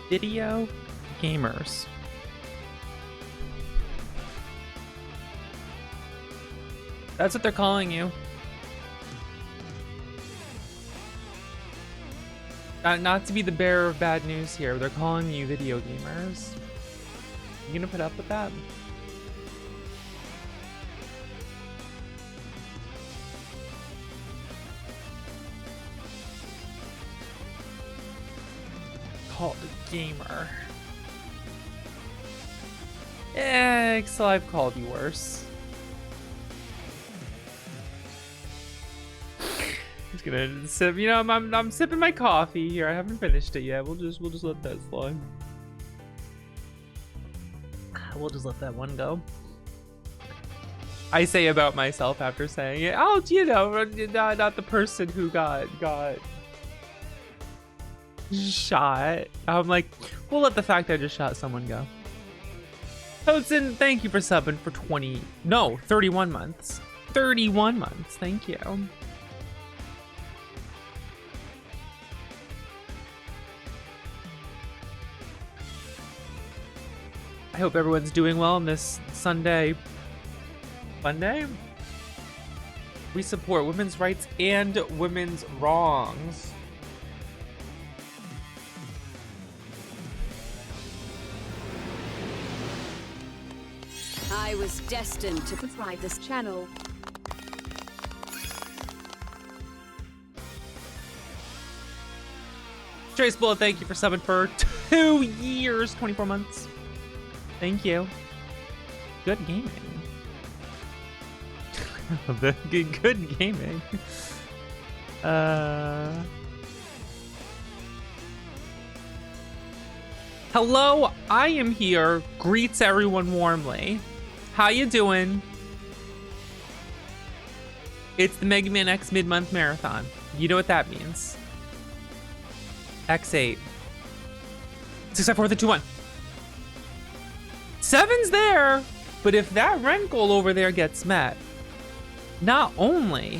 Video gamers. That's what they're calling you. Not to be the bearer of bad news here, they're calling you video gamers. You gonna put up with that? Called a gamer. So I've called you worse. Just gonna sip. You know, I'm sipping my coffee here. I haven't finished it yet. We'll just let that slide. We'll just let that one go. I say about myself after saying it. Oh, you know, not the person who got shot. I'm like, we'll let the fact I just shot someone go. Toadson, thank you for subbing for 31 months. 31 months, thank you. I hope everyone's doing well on this Sunday. Monday? We support women's rights and women's wrongs. I was destined to thrive this channel. Trace Bullet, thank you for subbing for 2 years, 24 months. Thank you. Good gaming. Good gaming. Hello, I am here. Greets everyone warmly. How you doing? It's the Mega Man X mid-month marathon. You know what that means. X8. 6, 5, 4, 3, 2, 1. 7's there, but if that rent goal over there gets met, not only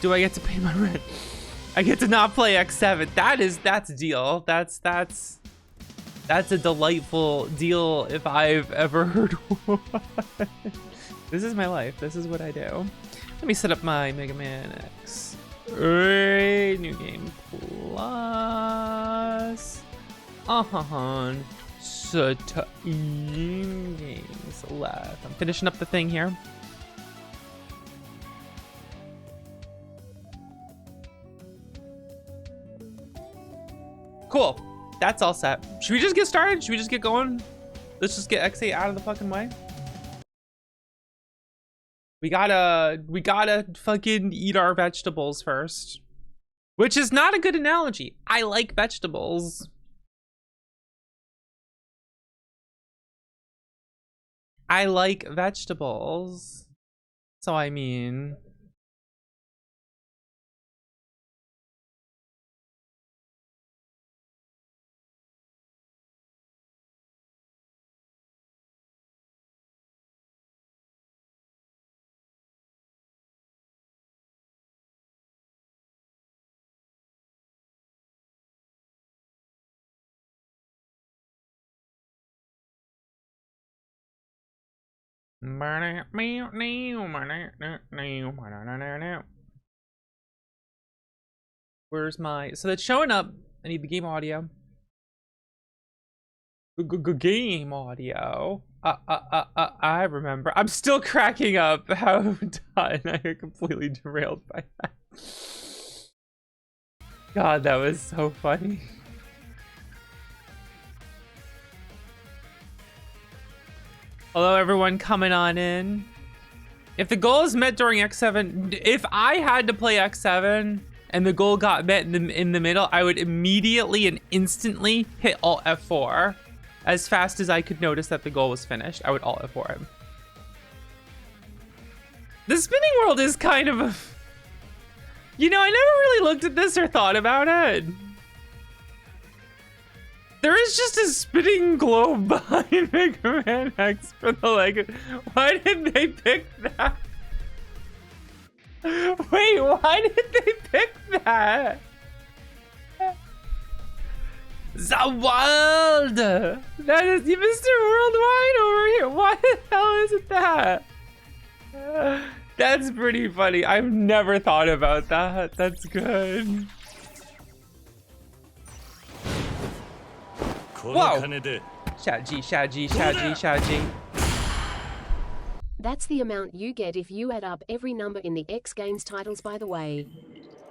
do I get to pay my rent, I get to not play X7. That's a deal. That's a delightful deal if I've ever heard one. This is my life. This is what I do. Let me set up my Mega Man X. New game plus. Games left. I'm finishing up the thing here. Cool. That's all set. Should we just get started? Should we just get going? Let's just get X8 out of the fucking way. We gotta fucking eat our vegetables first. Which is not a good analogy. I like vegetables. I like vegetables. So I mean... Where's my... So that's showing up. I need the game audio. Game audio. I remember. I'm still cracking up how done. I got completely derailed by that. God, that was so funny. Hello, everyone coming on in. If the goal is met during X7, if I had to play X7 and the goal got met in the middle, I would immediately and instantly hit Alt F4. As fast as I could notice that the goal was finished, I would Alt F4 him. The spinning world is kind of a... You know, I never really looked at this or thought about it. There is just a spinning globe behind Mega Man X for the leg. Why did they pick that? Wait, why did they pick that? The world! That is Mr. Worldwide over here. Why the hell is it that? That's pretty funny. I've never thought about that. That's good. Whoa! Shaji, Shaji, Shaji, Shaji. That's the amount you get if you add up every number in the X Games titles, by the way.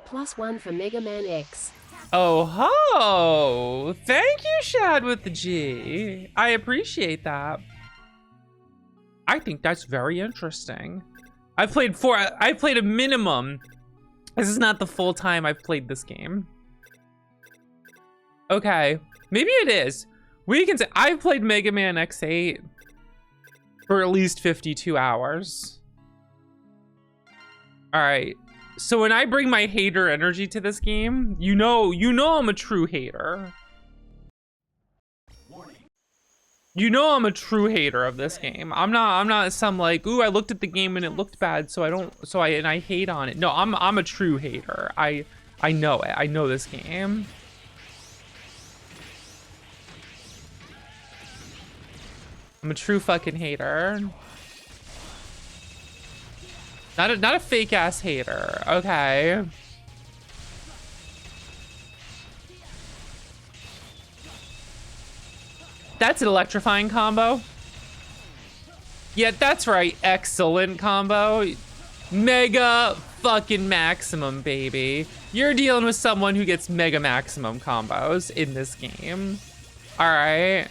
+1 for Mega Man X. Oh ho! Thank you, Shad with the G. I appreciate that. I think that's very interesting. I've played a minimum. This is not the full time I've played this game. Okay, maybe it is. We can say I've played Mega Man X8 for at least 52 hours. All right. So when I bring my hater energy to this game, you know I'm a true hater. You know I'm a true hater of this game. I'm not some like, ooh, I looked at the game and it looked bad, so I hate on it. No, I'm a true hater. I know it. I know this game. I'm a true fucking hater. Not a fake ass hater. Okay. That's an electrifying combo. Yeah, that's right. Excellent combo. Mega fucking maximum, baby. You're dealing with someone who gets mega maximum combos in this game. All right.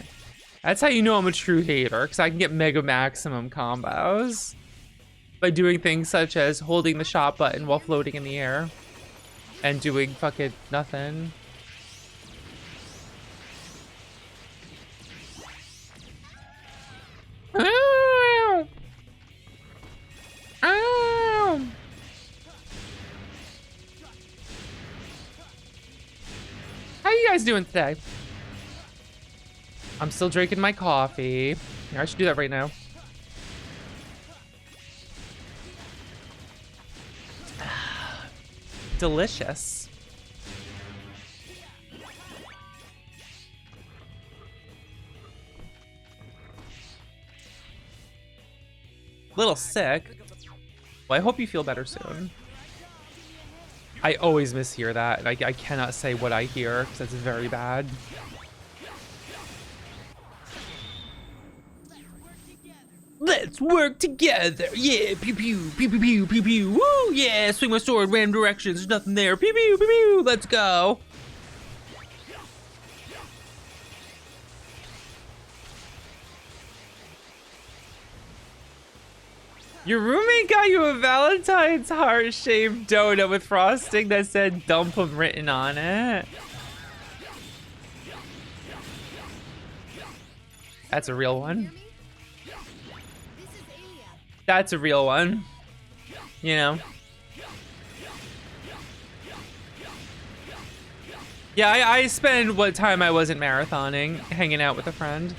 That's how you know I'm a true hater, because I can get mega maximum combos by doing things such as holding the shot button while floating in the air and doing fucking nothing. Ow! Ow! How you guys doing today? I'm still drinking my coffee. Yeah, I should do that right now. Delicious. Little sick. Well, I hope you feel better soon. I always mishear that, and I cannot say what I hear because that's very bad. Let's work together. Yeah, pew pew, pew pew pew pew pew. Woo, yeah, swing my sword, random directions. There's nothing there. Pew pew pew pew. Let's go. Your roommate got you a Valentine's heart-shaped donut with frosting that said "dump 'em" written on it. That's a real one. That's a real one, you know. Yeah, I spend what time I wasn't marathoning, hanging out with a friend.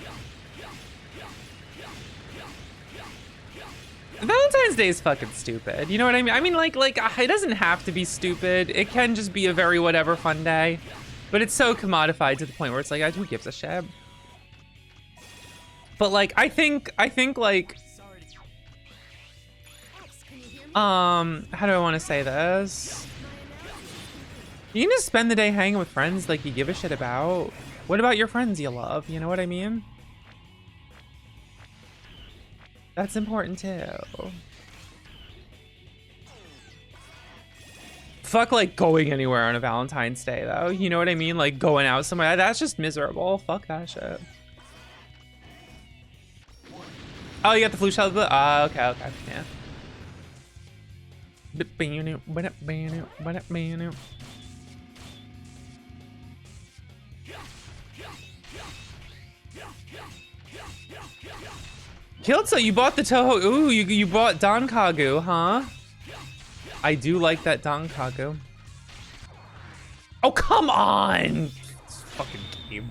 Valentine's Day is fucking stupid. You know what I mean? I mean, like, it doesn't have to be stupid. It can just be a very whatever fun day. But it's so commodified to the point where it's like, who gives a shit? But like, I think like, how do I want to say this? You can just spend the day hanging with friends like you give a shit about. What about your friends you love? You know what I mean? That's important too. Fuck like going anywhere on a Valentine's Day though. You know what I mean? Like going out somewhere. That's just miserable. Fuck that shit. Oh, you got the flu shot? Okay, yeah. Kiltsa, you bought the Toho. Ooh, you bought Dankagu, huh? I do like that Dankagu. Oh, come on! This fucking game.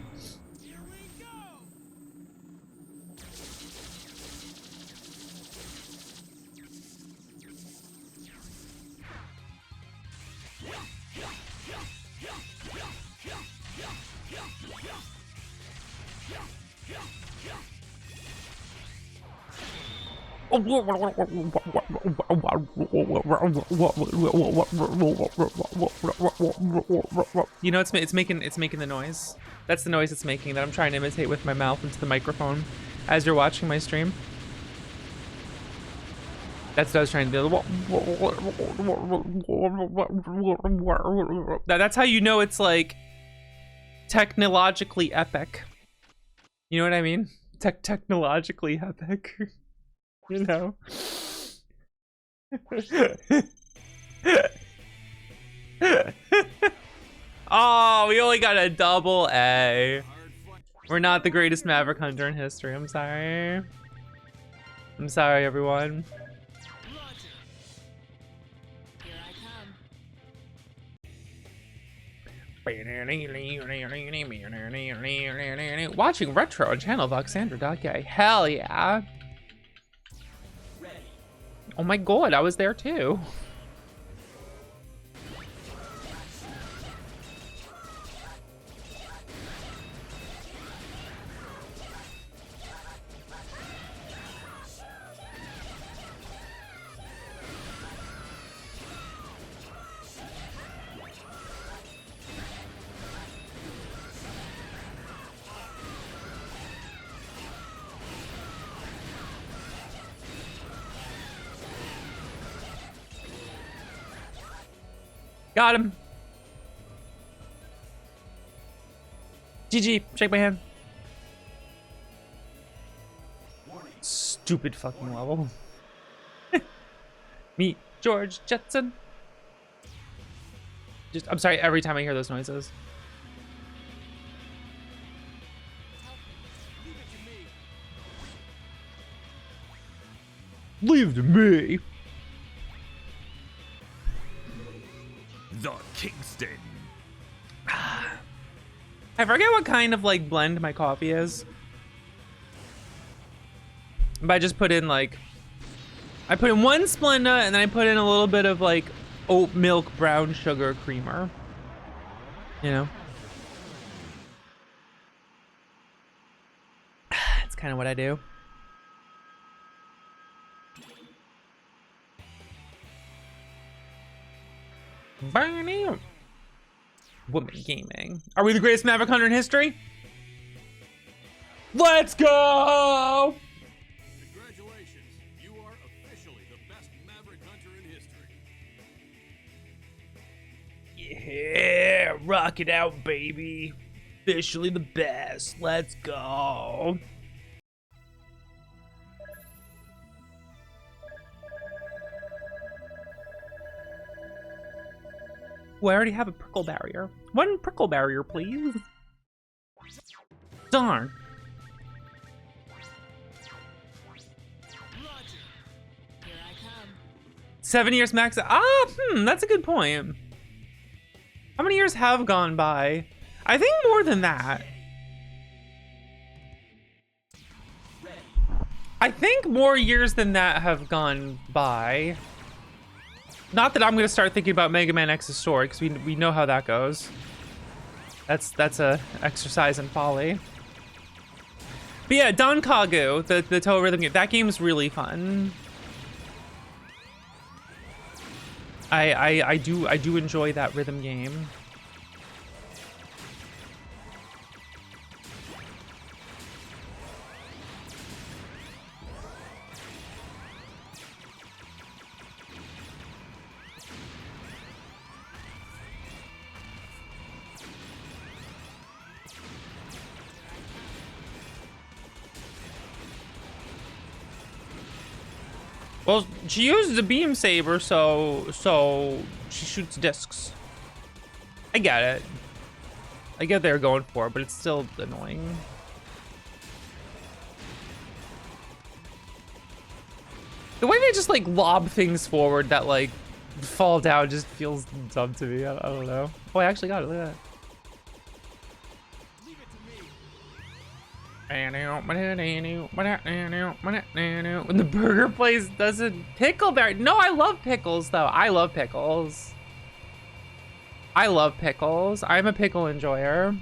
You know, it's making the noise. That's the noise it's making that I'm trying to imitate with my mouth into the microphone as you're watching my stream. That's what I was trying to do. That's how you know it's like technologically epic. You know what I mean? Technologically epic. You know? Oh, we only got a double A. We're not the greatest Maverick Hunter in history. I'm sorry. I'm sorry, everyone. Watching retro on channel Voxandra.k. Hell yeah. Oh my god, I was there too. Got him. GG, shake my hand. Stupid fucking level. Meet George Jetson. Just, I'm sorry, every time I hear those noises. Leave it to me. The Kingston. I forget what kind of like blend my coffee is. But I just put in like, I put in one Splenda and then I put in a little bit of like oat milk brown sugar creamer. You know? That's kind of what I do. Woman gaming. Are we the greatest Maverick Hunter in history? Let's go! Congratulations, you are officially the best Maverick Hunter in history. Yeah, rock it out, baby. Officially the best. Let's go. Oh, I already have a prickle barrier. One prickle barrier, please. Darn. Roger. Here I come. 7 years max. That's a good point. How many years have gone by? I think more than that. I think more years than that have gone by. Not that I'm gonna start thinking about Mega Man X's story, because we know how that goes. That's a exercise in folly. But yeah, Don Kagu, the Toe Rhythm game, that game's really fun. I do enjoy that rhythm game. Well, she uses a beam saber, so she shoots discs. I get it. I get they're going for it, but it's still annoying. The way they just like lob things forward that like fall down just feels dumb to me. I don't know. Oh, I actually got it. Look at that. When the burger place doesn't pickle berry. No, I love pickles though. I love pickles. I love pickles. I'm a pickle enjoyer.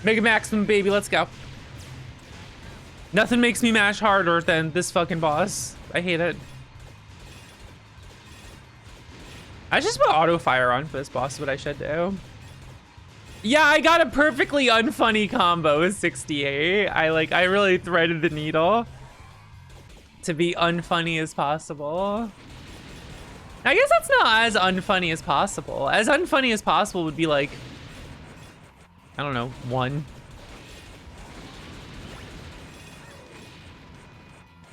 Mega Maximum, baby, let's go. Nothing makes me mash harder than this fucking boss. I hate it. I should just put auto fire on for this boss, is what I should do. Yeah, I got a perfectly unfunny combo with 68. I really threaded the needle to be unfunny as possible. I guess that's not as unfunny as possible. As unfunny as possible would be like, I don't know, 1.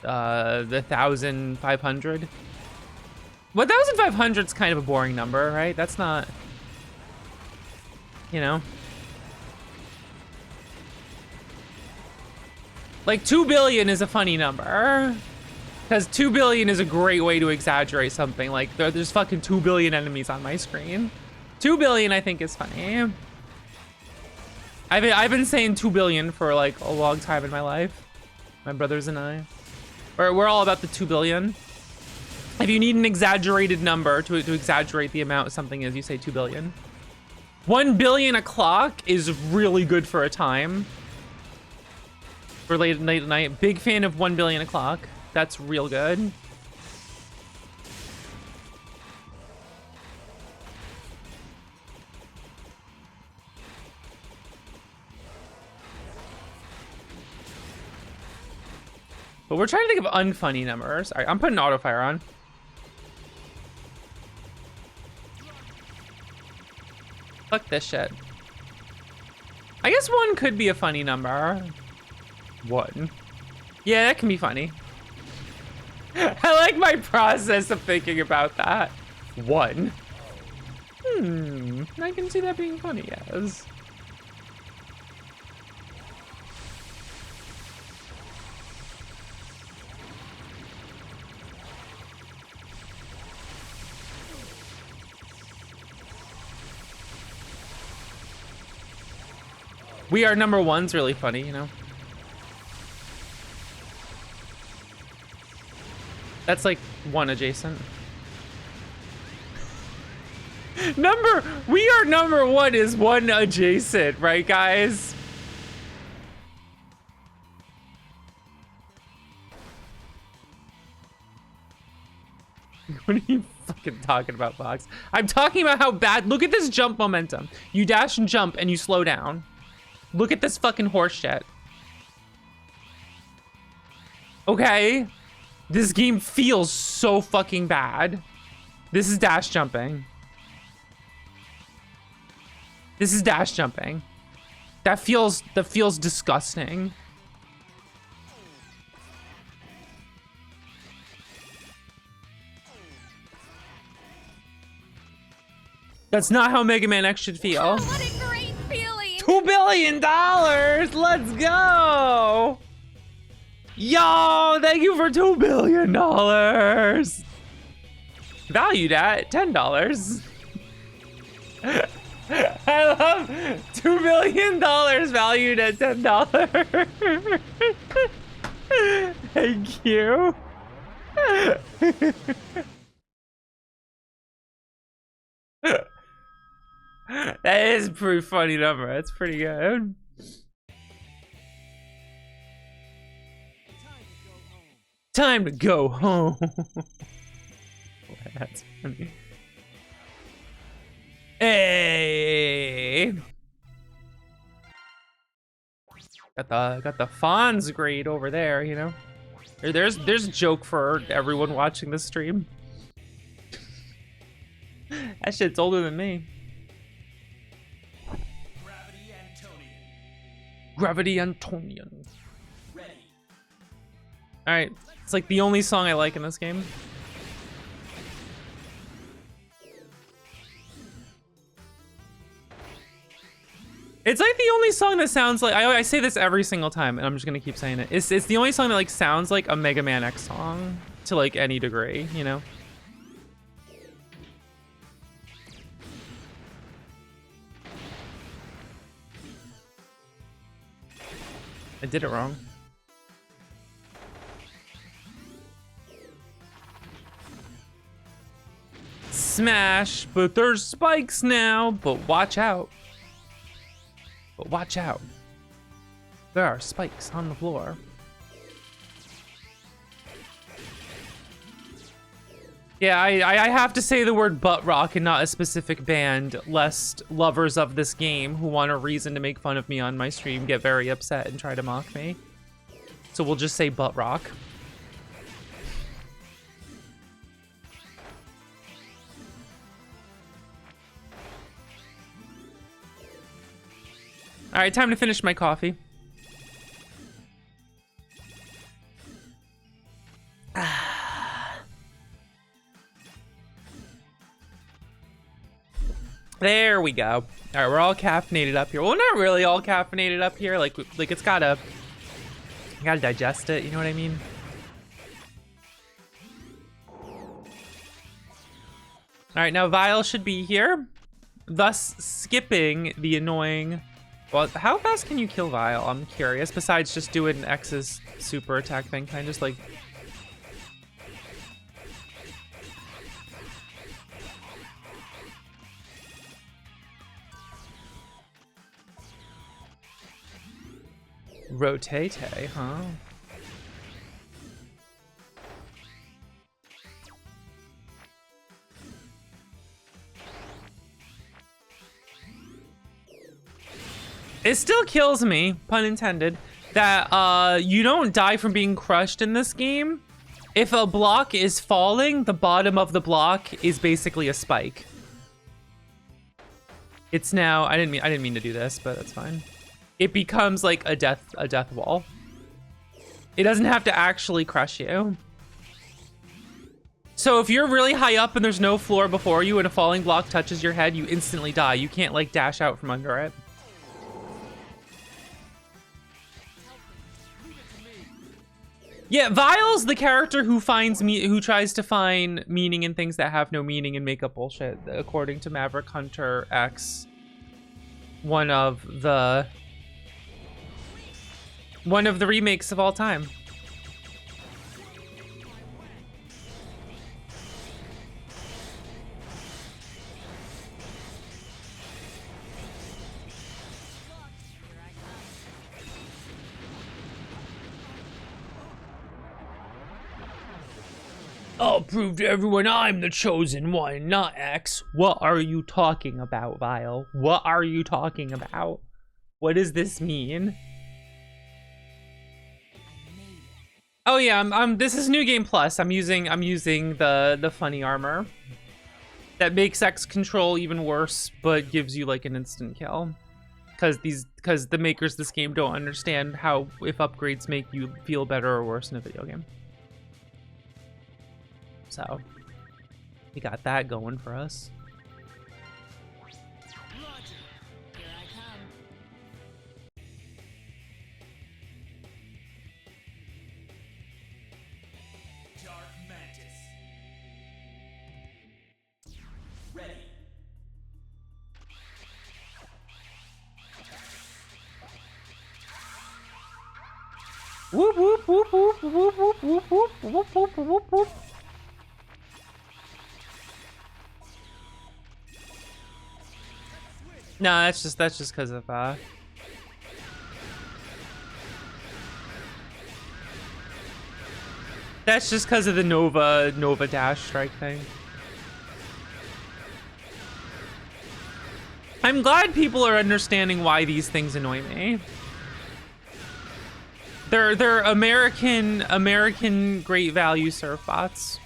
The 1,500. 1,500 is kind of a boring number, right? That's not, you know. Like 2 billion is a funny number. Because 2 billion is a great way to exaggerate something. Like there's fucking 2 billion enemies on my screen. 2 billion I think is funny. I've been saying 2 billion for like a long time in my life. My brothers and I. We're all about the 2 billion. If you need an exaggerated number to exaggerate the amount something is, you say 2 billion. 1 billion a clock is really good for a time. For late at night. Big fan of 1 billion a clock. That's real good. But we're trying to think of unfunny numbers. All right, I'm putting auto fire on. Fuck this shit. I guess 1 could be a funny number. 1. Yeah, that can be funny. I like my process of thinking about that. 1. I can see that being funny, yes. We Are Number One's really funny, you know? That's like 1 adjacent. We Are Number One is 1 adjacent, right, guys? What are you fucking talking about, Fox? I'm talking about how bad. Look at this jump momentum. You dash and jump and you slow down. Look at this fucking horse shit. Okay. This game feels so fucking bad. This is dash jumping. This is dash jumping. That feels disgusting. That's not how Mega Man X should feel. What a great feeling! $2 billion! Let's go! Yo, thank you for $2 billion! Valued at $10. I love $2 billion valued at $10. Thank you. That is a pretty funny number. That's pretty good. Time to go home. That's funny. Hey. Got the Fonz grade over there, you know. There's a joke for everyone watching this stream. That shit's older than me. Gravity Antonian. Alright, it's like the only song I like in this game. It's like the only song that sounds like, I say this every single time and I'm just gonna keep saying it. It's the only song that like sounds like a Mega Man X song to like any degree, you know? I did it wrong. Smash, but there's spikes now. But watch out. But watch out. There are spikes on the floor. Yeah, I have to say the word butt rock and not a specific band, lest lovers of this game who want a reason to make fun of me on my stream get very upset and try to mock me. So we'll just say butt rock. All right, time to finish my coffee. There we go. All right, we're all caffeinated up here. Well, not really all caffeinated up here. Like it's gotta digest it. You know what I mean? All right, now Vile should be here, thus skipping the annoying. Well, how fast can you kill Vile? I'm curious. Besides just doing X's super attack thing, can I just like? Rotate, huh? It still kills me, pun intended, that you don't die from being crushed in this game. If a block is falling, the bottom of the block is basically a spike. It's now, I didn't mean to do this, but that's fine. It becomes like a death wall. It doesn't have to actually crush you. So if you're really high up and there's no floor before you and a falling block touches your head, you instantly die. You can't like dash out from under it. Yeah, Vile's the character who tries to find meaning in things that have no meaning and make up bullshit, according to Maverick Hunter X, one of the remakes of all time. I'll prove to everyone I'm the chosen one, not X. What are you talking about, Vile? What are you talking about? What does this mean? Oh yeah, this is New Game Plus. I'm using the funny armor that makes X control even worse, but gives you like an instant kill. Because the makers of this game don't understand how if upgrades make you feel better or worse in a video game. So we got that going for us. Roger. Here I come. Dark Mantis. Ready. Whoop whoop whoop whoop whoop whoop whoop whoop whoop whoop whoop whoop. No, that's just because of that's just because of the Nova dash strike thing. I'm glad people are understanding why these things annoy me. They're American great value surf bots.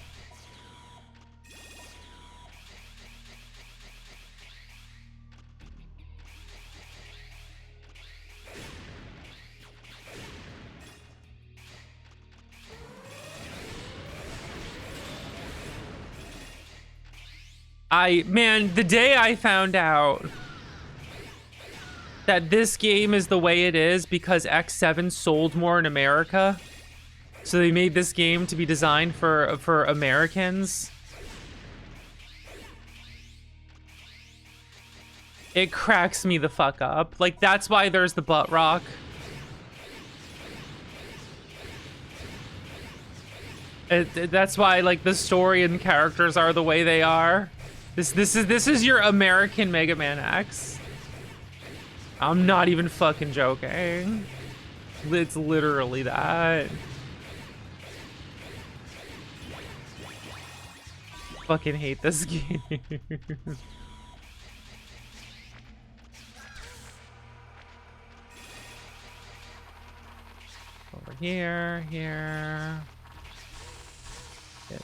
Man, the day I found out that this game is the way it is because X7 sold more in America, so they made this game to be designed for Americans. It cracks me the fuck up. Like, that's why there's the butt rock. That's why like the story and characters are the way they are. This is your American Mega Man X. I'm not even fucking joking. It's literally that. Fucking hate this game. Over here, here. Good.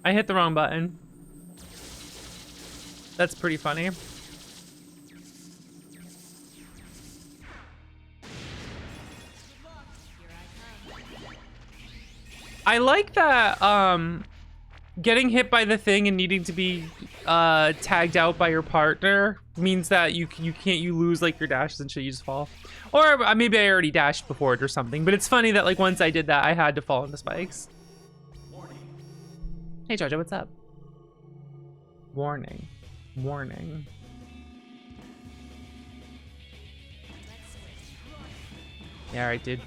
I hit the wrong button. That's pretty funny. I like that getting hit by the thing and needing to be tagged out by your partner means that you lose like your dashes and shit, you just fall. Or maybe I already dashed before it or something, but it's funny that like once I did that I had to fall into spikes. Hey Jojo, what's up? Warning. Warning. Yeah, alright, dude.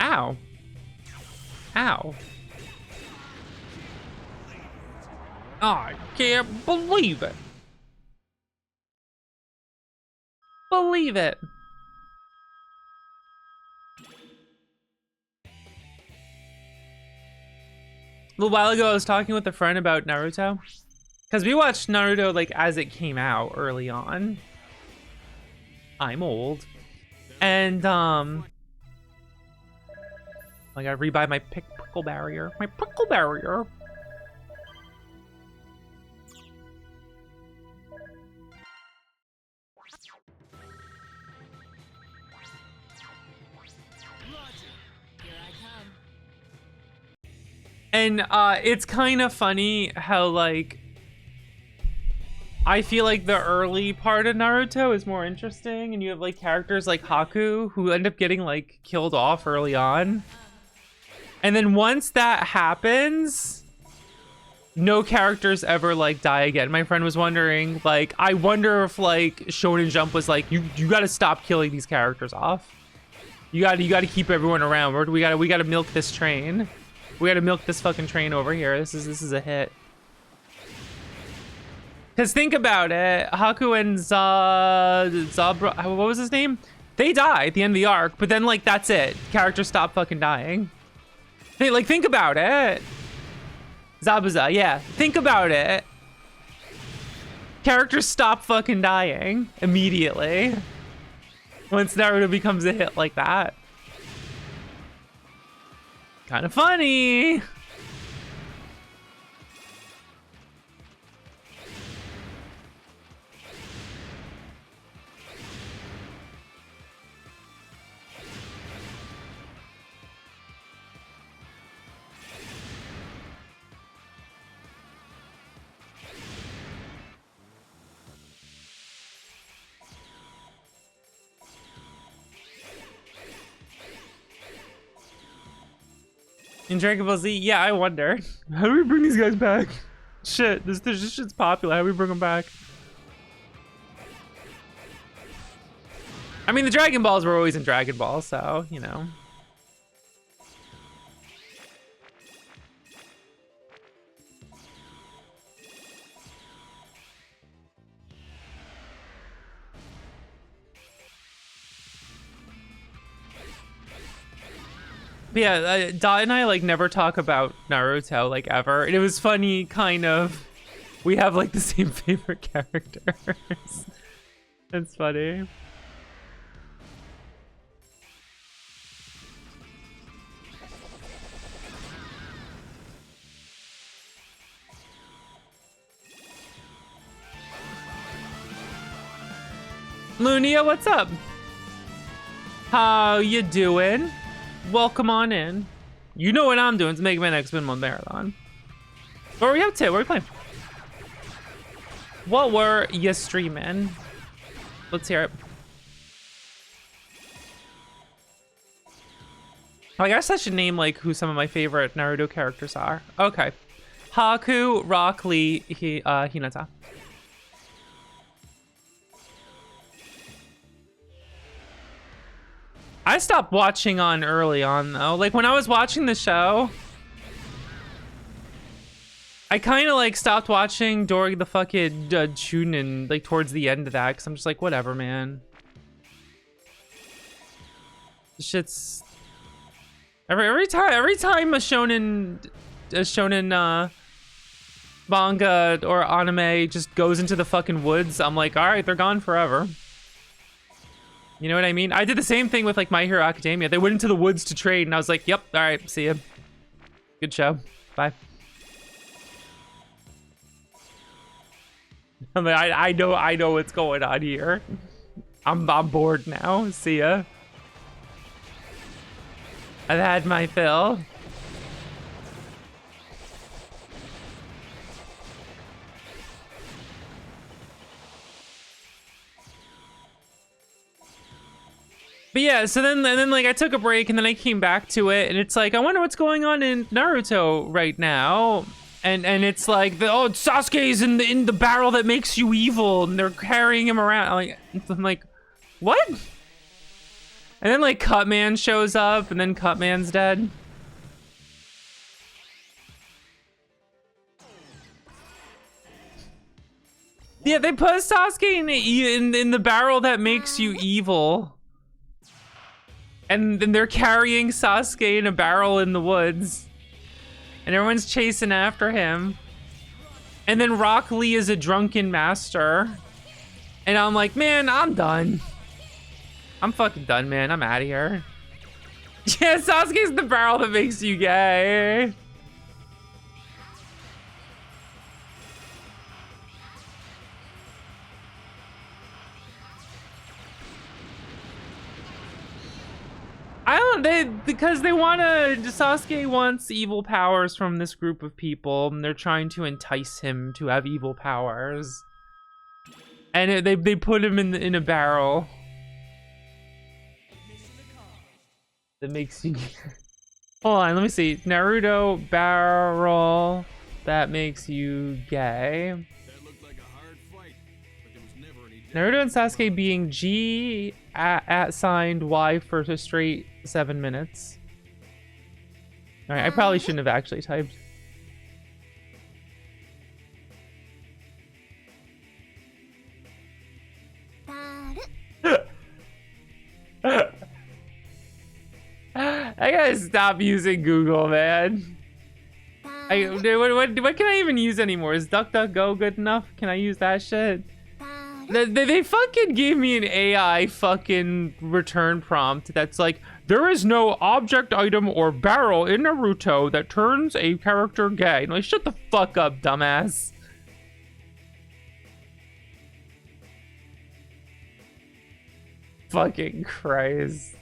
Ow. Ow. Oh, I can't believe it. Believe it. A little while ago, I was talking with a friend about Naruto. Because we watched Naruto like as it came out early on. I'm old. And I gotta rebuy my prickle barrier. My prickle barrier. And it's kind of funny how like I feel like the early part of Naruto is more interesting, and you have like characters like Haku who end up getting like killed off early on. And then once that happens, no characters ever like die again. My friend was wondering, like, I wonder if like Shonen Jump was like, you gotta stop killing these characters off. You gotta keep everyone around. We gotta milk this train. We gotta milk this fucking train over here. This is a hit. Cause think about it, Haku and Zabra, what was his name? They die at the end of the arc, but then like that's it. Characters stop fucking dying. Think about it. Zabuza, yeah. Think about it. Characters stop fucking dying immediately. Once Naruto becomes a hit like that. Kind of funny. In Dragon Ball Z, yeah, I wonder. How do we bring these guys back? Shit, this shit's popular. How do we bring them back? I mean, the Dragon Balls were always in Dragon Ball, so, you know. But yeah, Dot and I like never talk about Naruto like ever, and it was funny. Kind of, we have like the same favorite characters. It's funny. Lunia, what's up? How you doing? Welcome on in. You know what I'm doing. It's Mega Man X-Men 1 Marathon. What are we up to? What are we playing? What were you streaming? Let's hear it. I guess I should name like who some of my favorite Naruto characters are. Okay. Haku, Rock Lee, Hinata. I stopped watching on early on though. Like when I was watching the show, I kind of like stopped watching during the fucking Chunin, like towards the end of that, because I'm just like, whatever, man. This shit's every time a shonen manga or anime just goes into the fucking woods, I'm like, all right, they're gone forever. You know what I mean? I did the same thing with like My Hero Academia. They went into the woods to trade, and I was like, yep, all right, see ya. Good show. Bye. I mean, I know what's going on here. I'm bored now. See ya. I've had my fill. But yeah, so then like I took a break and then I came back to it, and it's like I wonder what's going on in Naruto right now. And it's like Sasuke's in the barrel that makes you evil, and they're carrying him around. I'm like, what? And then like Cutman shows up, and then Cutman's dead. Yeah, they put Sasuke in the barrel that makes you evil, and then they're carrying Sasuke in a barrel in the woods. And everyone's chasing after him. And then Rock Lee is a drunken master. And I'm like, man, I'm done. I'm fucking done, man. I'm out of here. Yeah, Sasuke's the barrel that makes you gay. Because they Sasuke wants evil powers from this group of people, and they're trying to entice him to have evil powers. And they put him in a barrel that makes you. Hold on, let me see. Naruto barrel that makes you gay. That looked like a hard fight, but there was never any Naruto and Sasuke being G @ Y for a straight 7 minutes. All right, I probably shouldn't have actually typed. I gotta stop using Google, man. What can I even use anymore? Is DuckDuckGo good enough? Can I use that shit? They fucking gave me an AI fucking return prompt that's like, there is no object, item, or barrel in Naruto that turns a character gay. Like, shut the fuck up, dumbass. Fucking Christ.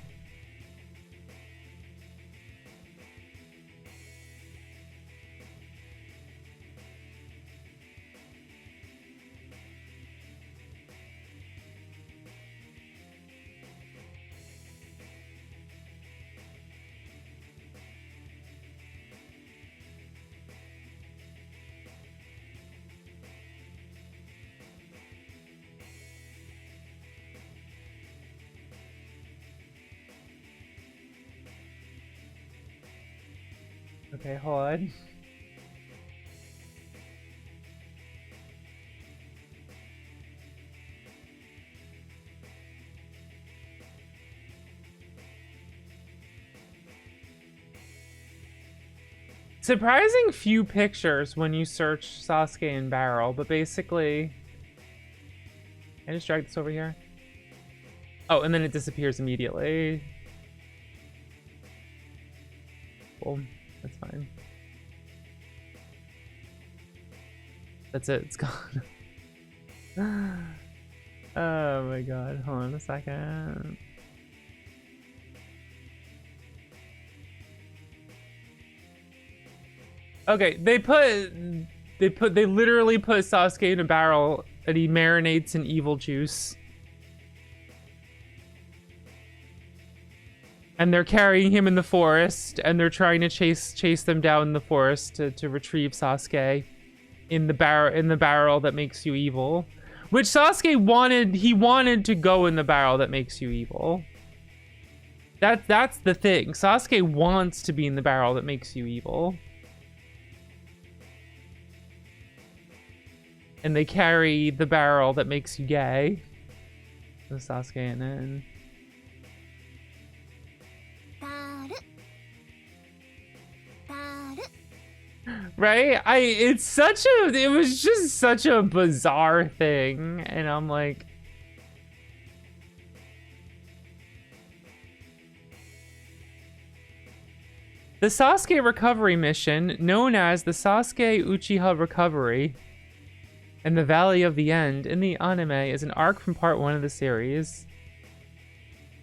Okay, hold on. Surprising few pictures when you search Sasuke in barrel, but basically... Can I just drag this over here? Oh, and then it disappears immediately. Cool. That's fine. That's it. It's gone. Oh my god. Hold on a second. Okay, they literally put Sasuke in a barrel and he marinates in evil juice. And they're carrying him in the forest, and they're trying to chase them down in the forest to retrieve Sasuke in the barrel that makes you evil. Which Sasuke wanted to go in the barrel that makes you evil. That's the thing. Sasuke wants to be in the barrel that makes you evil. And they carry the barrel that makes you gay. The Sasuke in it. Right? It was just such a bizarre thing. And I'm like, the Sasuke recovery mission, known as the Sasuke Uchiha Recovery and the Valley of the End in the anime, is an arc from part 1 of the series.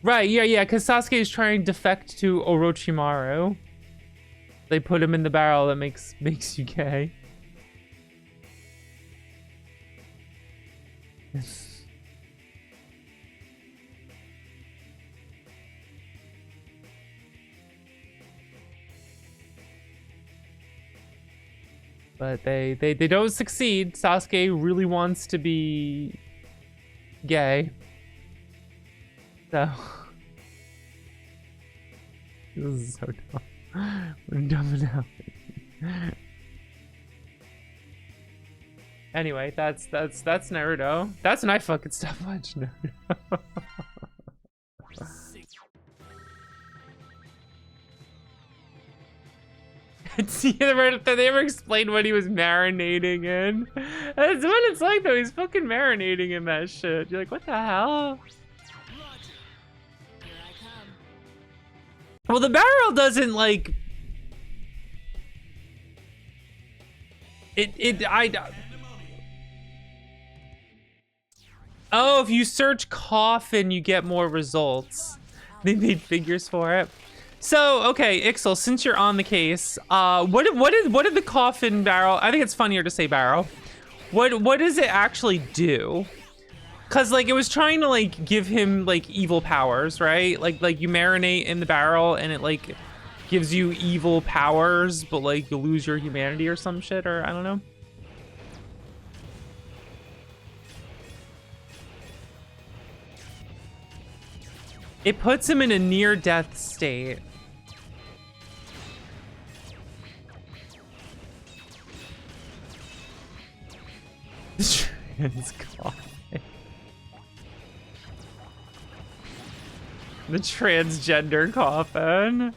Right, yeah, because Sasuke is trying to defect to Orochimaru. They put him in the barrel that makes you gay. But they don't succeed. Sasuke really wants to be gay. So this is so dumb. We're dumb now. Anyway, that's Naruto. That's when I fucking stopped watching Naruto. They ever explained what he was marinating in? That's what it's like though. He's fucking marinating in that shit. You're like, what the hell? Roger. Here I come. Well, the barrel doesn't like. Oh, if you search coffin, you get more results. They made figures for it. So, okay, Ixel, since you're on the case, what did the coffin barrel? I think it's funnier to say barrel. What does it actually do? Cause like it was trying to like give him like evil powers, right? Like you marinate in the barrel and it like gives you evil powers, but like you lose your humanity or some shit, or I don't know. It puts him in a near-death state. Trans coffin. The transgender coffin.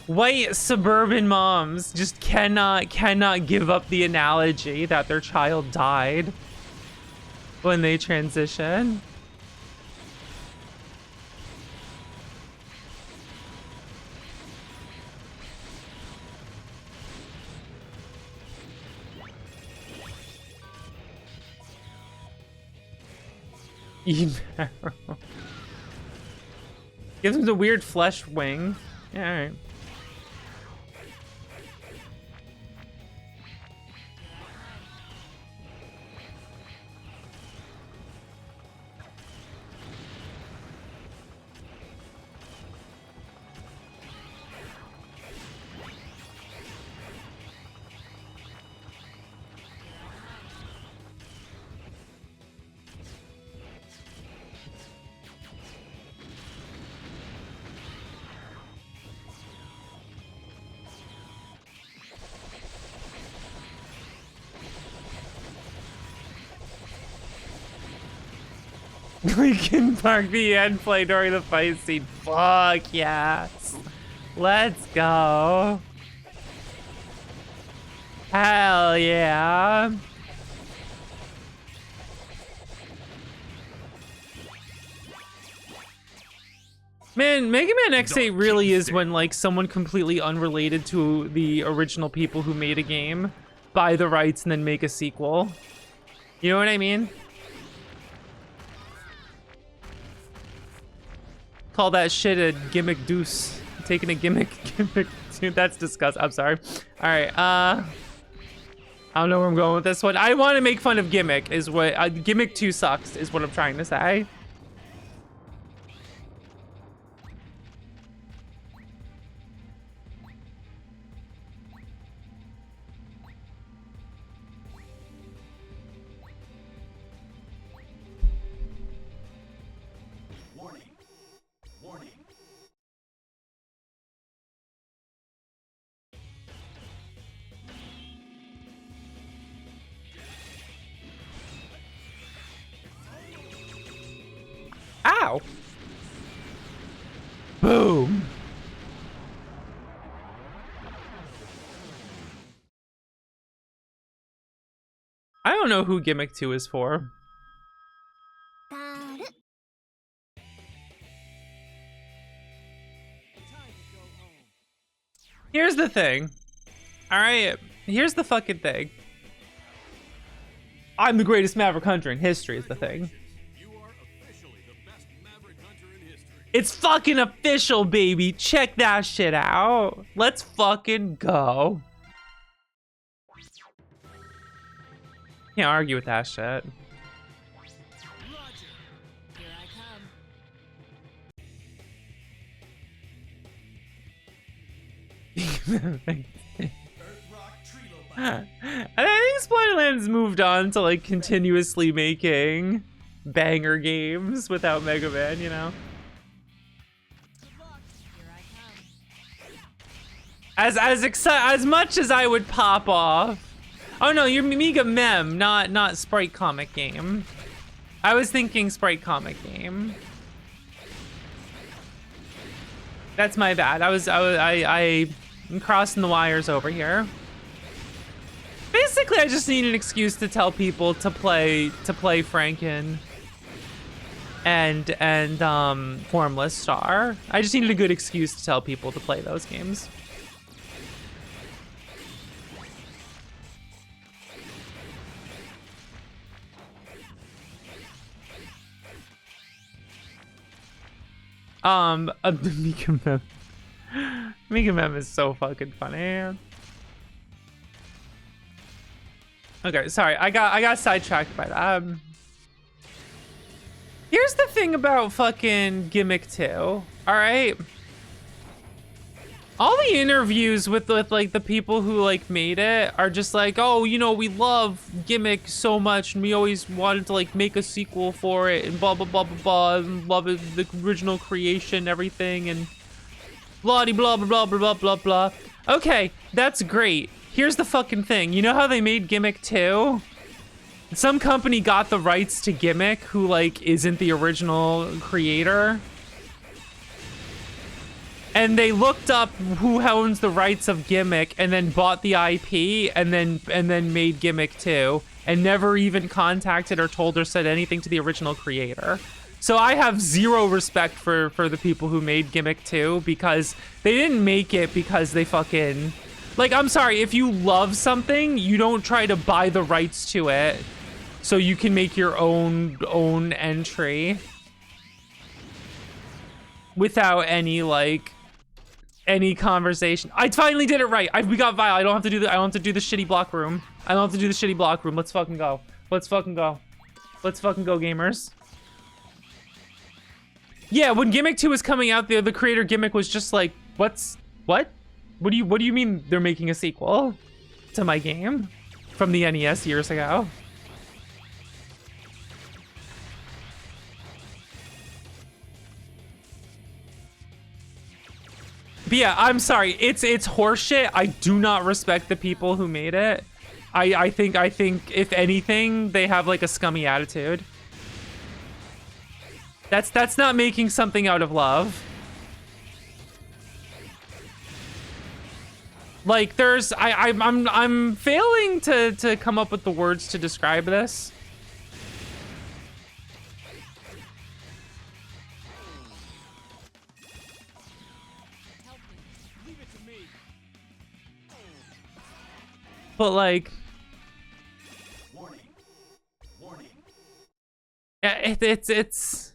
White suburban moms just cannot give up the analogy that their child died when they transition. E-Marrow. Gives him the weird flesh wing. Yeah, alright. We can park the end play during the fight scene. Fuck yes. Let's go. Hell yeah. Man, Mega Man X8 really is when like someone completely unrelated to the original people who made a game buy the rights and then make a sequel. You know what I mean? Call that shit a gimmick deuce. Taking a gimmick. Dude, that's disgusting. I'm sorry. All right. I don't know where I'm going with this one. I want to make fun of gimmick. Is what gimmick 2 sucks. Is what I'm trying to say. Pow! Boom! I don't know who Gimmick 2 is for. Here's the thing. Alright, here's the fucking thing. I'm the greatest Maverick Hunter in history is the thing. You are officially the best Maverick Hunter in history. It's fucking official, baby. Check that shit out. Let's fucking go. Can't argue with that shit. Roger. Here I come. Earth Rock Trilo Bite. And I think Splatterland's moved on to like continuously making banger games without Mega Man, you know? Good luck. Here I come. As much as I would pop off. Oh no, you're Mega Mem, not Sprite comic game. I was thinking Sprite comic game. That's my bad. I'm crossing the wires over here. Basically, I just need an excuse to tell people to play Franken and Formless Star. I just needed a good excuse to tell people to play those games. Mega Mem. Mega Mem is so fucking funny. Okay, sorry, I got sidetracked by that. Here's the thing about fucking Gimmick 2. All right. All the interviews with like the people who like made it are just like, oh, you know, we love Gimmick so much and we always wanted to like make a sequel for it and blah blah blah blah blah and love it, the original creation, everything, and blah blah blah blah blah blah blah. Okay, that's great. Here's the fucking thing. You know how they made Gimmick 2? Some company got the rights to Gimmick who like isn't the original creator. And they looked up who owns the rights of Gimmick and then bought the IP and then made Gimmick 2 and never even contacted or told or said anything to the original creator. So I have zero respect for the people who made Gimmick 2 because they didn't make it because they fucking... Like, I'm sorry, if you love something, you don't try to buy the rights to it so you can make your own entry without any, like... any conversation. I finally did it right. We got Vile. I don't have to do the shitty block room. I don't have to do the shitty block room. Let's fucking go. Let's fucking go. Let's fucking go, gamers. Yeah, when Gimmick 2 was coming out, the creator Gimmick was just like, what? What do you mean they're making a sequel to my game from the NES years ago? But yeah, I'm sorry. It's horseshit. I do not respect the people who made it. I think if anything, they have like a scummy attitude. That's not making something out of love. Like I'm failing to come up with the words to describe this. But like, Warning. Warning. yeah, it's.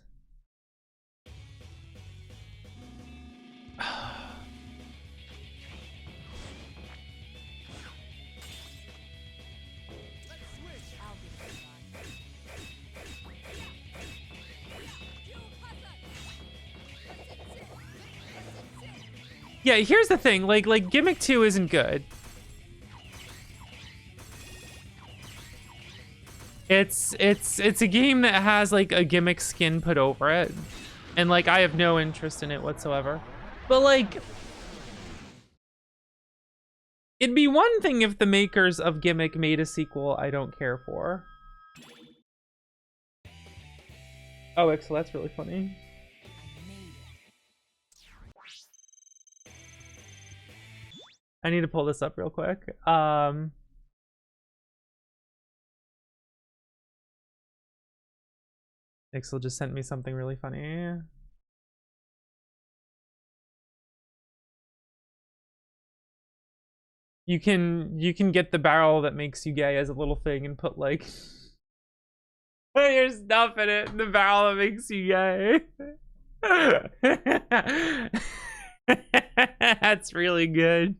Yeah, here's the thing. Like Gimmick 2 isn't good. It's a game that has like a Gimmick skin put over it, and like I have no interest in it whatsoever. But like, it'd be one thing if the makers of Gimmick made a sequel I don't care for. Oh, Ixel, that's really funny. I made it. I need to pull this up real quick. Ixel just sent me something really funny. You can get the barrel that makes you gay as a little thing and put like your stuff in it. The barrel that makes you gay. That's really good.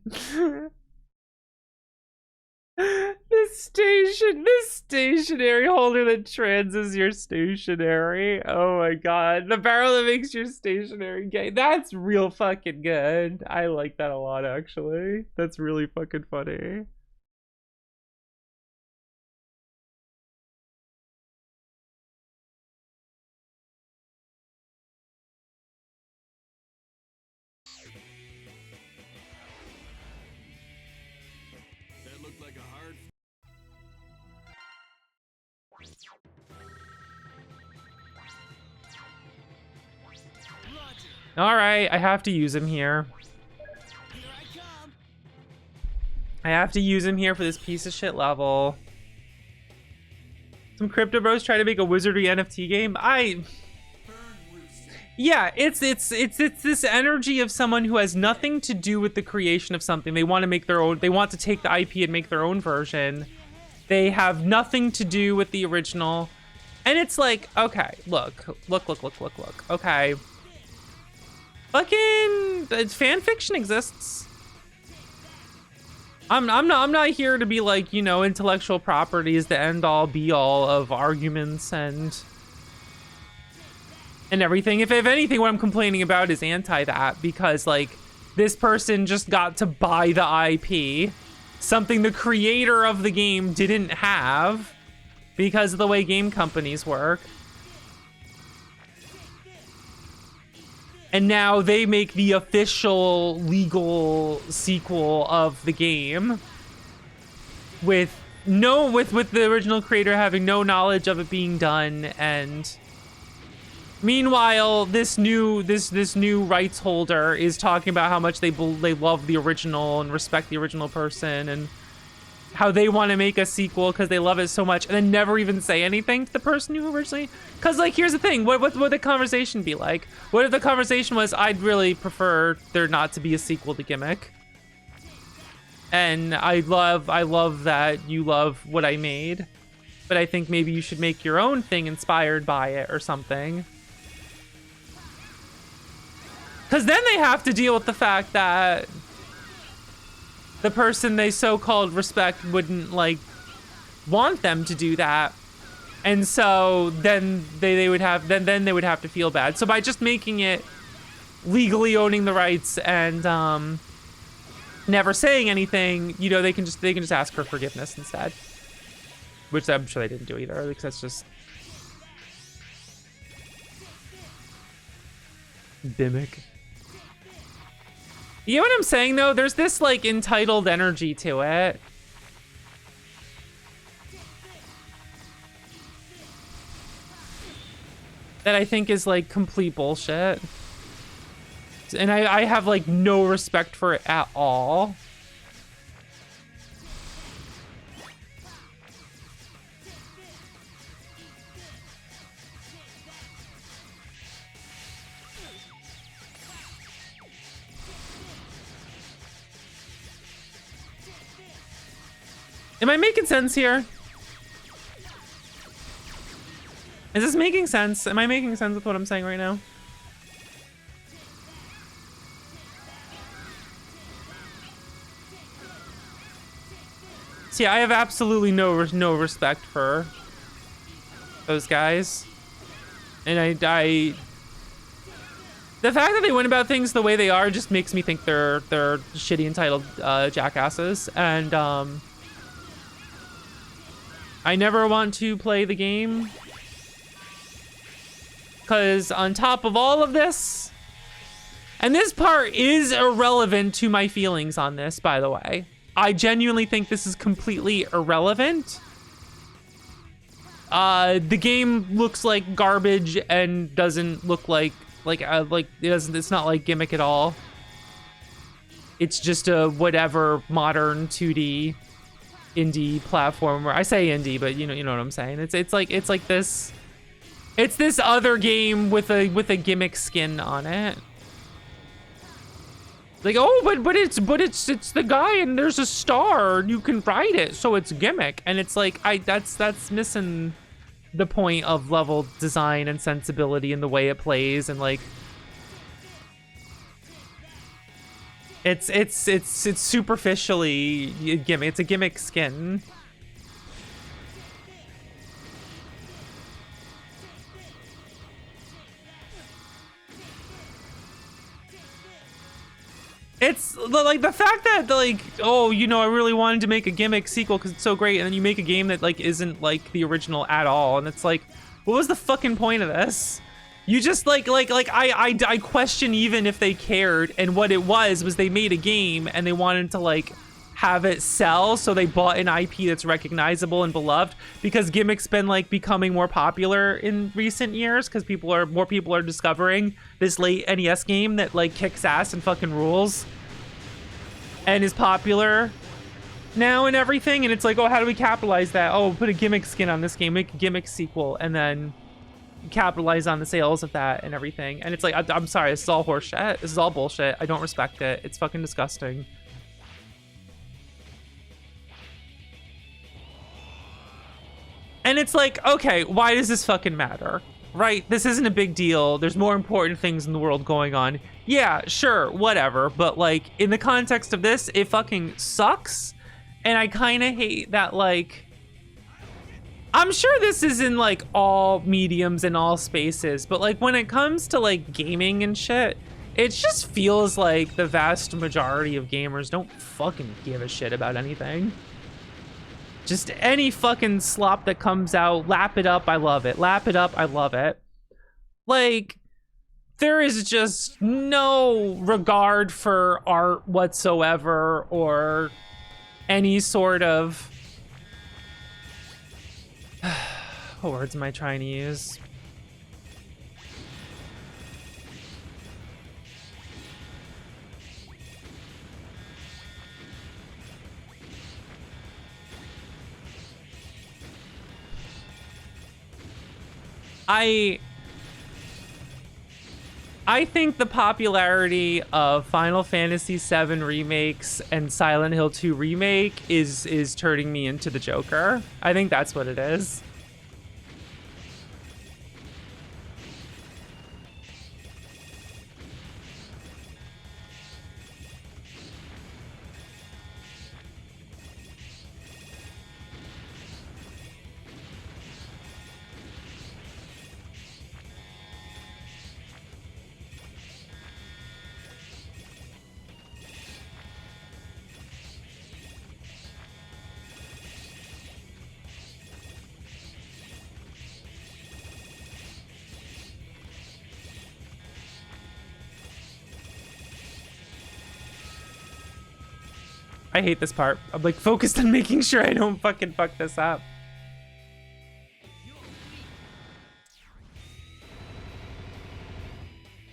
This stationary holder that transes your stationary. Oh my god. The barrel that makes your stationary gay. That's real fucking good. I like that a lot, actually. That's really fucking funny. That looked like a hard. Roger. All right, I have to use him here. Here I come. I have to use him here for this piece of shit level. Some crypto bros try to make a wizardry NFT game. Yeah, it's this energy of someone who has nothing to do with the creation of something. They want to make their own. They want to take the IP and make their own version. They have nothing to do with the original. And it's like, okay, look. Okay. Fucking fan fiction exists. I'm not here to be like, you know, intellectual property is the end all be all of arguments and everything. If anything, what I'm complaining about is anti that, because like this person just got to buy the IP, something the creator of the game didn't have because of the way game companies work. And now they make the official legal sequel of the game with the original creator having no knowledge of it being done. And meanwhile, this new rights holder is talking about how much they love the original and respect the original person and how they want to make a sequel because they love it so much, and then never even say anything to the person who originally. Because like, here's the thing: what would the conversation be like? What if the conversation was, "I'd really prefer there not to be a sequel to Gimmick, and I love that you love what I made, but I think maybe you should make your own thing inspired by it or something." Because then they have to deal with the fact that the person they so-called respect wouldn't like want them to do that, and so then they would have then they would have to feel bad. So by just making it legally owning the rights and never saying anything, you know, they can just ask for forgiveness instead, which I'm sure they didn't do either, because that's just Gimmick. You know what I'm saying, though? There's this, like, entitled energy to it. That I think is, like, complete bullshit. And I have, like, no respect for it at all. Am I making sense here? Is this making sense? Am I making sense with what I'm saying right now? See, I have absolutely no respect for those guys. And I the fact that they went about things the way they are just makes me think they're shitty entitled jackasses. And I never want to play the game, because on top of all of this, and this part is irrelevant to my feelings on this, by the way. I genuinely think this is completely irrelevant. the game looks like garbage and doesn't look like it doesn't. It's not like Gimmick at all. It's just a whatever modern 2D indie platformer. I say indie, but you know what I'm saying. It's like this. It's this other game with a Gimmick skin on it. Like, oh, but it's the guy and there's a star and you can ride it, so it's Gimmick. And it's like that's missing the point of level design and sensibility and the way it plays, and like it's superficially Gimmick. It's a Gimmick skin. It's like the fact that like, oh, you know, I really wanted to make a Gimmick sequel because it's so great, and then you make a game that like isn't like the original at all, and it's like, what was the fucking point of this? You just like I question even if they cared, and what it was they made a game and they wanted to like have it sell, so they bought an IP that's recognizable and beloved, because Gimmick's been like becoming more popular in recent years because more people are discovering this late NES game that like kicks ass and fucking rules and is popular now and everything. And it's like, oh, how do we capitalize that? Oh, put a Gimmick skin on this game, make a Gimmick sequel, and then capitalize on the sales of that and everything. And it's like, I'm sorry, this is all horseshit. This is all bullshit. I don't respect it. It's fucking disgusting. And it's like, okay, why does this fucking matter? Right? This isn't a big deal. There's more important things in the world going on. Yeah, sure, whatever. But like, in the context of this, it fucking sucks. And I kind of hate that, like, I'm sure this is in like all mediums and all spaces, but like when it comes to like gaming and shit, it just feels like the vast majority of gamers don't fucking give a shit about anything. Just any fucking slop that comes out, lap it up, I love it. Lap it up, I love it. Like, there is just no regard for art whatsoever, or any sort of... What words am I trying to use? I think the popularity of Final Fantasy VII remakes and Silent Hill 2 remake is turning me into the Joker. I think that's what it is. I hate this part. I'm like focused on making sure I don't fucking fuck this up.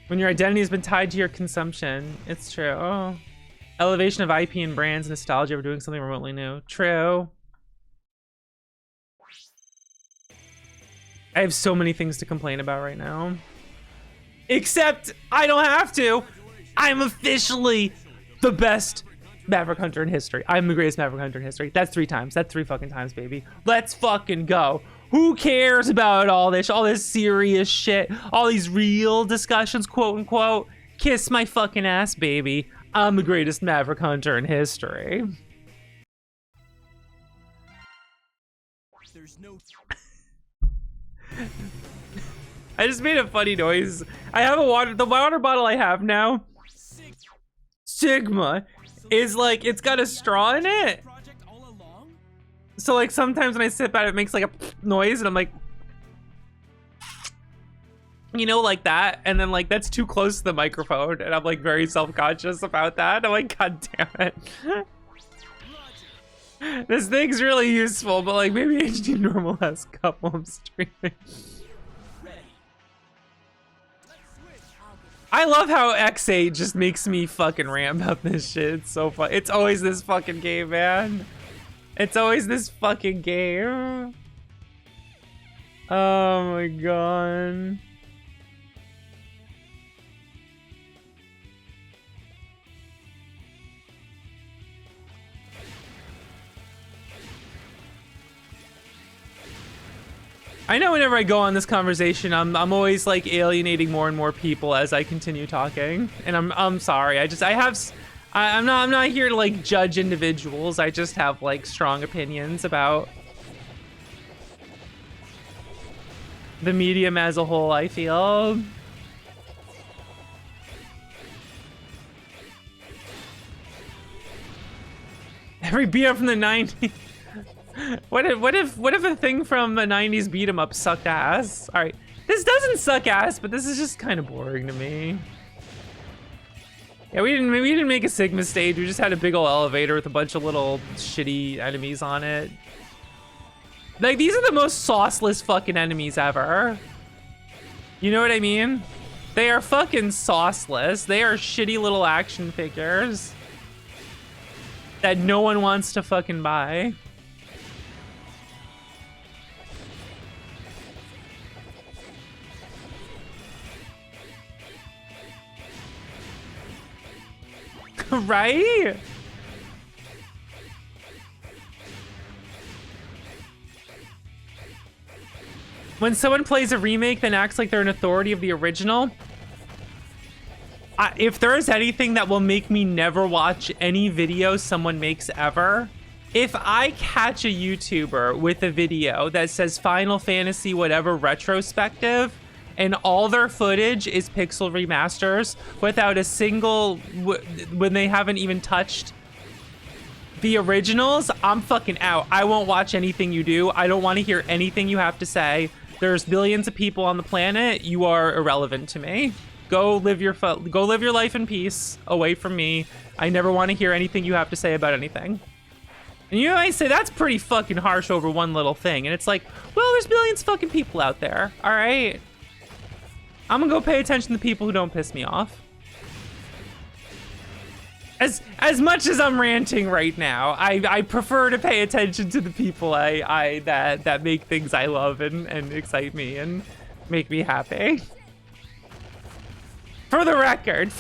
When your identity has been tied to your consumption, it's true. Oh. Elevation of IP and brands, nostalgia of doing something remotely new. True. I have so many things to complain about right now. Except I don't have to. I'm officially the best Maverick Hunter in history. I'm the greatest Maverick Hunter in history. That's 3 times. That's 3 fucking times, baby. Let's fucking go. Who cares about all this serious shit, all these real discussions, quote unquote? Kiss my fucking ass, baby. I'm the greatest Maverick Hunter in history. There's no... I just made a funny noise. I have the water bottle I have now, Sigma, is like, it's got a straw in it. So like sometimes when I sip at it, it makes like a noise, and I'm like, you know, like that. And then like that's too close to the microphone, and I'm like very self-conscious about that. I'm like, god damn it. This thing's really useful, but like maybe HD normal has couple I'm streaming. Ready. I love how X8 just makes me fucking rant about this shit. It's so fun. It's always this fucking game, man. It's always this fucking game. Oh my god. I know whenever I go on this conversation, I'm always like alienating more and more people as I continue talking, and I'm sorry. I'm not here to like judge individuals. I just have like strong opinions about the medium as a whole, I feel. Every beat up from the 90s. What if a thing from a 90s beat 'em up sucked ass? All right, this doesn't suck ass, but this is just kind of boring to me. Yeah, we didn't make a Sigma stage. We just had a big old elevator with a bunch of little shitty enemies on it. Like, these are the most sauceless fucking enemies ever. You know what I mean? They are fucking sauceless. They are shitty little action figures that no one wants to fucking buy. Right? When someone plays a remake then acts like they're an authority of the original, if there is anything that will make me never watch any video someone makes ever, if I catch a YouTuber with a video that says Final Fantasy whatever retrospective, and all their footage is pixel remasters without a single, when they haven't even touched the originals, I'm fucking out. I won't watch anything you do. I don't want to hear anything you have to say. There's billions of people on the planet. You are irrelevant to me. Go live your life in peace away from me. I never want to hear anything you have to say about anything. And you might say that's pretty fucking harsh over one little thing. And it's like, well, there's billions of fucking people out there. All right. I'm gonna go pay attention to people who don't piss me off. As much as I'm ranting right now, I prefer to pay attention to the people that make things I love and excite me and make me happy. For the record,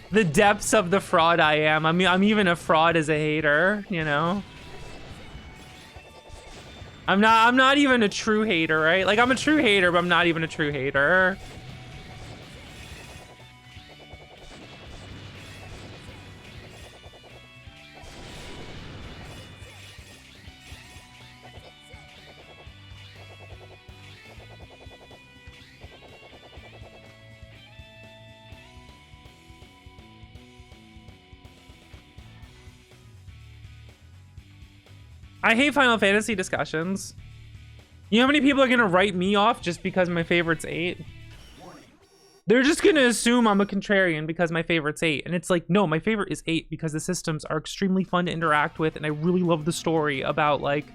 the depths of the fraud I am. I mean, I'm even a fraud as a hater, you know. I'm not even a true hater, right? Like, I'm a true hater, but I'm not even a true hater. I hate Final Fantasy discussions. You know how many people are gonna write me off just because my favorite's 8? They're just gonna assume I'm a contrarian because my favorite's 8. And it's like, no, my favorite is 8 because the systems are extremely fun to interact with and I really love the story about like...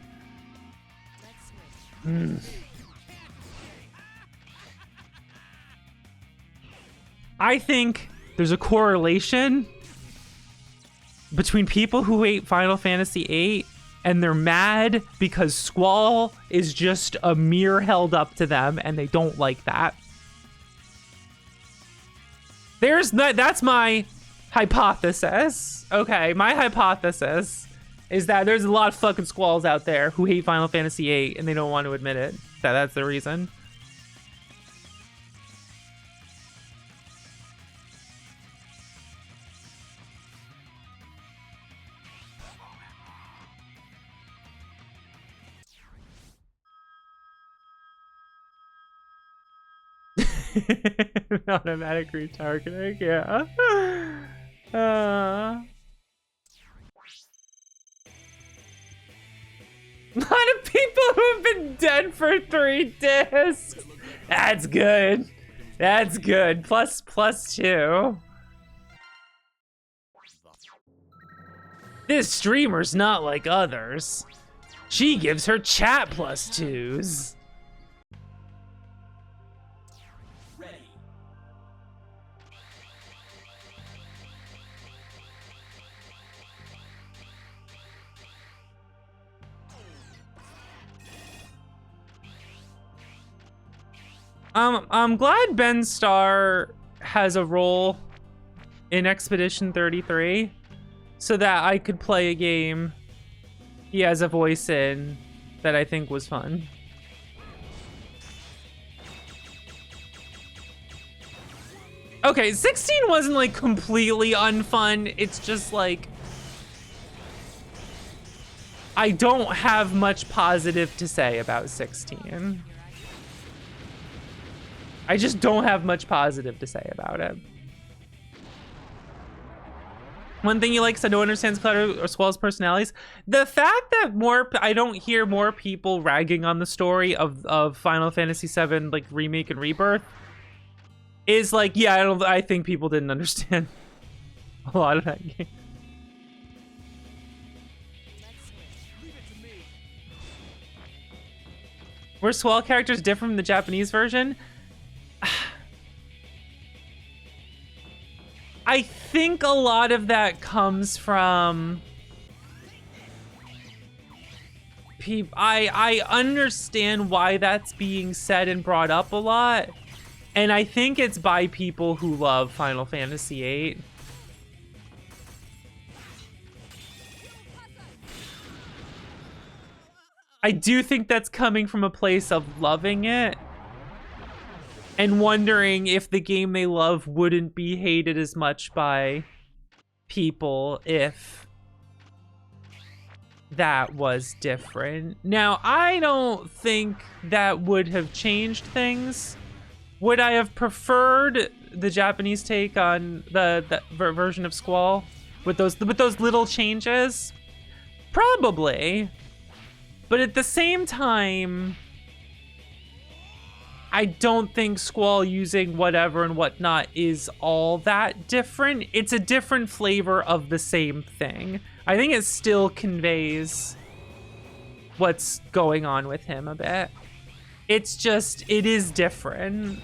I think there's a correlation between people who hate Final Fantasy 8 and they're mad because Squall is just a mirror held up to them and they don't like that. That's my hypothesis. Okay, my hypothesis is that there's a lot of fucking Squalls out there who hate Final Fantasy 8 and they don't want to admit it. That's the reason. Automatic retargeting, yeah. A lot of people who've been dead for 3 discs. That's good. That's good. Plus 2. This streamer's not like others. She gives her chat +2s. Ready. I'm glad Ben Starr has a role in Expedition 33 so that I could play a game he has a voice in that I think was fun. Okay, 16 wasn't like completely unfun. It's just like I don't have much positive to say about 16. I just don't have much positive to say about it. One thing you like is I don't understand Cloud or Squall's personalities. The fact that I don't hear more people ragging on the story of Final Fantasy VII like remake and rebirth is like, yeah, I think people didn't understand a lot of that game. Were Squall characters different from the Japanese version? I think a lot of that comes from people. I understand why that's being said and brought up a lot, and I think it's by people who love Final Fantasy VIII. I do think that's coming from a place of loving it and wondering if the game they love wouldn't be hated as much by people if that was different. Now, I don't think that would have changed things. Would I have preferred the Japanese take on the version of Squall with those little changes? Probably. But at the same time, I don't think Squall using whatever and whatnot is all that different. It's a different flavor of the same thing. I think it still conveys what's going on with him a bit. It's just, it is different,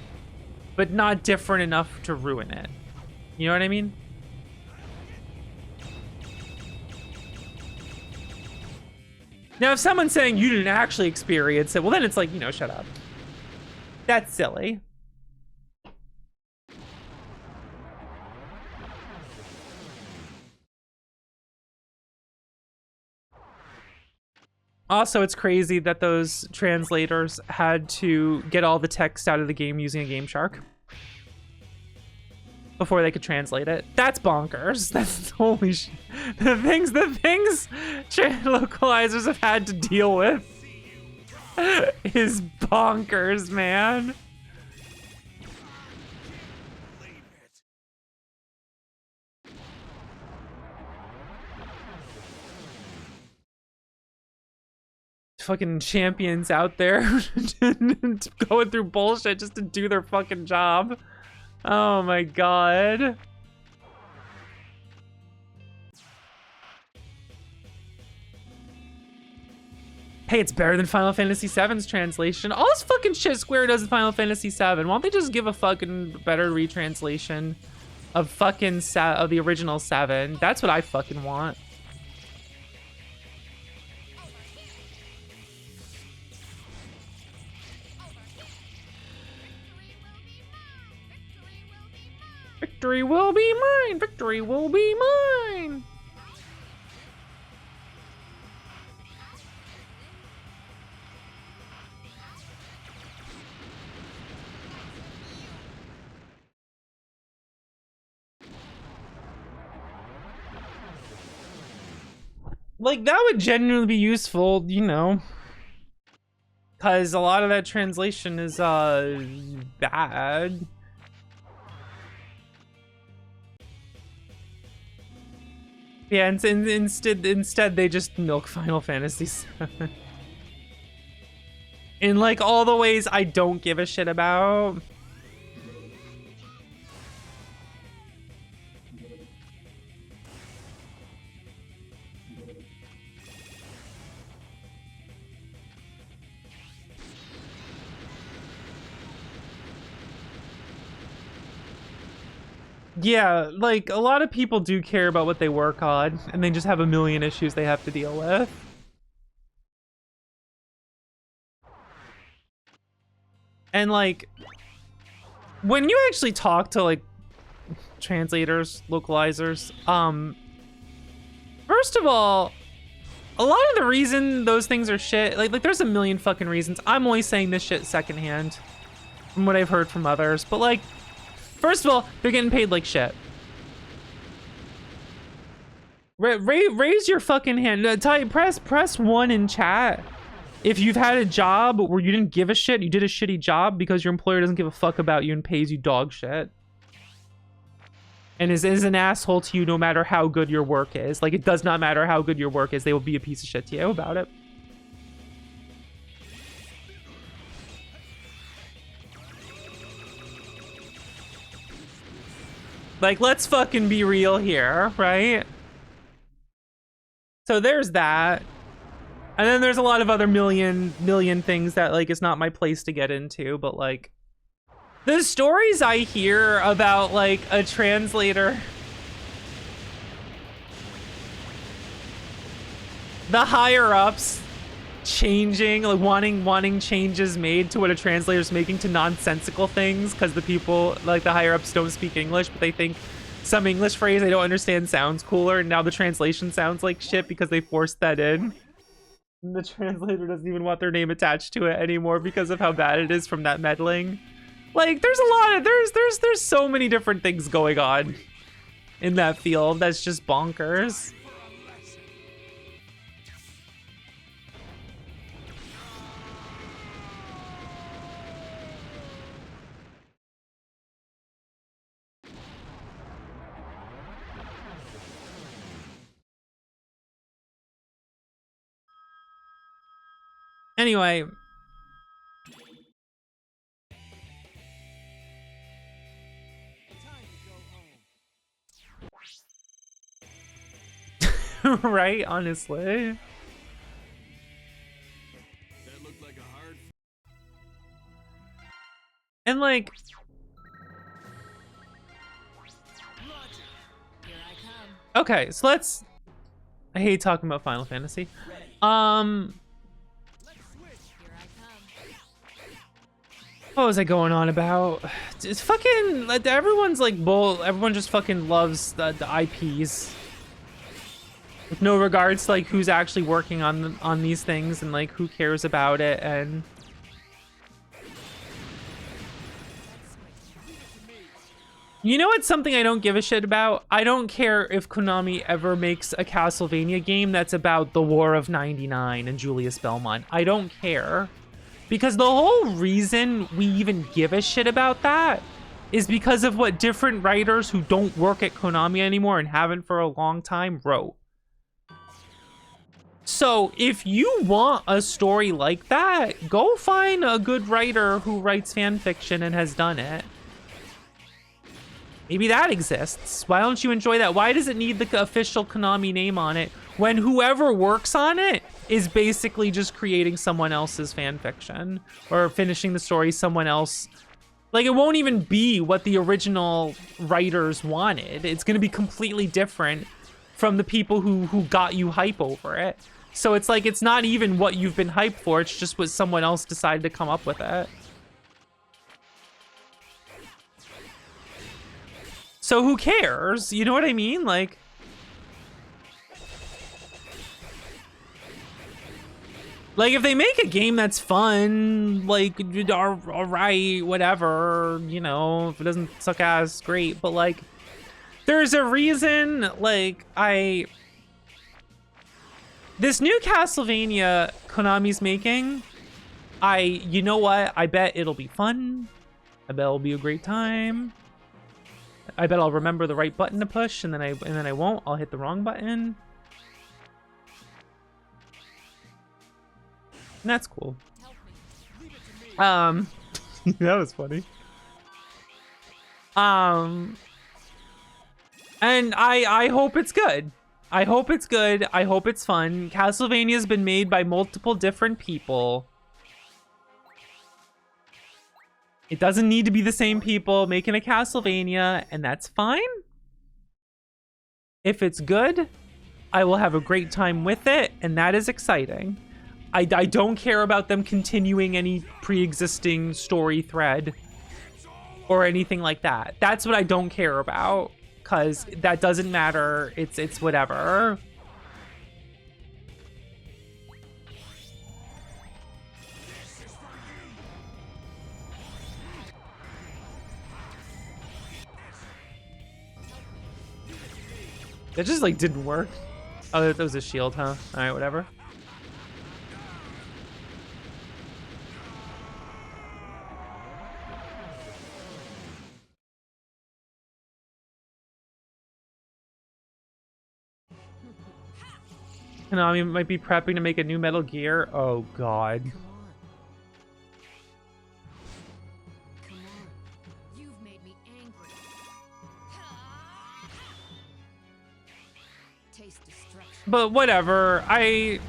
but not different enough to ruin it. You know what I mean? Now, if someone's saying you didn't actually experience it, well, then it's like, you know, shut up. That's silly. Also, it's crazy that those translators had to get all the text out of the game using a Game Shark before they could translate it. That's bonkers. That's holy shit. The things localizers have had to deal with is bonkers, man. Fucking champions out there going through bullshit just to do their fucking job. Oh my god. Hey, it's better than Final Fantasy VII's translation. All this fucking shit Square does in Final Fantasy VII. Why don't they just give a fucking better retranslation of fucking of the original 7? That's what I fucking want. Victory will be mine! Victory will be mine! Like, that would genuinely be useful, you know. Because a lot of that translation is, bad. Yeah, and instead they just milk Final Fantasy VII. In, like, all the ways I don't give a shit about. Yeah, like, a lot of people do care about what they work on, and they just have a million issues they have to deal with. And, like, when you actually talk to, like, translators, localizers, first of all, a lot of the reason those things are shit, like there's a million fucking reasons. I'm only saying this shit secondhand from what I've heard from others, but like, first of all, they're getting paid like shit. Raise your fucking hand. Press 1 in chat if you've had a job where you didn't give a shit, you did a shitty job because your employer doesn't give a fuck about you and pays you dog shit. And is an asshole to you no matter how good your work is. Like, it does not matter how good your work is, they will be a piece of shit to you about it. Like, let's fucking be real here, right? So there's that. And then there's a lot of other million things that, like, it's not my place to get into, but, like, the stories I hear about, like, a translator, the higher ups changing, like, wanting changes made to what a translator's making to nonsensical things because the people, like, the higher ups don't speak English, but they think some English phrase they don't understand sounds cooler, and now the translation sounds like shit because they forced that in. And the translator doesn't even want their name attached to it anymore because of how bad it is from that meddling. Like, there's a lot of, there's so many different things going on in that field that's just bonkers. Anyway, right? Honestly. That looked like a hard. And like, okay, so let's. I hate talking about Final Fantasy. What was I going on about? It's fucking, everyone's like everyone just fucking loves the IPs. With no regards to like who's actually working on these things and like who cares about it. And you know what's something I don't give a shit about? I don't care if Konami ever makes a Castlevania game that's about the War of '99 and Julius Belmont. I don't care. Because the whole reason we even give a shit about that is because of what different writers who don't work at Konami anymore and haven't for a long time wrote. So if you want a story like that, go find a good writer who writes fan fiction and has done it. Maybe that exists. Why don't you enjoy that? Why does it need the official Konami name on it when whoever works on it is basically just creating someone else's fan fiction or finishing the story someone else? Like, it won't even be what the original writers wanted. It's going to be completely different from the people who got you hype over it. So it's like, it's not even what you've been hyped for. It's just what someone else decided to come up with it. So who cares? You know what I mean? Like, if they make a game that's fun, like, all right, whatever, you know, if it doesn't suck ass, great. But like, there's a reason, like, this new Castlevania Konami's making, you know what? I bet it'll be fun. I bet it'll be a great time. I bet I'll remember the right button to push, and then I won't. I'll hit the wrong button. And that's cool. That was funny. And I hope it's good. I hope it's good. I hope it's fun. Castlevania's been made by multiple different people. It doesn't need to be the same people making a Castlevania, and that's fine. If it's good, I will have a great time with it, and that is exciting. I don't care about them continuing any pre-existing story thread or anything like that. That's what I don't care about, because that doesn't matter. It's whatever. That just like didn't work. Oh, that was a shield, huh? All right, whatever. Konami might be prepping to make a new Metal Gear. Oh God. You've made me angry. Taste destruction. But whatever. I'm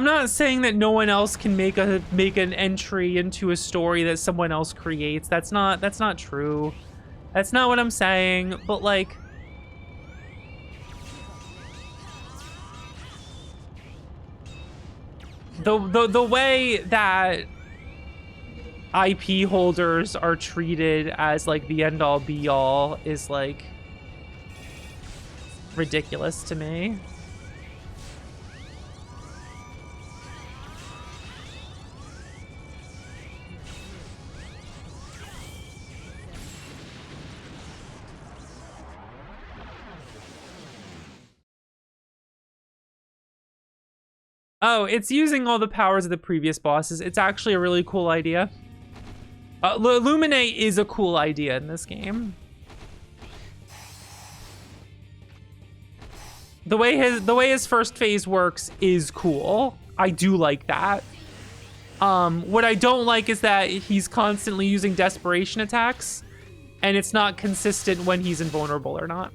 not saying that no one else can make an entry into a story that someone else creates. That's not true. That's not what I'm saying. But like, the way that IP holders are treated as like the end all be all is like ridiculous to me. Oh, it's using all the powers of the previous bosses. It's actually a really cool idea. Illuminate is a cool idea in this game. The way his first phase works is cool. I do like that. What I don't like is that he's constantly using desperation attacks, and it's not consistent when he's invulnerable or not.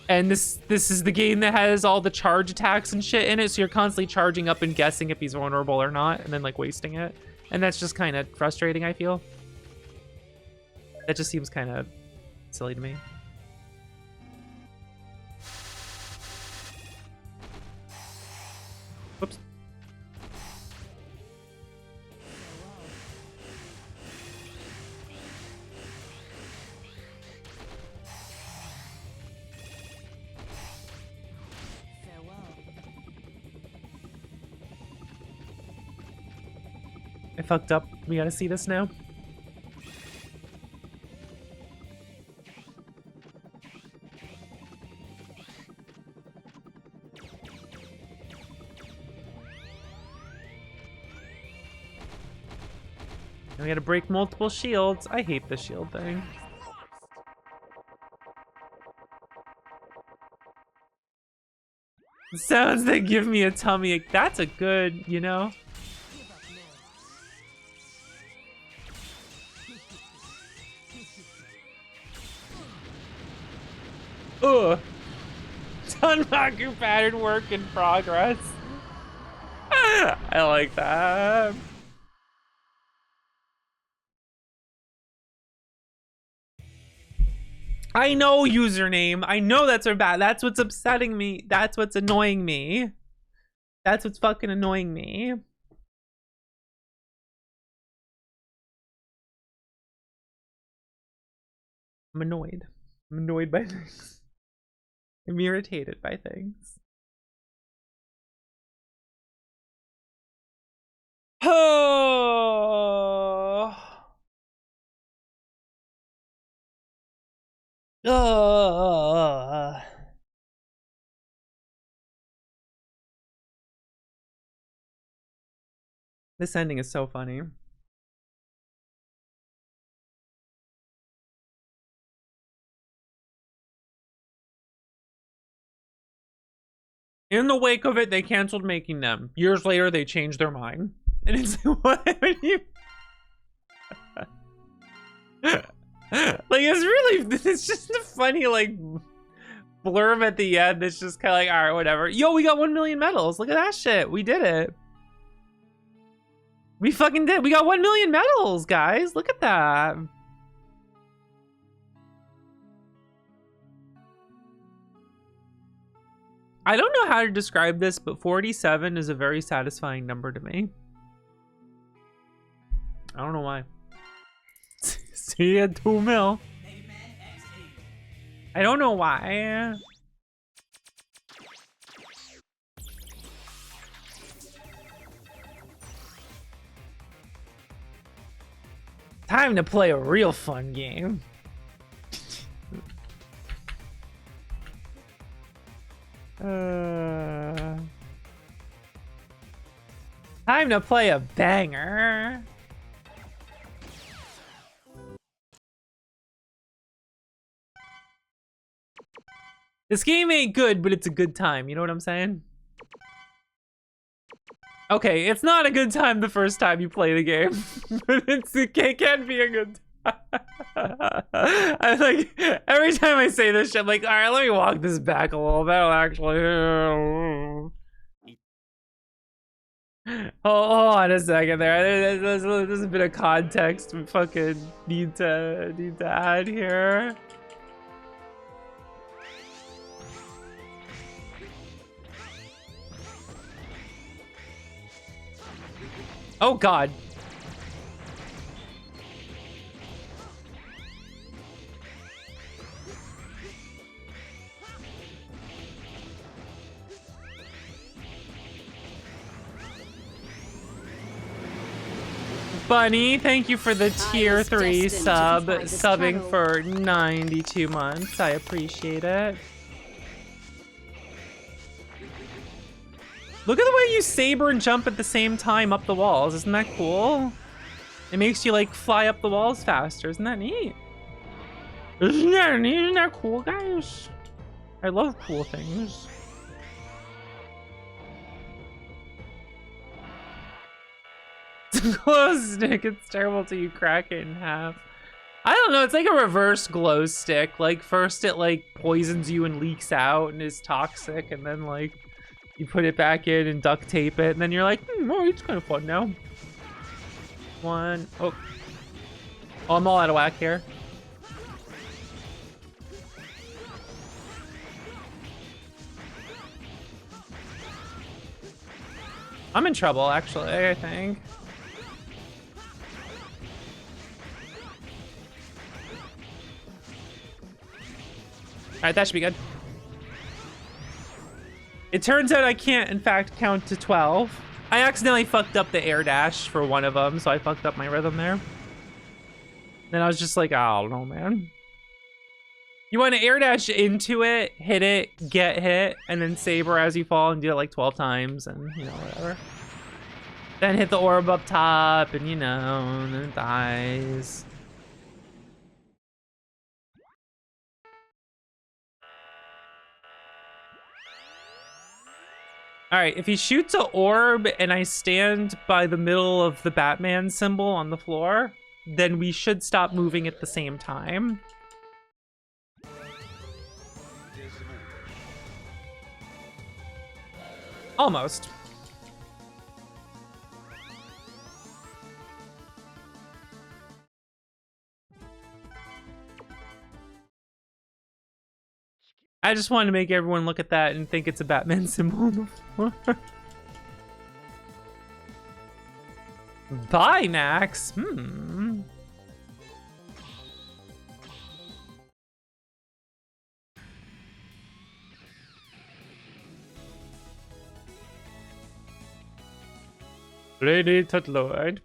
And this is the game that has all the charge attacks and shit in it, so you're constantly charging up and guessing if he's vulnerable or not, and then like wasting it. And that's just kind of frustrating, I feel. That just seems kind of silly to me. Whoops. I fucked up. We gotta see this now. And we gotta break multiple shields. I hate the shield thing. Sounds that give me a tummy ache. That's a good, you know? Ugh. Danmaku pattern work in progress. I like that. I know username. I know that's her bad. That's what's upsetting me. That's what's annoying me. That's what's fucking annoying me. I'm annoyed. I'm annoyed by things. I'm irritated by things. Oh. This ending is so funny. In the wake of it, they canceled making them. Years later, they changed their mind. And it's what? Like, it's just a funny, like, blurb at the end. It's just kind of like, all right, whatever. Yo, we got 1 million medals. Look at that shit. We did it. We fucking did. We got 1 million medals, guys. Look at that. I don't know how to describe this, but 47 is a very satisfying number to me. I don't know why. See ya, 2 mil. Mega Man X8. I don't know why. Time to play a real fun game. Time to play a banger. This game ain't good, but it's a good time. You know what I'm saying? Okay, it's not a good time the first time you play the game, but it can be a good time. I like every time I say this shit, I'm like, all right, let me walk this back a little bit. I'll actually. Hold on a second there. There's a bit of context we fucking need to add here. Oh God. Bunny, thank you for the tier 3 sub, subbing for 92 months. I appreciate it. Look at the way you saber and jump at the same time up the walls. Isn't that cool? It makes you like fly up the walls faster. Isn't that neat? Isn't that neat? Isn't that cool, guys? I love cool things. Glow stick, it's terrible till you crack it in half. I don't know, it's like a reverse glow stick. Like first it like poisons you and leaks out and is toxic, and then like you put it back in and duct tape it, and then you're like, oh, it's kind of fun now. One, oh, I'm all out of whack here. I'm in trouble, actually, I think. All right, that should be good. It turns out I can't, in fact, count to 12. I accidentally fucked up the air dash for one of them, so I fucked up my rhythm there. Then I was just like, I don't know, man. You want to air dash into it, hit it, get hit, and then saber as you fall and do it like 12 times, and, you know, whatever. Then hit the orb up top, and, you know, and then it dies. All right, if he shoots an orb and I stand by the middle of the Batman symbol on the floor, then we should stop moving at the same time. Almost. I just wanted to make everyone look at that and think it's a Batman symbol on the floor. Bye, Max. Lady Tutlord.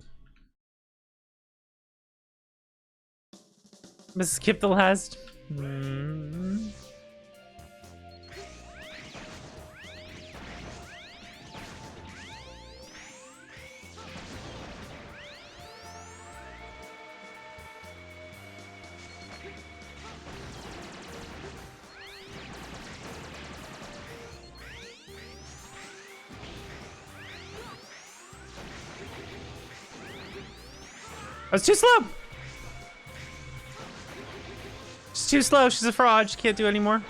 Mrs. Kiptle has... That's too slow. She's too slow. She's a fraud. She can't do anymore.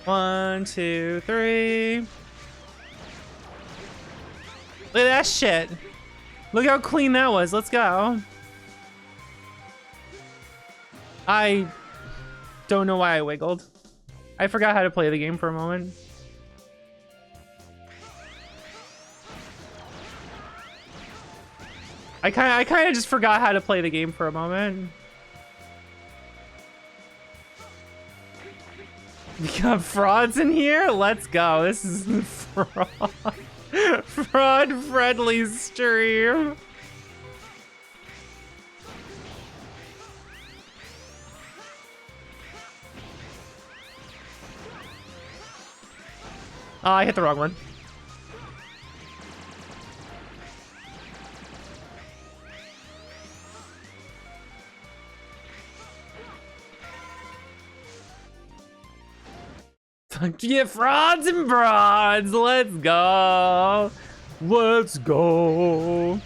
1, 2, 3. Look at that shit. Look how clean that was. Let's go. I don't know why I wiggled. I forgot how to play the game for a moment. I kind of just forgot how to play the game for a moment. We got frauds in here? Let's go. This is fraud. Fraud-friendly stream. Oh, I hit the wrong one. Fuck yeah, frauds and broads. Let's go. Let's go. All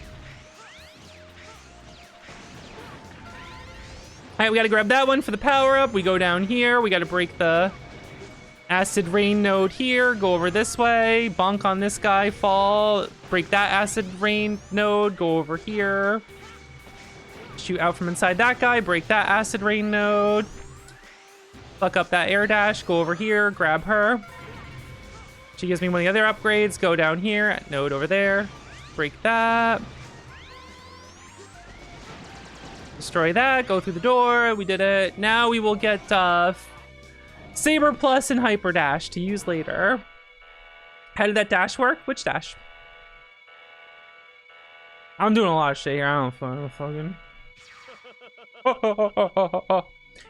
right, we got to grab that one for the power up. We go down here. We got to break the acid rain node here. Go over this way. Bonk on this guy. Fall. Break that acid rain node. Go over here. Shoot out from inside that guy. Break that acid rain node. Fuck up that air dash, go over here, grab her. She gives me one of the other upgrades, go down here, node over there, break that. Destroy that, go through the door, we did it. Now we will get Saber Plus and Hyper Dash to use later. How did that dash work? Which dash? I'm doing a lot of shit here, I don't fucking.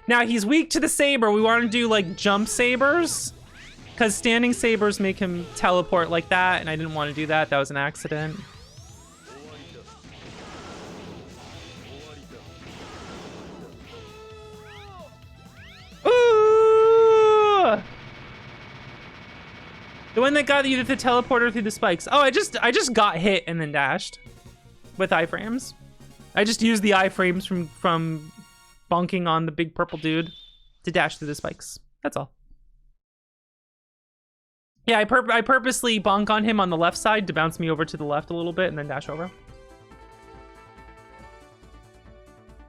Now he's weak to the saber. We want to do like jump sabers because standing sabers make him teleport like that, and I didn't want to do that. That was an accident. Ooh! The one that got you the teleporter through the spikes. Oh, I just got hit and then dashed with iframes. I just used the iframes from bonking on the big purple dude to dash through the spikes. That's all. Yeah, I purposely bonk on him on the left side to bounce me over to the left a little bit and then dash over.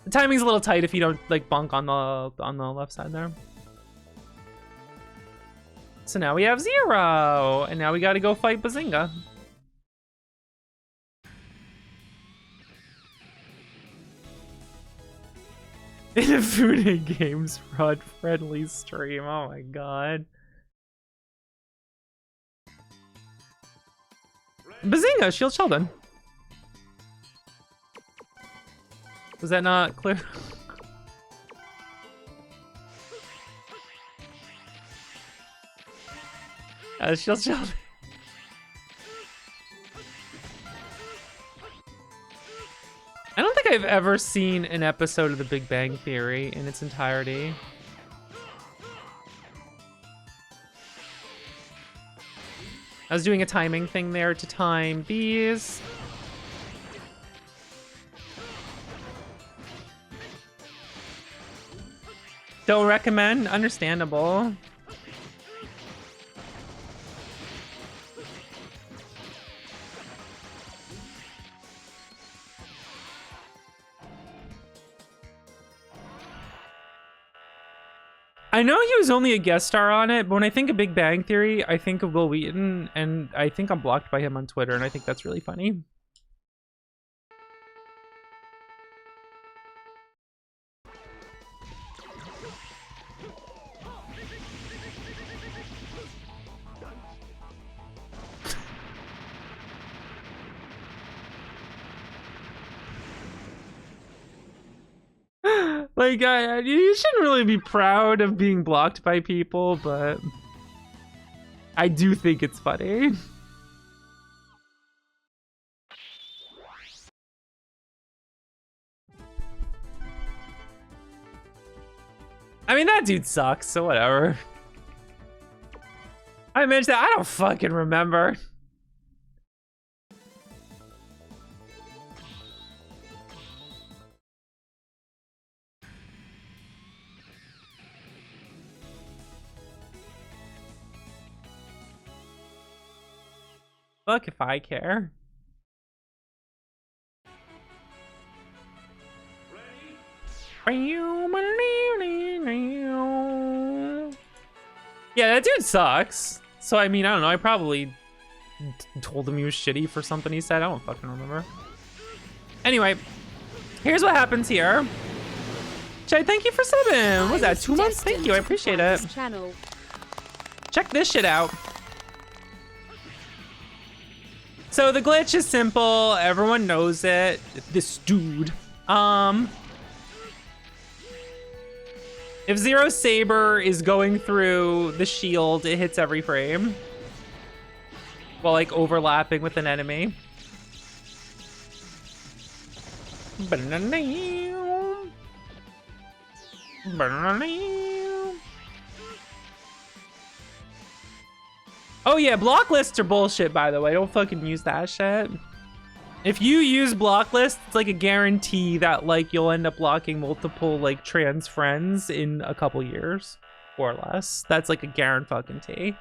The timing's a little tight if you don't like bonk on the left side there. So now we have 0, and now we got to go fight Bazinga. Inafune Games fraud-friendly stream. Oh my god. Bazinga, Shield Sheldon. Was that not clear? Shield Sheldon. I don't think I've ever seen an episode of The Big Bang Theory in its entirety. I was doing a timing thing there to time these. Don't recommend, understandable. I know he was only a guest star on it, but when I think of Big Bang Theory, I think of Wil Wheaton, and I think I'm blocked by him on Twitter, and I think that's really funny. Like, you shouldn't really be proud of being blocked by people, but I do think it's funny. I mean, that dude sucks, so whatever. I mentioned that. I don't fucking remember. Fuck if I care. Yeah, that dude sucks. So, I mean, I don't know. I probably told him he was shitty for something he said. I don't fucking remember. Anyway, here's what happens here. Jay, thank you for subbing. What was that, 2 months? Thank you, I appreciate it. Channel. Check this shit out. So the glitch is simple. Everyone knows it. This dude. If Zero Saber is going through the shield, it hits every frame while like overlapping with an enemy. Oh yeah, block lists are bullshit, by the way. Don't fucking use that shit. If you use block lists, it's like a guarantee that like you'll end up blocking multiple like trans friends in a couple years or less. That's like a guarantee.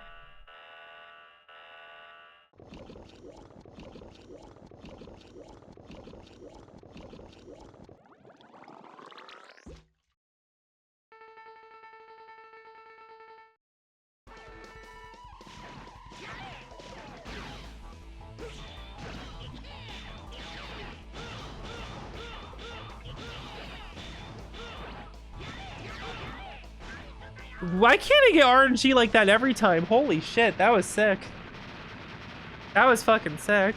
Why can't I get RNG like that every time? Holy shit, that was sick. That was fucking sick.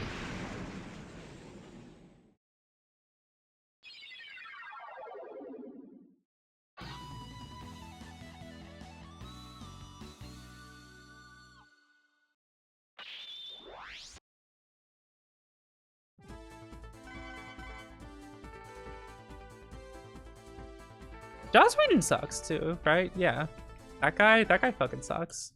Joss Whedon sucks too, right? Yeah. That guy fucking sucks.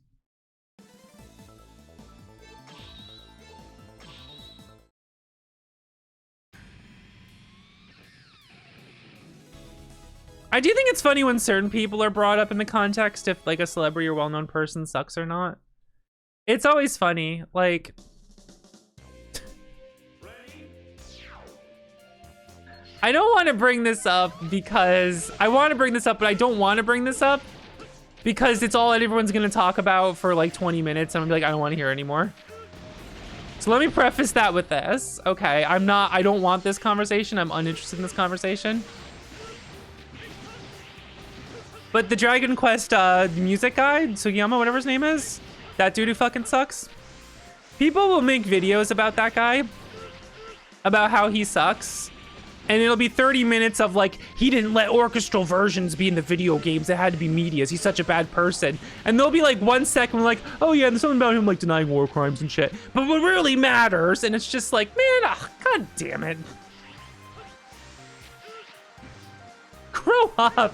I do think it's funny when certain people are brought up in the context if like a celebrity or well-known person sucks or not. It's always funny, like I don't want to bring this up because I want to bring this up, but I don't want to bring this up because it's all everyone's gonna talk about for like 20 minutes and I'm gonna be like, I don't want to hear anymore. So let me preface that with this. Okay, I don't want this conversation. I'm uninterested in this conversation. But the Dragon Quest music guy, Sugiyama, whatever his name is, that dude who fucking sucks. People will make videos about that guy, about how he sucks. And it'll be 30 minutes of like, he didn't let orchestral versions be in the video games. It had to be medias. He's such a bad person. And there'll be like 1 second like, oh yeah, there's something about him like denying war crimes and shit. But what really matters, and it's just like, man, god damn it. Grow up.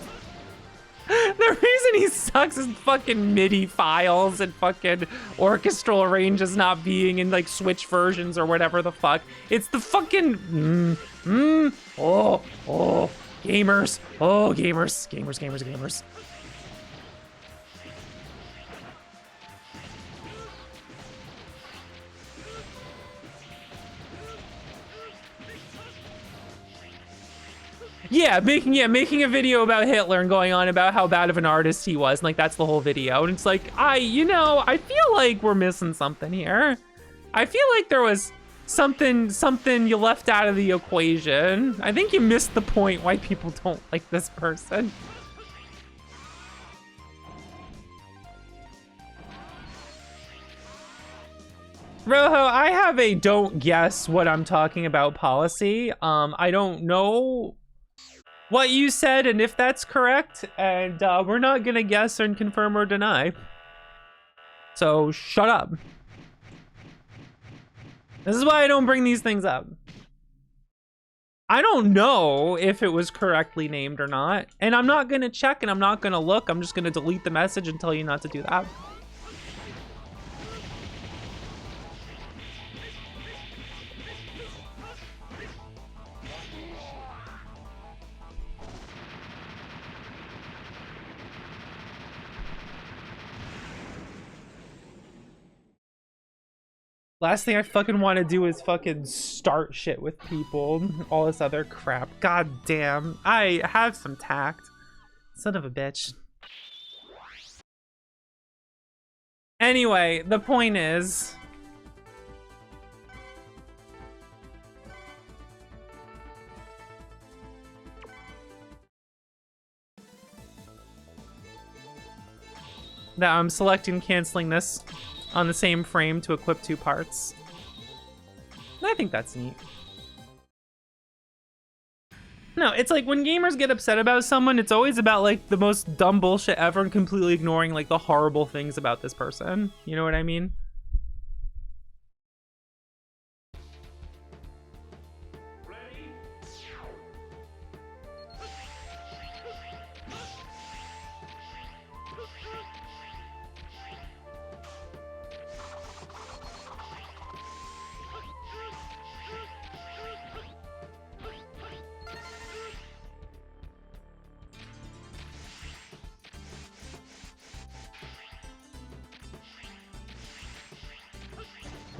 The reason he sucks is fucking MIDI files and fucking orchestral arranges not being in like Switch versions or whatever the fuck. It's the fucking gamers. Oh, gamers. Yeah, making a video about Hitler and going on about how bad of an artist he was, and like that's the whole video. And it's like, I feel like we're missing something here. I feel like there was something you left out of the equation. I think you missed the point why people don't like this person. Rojo, I have a don't guess what I'm talking about policy. I don't know what you said and if that's correct, and we're not gonna guess and confirm or deny. So shut up. This is why I don't bring these things up. I don't know if it was correctly named or not, and I'm not gonna check and I'm not gonna look. I'm just gonna delete the message and tell you not to do that. Last thing I fucking want to do is fucking start shit with people. All this other crap. God damn. I have some tact. Son of a bitch. Anyway, the point is... that I'm selecting canceling this on the same frame to equip 2 parts. And I think that's neat. No, it's like when gamers get upset about someone, it's always about like the most dumb bullshit ever and completely ignoring like the horrible things about this person. You know what I mean?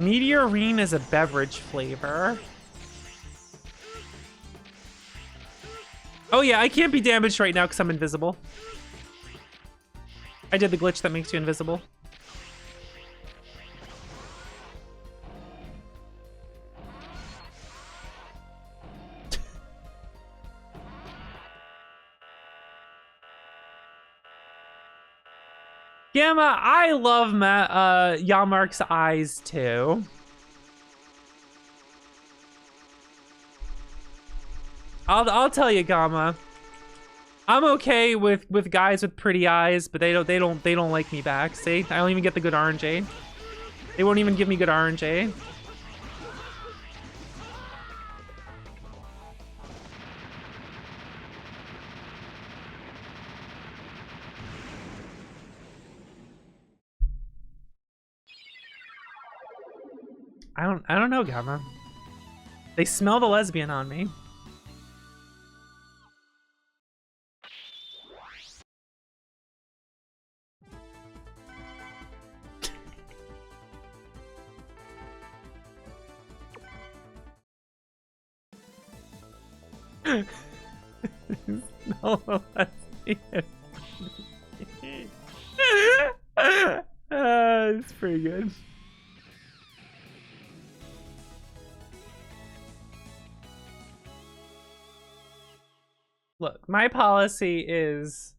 Meteorine is a beverage flavor. Oh yeah, I can't be damaged right now because I'm invisible. I did the glitch that makes you invisible. Gamma, I love Yamark's eyes too. I'll tell you, Gamma. I'm okay with guys with pretty eyes, but they don't like me back. See, I don't even get the good RNG. They won't even give me good RNG. I don't know, Gamma. They smell the lesbian on me. Smell the lesbian. It's pretty good. Look, my policy is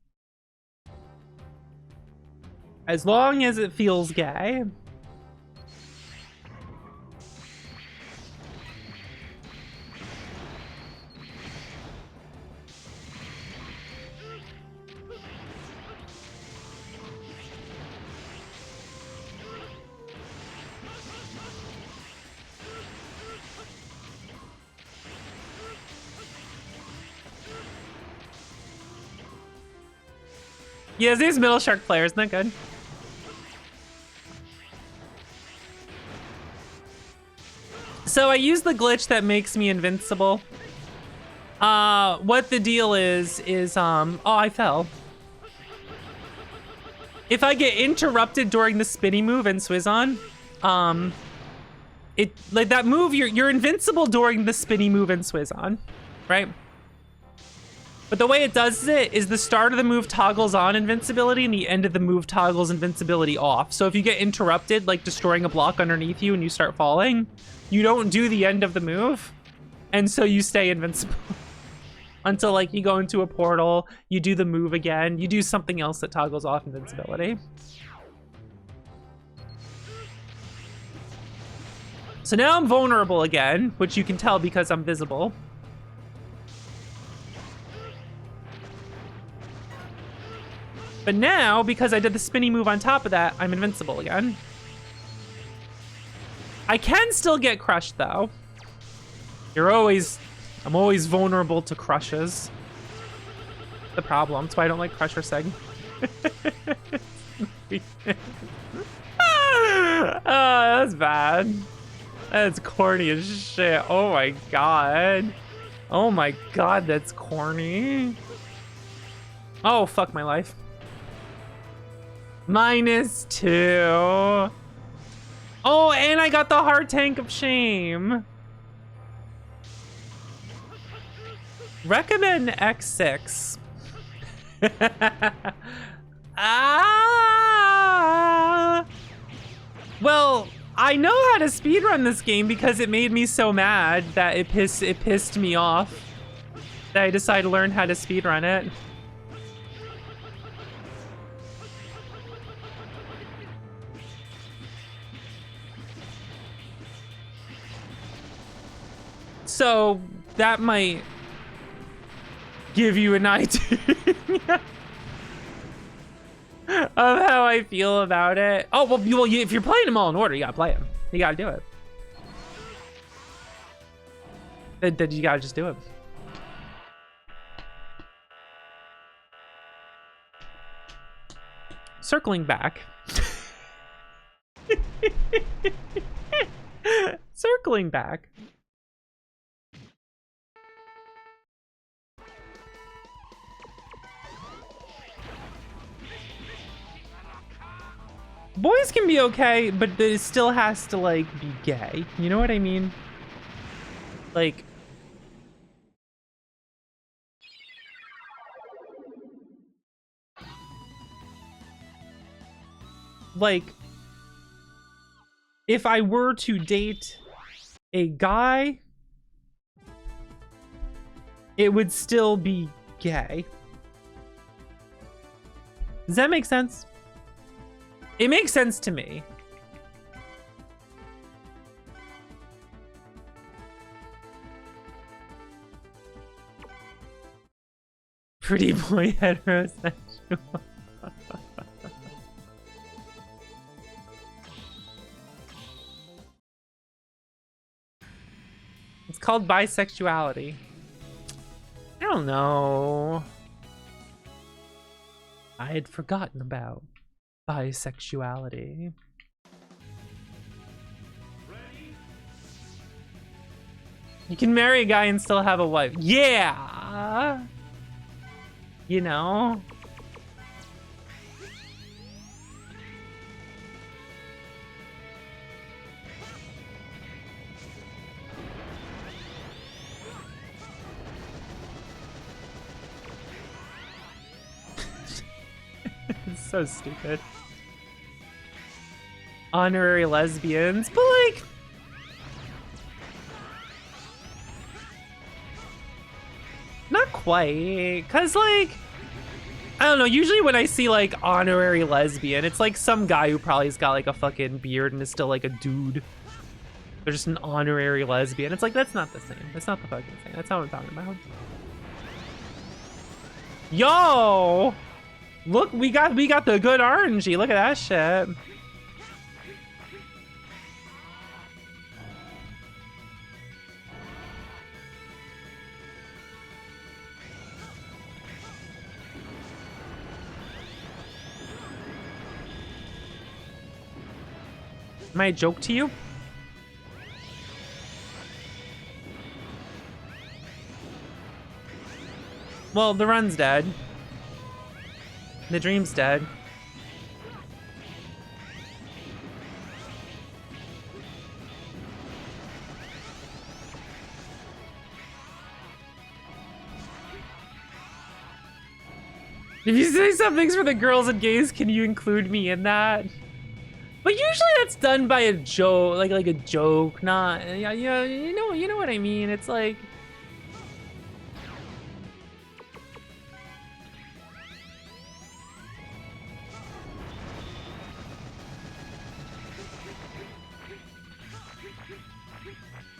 as long as it feels gay. Yes, these middle shark players, not good. So I use the glitch that makes me invincible. What the deal is oh, I fell. If I get interrupted during the spinny move in Swizon, it like that move, you're invincible during the spinny move in Swizon, right? But the way it does it is the start of the move toggles on invincibility and the end of the move toggles invincibility off. So if you get interrupted, like destroying a block underneath you and you start falling, you don't do the end of the move. And so you stay invincible until like you go into a portal, you do the move again, you do something else that toggles off invincibility. So now I'm vulnerable again, which you can tell because I'm visible. But now, because I did the spinny move on top of that, I'm invincible again. I can still get crushed, though. I'm always vulnerable to crushes. The problem. That's why I don't like Crusher Seg. That's bad. That's corny as shit. Oh my god. Oh my god, that's corny. Oh, fuck my life. -2. Oh, and I got the Heart Tank of Shame. Recommend X6. Well, I know how to speedrun this game because it made me so mad that it pissed me off that I decided to learn how to speedrun it. So that might give you an idea of how I feel about it. Oh, well, if you're playing them all in order, you gotta play them. You gotta do it. Then you gotta just do it. Circling back. Circling back. Boys can be okay, but it still has to, like, be gay. You know what I mean? Like... if I were to date a guy, it would still be gay. Does that make sense? It makes sense to me. Pretty boy heterosexual. It's called bisexuality. I don't know. I had forgotten about bisexuality. You can marry a guy and still have a wife. Yeah! You know? It's so stupid. Honorary lesbians, but like... not quite, cause like... I don't know, usually when I see like honorary lesbian, it's like some guy who probably has got like a fucking beard and is still like a dude. They're just an honorary lesbian. It's like, that's not the same. That's not the fucking same. That's not what I'm talking about. Yo! Look, we got the good RNG. Look at that shit. Am I a joke to you? Well, the run's dead. The dream's dead. If you say something's for the girls and gays, can you include me in that? But usually that's done by a joke, like a joke, not, you know what I mean. It's like,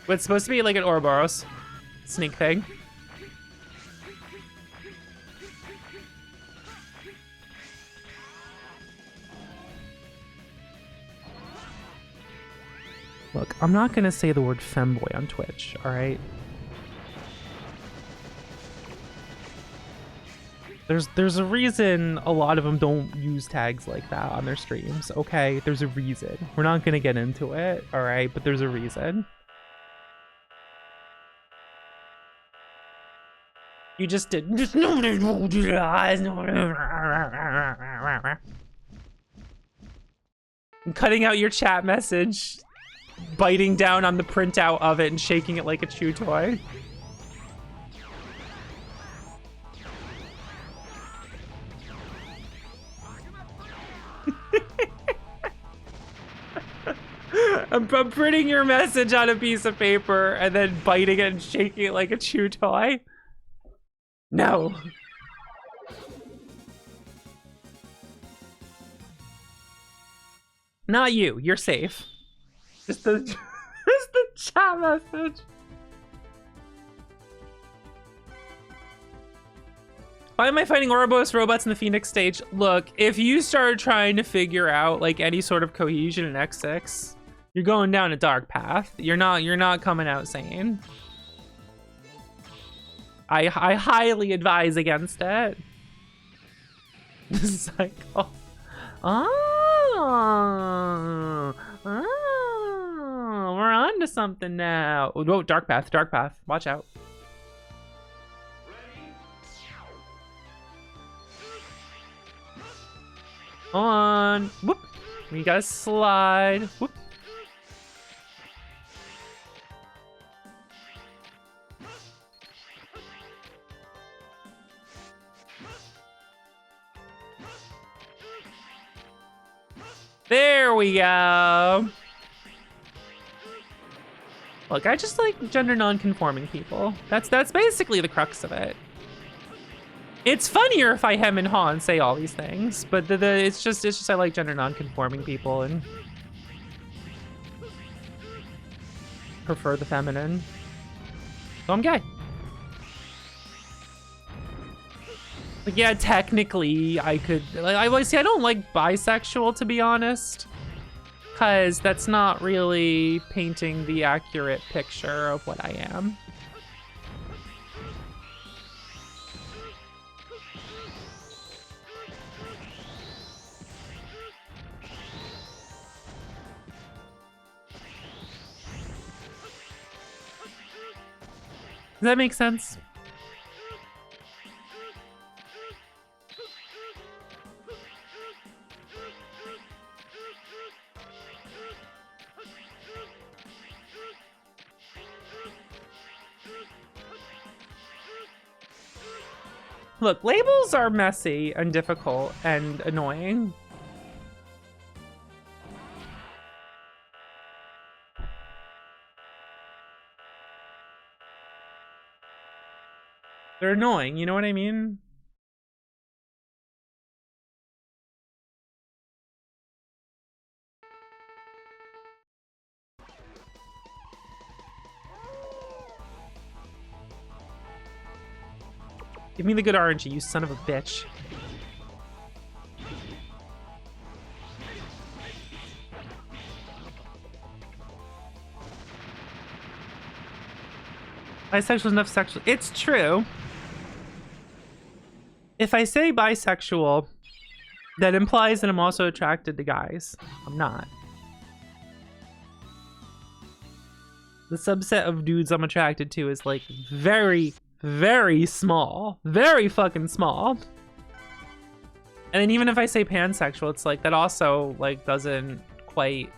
it's supposed to be like an Ouroboros sneak thing. Look, I'm not gonna say the word femboy on Twitch, all right? There's a reason a lot of them don't use tags like that on their streams, okay? There's a reason. We're not gonna get into it, all right? But there's a reason. You just did. Just nobody will do that. Cutting out your chat message, biting down on the printout of it and shaking it like a chew toy. I'm printing your message on a piece of paper and then biting it and shaking it like a chew toy. No. Not you. You're safe. Just the, just the chat message. Why am I fighting Ouroboros robots in the Phoenix stage? Look, if you start trying to figure out like any sort of cohesion in X6, you're going down a dark path. You're not coming out sane. I highly advise against it. Cycle. Oh, we're on to something now. Oh, dark path, dark path. Watch out. On. Whoop. We gotta slide. Whoop. There we go. Look, I just like gender non-conforming people. That's basically the crux of it. It's funnier if I hem and haw and say all these things, but it's just I like gender non-conforming people and prefer the feminine. So I'm gay. Like, yeah, technically I could, like, I don't like bisexual, to be honest, because that's not really painting the accurate picture of what I am. Does that make sense? Look, labels are messy and difficult and annoying. They're annoying, you know what I mean? Give me the good RNG, you son of a bitch. Bisexual is enough sexual. It's true. If I say bisexual, that implies that I'm also attracted to guys. I'm not. The subset of dudes I'm attracted to is like very, very small. Very fucking small. And then even if I say pansexual, it's like that also like doesn't quite...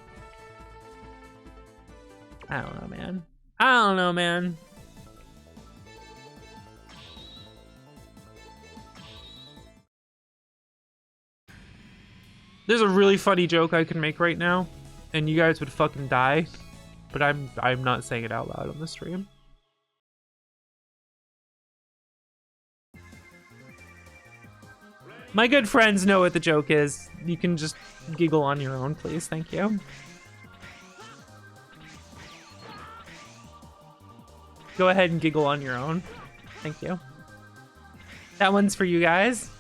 I don't know, man. I don't know, man. There's a really funny joke I can make right now, and you guys would fucking die, but I'm not saying it out loud on the stream. My good friends know what the joke is. You can just giggle on your own, please. Thank you. Go ahead and giggle on your own. Thank you. That one's for you guys.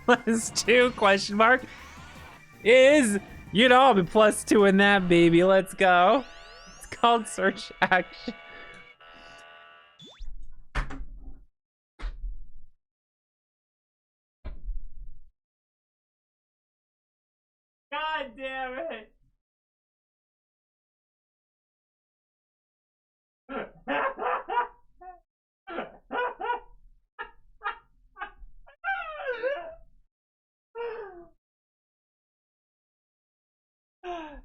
+2 question mark is, you know, I'll be +2 in that, baby. Let's go. It's called search action. God damn it.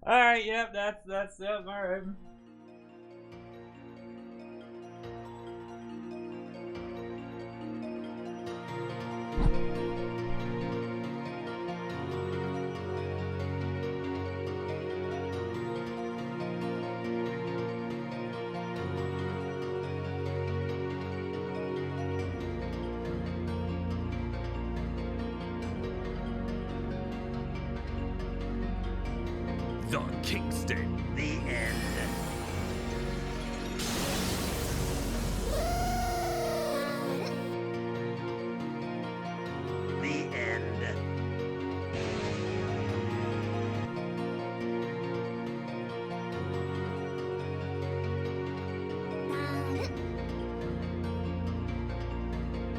All right, yep, that's it. All right. The Kingston. The end. The end.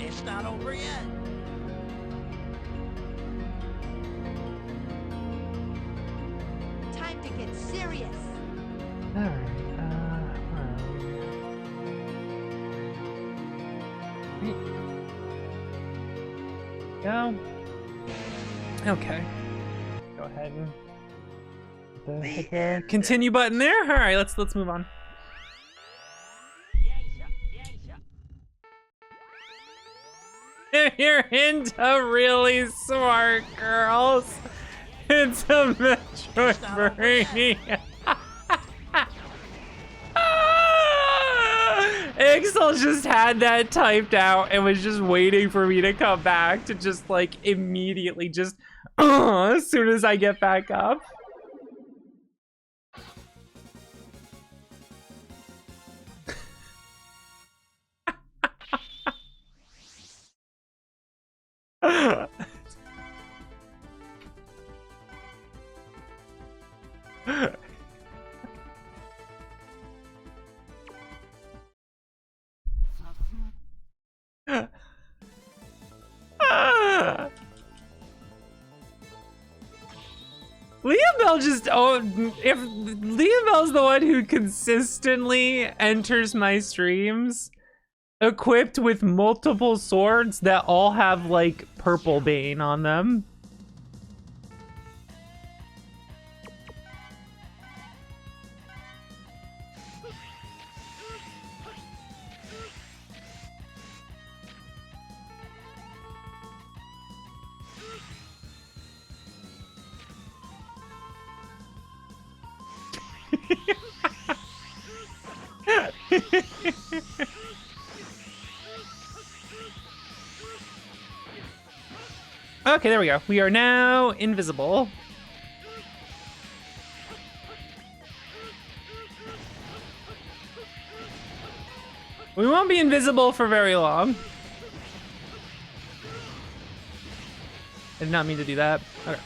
It's not over yet. Time to get serious. All right. Go. Okay. Go ahead and hit the continue button there. All right, let's move on. You're into really smart girls. It's a Metroidvania. Ixel just had that typed out and was just waiting for me to come back to just like immediately just as soon as I get back up. Liam Bell just if Liam Bell's the one who consistently enters my streams equipped with multiple swords that all have like purple bane on them. Okay, there we go. We are now invisible. We won't be invisible for very long. I did not mean to do that. Okay.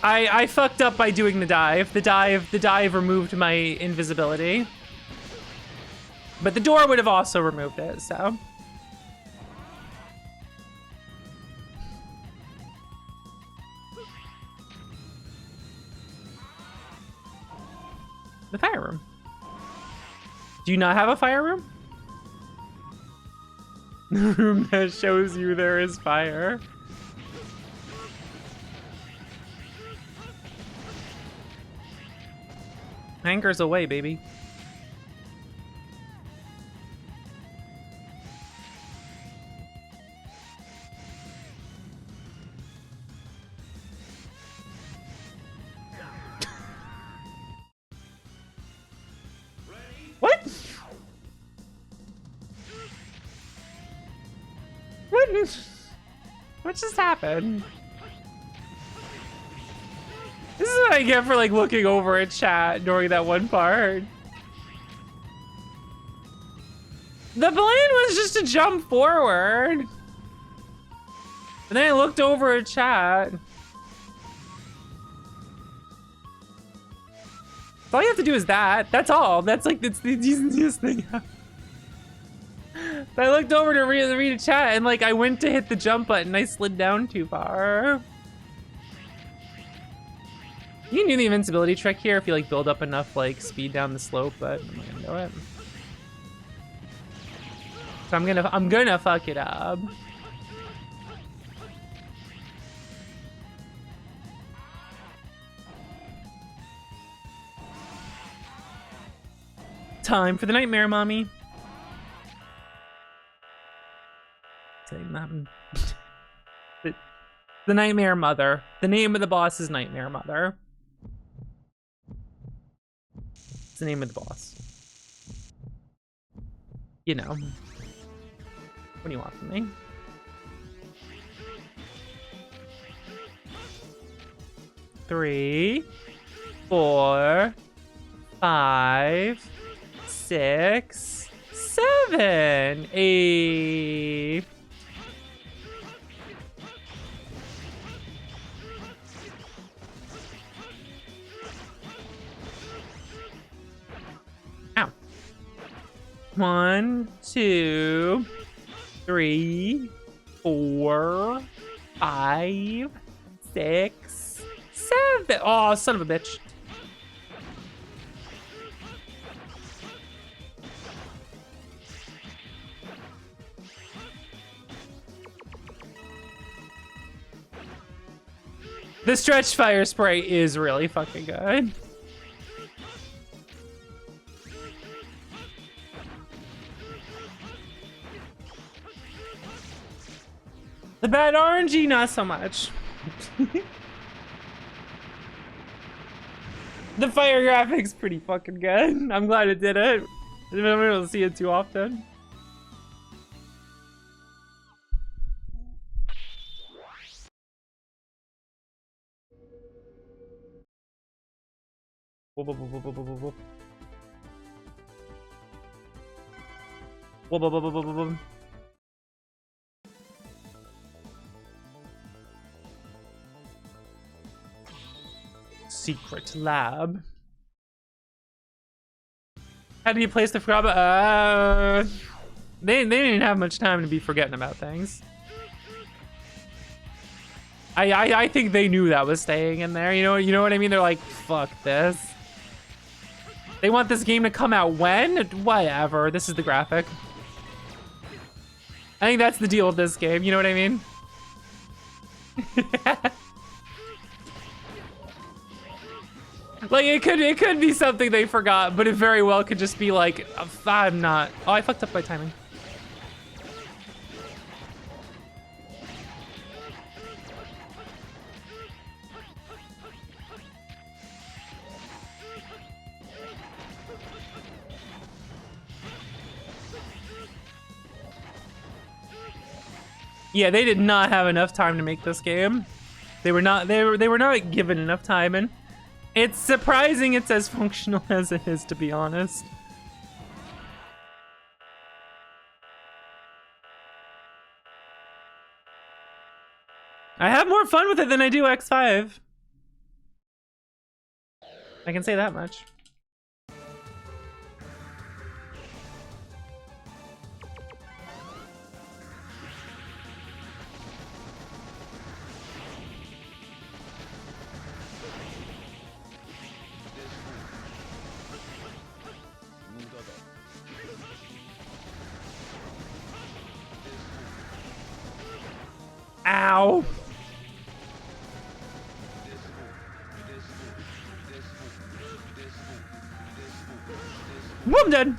I fucked up by doing the dive. The dive removed my invisibility. But the door would have also removed it, so. The fire room. Do you not have a fire room? The room that shows you there is fire. Anchor's away, baby. What? What just happened? This is what I get for like looking over at chat during that one part. The plan was just to jump forward. And then I looked over at chat. All you have to do is that. That's all. That's like, it's the easiest thing. I looked over to read a chat and like I went to hit the jump button and I slid down too far. You can do the invincibility trick here if you like build up enough like speed down the slope, but I'm not gonna do it. So I'm gonna fuck it up. time for the Nightmare Mommy. Saying that. The Nightmare Mother. The name of the boss is Nightmare Mother. It's the name of the boss. You know. What do you want from me? Three, 4, 5, 6, 7, 8. Ow. 1, 2, 3, 4, 5, 6, 7. Oh, son of a bitch. The stretch fire spray is really fucking good. The bad RNG, not so much. The fire graphics pretty fucking good. I'm glad it did it. I haven't been able to see it too often. Whoop, whoop, whoop, whoop, whoop, whoop, whoop. Whoop, whoop, whoop, whoop, whoop, whoop. Secret lab. How do you place the Fraba? They didn't have much time to be forgetting about things. I think they knew that was staying in there. You know what I mean? They're like, fuck this. They want this game to come out when? Whatever. This is the graphic. I think that's the deal with this game. You know what I mean? Like, it could be something they forgot, but it very well could just be like, I'm not. Oh, I fucked up my timing. Yeah, they did not have enough time to make this game. They were not given enough time, and it's surprising it's as functional as it is, to be honest. I have more fun with it than I do X5. I can say that much. Ow. I'm dead.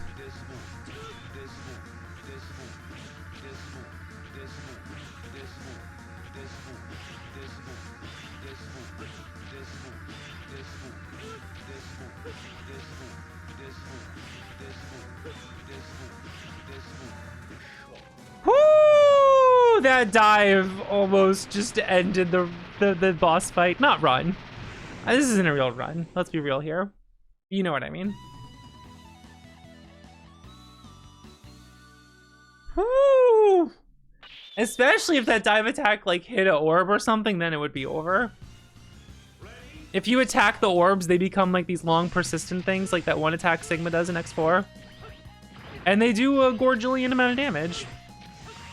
Woo! That dive almost just ended the boss fight. Not run. This isn't a real run. Let's be real here. You know what I mean. Woo! Especially if that dive attack like hit an orb or something, then it would be over. If you attack the orbs, they become like these long persistent things like that one attack Sigma does in X4. And they do a Gorgillion amount of damage.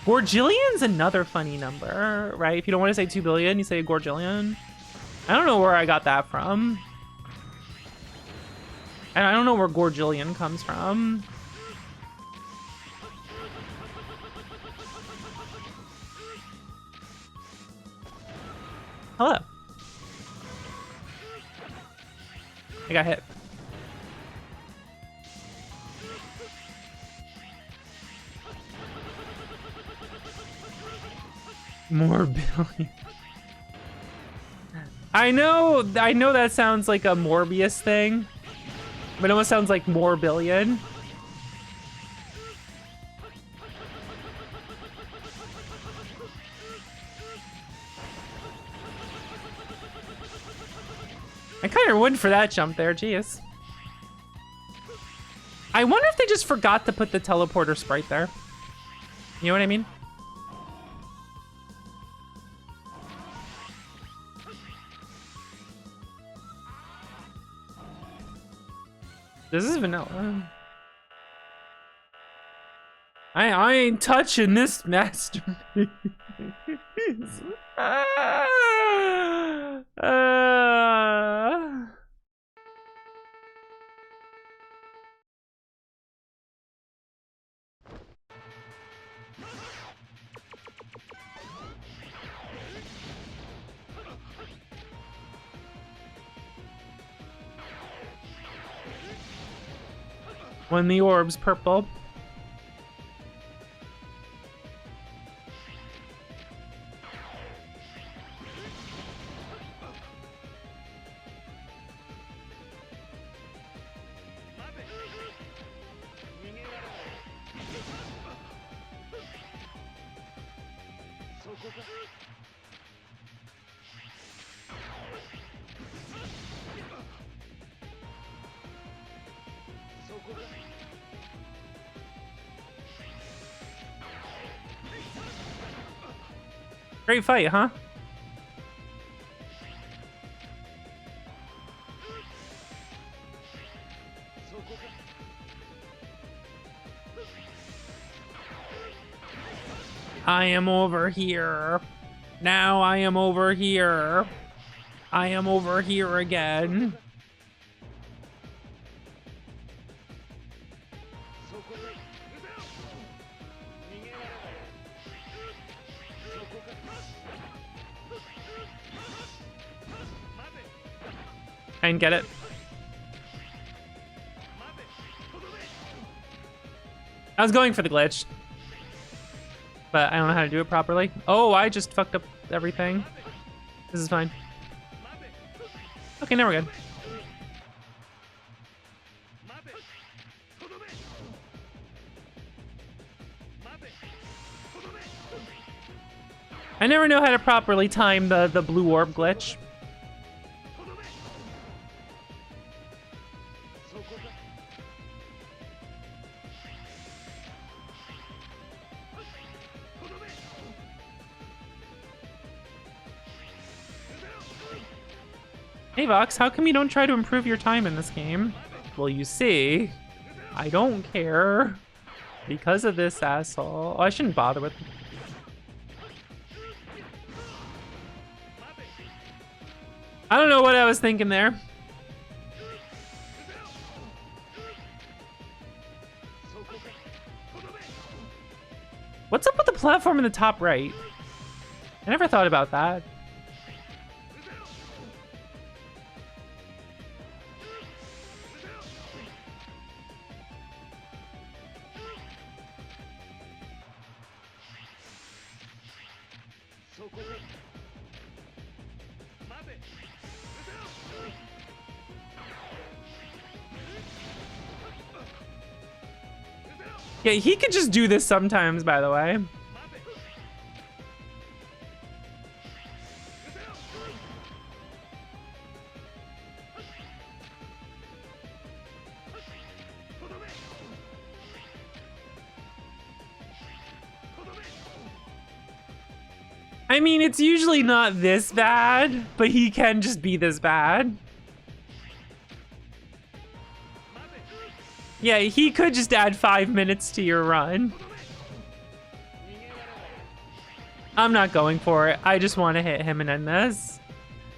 Gorgillion's another funny number, right? If you don't want to say 2 billion, you say a Gorgillion. I don't know where I got that from. And I don't know where Gorgillion comes from. Hello. I got hit. More billion. I know that sounds like a Morbius thing, but it almost sounds like more billion. I kind of went for that jump there, jeez. I wonder if they just forgot to put the teleporter sprite there. You know what I mean? This is vanilla. I ain't touching this masterpiece. When the orb's purple. Great fight, huh? I am over here. Now I am over here. I am over here again. I didn't get it. I was going for the glitch, but I don't know how to do it properly. Oh, I just fucked up everything. This is fine. Okay, now we're good. I never know how to properly time the blue orb glitch. Hey Vox, how come you don't try to improve your time in this game? Well, you see, I don't care because of this asshole. Oh, I shouldn't bother with him. I don't know what I was thinking there. What's up with the platform in the top right? I never thought about that. Yeah, he could just do this sometimes, by the way. I mean, it's usually not this bad, but he can just be this bad. Yeah, he could just add 5 minutes to your run. I'm not going for it. I just want to hit him and end this.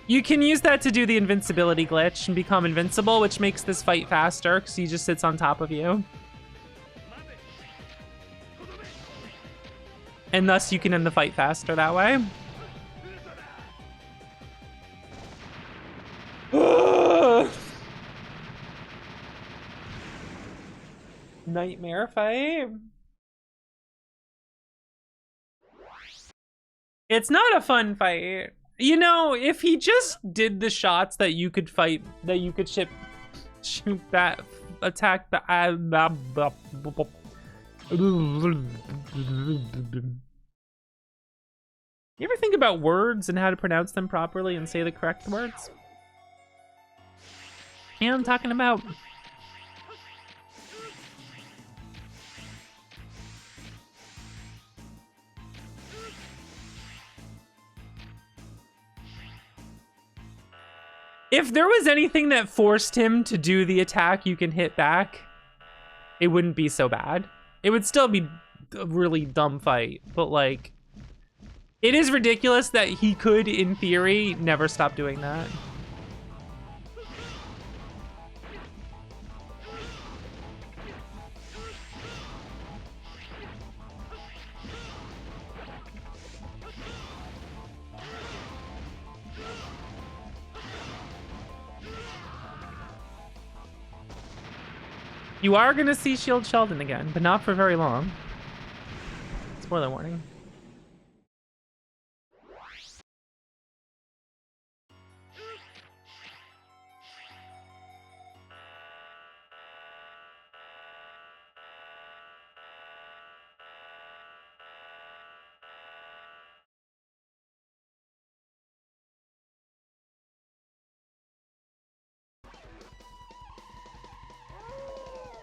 You can use that to do the invincibility glitch and become invincible, which makes this fight faster because he just sits on top of you. And thus you can end the fight faster that way. Nightmare fight. It's not a fun fight. You know, if he just did the shots that you could fight, that you could shoot that, attack the. You ever think about words and how to pronounce them properly and say the correct words? Yeah, I'm talking about. If there was anything that forced him to do the attack you can hit back, it wouldn't be so bad. It would still be a really dumb fight, but like, it is ridiculous that he could, in theory, never stop doing that. You are gonna see Shield Sheldon again, but not for very long. Spoiler warning.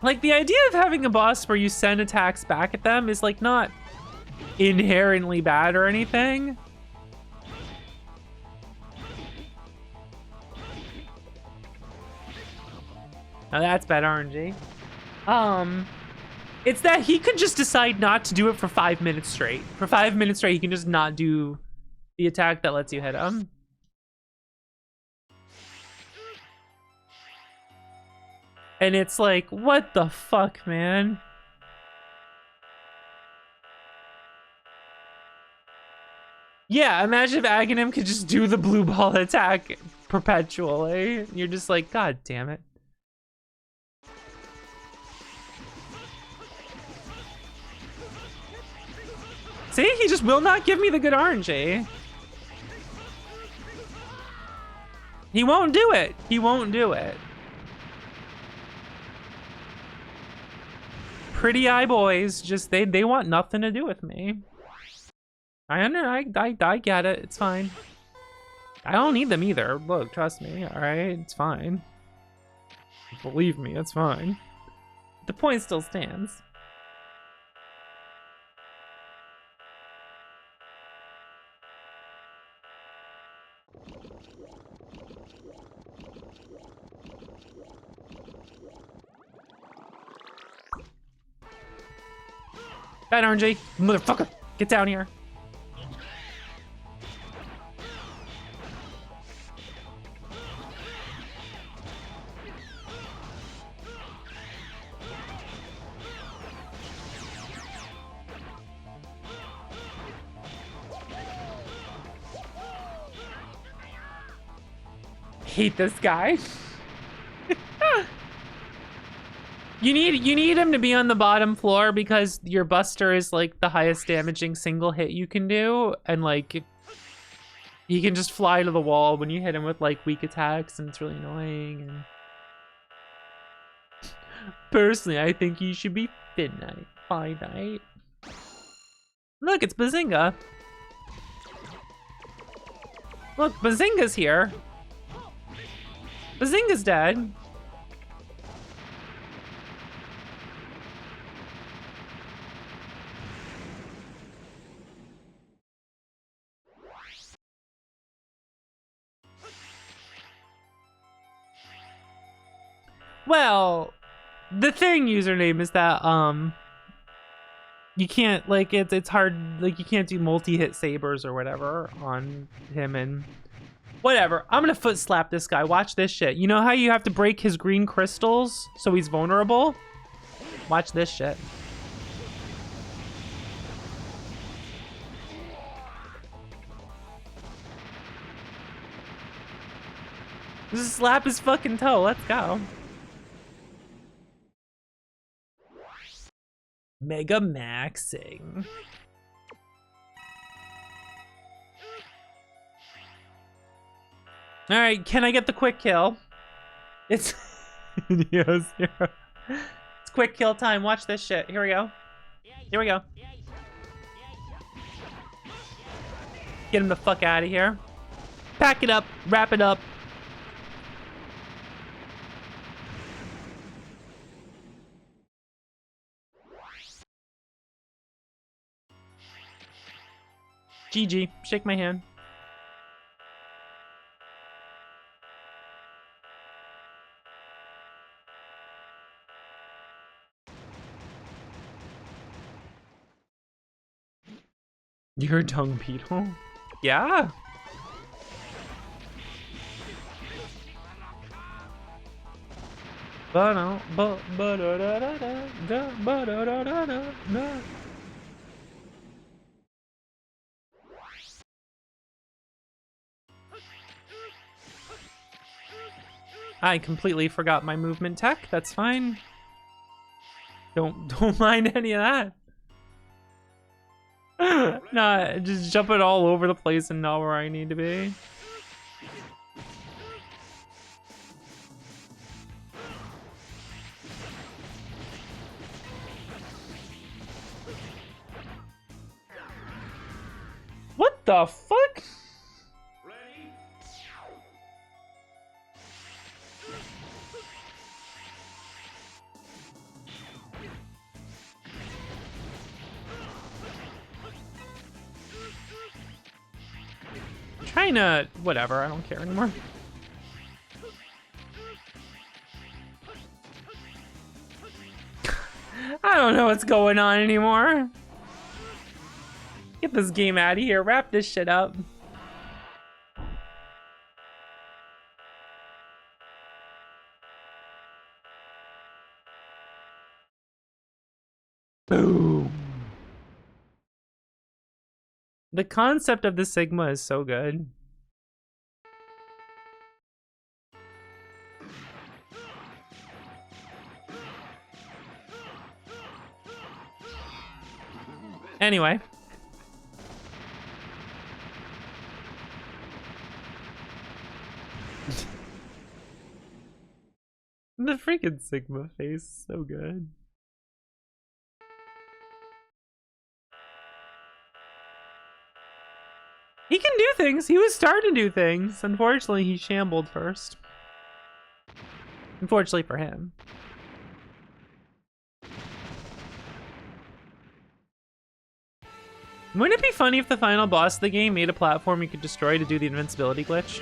Like, the idea of having a boss where you send attacks back at them is, like, not inherently bad or anything. Now that's bad RNG. It's that he could just decide not to do it for 5 minutes straight. For 5 minutes straight, he can just not do the attack that lets you hit him. And it's like, what the fuck, man? Yeah, imagine if Aghanim could just do the blue ball attack perpetually. You're just like, god damn it. See, he just will not give me the good RNG. He won't do it. He won't do it. Pretty eye boys, just they want nothing to do with me. I get it. It's fine. I don't need them either. Look, trust me. All right, it's fine. Believe me, it's fine. The point still stands. Bad RNG, motherfucker, get down here. Hate this guy. You need him to be on the bottom floor because your Buster is like the highest damaging single hit you can do, and like he can just fly to the wall when you hit him with like weak attacks, and it's really annoying. And personally, I think he should be finite. Look, it's Bazinga. Look, Bazinga's here. Bazinga's dead. Well, the thing username is that you can't, like, it's hard, like, you can't do multi-hit sabers or whatever on him, and whatever. I'm gonna foot slap this guy. Watch this shit. You know how you have to break his green crystals so he's vulnerable? Watch this shit. Just slap his fucking toe. Let's go. Mega maxing. All right, can I get the quick kill? It's Neo Zero. It's quick kill time. Watch this shit. Here we go. Here we go. Get him the fuck out of here. Pack it up. Wrap it up. GG. Shake my hand. Your tongue beetle? Yeah. I completely forgot my movement tech. That's fine. Don't mind any of that. Nah, just jumping all over the place and not where I need to be. What the fuck? Trying to, whatever, I don't care anymore. I don't know what's going on anymore. Get this game out of here, wrap this shit up. Boom. The concept of the Sigma is so good. Anyway. The freaking Sigma face, so good. He can do things. He was starting to do things. Unfortunately, he shambled first. Unfortunately for him. Wouldn't it be funny if the final boss of the game made a platform you could destroy to do the invincibility glitch?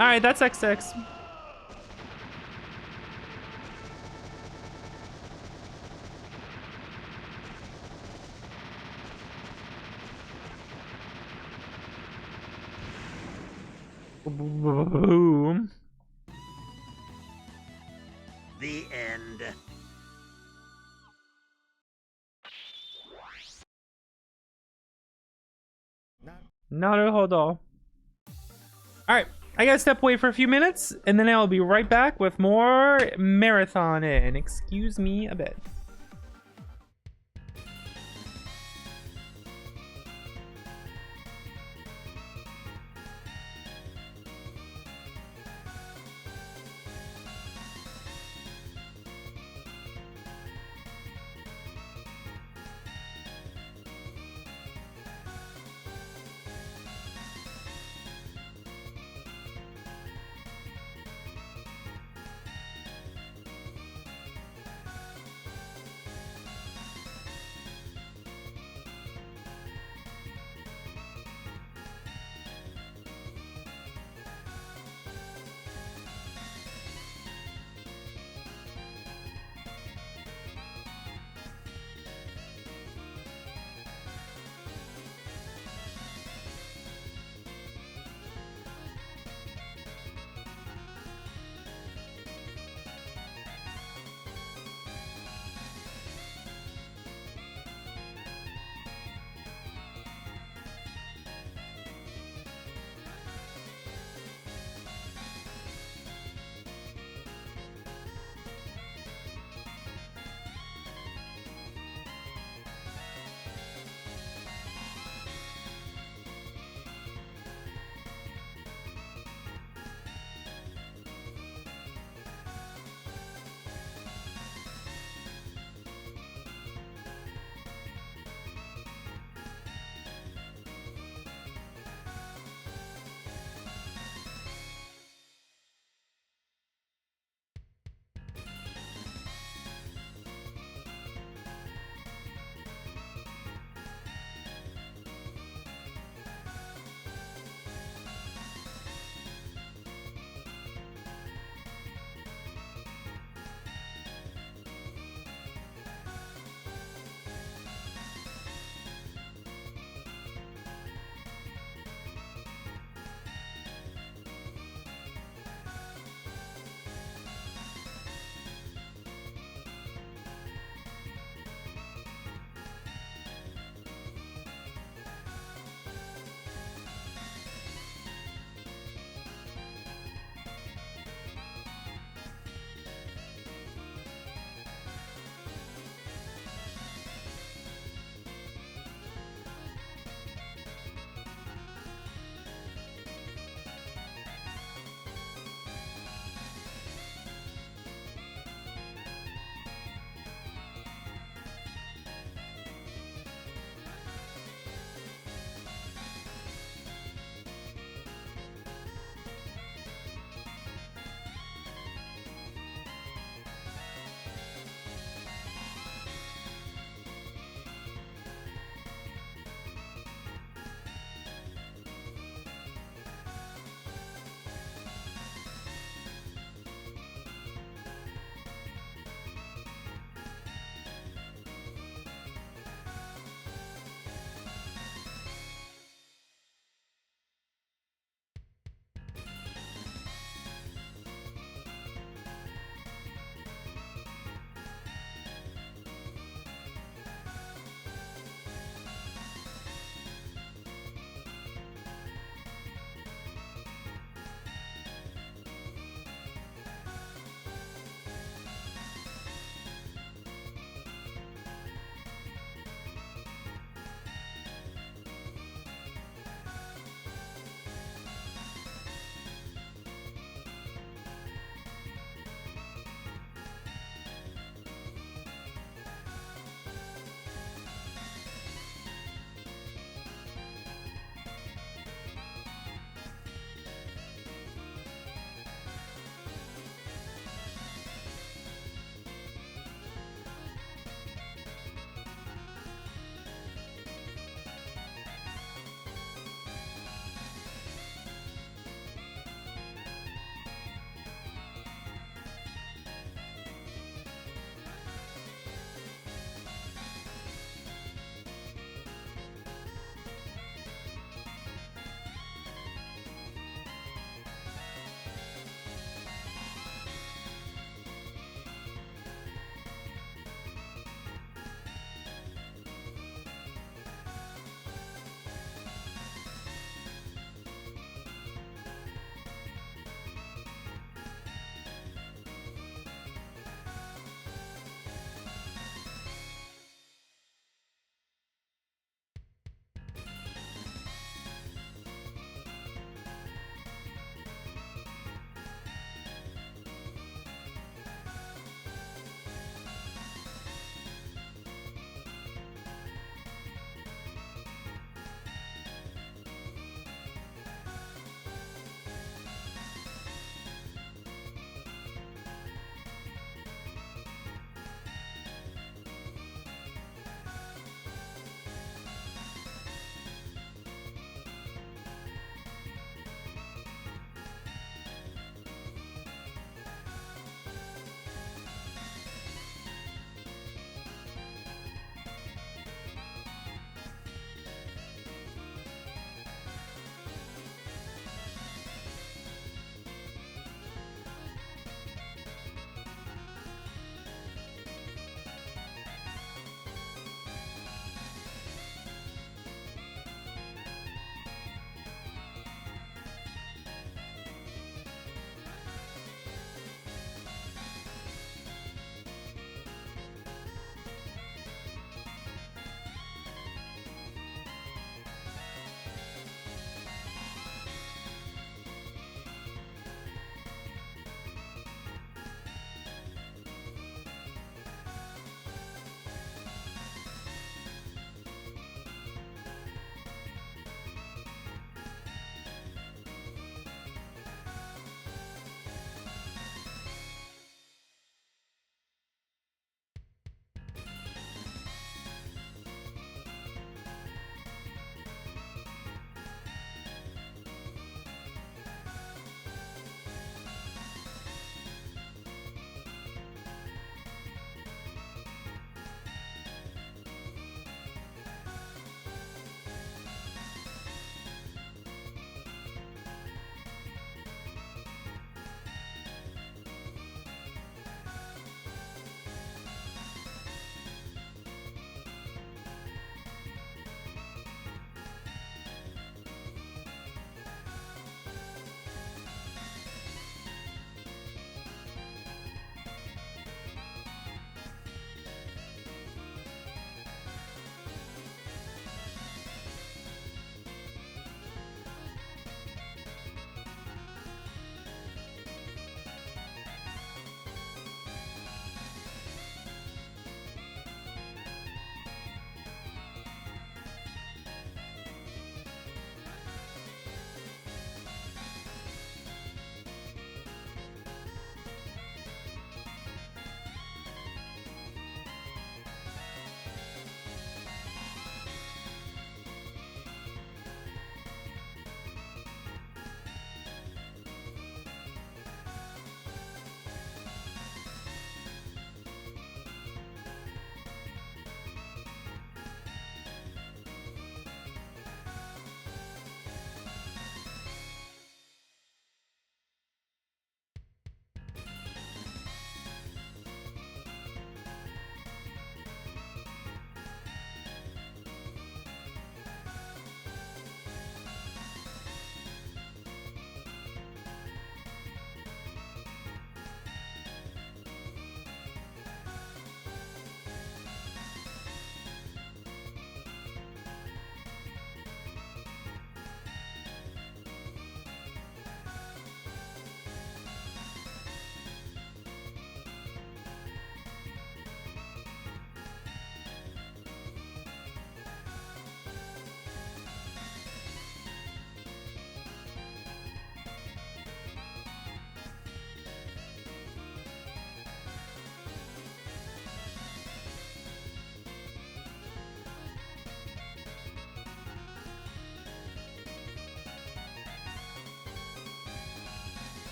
Alright, that's X6. Boom. The end. Naruhodo. Alright, I gotta step away for a few minutes, and then I'll be right back with more marathoning. Excuse me a bit.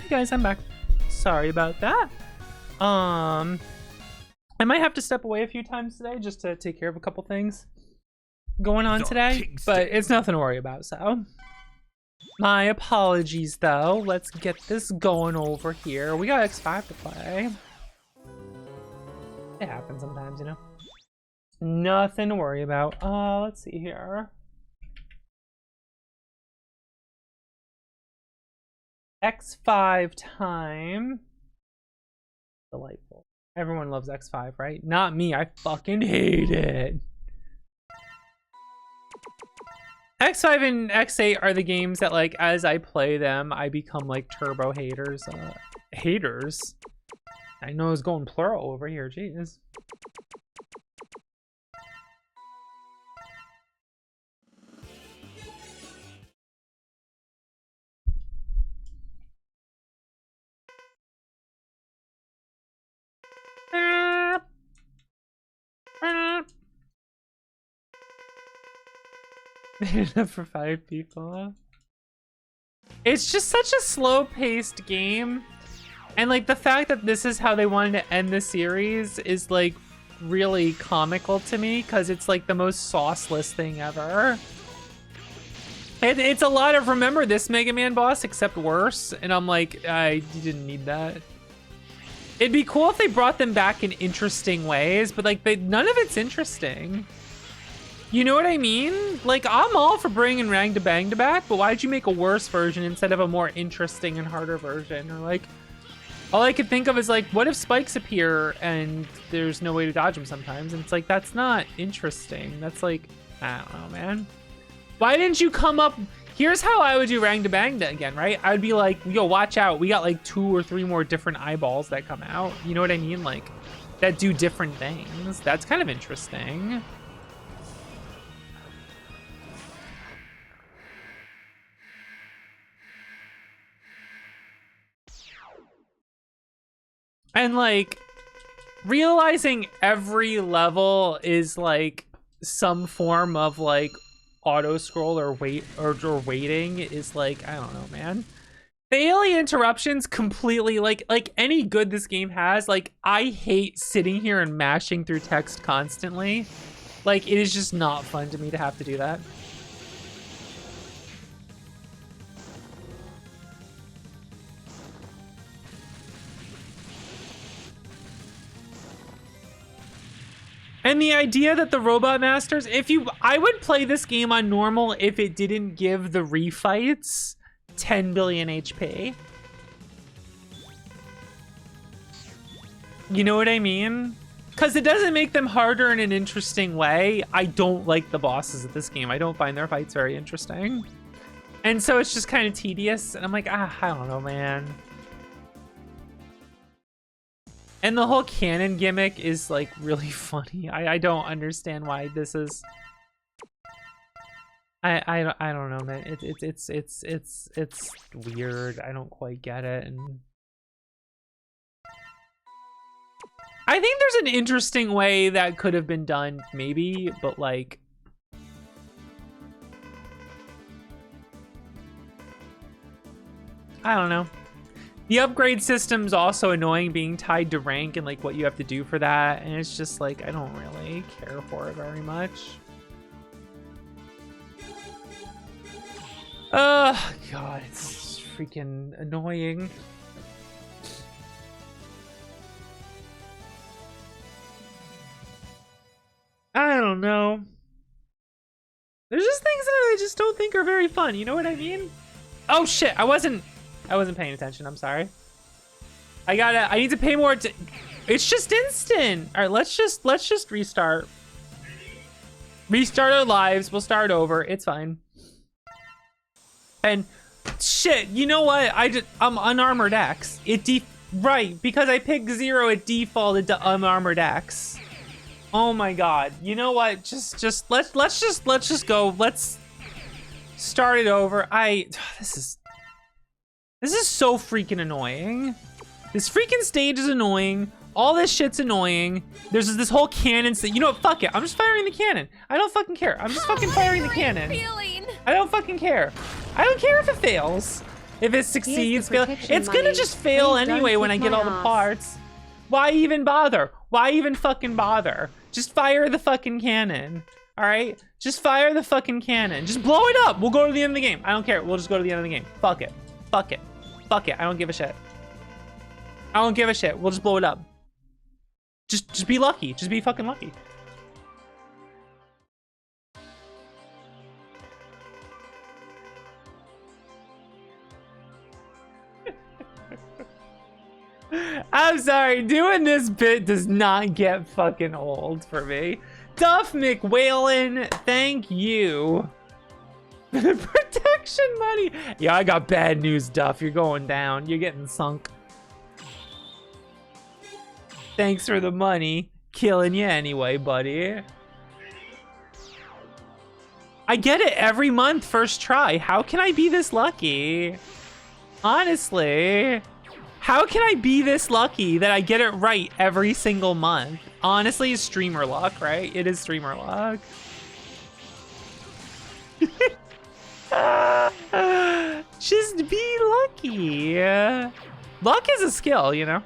Hey guys, I'm back. Sorry about that. I might have to step away a few times today just to take care of a couple things going on today, but it's nothing to worry about, so. My apologies though. Let's get this going over here. We got X5 to play. It happens sometimes, you know. Nothing to worry about. Let's see here. X5 time. Delightful. Everyone loves X5, right? Not me. I fucking hate it. X5 and X8 are the games that, like, as I play them, I become like turbo haters. Haters? I know it's going plural over here. Jeez. Enough for 5 people. It's just such a slow-paced game, and like the fact that this is how they wanted to end the series is like really comical to me, because it's like the most sauceless thing ever. And it's a lot of remember this Mega Man boss except worse, and I'm like, you didn't need that. It'd be cool if they brought them back in interesting ways, but like none of it's interesting. You know what I mean? Like, I'm all for bringing Rang to Bang to back, but why'd you make a worse version instead of a more interesting and harder version? Or like, all I could think of is like, what if spikes appear and there's no way to dodge them sometimes? And it's like, that's not interesting. That's like, I don't know, man. Why didn't you come up? Here's how I would do Rang to Bang again, right? I would be like, yo, watch out. We got like 2 or 3 more different eyeballs that come out. You know what I mean? Like, that do different things. That's kind of interesting. And like realizing every level is like some form of like auto scroll or waiting is like, I don't know, man. The alien interruptions completely like any good this game has, like I hate sitting here and mashing through text constantly. Like it is just not fun to me to have to do that. And the idea that the Robot Masters, I would play this game on normal if it didn't give the refights 10 billion HP. You know what I mean? Because it doesn't make them harder in an interesting way. I don't like the bosses of this game. I don't find their fights very interesting. And so it's just kind of tedious. And I'm like, I don't know, man. And the whole cannon gimmick is like really funny. I don't understand why this is. I don't know, man. It's weird. I don't quite get it. And I think there's an interesting way that could have been done, maybe, but like. I don't know. The upgrade system's also annoying, being tied to rank and like what you have to do for that, and it's just like I don't really care for it very much. God, it's freaking annoying. I don't know. There's just things that I just don't think are very fun. You know what I mean? Oh shit! I wasn't paying attention. I'm sorry. I need to pay more. It's just instant. All right, let's just restart. Restart our lives. We'll start over. It's fine. And shit, you know what? I'm unarmored X. Right, because I picked 0, it defaulted to unarmored X. Oh my god. You know what? Let's just go. Let's start it over. This is so freaking annoying. This freaking stage is annoying. All this shit's annoying. There's this whole cannon thing. You know what? Fuck it. I'm just firing the cannon. I don't fucking care. I'm just fucking firing the cannon. I don't fucking care. I don't care if it fails. If it succeeds, fail. protection It's gonna money. just fail Please don't anyway when I kick get my all the ass. parts. Why even bother? Why even fucking bother? Just fire the fucking cannon. All right? Just fire the fucking cannon. Just blow it up. We'll go to the end of the game. I don't care. We'll just go to the end of the game. Fuck it. Fuck it. Fuck it. I don't give a shit. I don't give a shit. We'll just blow it up. Just be lucky. Just be fucking lucky. I'm sorry, doing this bit does not get fucking old for me. Duff McWhalen, thank you. Protection money. Yeah, I got bad news, Duff. You're going down. You're getting sunk. Thanks for the money. Killing you anyway, buddy. I get it every month, first try. How can I be this lucky? Honestly. How can I be this lucky that I get it right every single month? Honestly, it's streamer luck, right? It is streamer luck. Just be lucky. Luck is a skill, you know?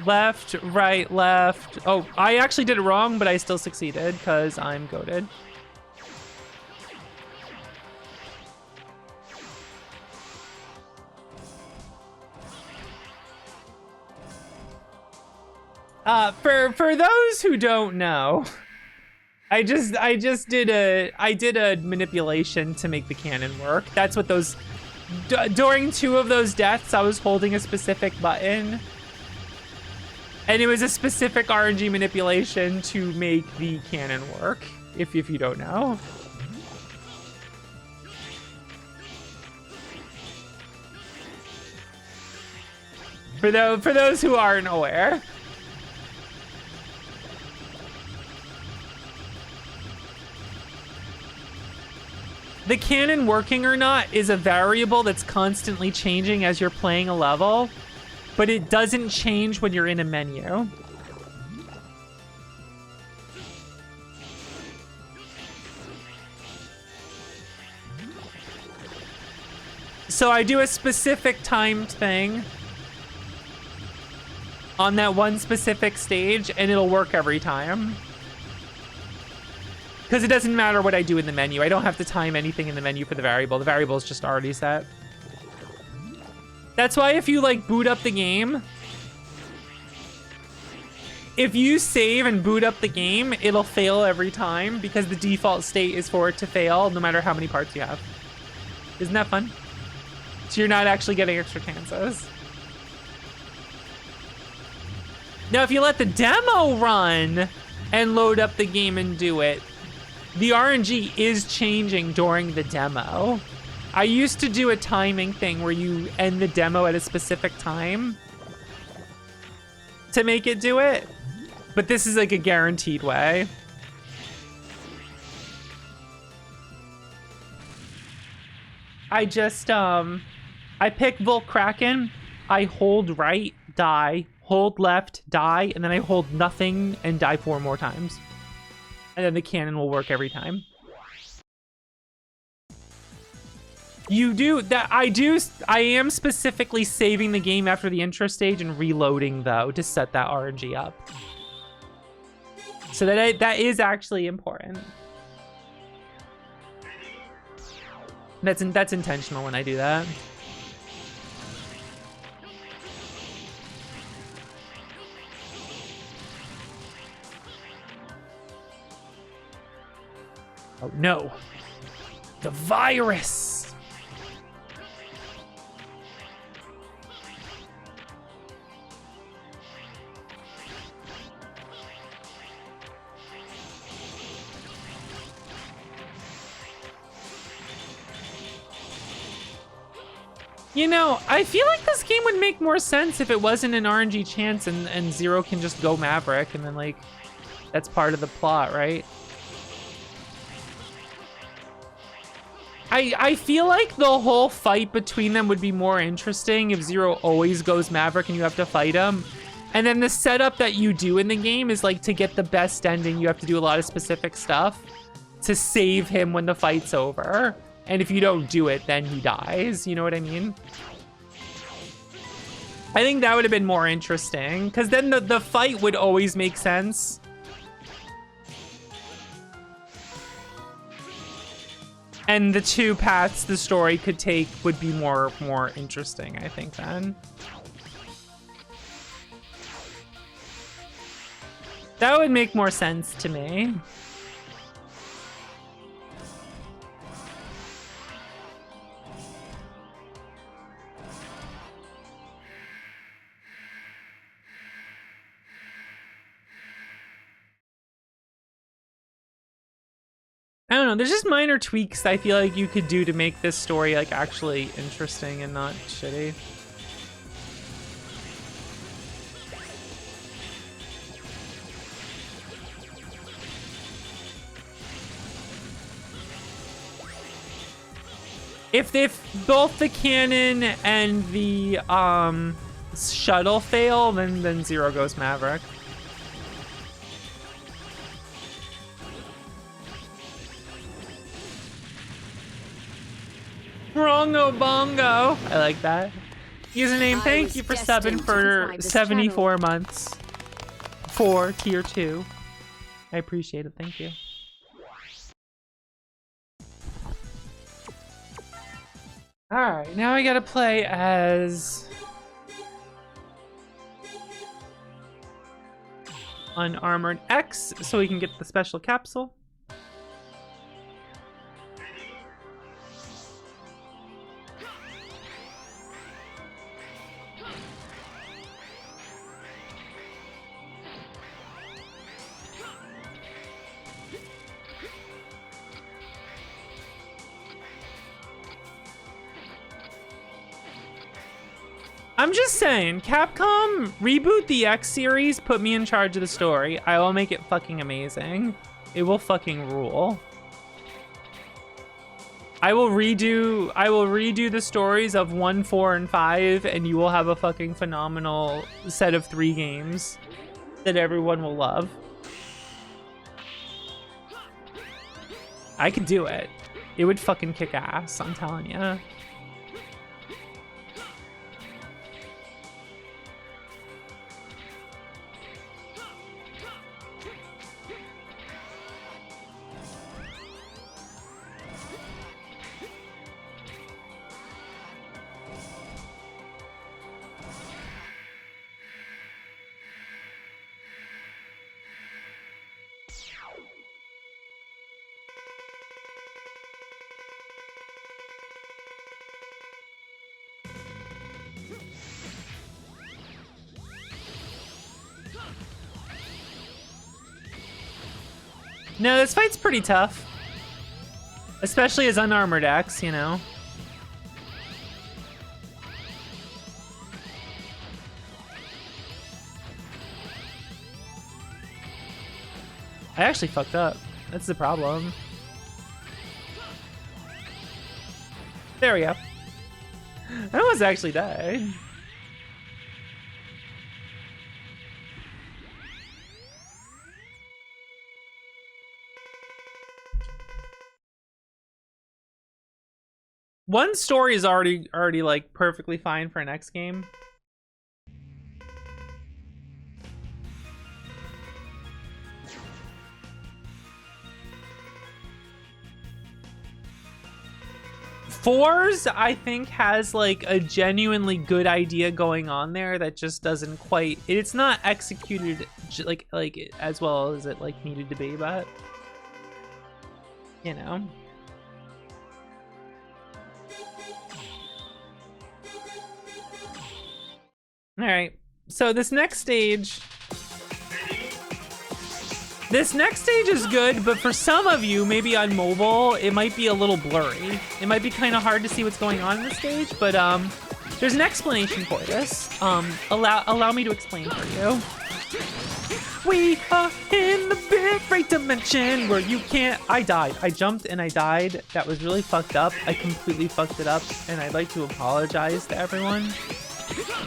Left, right, left. Oh, I actually did it wrong, but I still succeeded because I'm goated. For those who don't know, I did a manipulation to make the cannon work. That's what those during 2 of those deaths, I was holding a specific button, and it was a specific RNG manipulation to make the cannon work. If you don't know. For those who aren't aware. The cannon working or not is a variable that's constantly changing as you're playing a level, but it doesn't change when you're in a menu. So I do a specific timed thing on that one specific stage, and it'll work every time. Because it doesn't matter what I do in the menu. I don't have to time anything in the menu for the variable. The variable is just already set. That's why if you like boot up the game, if you save and boot up the game, it'll fail every time because the default state is for it to fail no matter how many parts you have. Isn't that fun? So you're not actually getting extra chances. Now, if you let the demo run and load up the game and do it, the RNG is changing during the demo. I used to do a timing thing where you end the demo at a specific time to make it do it, but this is like a guaranteed way. I just, I pick Volkraken, I hold right, die, hold left, die, and then I hold nothing and die 4 more times. And then the cannon will work every time. You do that. I am specifically saving the game after the intro stage and reloading though to set that RNG up. So that is actually important. That's intentional when I do that. Oh no, the virus. You know, I feel like this game would make more sense if it wasn't an RNG chance and Zero can just go Maverick and then like, that's part of the plot, right? I feel like the whole fight between them would be more interesting if Zero always goes Maverick and you have to fight him. And then the setup that you do in the game is like to get the best ending, you have to do a lot of specific stuff. to save him when the fight's over. And if you don't do it, then he dies. You know what I mean? I think that would have been more interesting, because then the fight would always make sense. And the two paths the story could take would be more interesting, I think, then. That would make more sense to me. I don't know, there's just minor tweaks I feel like you could do to make this story like actually interesting and not shitty. If both the cannon and the shuttle fail, then Zero goes Maverick. Brongo Bongo. I like that. Username, thank you for subbing for 74 months for tier 2. I appreciate it. Thank you. Alright, now I gotta play as Unarmored X so we can get the special capsule. I'm just saying, Capcom, reboot the X series, put me in charge of the story. I will make it fucking amazing. It will fucking rule. I will redo the stories of 1, 4, and 5, and you will have a fucking phenomenal set of 3 games that everyone will love. I could do it. It would fucking kick ass, I'm telling you. No, this fight's pretty tough. Especially as Unarmored X, you know. I actually fucked up. That's the problem. There we go. I almost actually died. One story is already like perfectly fine for an X game. Fours, I think, has like a genuinely good idea going on there that just doesn't quite. It's not executed like as well as it like needed to be, but you know. All right, so this next stage is good, but for some of you, maybe on mobile, it might be a little blurry. It might be kind of hard to see what's going on in the stage, but there's an explanation for this. Allow me to explain for you. We are in the big great dimension where you can't. I died. I jumped and I died. That was really fucked up. I completely fucked it up, and I'd like to apologize to everyone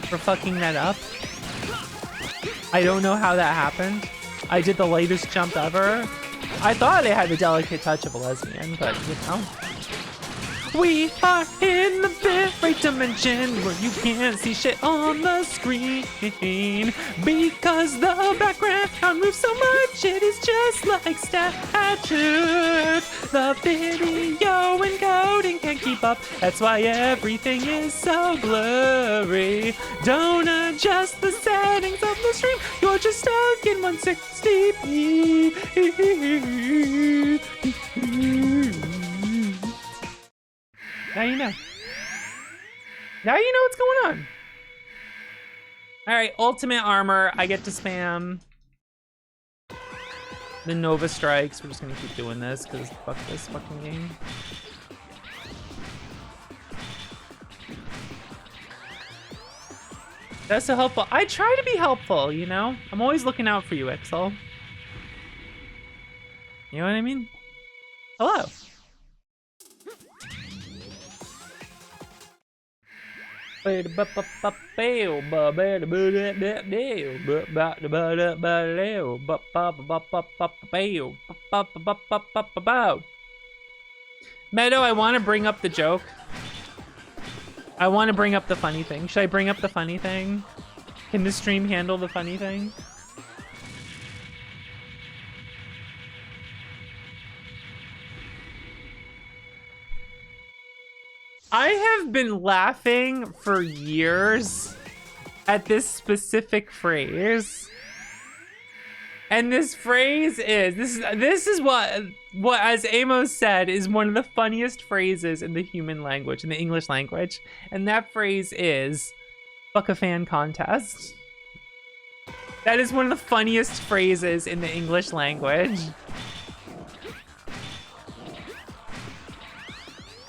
for fucking that up. I don't know how that happened. I did the latest jump ever, I thought it had the delicate touch of a lesbian, but you know. We are in the bitrate dimension where you can't see shit on the screen because the background moves so much it is just like static. The video encoding can't keep up, that's why everything is so blurry. Don't adjust the settings of the stream, you're just stuck in 160p. Now you know. Now you know what's going on. All right, ultimate armor. I get to spam the Nova Strikes. We're just gonna keep doing this because fuck this fucking game. That's so helpful. I try to be helpful, you know? I'm always looking out for you, Ixel. You know what I mean? Hello. Meadow, I want to bring up the joke. I want to bring up the funny thing. Should I bring up the funny thing? Can this stream handle the funny thing? I have been laughing for years at this specific phrase. And this phrase is, this is what as Amos said, is one of the funniest phrases in the human language, in the English language. And that phrase is, fuck a fan contest. That is one of the funniest phrases in the English language.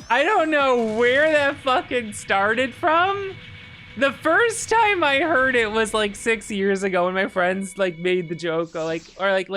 I don't know where that fucking started from. The first time I heard it was like 6 years ago when my friends like made the joke, or like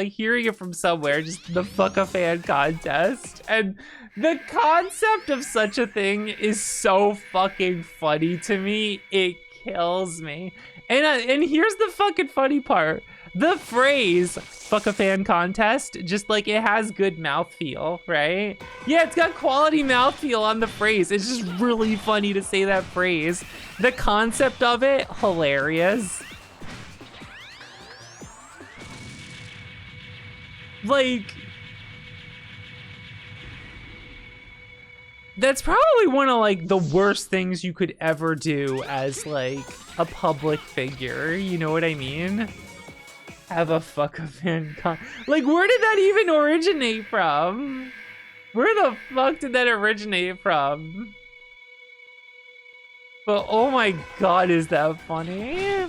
hearing it from somewhere, just the fuck a fan contest. And the concept of such a thing is so fucking funny to me. It kills me. And here's the fucking funny part. The phrase, fuck a fan contest, just like it has good mouthfeel, right? Yeah, it's got quality mouthfeel on the phrase. It's just really funny to say that phrase. The concept of it, hilarious. Like, that's probably one of like the worst things you could ever do as like a public figure, you know what I mean? Have a fuck a fan like, where did that even originate from? Where the fuck did that originate from? But oh my god, is that funny?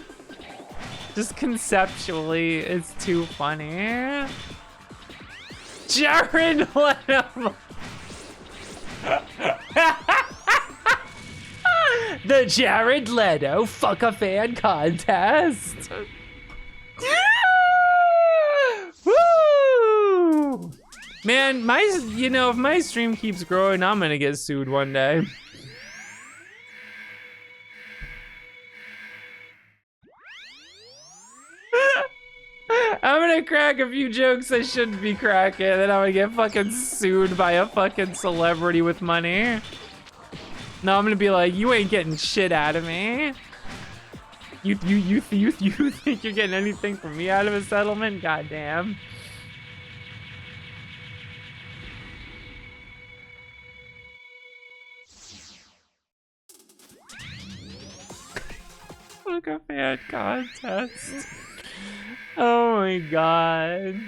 Just conceptually, it's too funny. Jared Leto. The Jared Leto fuck a fan contest. Woo! Man, if my stream keeps growing, I'm gonna get sued one day. I'm gonna crack a few jokes I shouldn't be cracking, then I'm gonna get fucking sued by a fucking celebrity with money. No, I'm gonna be like, you ain't getting shit out of me. You think you're getting anything from me out of a settlement? Goddamn. Look, a fan contest. Oh my god.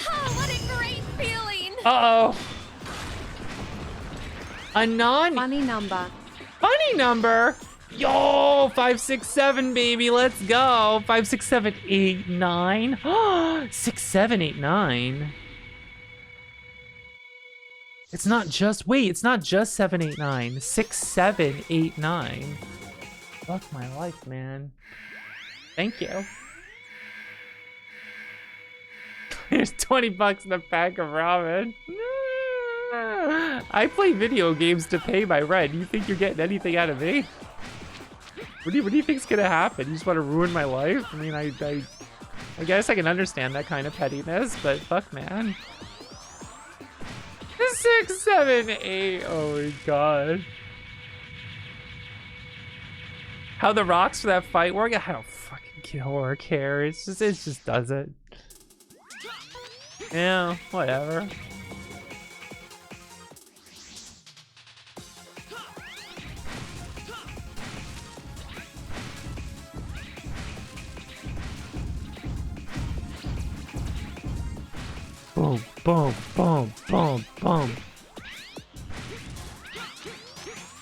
Oh, what a great feeling! Uh-oh. A Funny number. funny number? Yo, 567, baby, let's go. 56789. 6789. It's not just 789. 6789. Fuck my life, man. Thank you. There's 20 bucks in a pack of ramen. I play video games to pay my rent. You think you're getting anything out of me? What do you think's gonna happen? You just want to ruin my life? I mean, I guess I can understand that kind of pettiness, but fuck, man. 6, 7, 8. Oh my god. How the rocks for that fight work? I don't fucking kill or care. It just does it. Yeah, whatever. Boom, boom, boom, boom, boom.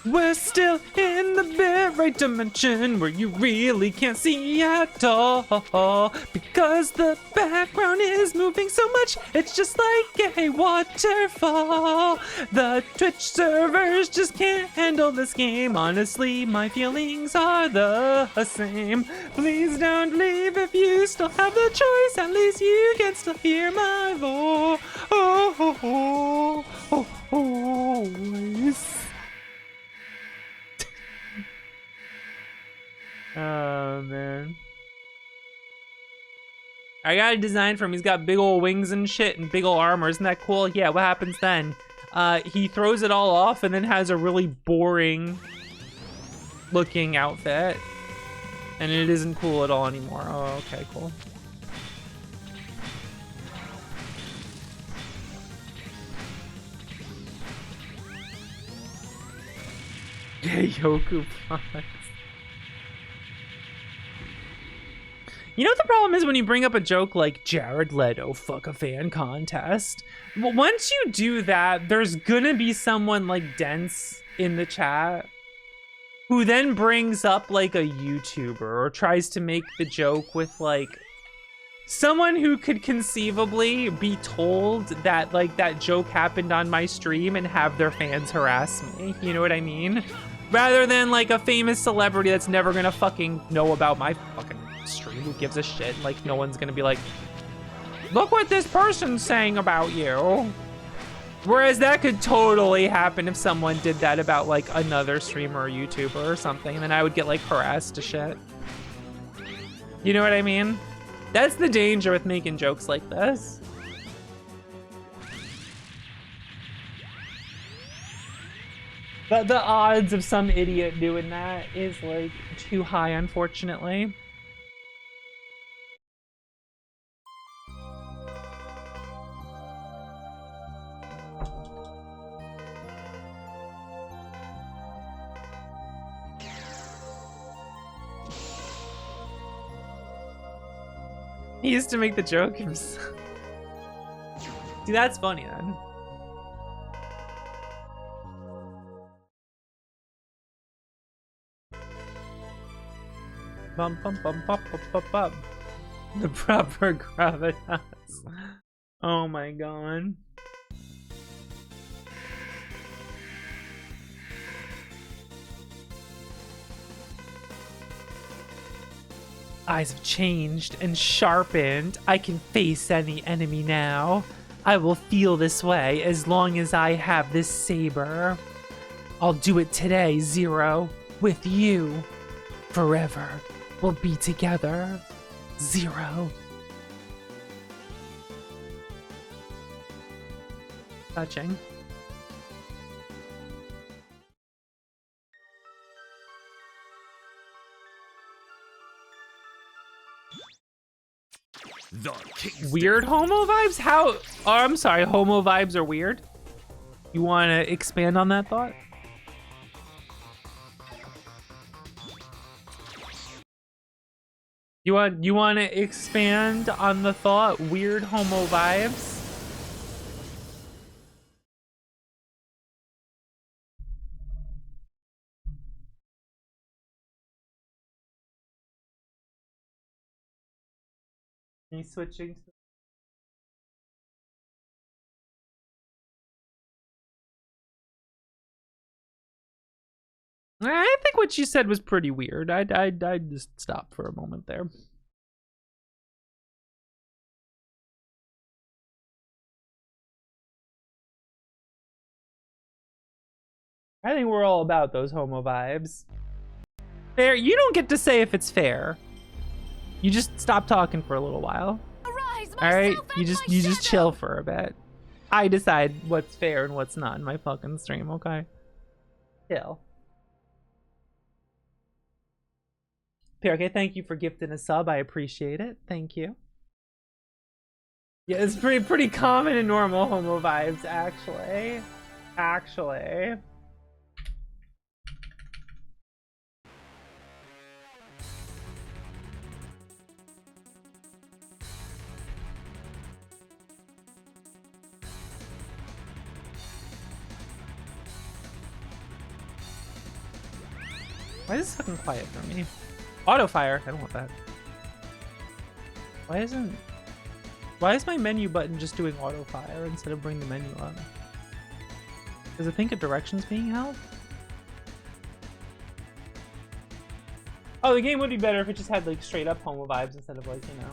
We're still in the very right dimension where you really can't see at all, because the background is moving so much, it's just like a waterfall. The Twitch servers just can't handle this game. Honestly, my feelings are the same. Please don't leave if you still have the choice. At least you can still hear my voice. Oh man, I got a design for him. He's got big old wings and shit and big old armor. Isn't that cool? Yeah, what happens then? He throws it all off and then has a really boring looking outfit, and it isn't cool at all anymore. Oh, okay, cool. Yeah, Yoku Plus. You know what the problem is when you bring up a joke like Jared Leto fuck a fan contest? Well, once you do that, there's gonna be someone like Dense in the chat who then brings up like a YouTuber or tries to make the joke with like someone who could conceivably be told that like that joke happened on my stream and have their fans harass me. You know what I mean? Rather than like a famous celebrity that's never gonna fucking know about my fucking stream. Who gives a shit? Like, no one's gonna be like, look what this person's saying about you. Whereas that could totally happen if someone did that about like another streamer or YouTuber or something, and then I would get like harassed to shit. You know what I mean? That's the danger with making jokes like this. But the odds of some idiot doing that is like too high, unfortunately. He used to make the joke himself. See, that's funny then. Bum bum bum bum bum bum bum. The proper gravitas. Oh my god. Eyes have changed and sharpened. I can face any enemy now. I will feel this way as long as I have this saber. I'll do it today, Zero. With you. Forever. We'll be together. Zero. Touching. Weird homo vibes? How? Oh, I'm sorry, homo vibes are weird? You want to expand on that thought? You want to expand on the thought weird homo vibes? Are you switching to I think what you said was pretty weird. I'd just stop for a moment there. I think we're all about those homo vibes. Fair. You don't get to say if it's fair. You just stop talking for a little while. Arise, All right. myself You and just my you just shadow. chill for a bit. I decide what's fair and what's not in my fucking stream. Okay. Chill. PRK, thank you for gifting a sub. I appreciate it. Thank you. Yeah, it's pretty common in normal homo vibes, actually. Actually. Why is this fucking quiet for me? Auto fire. I don't want that. Why is my menu button just doing auto fire instead of bring the menu up? Does it think a direction's being held? Oh, the game would be better if it just had like straight up homo vibes instead of like, you know.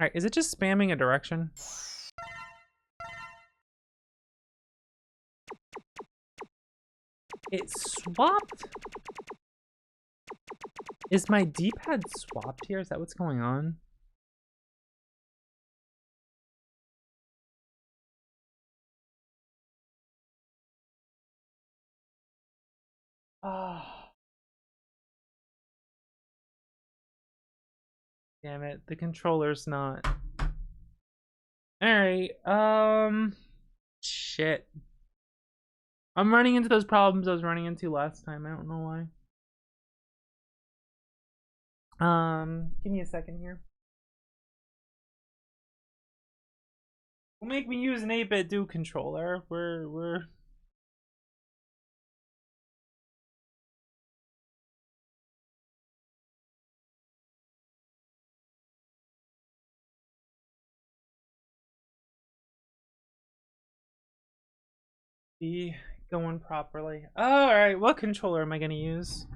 Alright, is it just spamming a direction? It swapped? Is my D-pad swapped here? Is that what's going on? Ah. Damn it, the controller's not. Alright, shit. I'm running into those problems I was running into last time. I don't know why. Give me a second here. Will make me use an 8-bit do controller. We're be going properly. Oh, alright, what controller am I gonna use?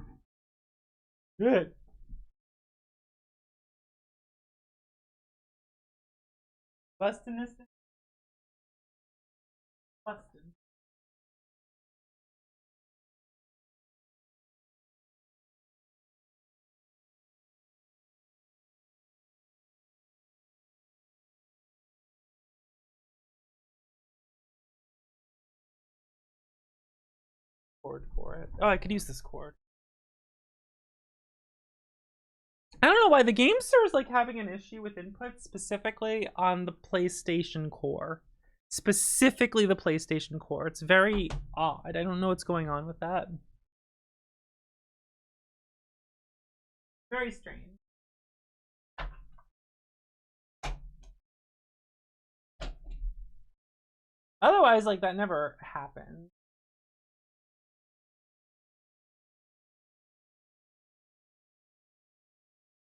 Good. Bustin' this thing? Bustin'. Cord for it. Oh, I could use this cord. I don't know why the Game Store is like having an issue with input specifically on the PlayStation Core. Specifically the PlayStation Core. It's very odd. I don't know what's going on with that. Very strange. Otherwise, like, that never happened.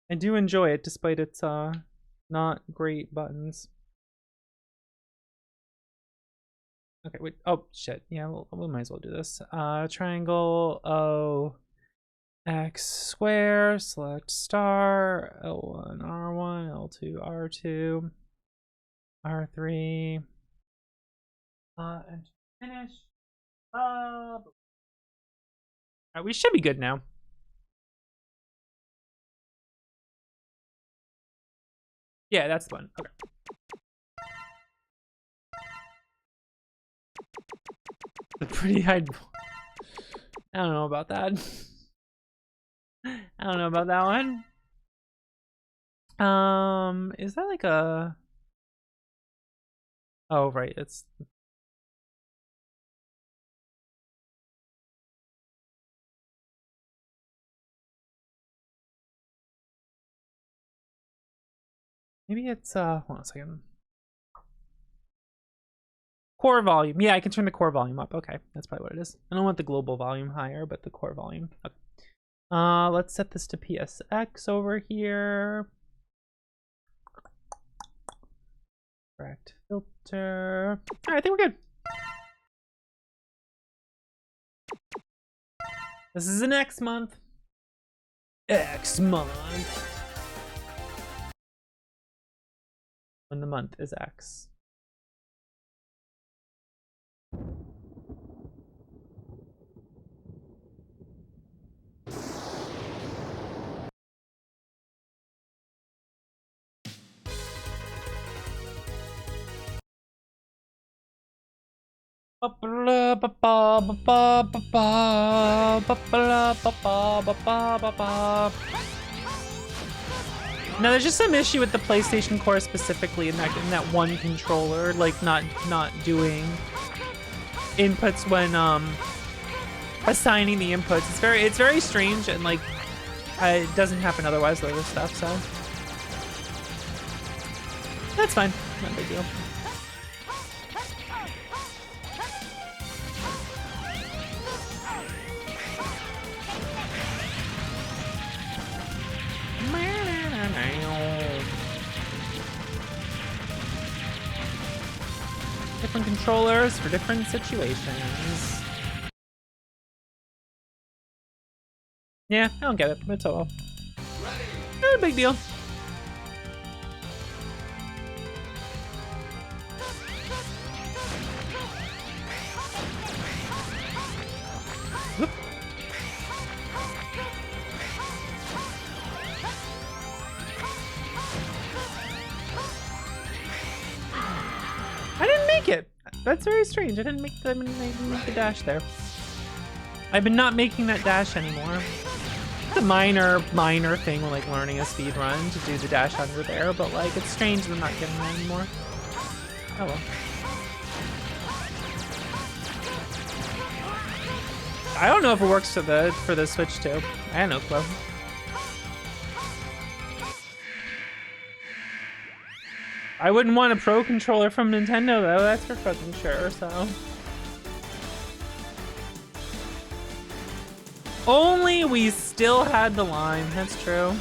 I do enjoy it despite its not great buttons. Okay, wait. Oh shit. Yeah, we might as well do this. Triangle O X square, select star, L1 R1, L2 R2, R3. And finish. Alright, we should be good now. Yeah, that's the one. Okay. The pretty high. I don't know about that. I don't know about that one. Is that like a? Oh right, it's. Maybe it's hold on a second. Core volume. Yeah, I can turn the core volume up. Okay, that's probably what it is. I don't want the global volume higher, but the core volume. Okay. Let's set this to PSX over here. Correct filter. All right, I think we're good. This is the next month. X month. When the month is X. Now there's just some issue with the PlayStation Core specifically in that one controller, like not doing inputs when assigning the inputs. It's very strange, and like it doesn't happen otherwise with other stuff, so that's fine. Not a big deal. Different controllers for different situations. Yeah, I don't get it, but it's all well. Not a big deal. Whoop. I didn't make it. That's very strange. I didn't make the dash there. I've been not making that dash anymore. It's a minor thing when like learning a speed run to do the dash under there, but like it's strange that I'm not getting that anymore. Oh well. I don't know if it works for the Switch too. I have no clue. I wouldn't want a Pro controller from Nintendo though, that's for fucking sure, so. Only we still had the line, that's true.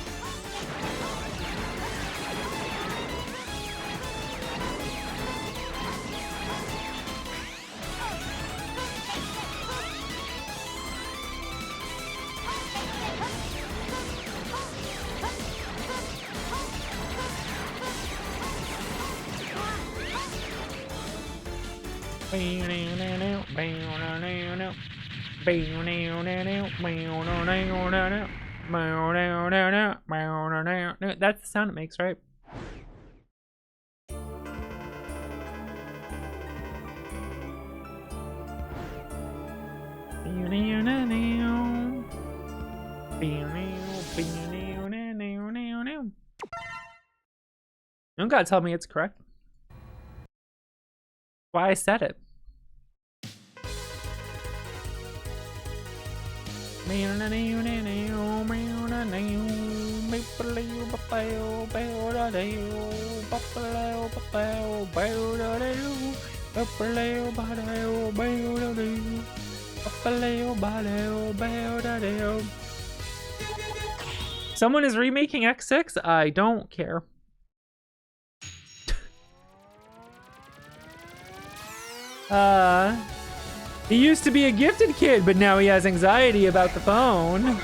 That's the sound it makes, right? You don't gotta tell me it's correct. Why I said it. Someone is remaking X6? I don't care. He used to be a gifted kid, but now he has anxiety about the phone.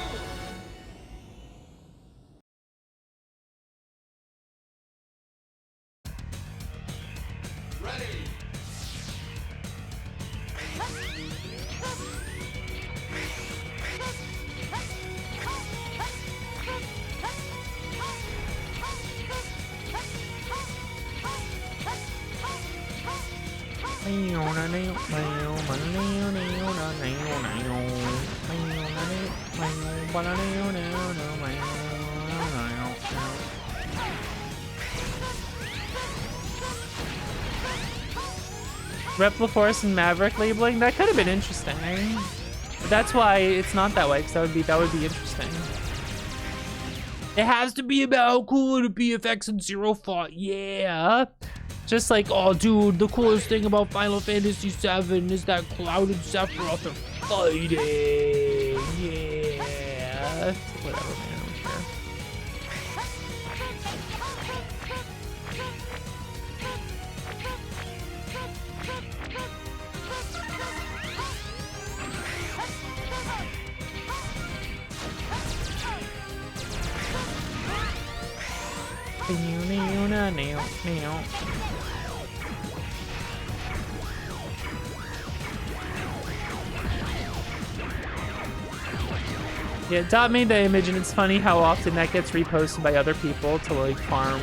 Repliforce and Maverick labeling, that could have been interesting. But that's why it's not that way, because that would be interesting. It has to be about how cool the PFX and Zero fought, yeah. Just like, oh dude, the coolest thing about Final Fantasy VII is that Cloud and Sephiroth are fighting, yeah. Whatever, man, I don't care. Yeah, Dot made the image, and it's funny how often that gets reposted by other people to like farm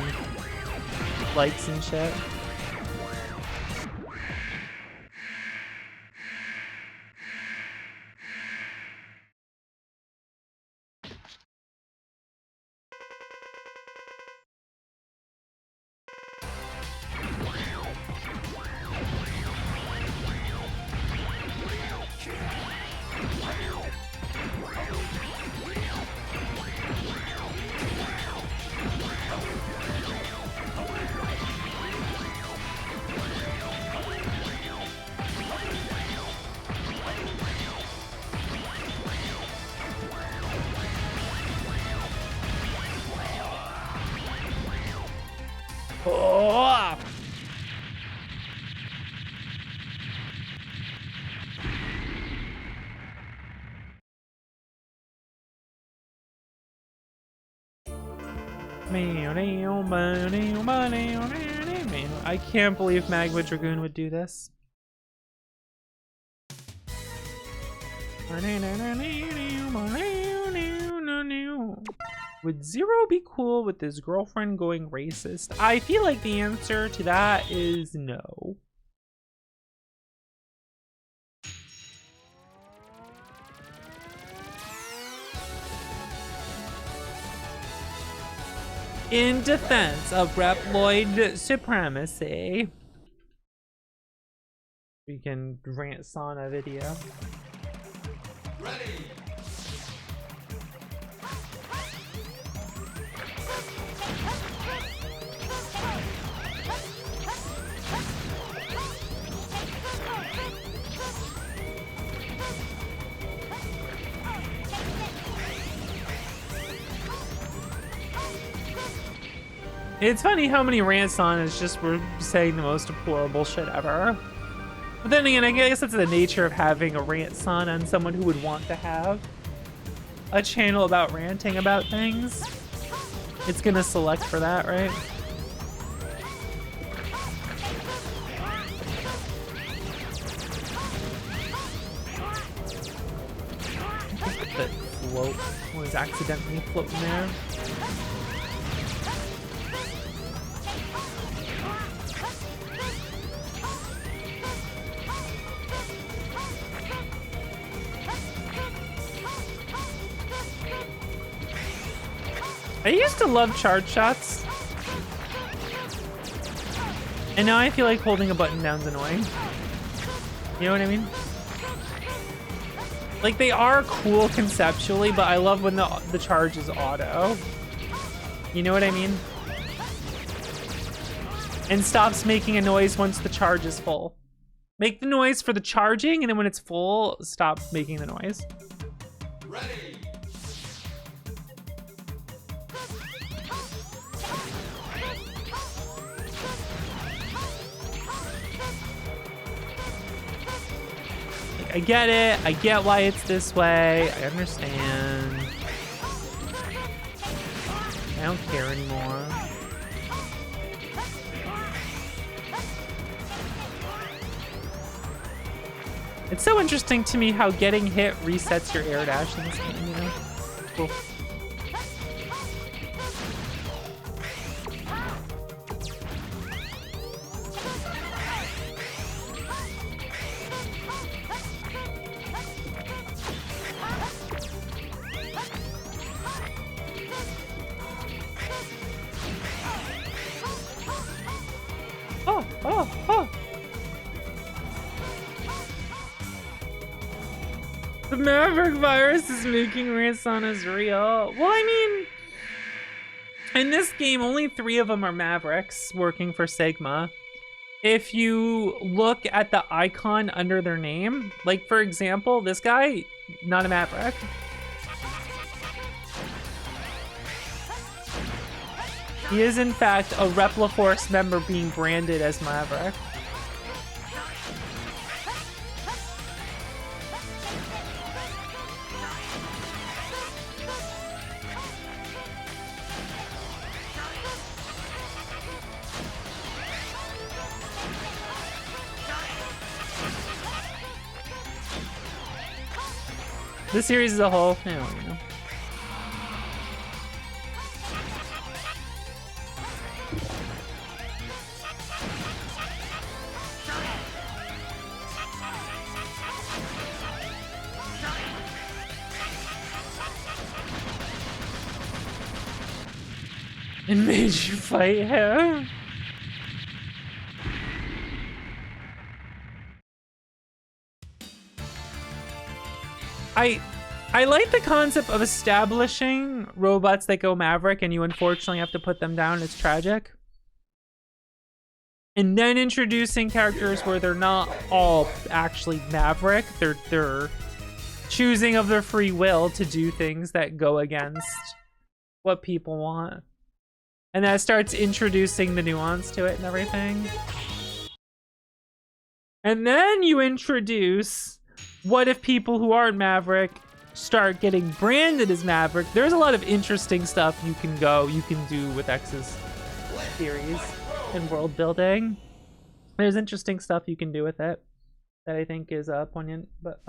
likes and shit. Oh! I can't believe Magma Dragoon would do this. Would Zero be cool with his girlfriend going racist? I feel like the answer to that is no. In defense of Reploid supremacy. We can rant sauna video. Ready. It's funny how many rants on is just we're saying the most deplorable shit ever. But then again, I guess that's the nature of having a rant son on someone who would want to have a channel about ranting about things. It's gonna select for that, right? That float was accidentally floating there. I used to love charge shots, and now I feel like holding a button down's annoying. You know what I mean? Like, they are cool conceptually, but I love when the charge is auto. You know what I mean? And stops making a noise once the charge is full. Make the noise for the charging, and then when it's full, stop making the noise. Ready. I get it. I get why it's this way. I understand. I don't care anymore. It's so interesting to me how getting hit resets your air dash in this game, you know? Cool. The Maverick virus is making Ransonas real. Well, I mean, in this game, only 3 of them are Mavericks working for Sigma. If you look at the icon under their name, like for example, this guy, not a Maverick. He is in fact a Repliforce member being branded as Maverick. The series as a whole, you know. It made you fight him? I like the concept of establishing robots that go Maverick and you unfortunately have to put them down. It's tragic. And then introducing characters where they're not all actually Maverick. They're choosing of their free will to do things that go against what people want. And that starts introducing the nuance to it and everything. And then you introduce, what if people who aren't Maverick start getting branded as Maverick? There's a lot of interesting stuff you can do with X's series and world building. There's interesting stuff you can do with it that I think is poignant, but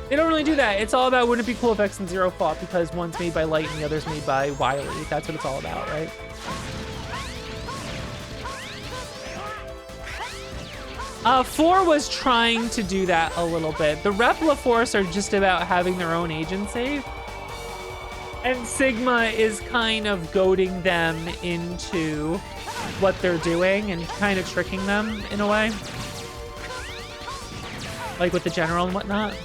they don't really do that. It's all about, wouldn't it be cool if X and Zero fought, because one's made by Light and the other's made by Wily. That's what it's all about, right? Four was trying to do that a little bit. The Repliforce are just about having their own agency. And Sigma is kind of goading them into what they're doing and kind of tricking them in a way. Like with the General and whatnot.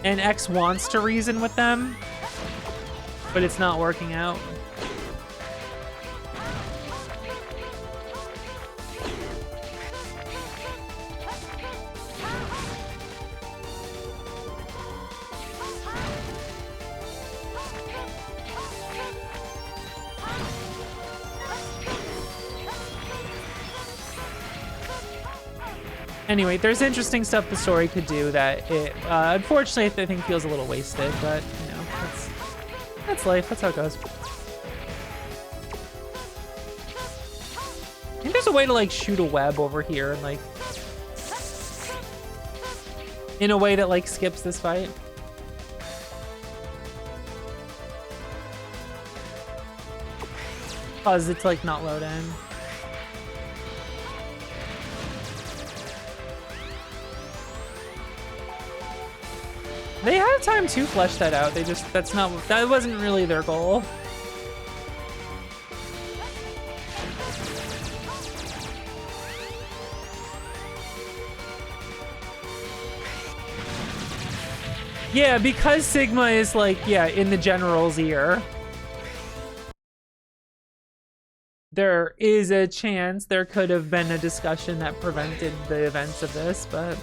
And X wants to reason with them, but it's not working out. Anyway, there's interesting stuff the story could do that it, unfortunately, I think feels a little wasted, but, you know, that's life. That's how it goes. I think there's a way to, like, shoot a web over here and, like, in a way that, like, skips this fight. Cause it's, like, not loading. They have time to flesh that out. They just, that wasn't really their goal. Yeah, because Sigma is like, yeah, in the General's ear. There is a chance there could have been a discussion that prevented the events of this, but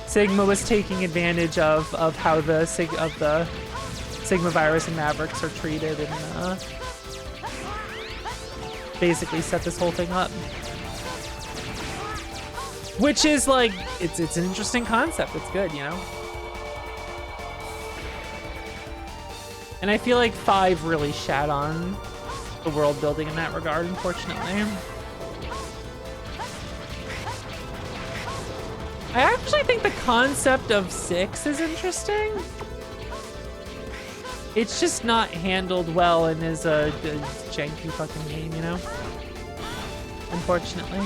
Sigma was taking advantage of how the Sigma virus and Mavericks are treated and basically set this whole thing up. Which is like, it's an interesting concept. It's good, you know? And I feel like 5 really shat on the world building in that regard, unfortunately. I actually think the concept of 6 is interesting. It's just not handled well and is a janky fucking game, you know? Unfortunately.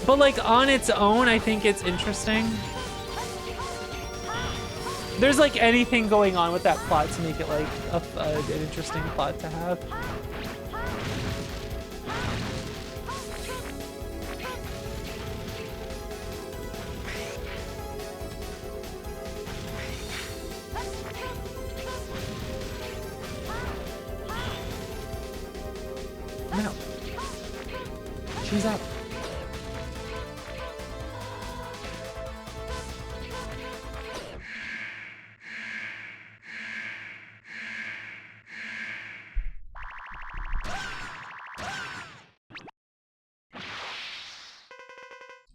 But like on its own, I think it's interesting. There's like anything going on with that plot to make it like an interesting plot to have. No. She's up.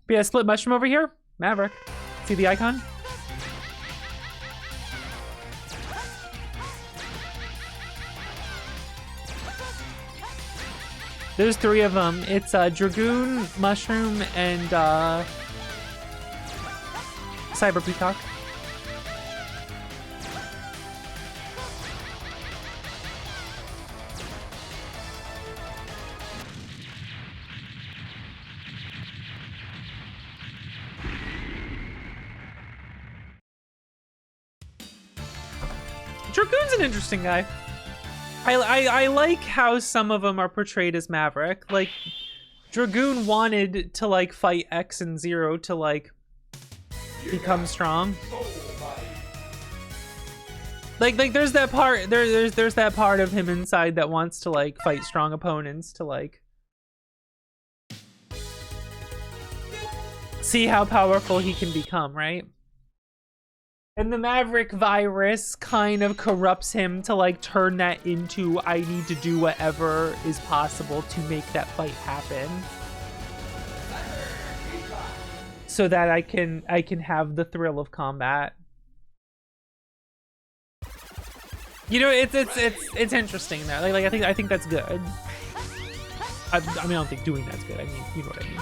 But yeah, split mushroom over here. Maverick. See the icon? There's 3 of them. It's Dragoon, Mushroom, and Cyber Peacock. Dragoon's an interesting guy. I like how some of them are portrayed as Maverick. Like, Dragoon wanted to like fight X and Zero to like become strong. Like there's that part there's that part of him inside that wants to like fight strong opponents to like see how powerful he can become, right? And the Maverick virus kind of corrupts him to like turn that into I need to do whatever is possible to make that fight happen. So that I can have the thrill of combat. You know, it's interesting though. Like I think that's good. I mean I don't think doing that's good. I mean, you know what I mean.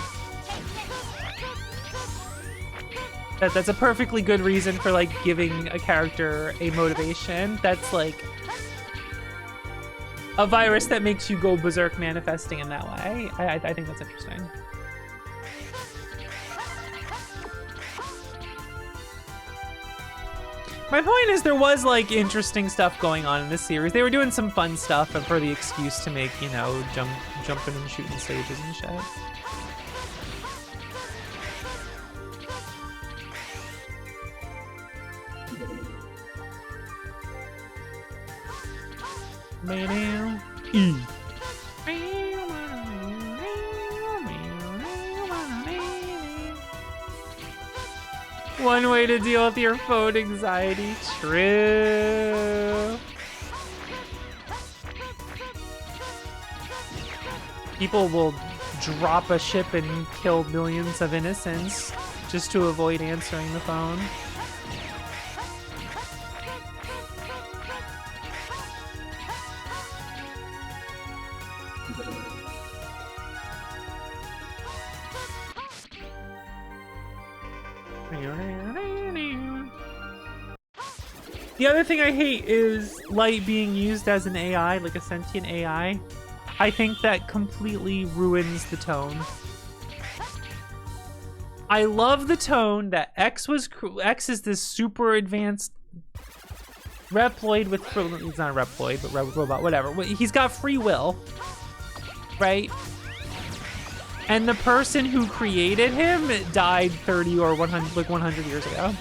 That's a perfectly good reason for like giving a character a motivation. That's like a virus that makes you go berserk manifesting in that way. I think that's interesting. My point is there was like interesting stuff going on in this series. They were doing some fun stuff for the excuse to make, you know, jumping and shooting stages and shit. One way to deal with your phone anxiety. True. People will drop a ship and kill millions of innocents just to avoid answering the phone. The other thing I hate is Light being used as an AI, like a sentient AI. I think that completely ruins the tone. I love the tone that X is this super advanced Reploid with, he's not a Reploid, but robot, whatever. He's got free will, right? And the person who created him died 30 or 100, like 100 years ago.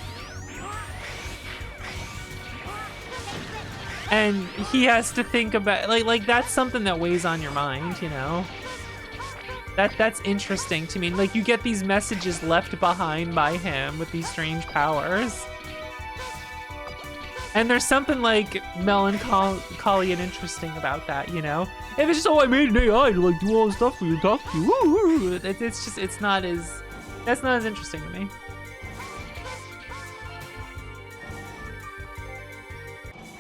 And he has to think about like that's something that weighs on your mind, you know. That's interesting to me. Like you get these messages left behind by him with these strange powers. And there's something like melancholy and interesting about that, you know. If it's just I made an AI to like do all the stuff for you, talk to you. That's not as interesting to me.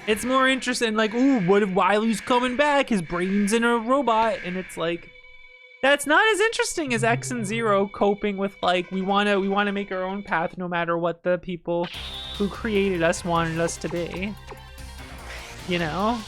It's more interesting, like, ooh, what if Wily's coming back? His brain's in a robot, and it's like, that's not as interesting as X and Zero coping with like, we wanna make our own path no matter what the people who created us wanted us to be. You know?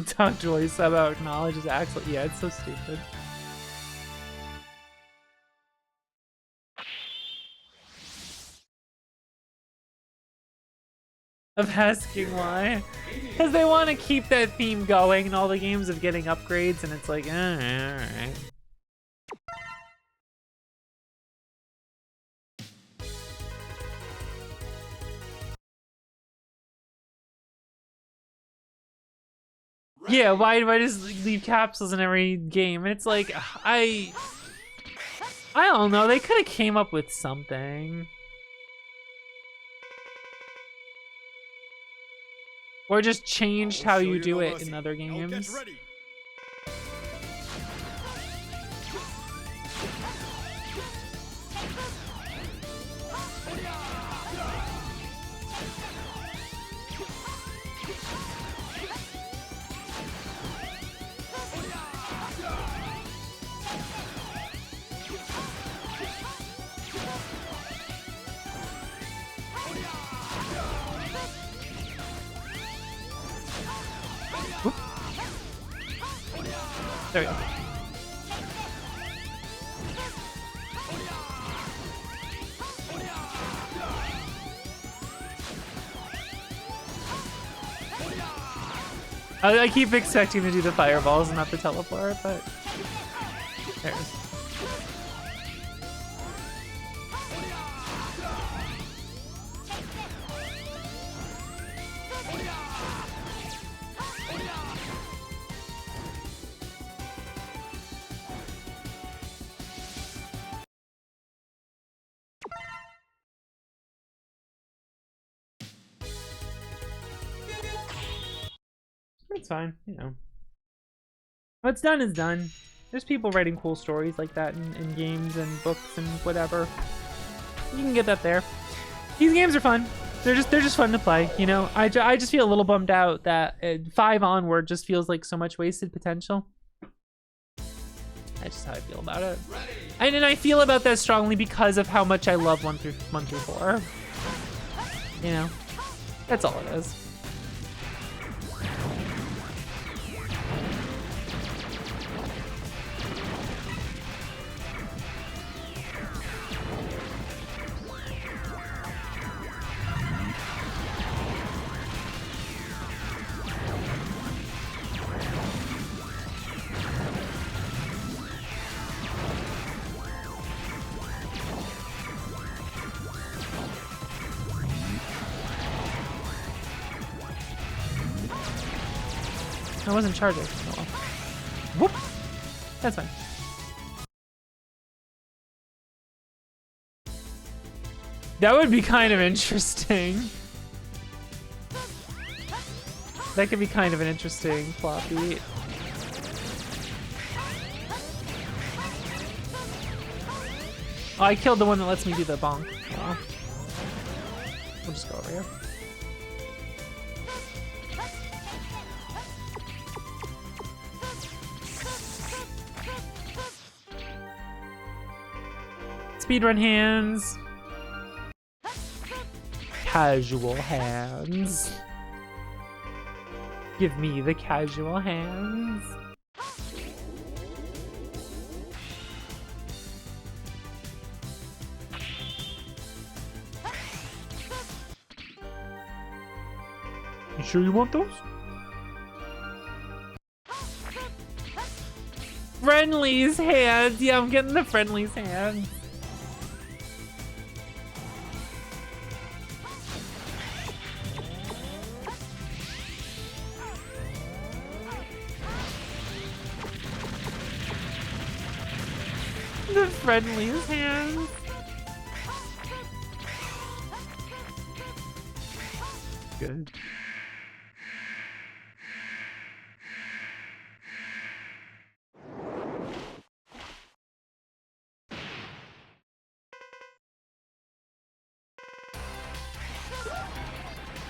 Talk Joyce about knowledge is excellent. Yeah, it's so stupid. Of asking why. Because they want to keep that theme going in all the games of getting upgrades, and it's like, alright. Yeah, why do I just leave capsules in every game? And it's like, I don't know, they could have came up with something. Or just changed how you do it in other games. There we go. I keep expecting to do the fireballs and not the teleport, but there it is. It's fine, you know. What's done is done. There's people writing cool stories like that in games and books and whatever. You can get that there. These games are fun. They're just fun to play, you know. I just feel a little bummed out that 5 onward just feels like so much wasted potential. That's just how I feel about it. And I feel about that strongly because of how much I love 1 through 4. You know, that's all it is. I wasn't charging. Oh, well. Whoop! That's fine. That would be kind of interesting. That could be kind of an interesting plot beat. Oh, I killed the one that lets me do the bonk. Oh. We'll just go over here. Speedrun hands. Casual hands. Give me the casual hands. You sure you want those? Friendly's hands. Yeah, I'm getting the Friendly's hands. The Friendly's hands. Good.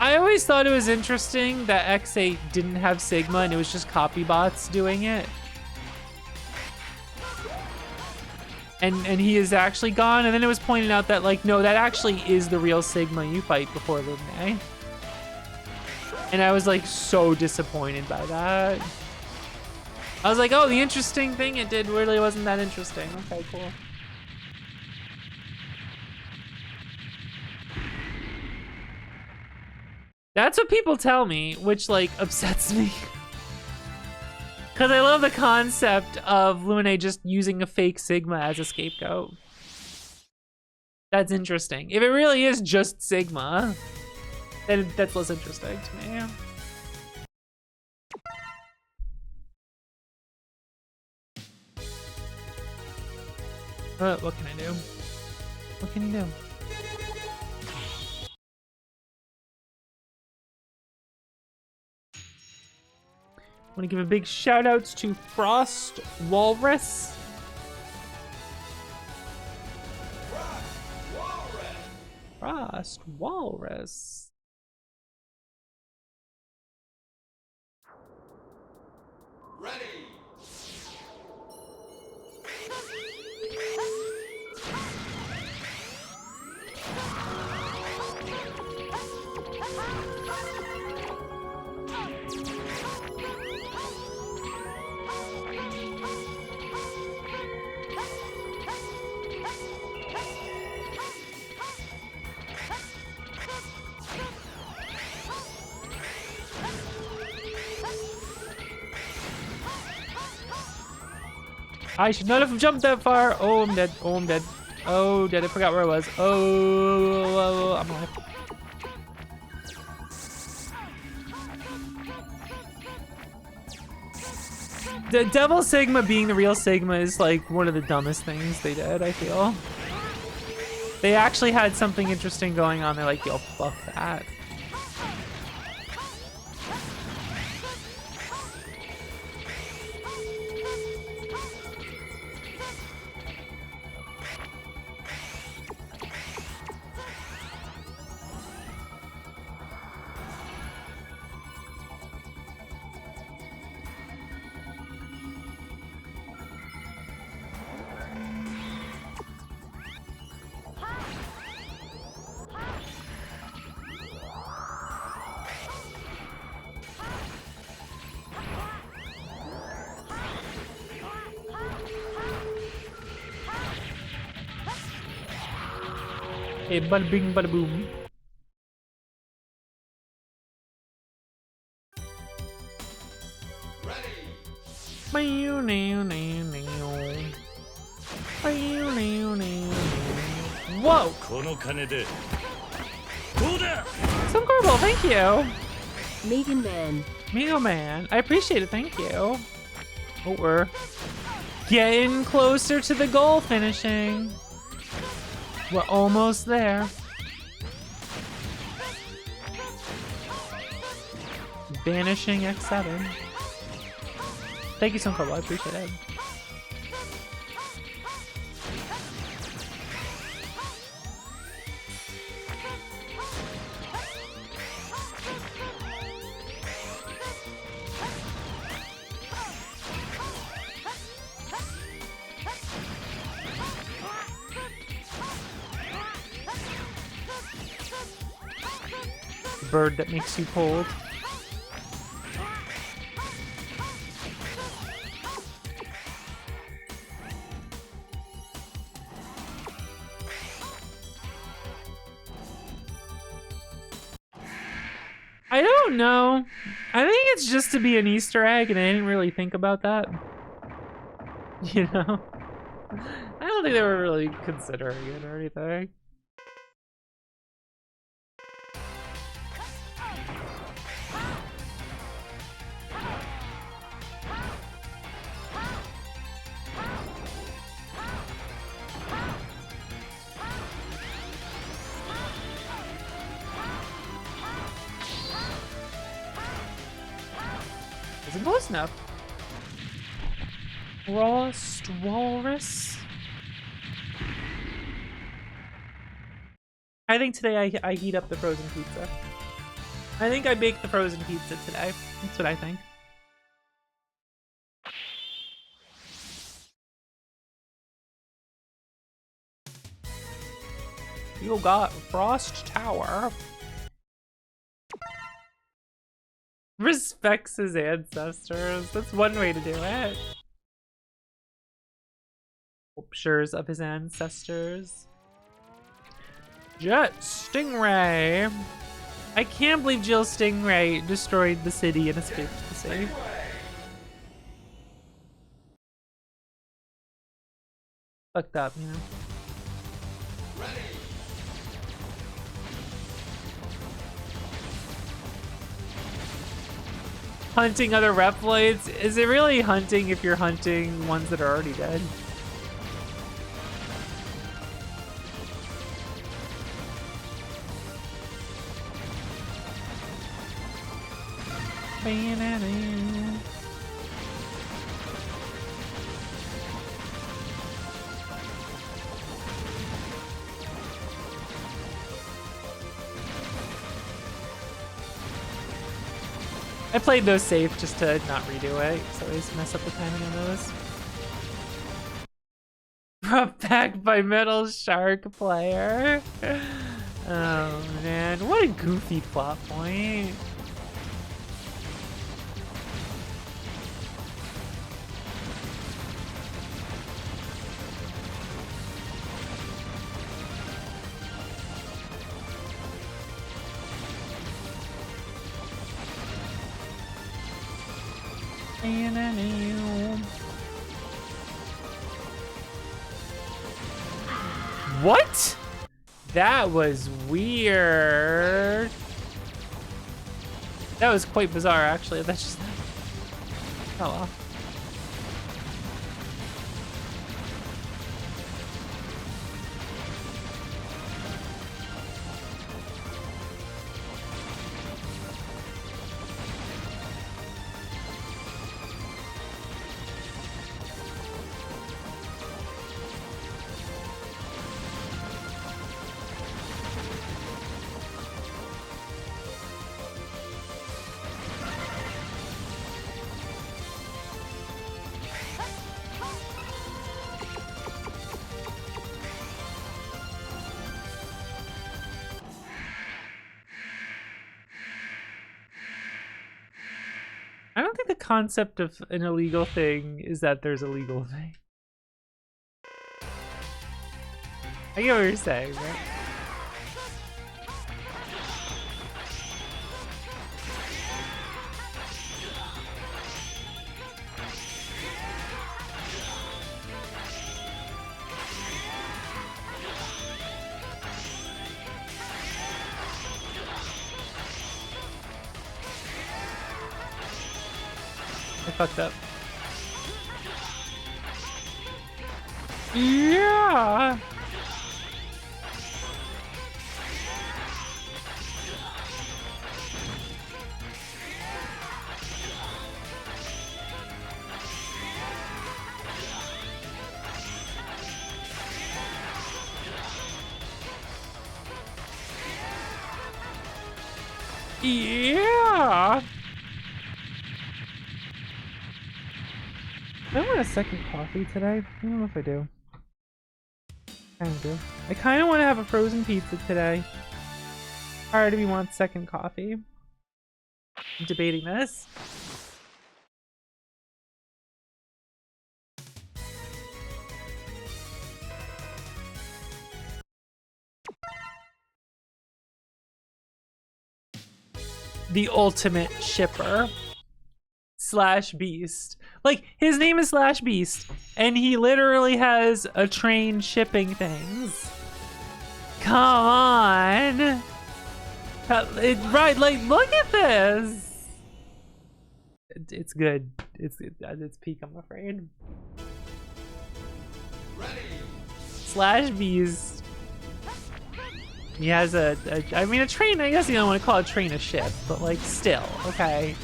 I always thought it was interesting that X8 didn't have Sigma and it was just copy bots doing it. And he is actually gone, and then it was pointed out that, like, no, that actually is the real Sigma you fight before Lumine. And I was, like, so disappointed by that. I was like, oh, the interesting thing it did really wasn't that interesting. Okay, cool. That's what people tell me, which, like, upsets me. Because I love the concept of Lumine just using a fake Sigma as a scapegoat. That's interesting. If it really is just Sigma, then that's less interesting to me. What can I do? What can you do? I want to give a big shout outs to Frost Walrus. Frost Walrus. Ready. I should not have jumped that far. Oh, I'm dead. Oh, I'm dead. Oh, dead. I forgot where I was. Oh, I'm alive. The Devil Sigma being the real Sigma is like one of the dumbest things they did, I feel. They actually had something interesting going on. They're like, yo, fuck that. Hey, bada bing, bada boom. Whoa! Some Corbo, thank you. Megan Man. Mego Man, I appreciate it, thank you. Oh, we're getting closer to the goal finishing. We're almost there. Banishing X7. Thank you so much, I appreciate it. Bird that makes you cold. I don't know. I think it's just to be an Easter egg, and I didn't really think about that. You know? I don't think they were really considering it or anything. Isn't close enough. Frost Walrus. I think today I heat up the frozen pizza. I think I bake the frozen pizza today. That's what I think. You got Frost Tower. Respects his ancestors. That's one way to do it. Sculptures of his ancestors. Jet Stingray. I can't believe Jill Stingray destroyed the city and escaped the city. Fucked up, you know. Hunting other Reploids? Is it really hunting if you're hunting ones that are already dead? I played those safe just to not redo it, so I always mess up the timing on those. Brought back by Metal Shark player. Oh man, what a goofy plot point. What? That was weird. That was quite bizarre, actually. That's just... Oh well. I don't think the concept of an illegal thing is that there's a legal thing. I get what you're saying, right? I fucked up. Yeah. Yeah. I want a second coffee today. I don't know if I do. Kind of do. I kind of want to have a frozen pizza today. Part of me wants second coffee. I'm debating this. The ultimate shipper. Slash Beast. Like, his name is Slash Beast, and he literally has a train shipping things. Come on! Right, like, look at this! It's good. It's peak, I'm afraid. Ready. Slash Beast. He has I mean, a train, I guess you don't want to call a train a ship, but like, still, okay.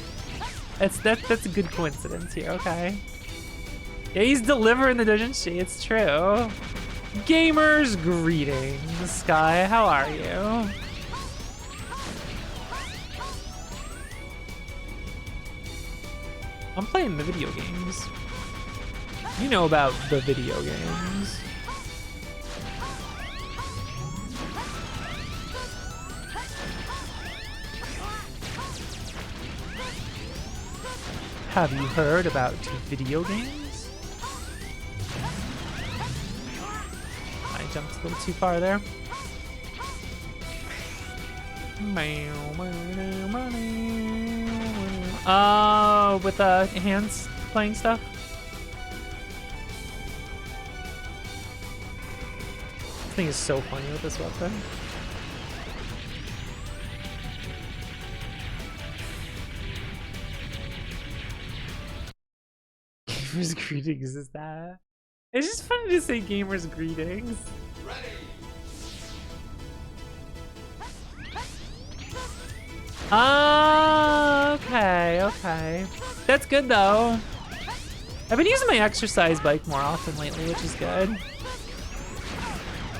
That's a good coincidence here, okay? Yeah, he's delivering the doujin shi, it's true. Gamers, greetings. Sky, how are you? I'm playing the video games. You know about the video games. Have you heard about video games? I jumped a little too far there. Oh, with the hands playing stuff? This thing is so funny with this weapon. Gamers greetings is that? It's just funny to say gamers greetings. Ready. Okay. Okay, okay. That's good though. I've been using my exercise bike more often lately, which is good.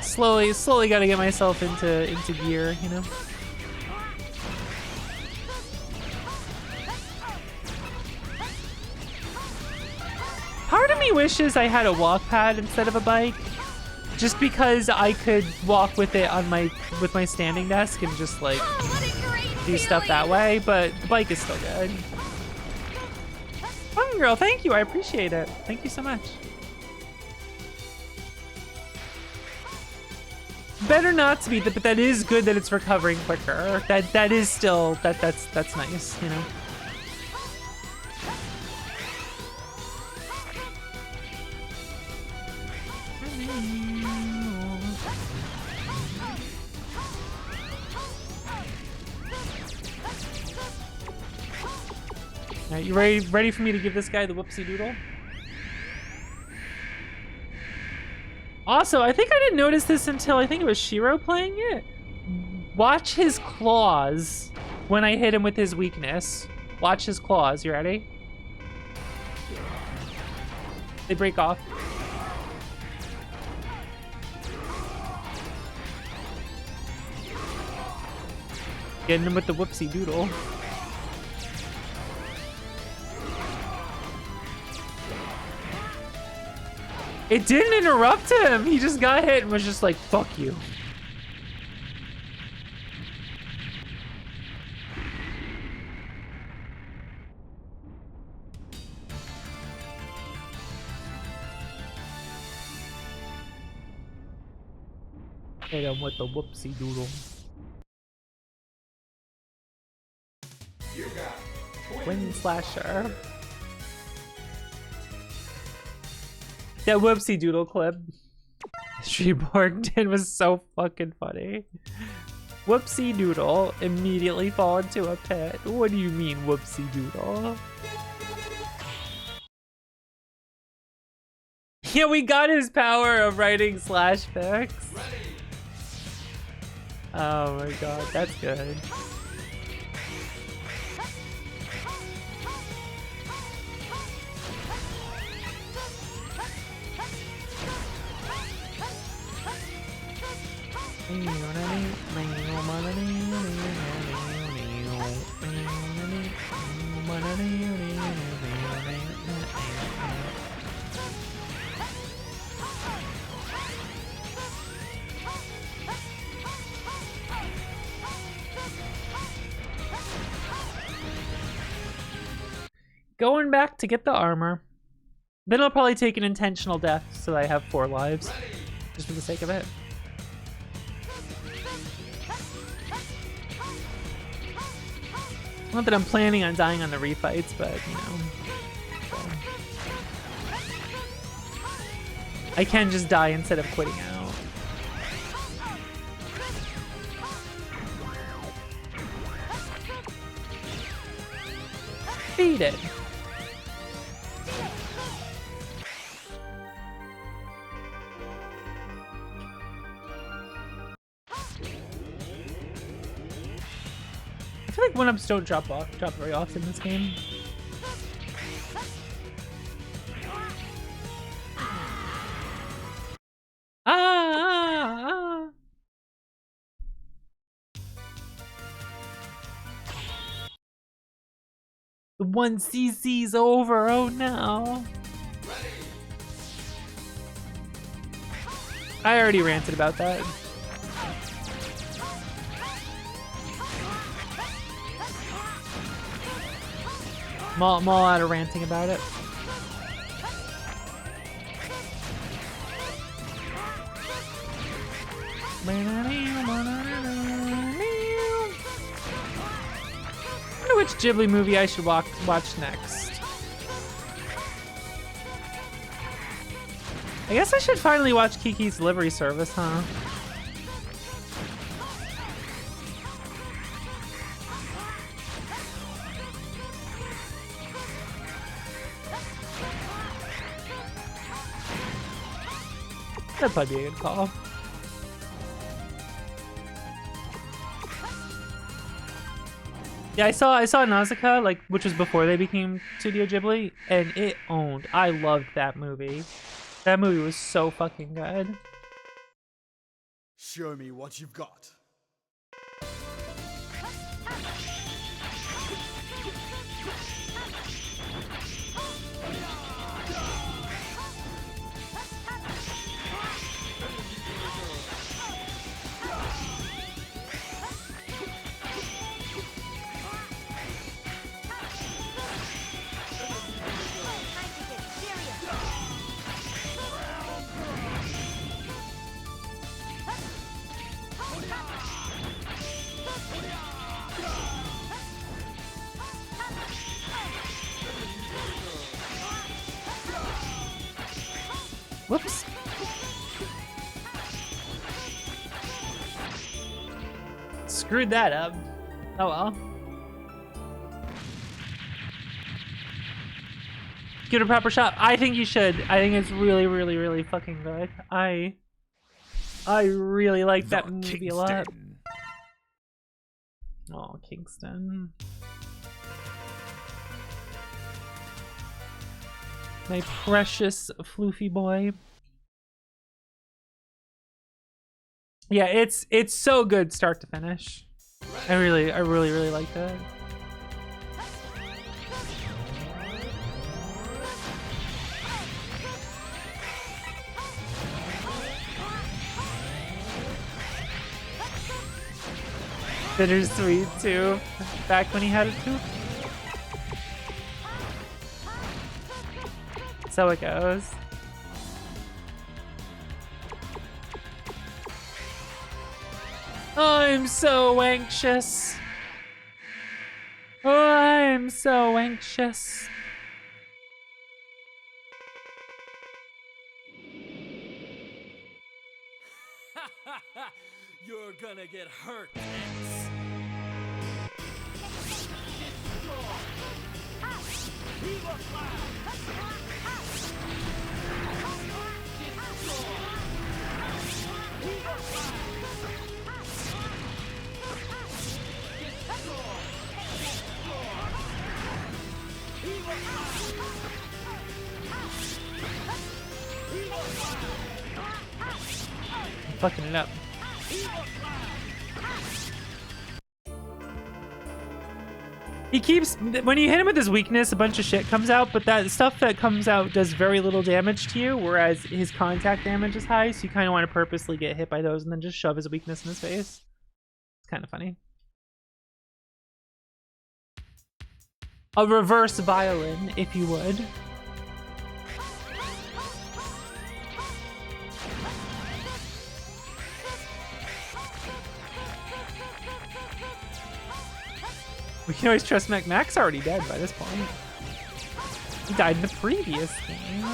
Slowly gotta get myself into gear, you know? Part of me wishes I had a walk pad instead of a bike, just because I could walk with it on my standing desk and just like Oh, what a great do stuff that way, but the bike is still good. Fun girl, thank you, I appreciate it. Thank you so much. Better not to be, but that is good that it's recovering quicker. That is still that's nice, you know. All right, you ready for me to give this guy the whoopsie doodle? Also, I think I didn't notice this until I think it was Shiro playing it. Watch his claws when I hit him with his weakness. Watch his claws. You ready? They break off. Getting him with the whoopsie doodle. It didn't interrupt him. He just got hit and was just like, fuck you. Hit him with the whoopsie doodle. Twin slasher. That whoopsie doodle clip Streetborg did was so fucking funny. Whoopsie doodle immediately fall into a pit. What do you mean, whoopsie doodle? Yeah, we got his power of writing slash fics. Oh my god, that's good. Going back to get the armor. Then I'll probably take an intentional death so that I have 4 lives. Just for the sake of it. Not that I'm planning on dying on the refights, but you know. So. I can just die instead of quitting out. Beat it. I feel like 1-ups don't drop very often in this game. Ah! The 1CC's over, oh no. I already ranted about that. I'm all out of ranting about it. I wonder which Ghibli movie I should watch next. I guess I should finally watch Kiki's Delivery Service, huh? That'd probably be a good call. Yeah, I saw Nausicaa, like, which was before they became Studio Ghibli, and it owned. I loved that movie. That movie was so fucking good. Show me what you've got. Whoops. Screwed that up. Oh well. Give it a proper shot. I think you should. I think it's really, really, really fucking good. I really like that movie a lot. Oh, Kingston. My precious floofy boy. Yeah, it's so good start to finish. I really liked it. Bittersweet too. Back when he had it too. So it goes. I'm so anxious. Oh, I'm so anxious. You're gonna get hurt, X. I'm fucking it up. He keeps, when you hit him with his weakness, a bunch of shit comes out, but that stuff that comes out does very little damage to you, whereas his contact damage is high, so you kind of want to purposely get hit by those and then just shove his weakness in his face. It's kind of funny. A reverse violin, if you would. We can always trust Mac. Mac's already dead by this point. He died in the previous game.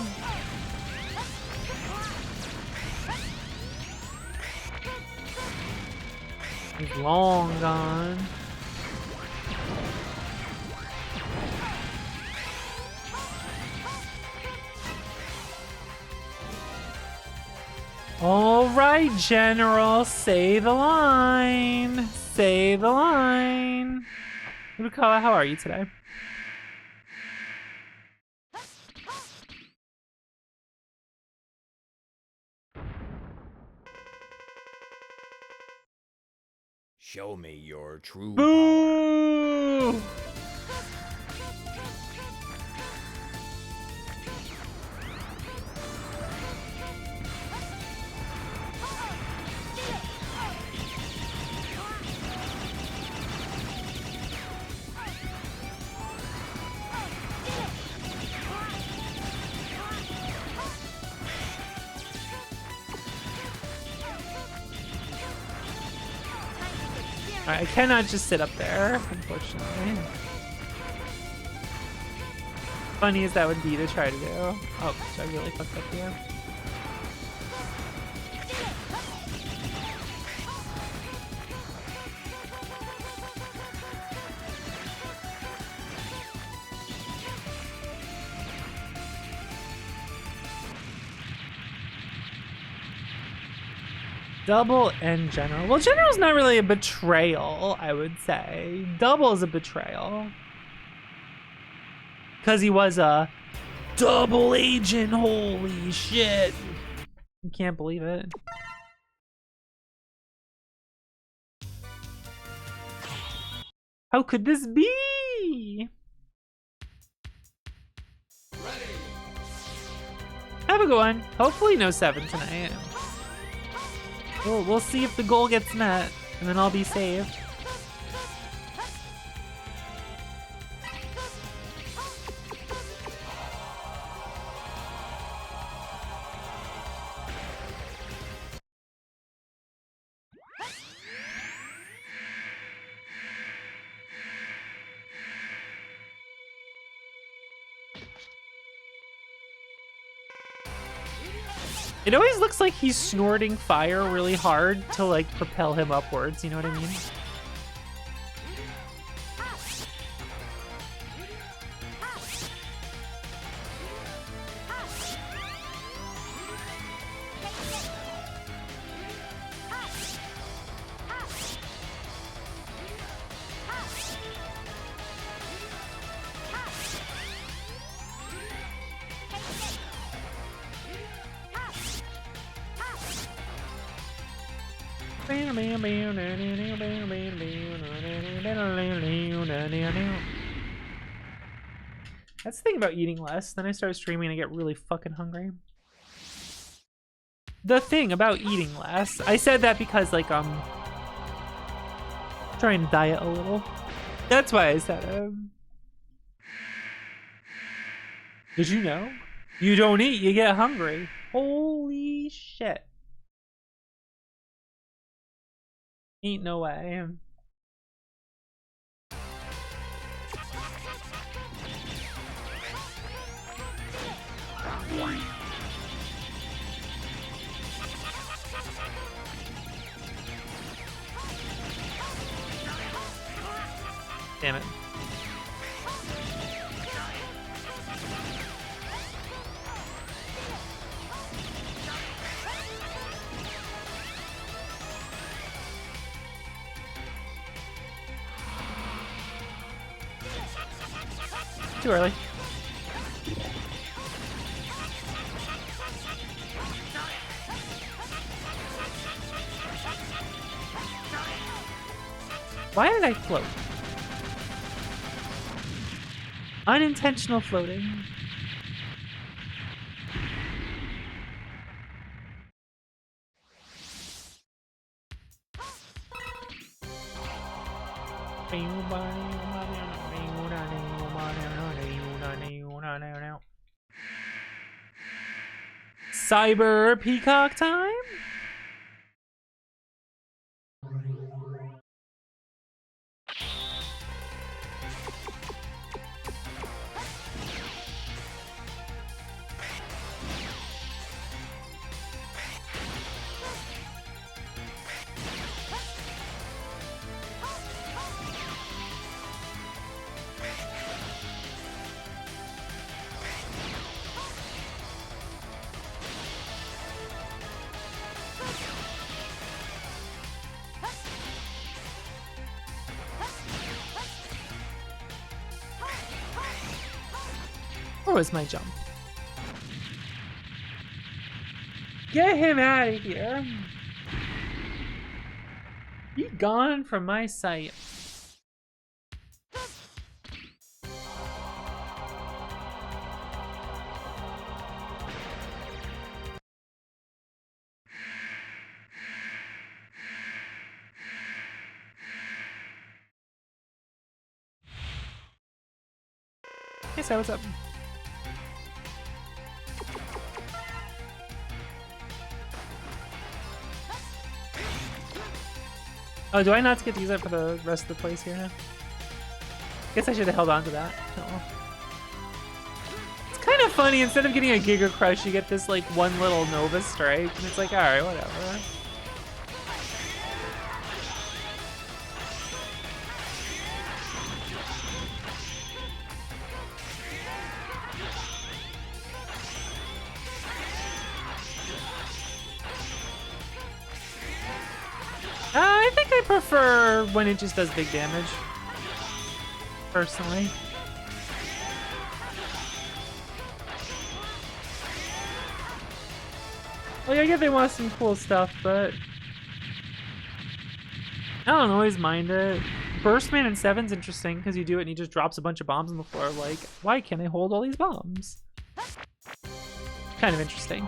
He's long gone. All right, General, say the line. Say the line. Rukawa, how are you today? Show me your true Boo! I cannot just sit up there, unfortunately. Funny as that would be to try to do. Oh, I really fucked up here. Double and General. Well, General's not really a betrayal, I would say. Double is a betrayal. Because he was a double agent. Holy shit. You can't believe it. How could this be? Have a good one. Hopefully no 7 tonight. We'll see if the goal gets met, and then I'll be saved. It always looks like he's snorting fire really hard to like propel him upwards, you know what I mean? That's the thing about eating less. Then I start streaming and I get really fucking hungry. The thing about eating less. I said that because like trying to diet a little. That's why I said it. Did you know? You don't eat, you get hungry. Holy shit. Ain't no way. Damn it. Too early. Why did I float? Unintentional floating. Cyber Peacock time? Where was my jump? Get him out of here. Be gone from my sight. Hey, so what's up? Oh, do I not get to use that for the rest of the place here now? Guess I should have held on to that. Oh. It's kind of funny, instead of getting a Giga Crush, you get this like one little Nova Strike, and it's like, alright, whatever. prefer when it just does big damage, personally. Well, yeah, I get they want some cool stuff, but I don't always mind it. Burstman in 7's interesting because you do it and he just drops a bunch of bombs on the floor. Like, why can't I hold all these bombs? Kind of interesting.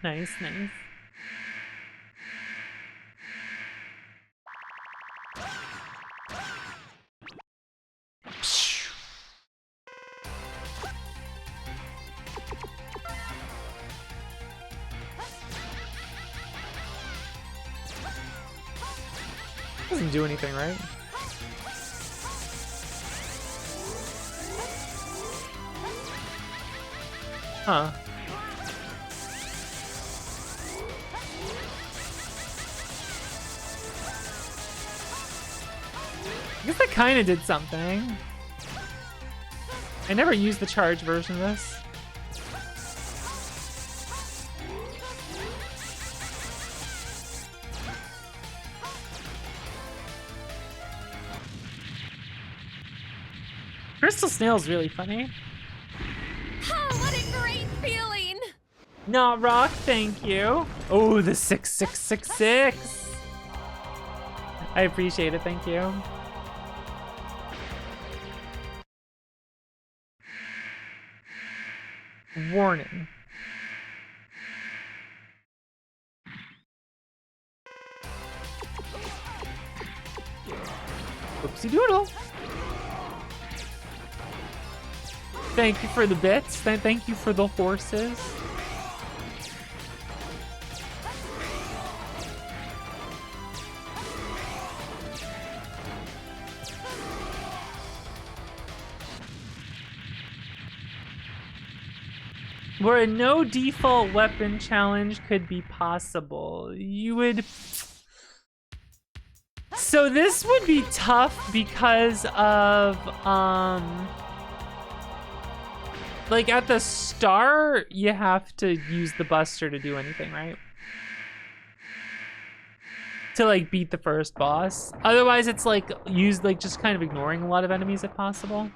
Nice, nice. Doesn't do anything, right? Huh. I guess that kind of did something. I never used the charge version of this. Crystal Snail's really funny. Oh, what a great feeling! Not rock, thank you. Oh, the 6666. I appreciate it, thank you. Warning. Oopsie doodle. Thank you for the bits. Thank you for the horses. Where a no default weapon challenge could be possible, you would... So this would be tough because of, like at the start, you have to use the Buster to do anything, right? To like beat the first boss. Otherwise it's like just kind of ignoring a lot of enemies if possible.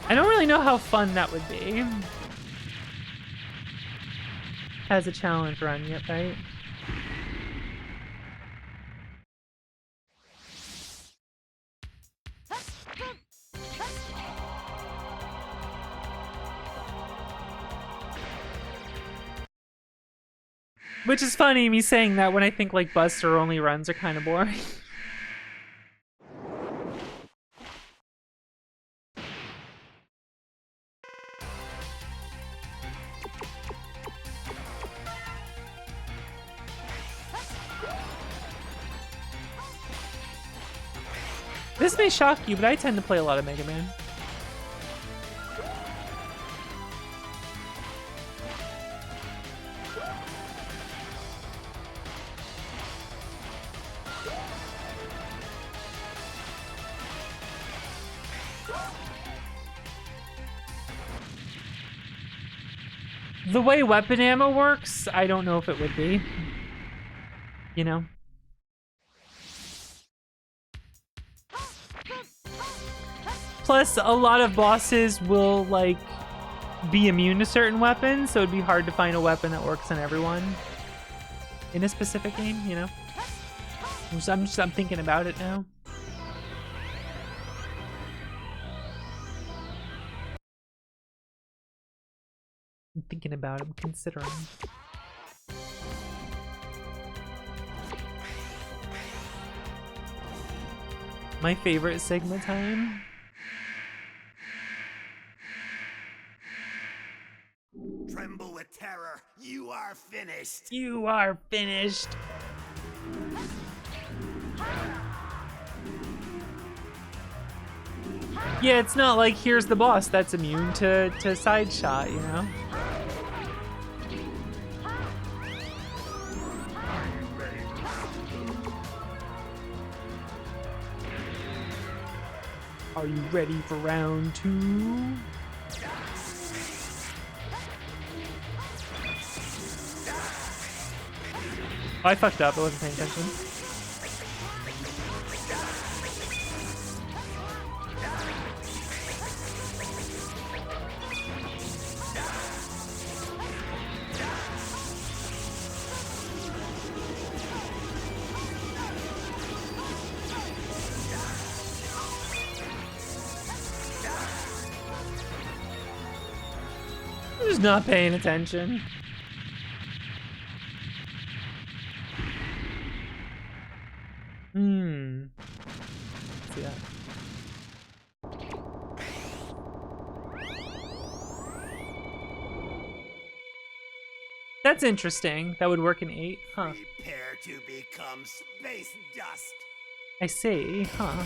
I don't really know how fun that would be as a challenge run yet, right? Which is funny, me saying that when I think like Buster only runs are kind of boring. This may shock you, but I tend to play a lot of Mega Man. The way weapon ammo works, I don't know if it would be. You know? Plus, a lot of bosses will, like, be immune to certain weapons, so it'd be hard to find a weapon that works on everyone in a specific game, you know? I'm thinking about it now. I'm thinking about it, I'm considering. My favorite Sigma time? Tremble with terror. You are finished. You are finished. Yeah, it's not like here's the boss that's immune to side shot, you know? Are you ready for round 2? Oh, I fucked up. I wasn't paying attention. I'm just not paying attention. Let's see that. That's interesting. That would work in 8, huh? Prepare to become space dust. I see, huh?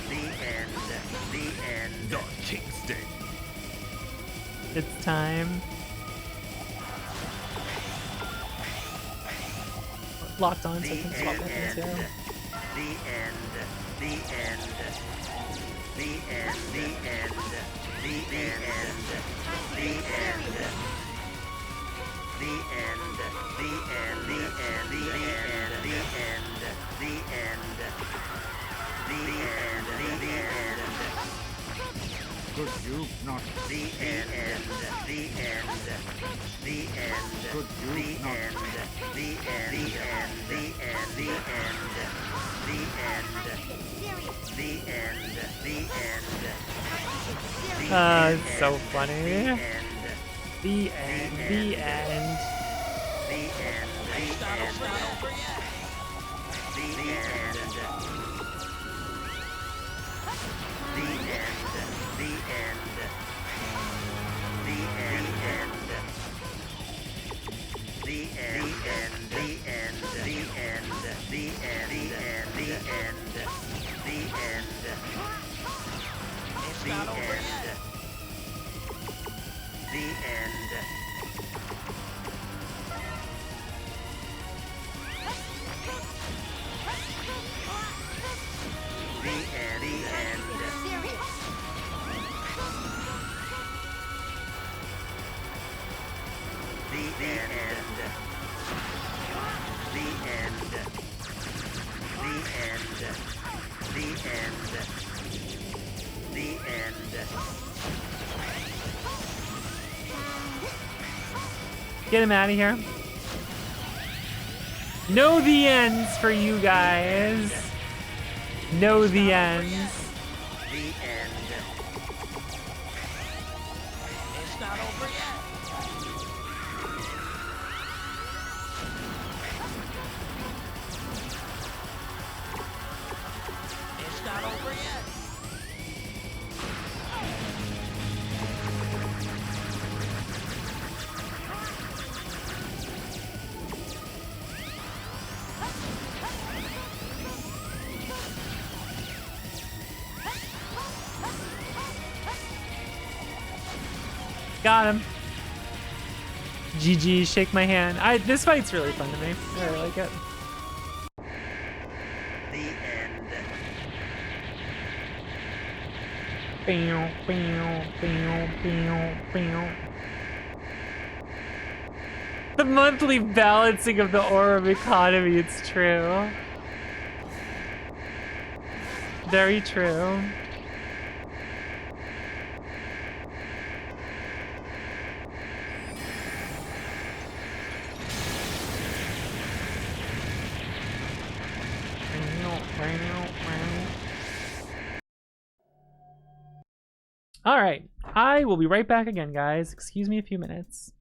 The end. The end. The Kingston. It's time. Locked on, so I can swap weapons here. The end. The end. The end. The end. The end. The end. The end. The end. The end. The end. The end. The end. The end. The end. Could you not? The end. The end. The end. Could The you not? end. The end. The end. The end. The end. The end. The end. The end. It's so funny. The end. The end. The end. The end. The end. The end. The end. The end. The end. The end. The end. The end. The end. The end. The end. The end. It's not over yet. The end. The end. The end. The end. The end. The end. The end. The end. Get him out of here. Know the ends for you guys. Know the ends. The end. It's not over yet. It's not over yet. Got him. GG, shake my hand. This fight's really fun to me. I really like it. The end. Bow, bow, bow, bow, bow. The monthly balancing of the Orb economy, it's true. Very true. All right, I will be right back again, guys. Excuse me a few minutes.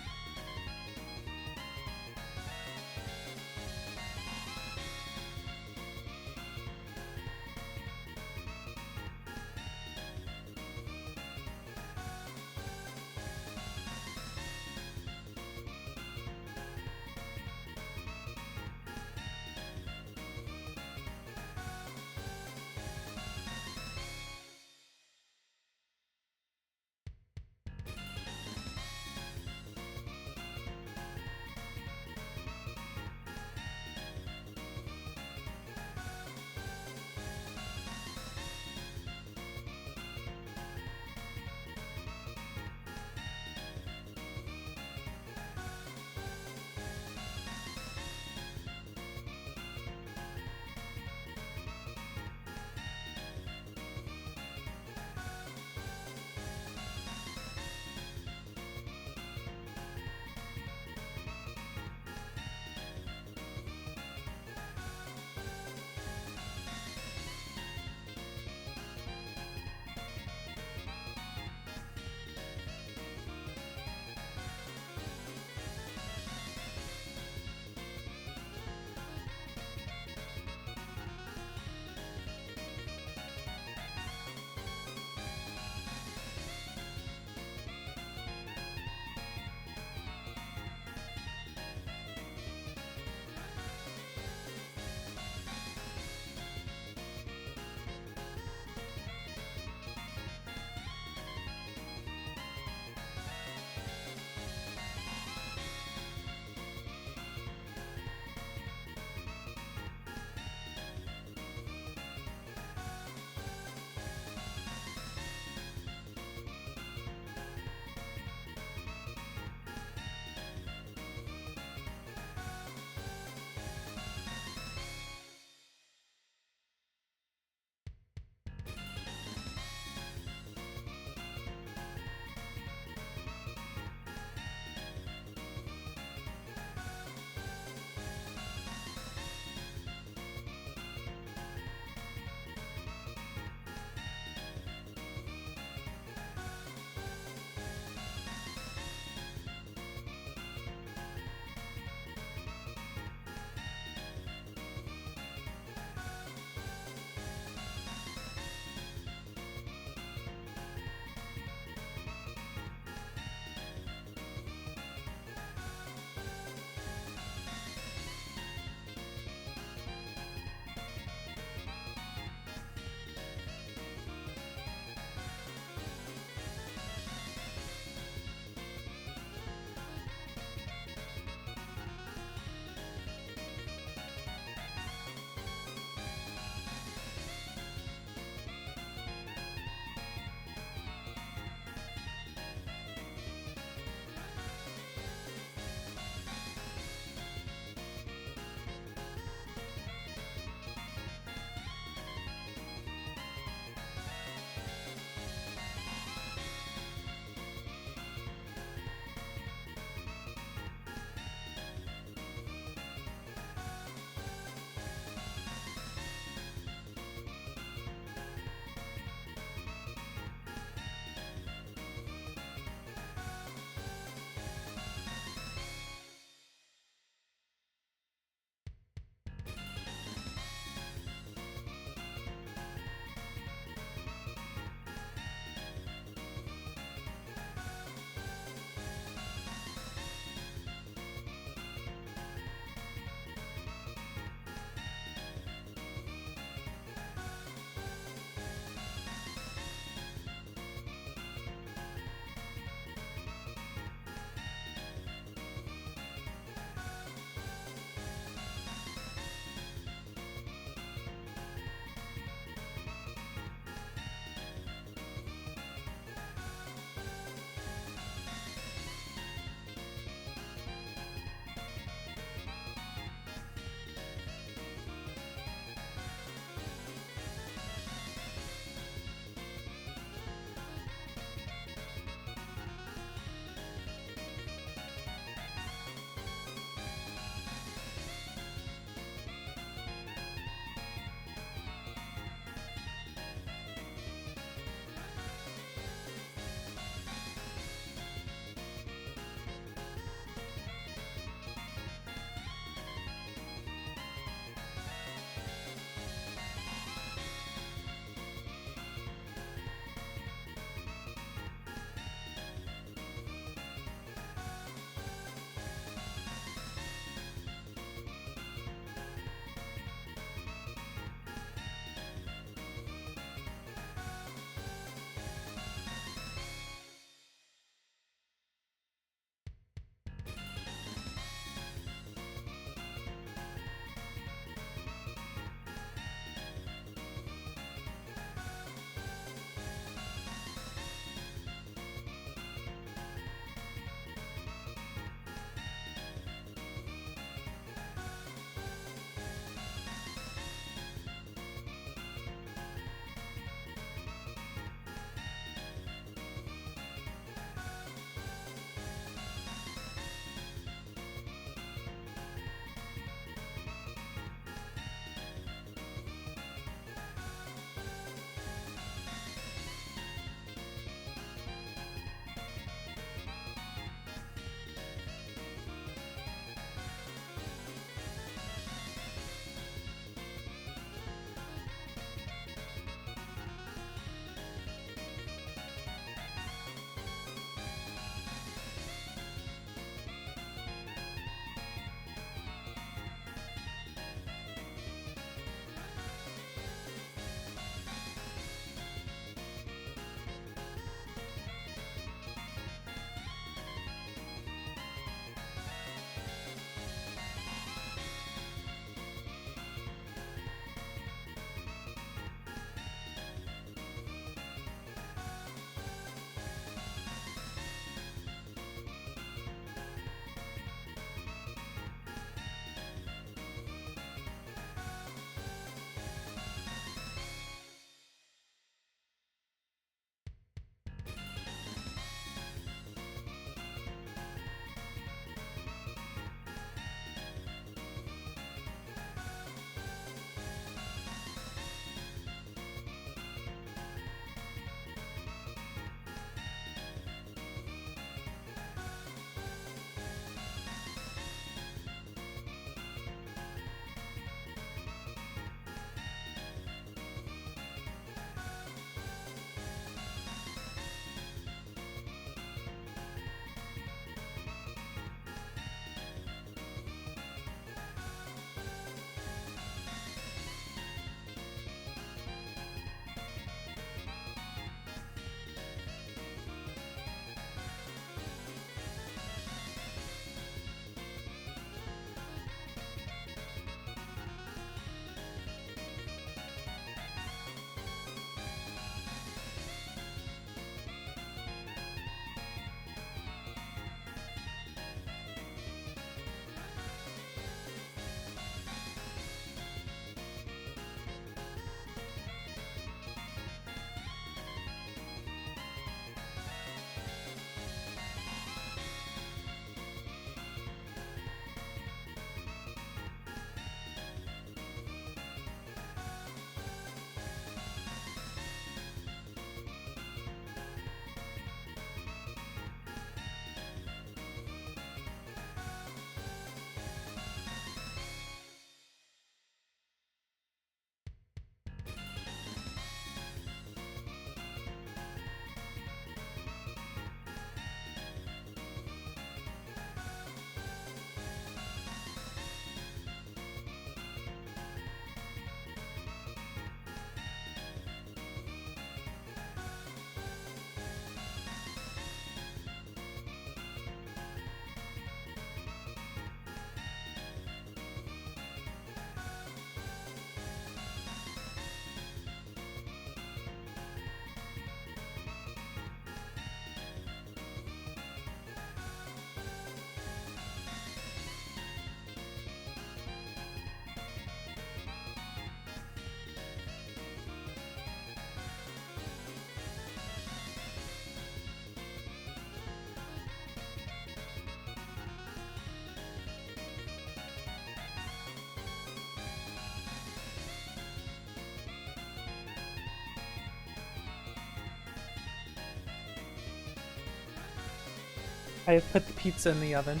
I have put the pizza in the oven.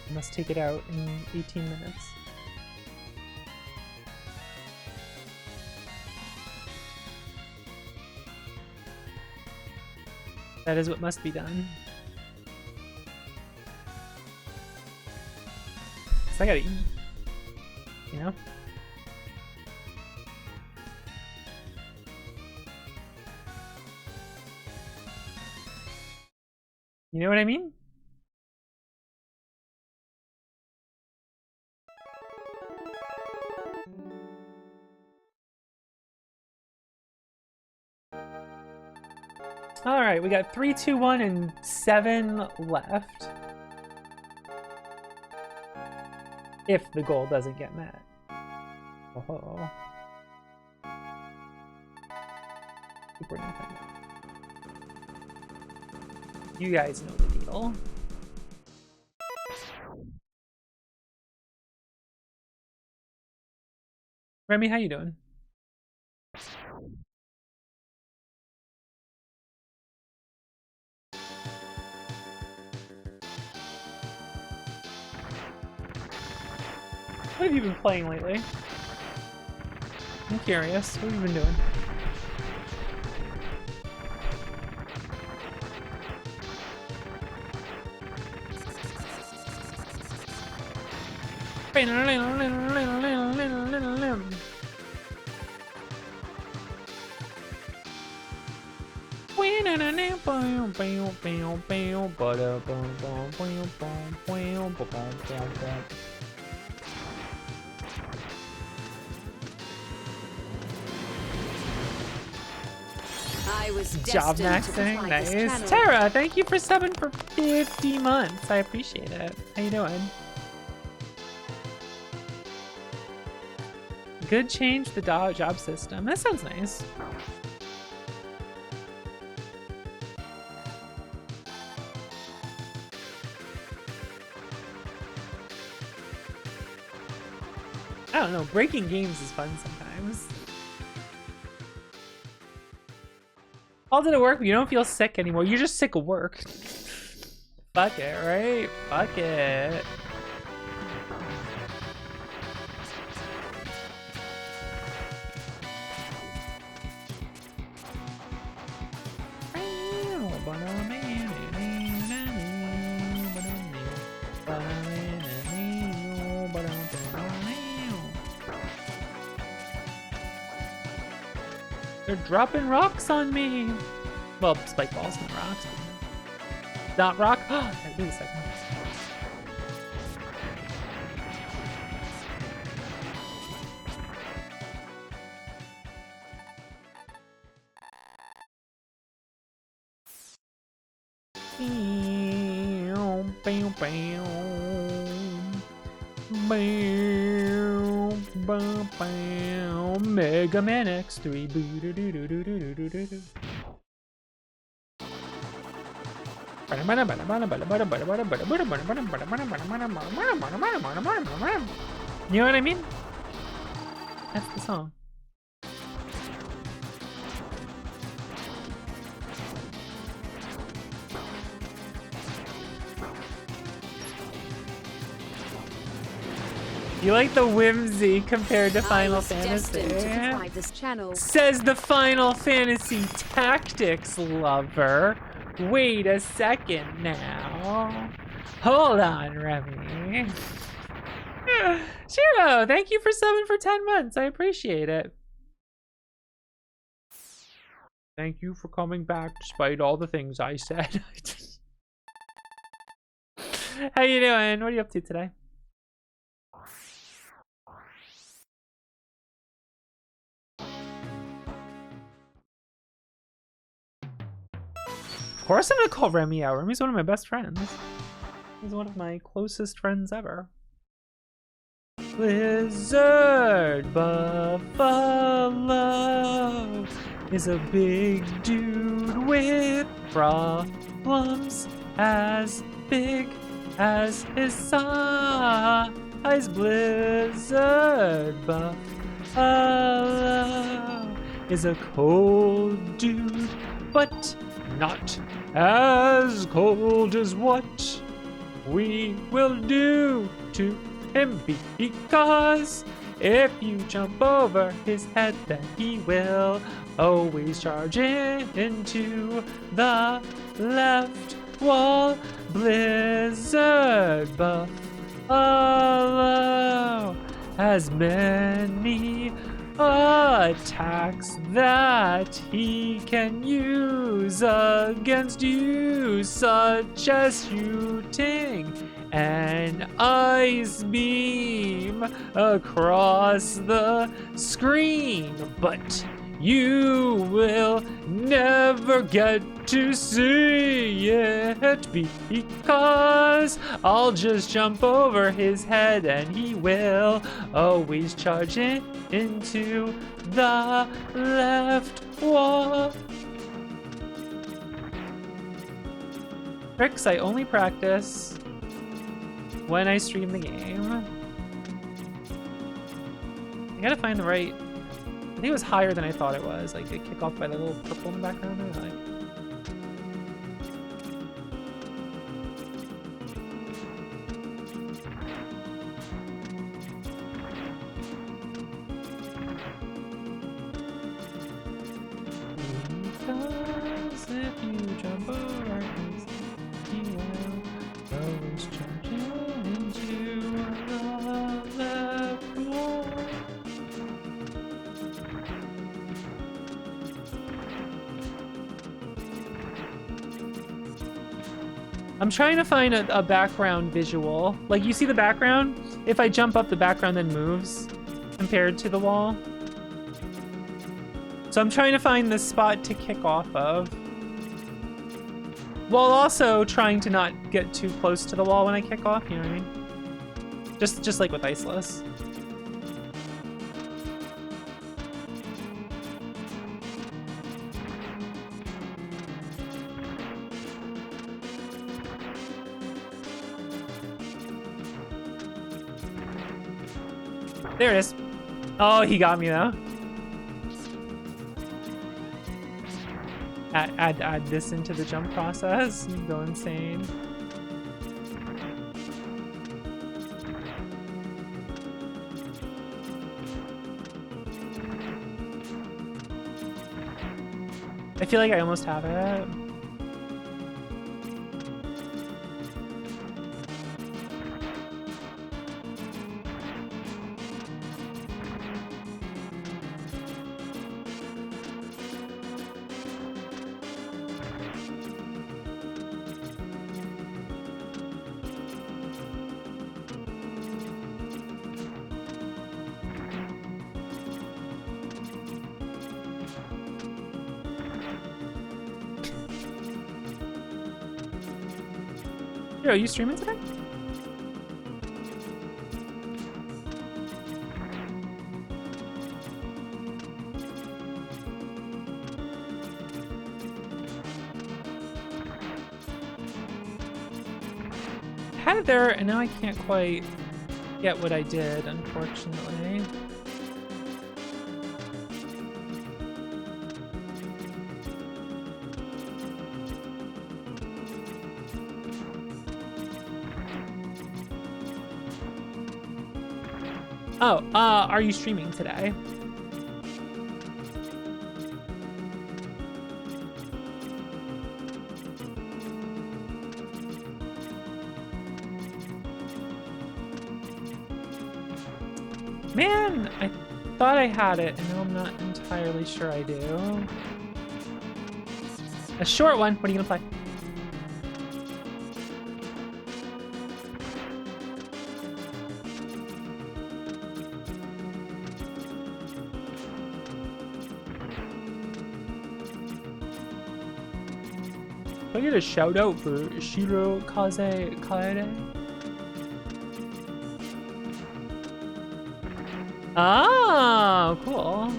I must take it out in 18 minutes. That is what must be done. So I gotta eat, you know? You know what I mean? All right, we got 3, 2, 1, and 7 left. If the goal doesn't get met. Oh. Super Nintendo. You guys know the deal. Remy, how you doing? What have you been playing lately? I'm curious. What have you been doing? I was Job destined to maxing, provide this nice. channel. Tara, thank you for subbing for 50 months. I appreciate it. How you doing? Good change the job system. That sounds nice. I don't know, breaking games is fun sometimes. How did it work? You don't feel sick anymore. You're just sick of work. Fuck it, right? Fuck it. They're dropping rocks on me. Well, spike balls, not rocks. But not rock. Oh, wait a second. Mega Man X3. You know what I mean? That's the song. You like the whimsy compared to Final Fantasy? This channel. Says the Final Fantasy Tactics lover. Wait a second now. Hold on, Remy. Shiro, thank you for subbing for 10 months. I appreciate it. Thank you for coming back despite all the things I said. How you doing? What are you up to today? Of course I'm gonna call Remy out. Remy's one of my best friends. He's one of my closest friends ever. Lizard Buffalo is a big dude with problems as big as his size. Blizzard Buffalo is a cold dude, but not as cold as what we will do to him, because if you jump over his head, then he will always charge into the left wall. Blizzard Buffalo has many attacks that he can use against you, such as shooting an ice beam across the screen, but you will never get to see it because I'll just jump over his head and he will always charge it into the left wall. Tricks I only practice when I stream the game. I gotta find the right. I think it was higher than I thought it was. Like, get kick off by the little purple in the background there. Like, because if you jump over his, he will always charge you into the left wall. I'm trying to find a background visual. Like, you see the background? If I jump up, the background then moves compared to the wall. So I'm trying to find the spot to kick off of, while also trying to not get too close to the wall when I kick off, you know what I mean? Just like with Iceless. There it is. Oh, he got me though. Add this into the jump process. You go insane. I feel like I almost have it. Yo, are you streaming today? Had it there, and now I can't quite get what I did, unfortunately. Oh, are you streaming today? Man, I thought I had it, and now I'm not entirely sure I do. A short one. What are you gonna play? Can I get a shout out for Shiro Kaze Kaede? Oh, cool.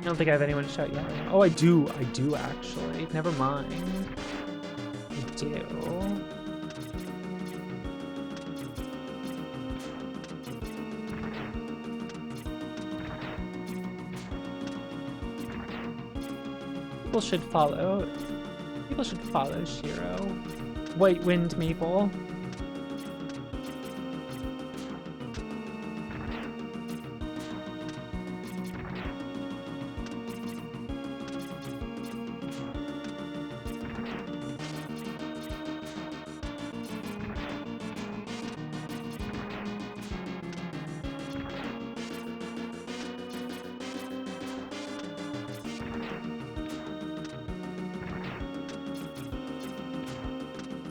I don't think I have anyone to shout you out right now. Oh, I do actually. Never mind. I do. People should follow Shiro. White Wind Maple.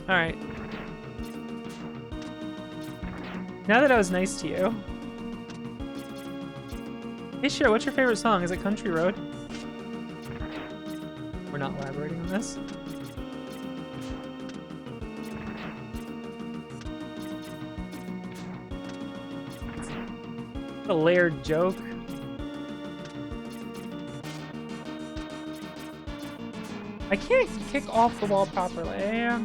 Alright. Now that I was nice to you. Hey Shiro, what's your favorite song? Is it Country Road? We're not elaborating on this. It's a layered joke. I can't kick off the wall properly.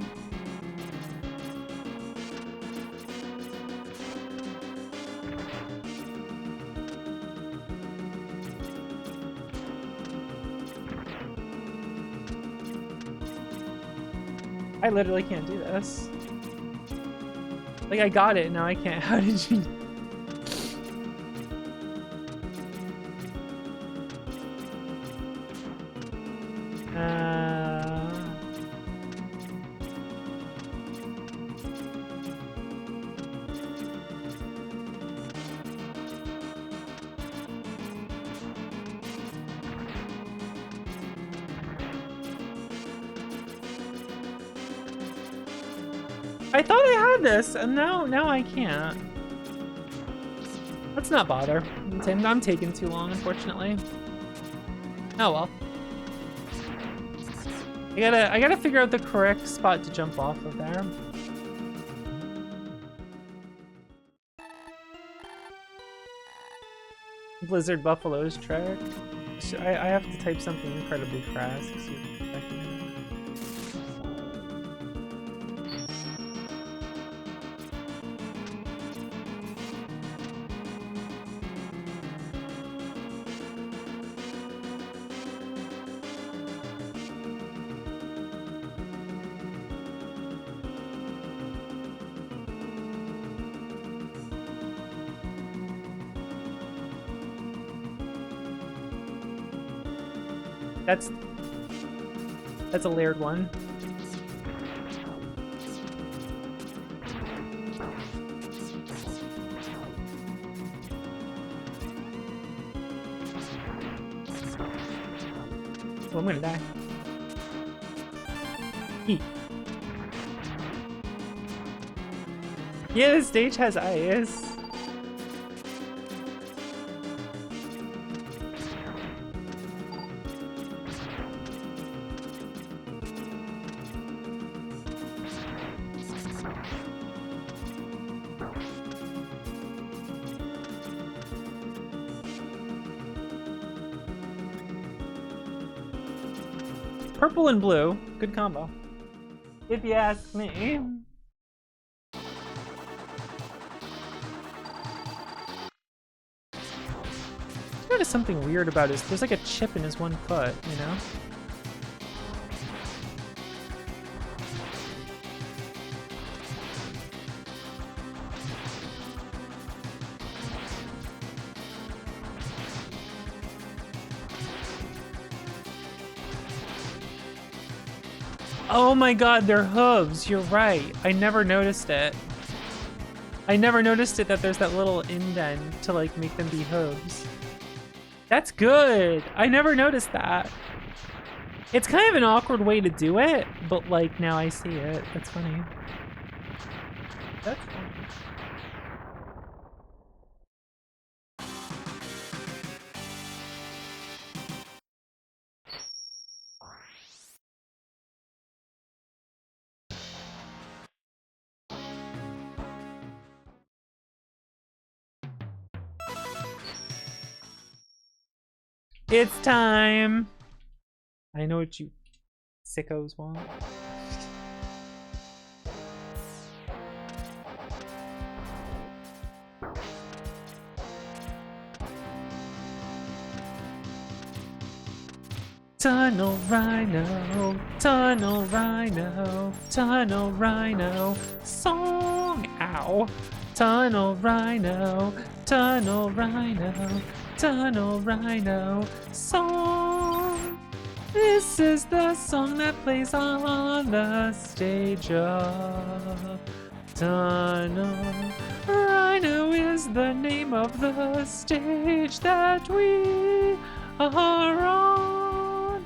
I literally can't do this. Like, I got it, now I can't. How did you... I thought I had this, and now I can't. Let's not bother. I'm taking too long, unfortunately. Oh well. I gotta figure out the correct spot to jump off of there. Blizzard Buffalo's track. I have to type something incredibly crass to see if I can. That's a layered one. Oh, I'm gonna die. Heat. Yeah, the stage has ice. Purple and blue, good combo. If you ask me. I noticed something weird about his. There's like a chip in his one foot, you know? Oh my god, they're hooves. You're right. I never noticed it. I never noticed it that there's that little indent to like make them be hooves. That's good. I never noticed that. It's kind of an awkward way to do it, but like now I see it. That's funny. That's funny. It's time. I know what you sickos want. Tunnel Rhino, Tunnel Rhino, Tunnel Rhino, song, ow. Tunnel Rhino, Tunnel Rhino, Tunnel Rhino, song. This is the song that plays on the stage of Tunnel Rhino is the name of the stage that we are on.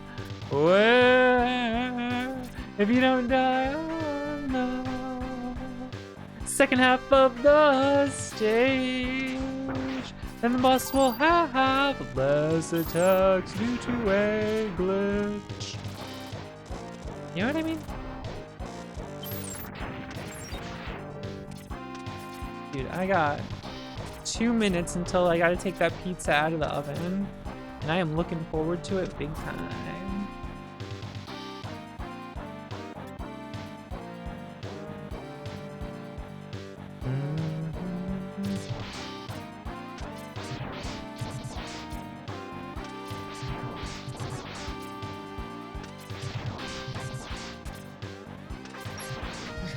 Where, if you don't die, oh no. Second half of the stage, then the boss will have less attacks due to a glitch. You know what I mean? Dude, I got 2 minutes until I gotta take that pizza out of the oven, and I am looking forward to it big time.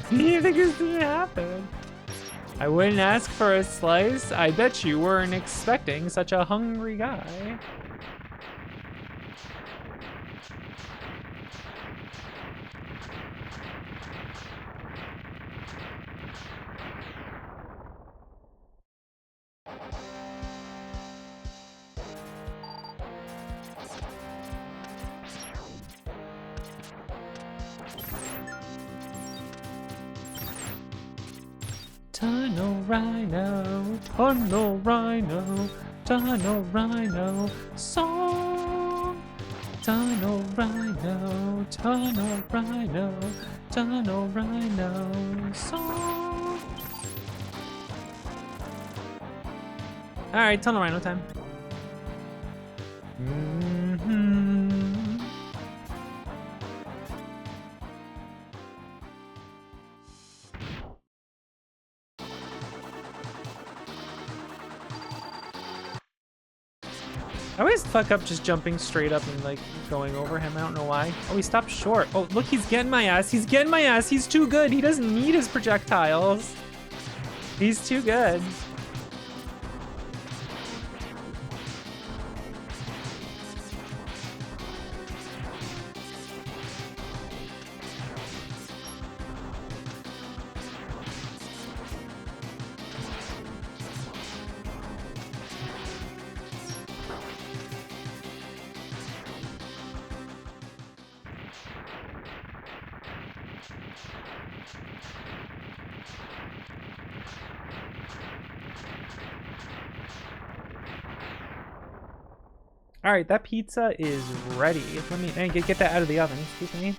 You think this didn't happen? I wouldn't ask for a slice. I bet you weren't expecting such a hungry guy. Tunnel Rhino, Tunnel Rhino, Tunnel Rhino, song. Tunnel Rhino, Tunnel Rhino, Tunnel Rhino, song. Alright, Tunnel Rhino time. I always fuck up just jumping straight up and like going over him. I don't know why. Oh, he stopped short. Oh, look, he's getting my ass. He's getting my ass. He's too good. He doesn't need his projectiles. He's too good. All right, that pizza is ready. Let me get that out of the oven. Excuse me.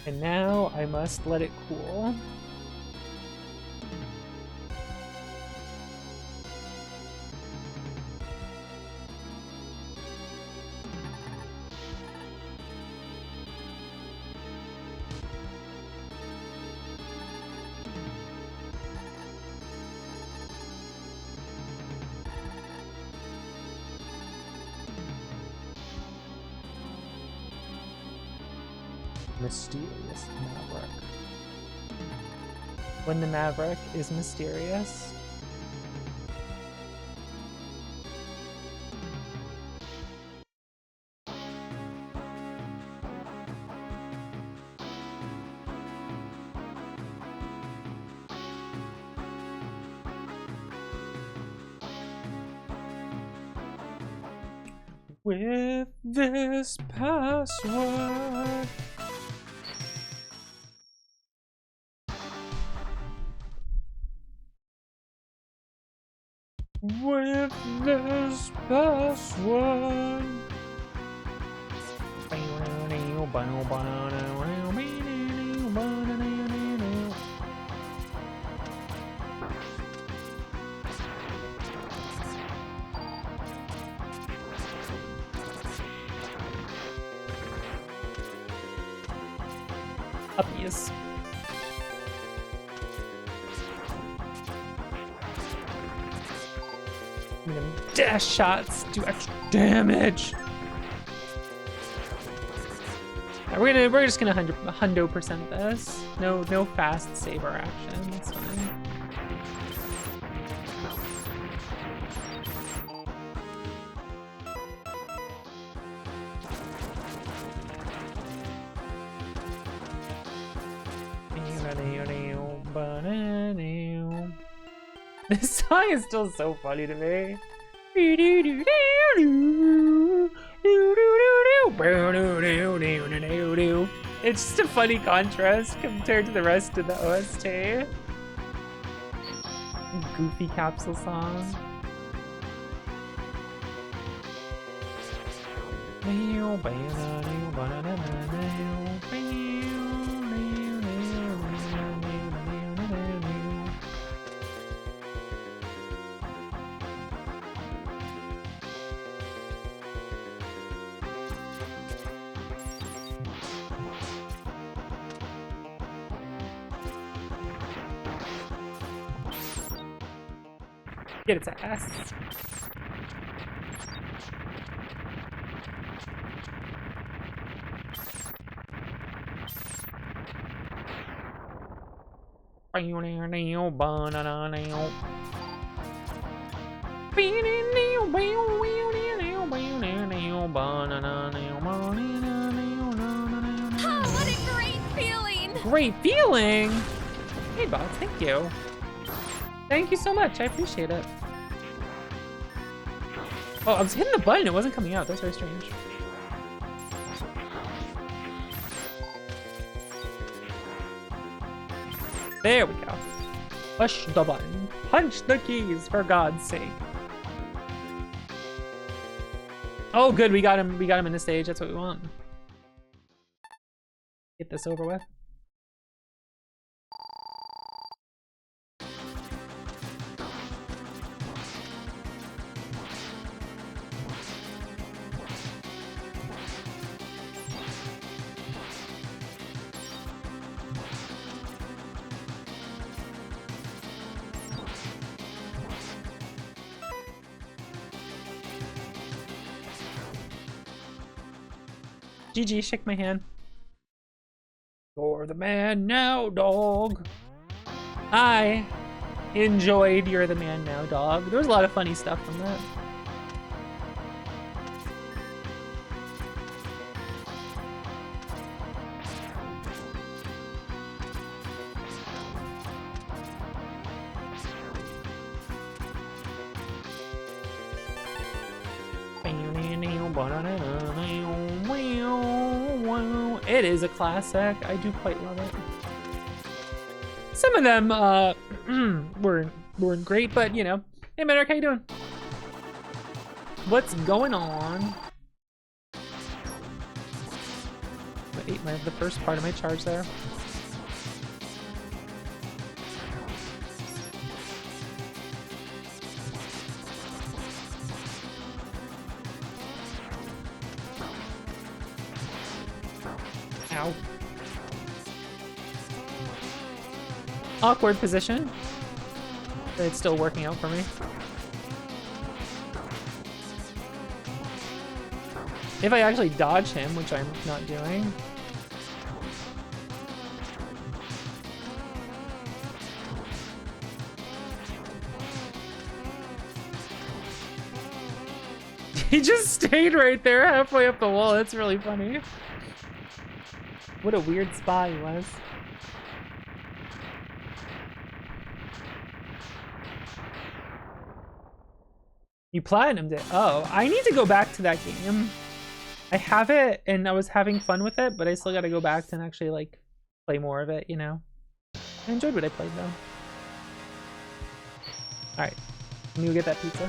And now I must let it cool. Mysterious Maverick. When the Maverick is mysterious. With this password. With this password. Puppies. I'm gonna dash shots, do extra damage. Yeah, we're just gonna hundo percent this. No fast saber action. That's fine. This song is still so funny to me. It's just a funny contrast compared to the rest of the OST. Goofy capsule song. Get its ass. Oh, what a great feeling! Great feeling! Hey, boss, thank you. Thank you so much, I appreciate it. Oh, I was hitting the button, it wasn't coming out. That's very strange. There we go. Push the button. Punch the keys, for God's sake. Oh, good, we got him in the stage. That's what we want. Get this over with. GG, shake my hand. You're the man now, dog. I enjoyed You're the Man Now, Dog. There was a lot of funny stuff from that. It is a classic. I do quite love it. Some of them weren't great, but you know. Hey Metric, how you doing? What's going on? ate the first part of my charge there. Ow. Awkward position. But it's still working out for me. If I actually dodge him, which I'm not doing. He just stayed right there halfway up the wall. That's really funny. What a weird spot he was. You platinumed it. Oh, I need to go back to that game. I have it and I was having fun with it, but I still gotta go back and actually like play more of it, you know? I enjoyed what I played though. Alright, let me go get that pizza.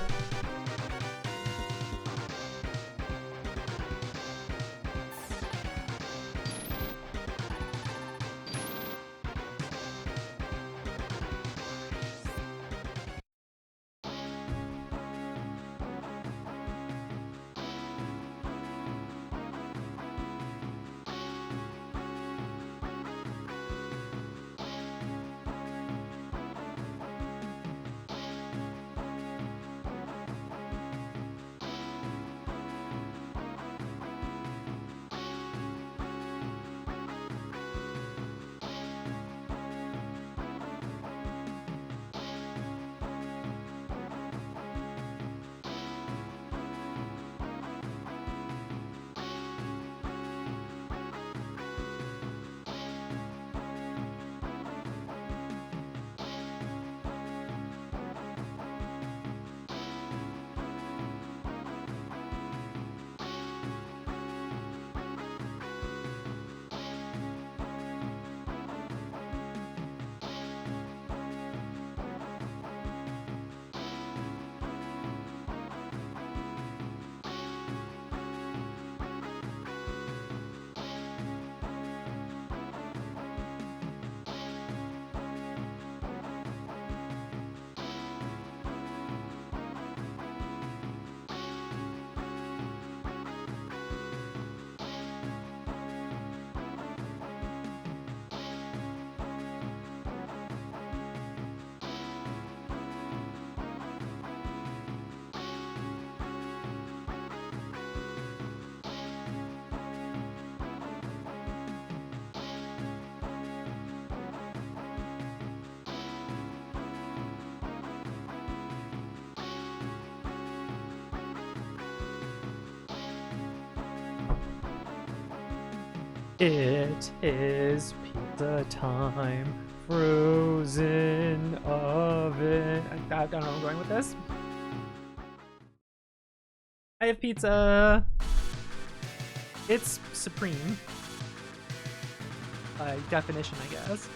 It is pizza time. Frozen oven. I don't know where I'm going with this. I have pizza. It's supreme. By definition, I guess.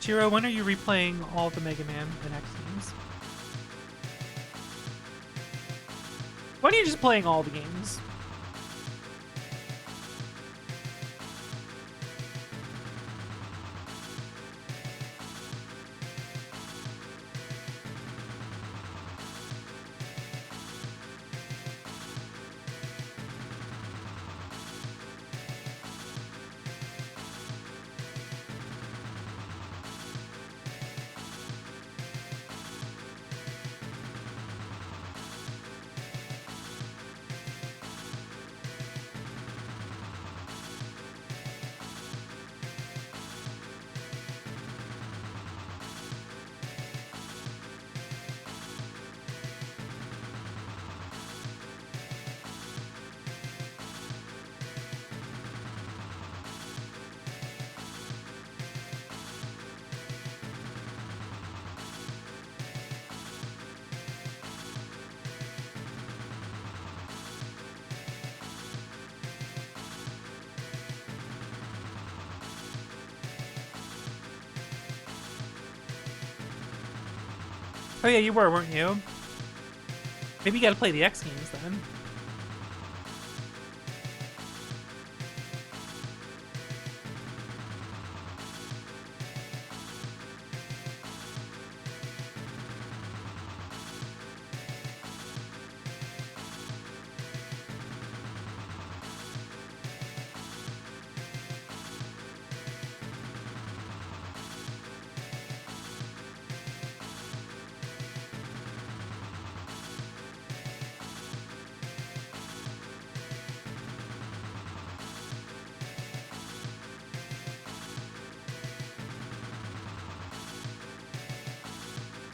Chiro, when are you replaying all the Mega Man and X games? When are you just playing all the games? Oh yeah, you were, weren't you? Maybe you gotta play the X games then.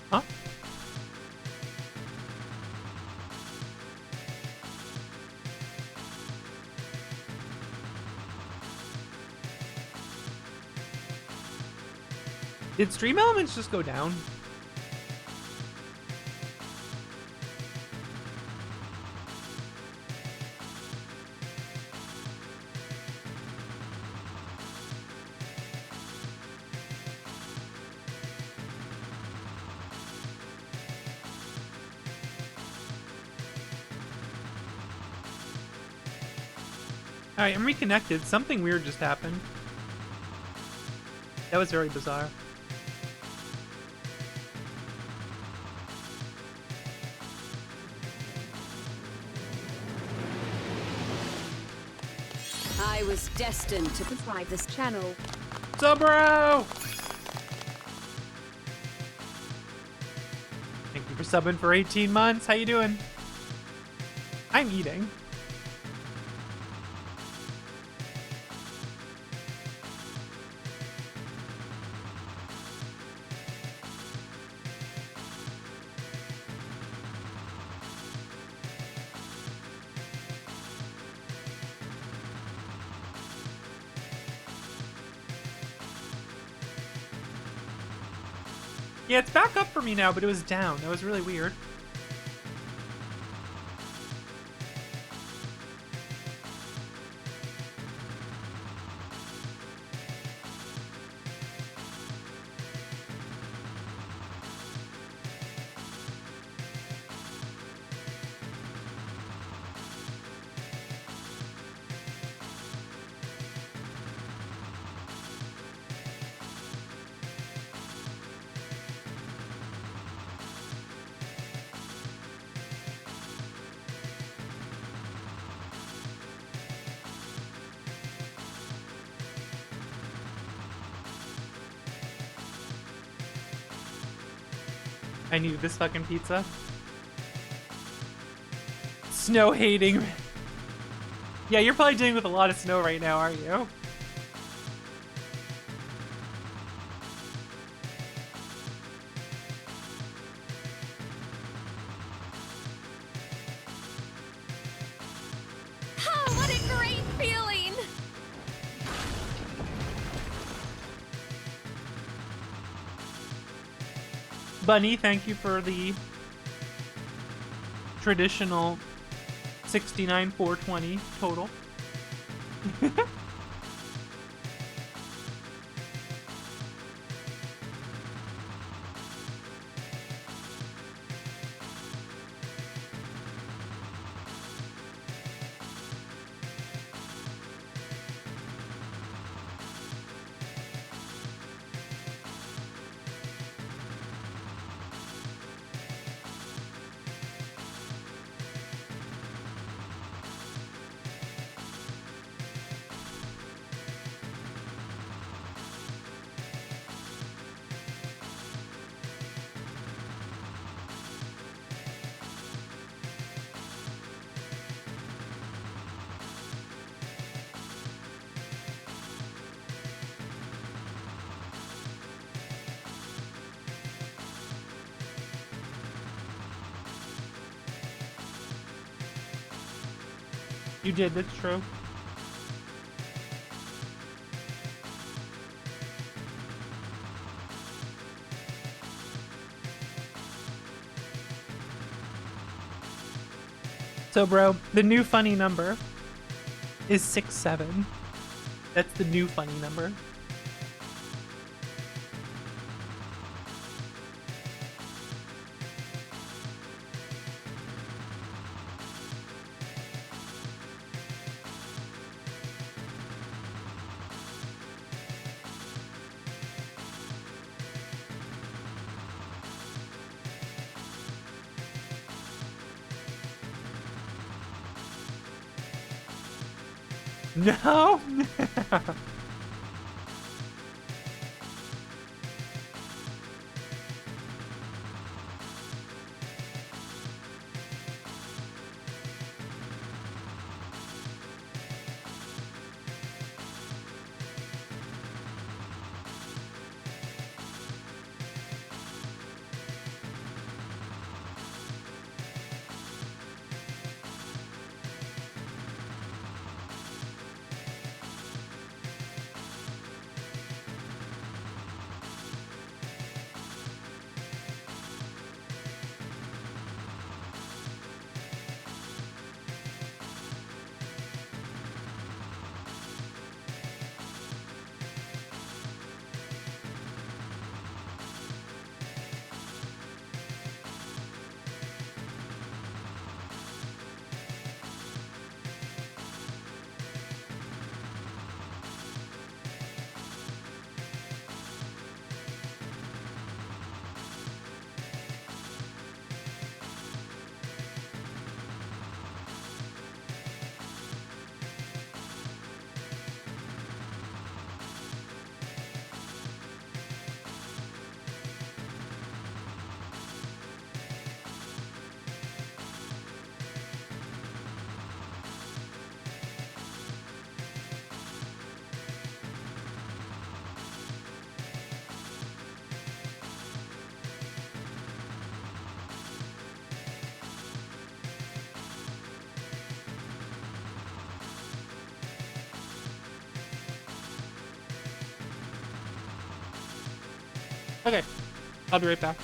Huh? Did Stream Elements just go down? Alright, I'm reconnected. Something weird just happened. That was very bizarre. I was destined to provide this channel. Subro! Thank you for subbing for 18 months. How you doing? I'm eating. Yeah, it's back up for me now, but it was down. That was really weird. I need this fucking pizza. Snow hating. Yeah, you're probably dealing with a lot of snow right now, aren't you? Oh, what a great feeling! Bunny, thank you for the traditional 69,420 total. You did, that's true. So, bro, the new funny number is 67. That's the new funny number. No. Okay, I'll be right back.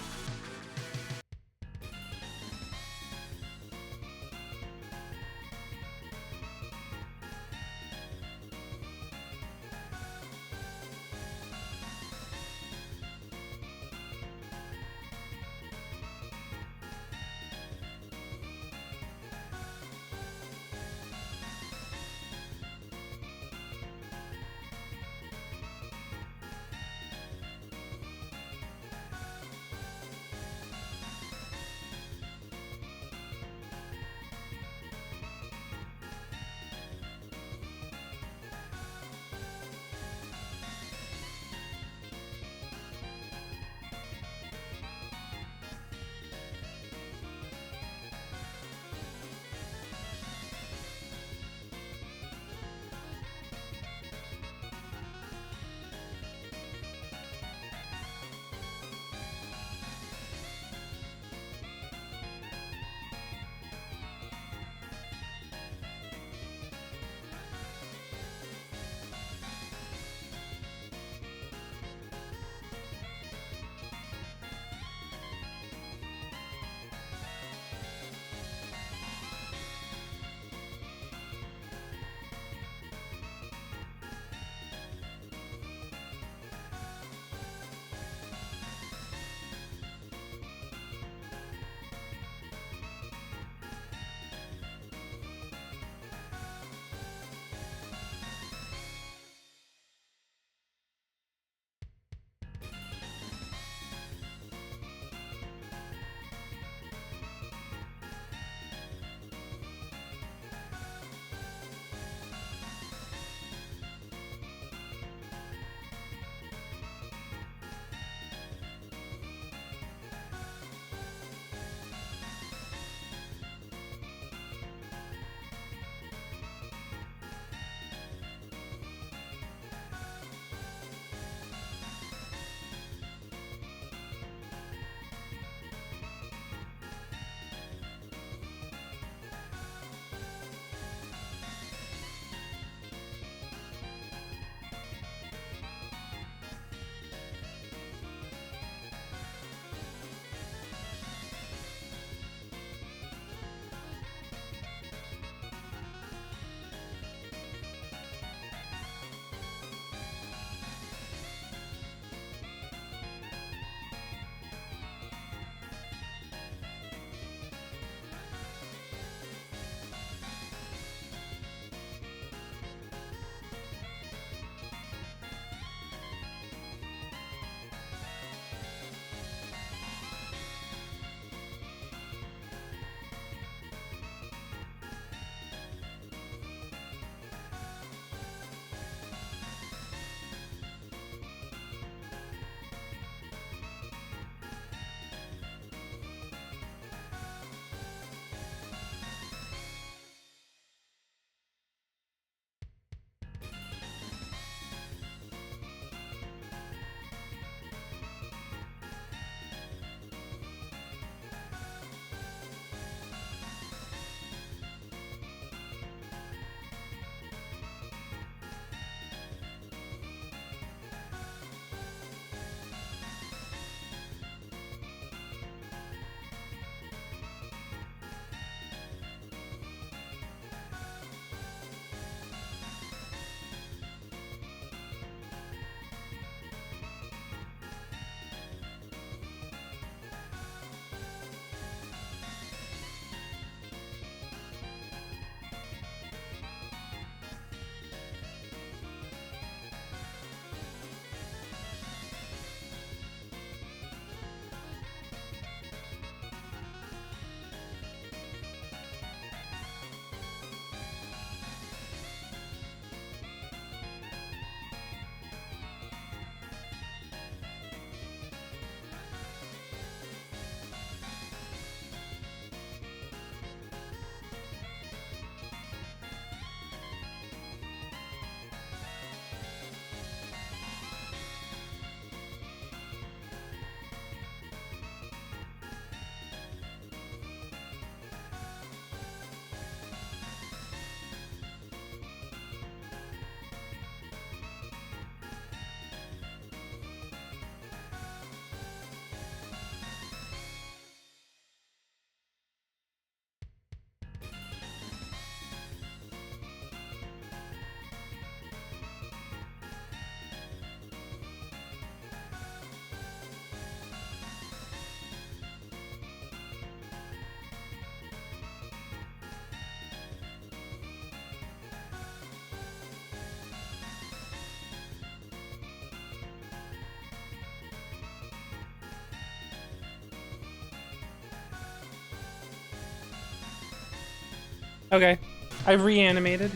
Okay, I've reanimated.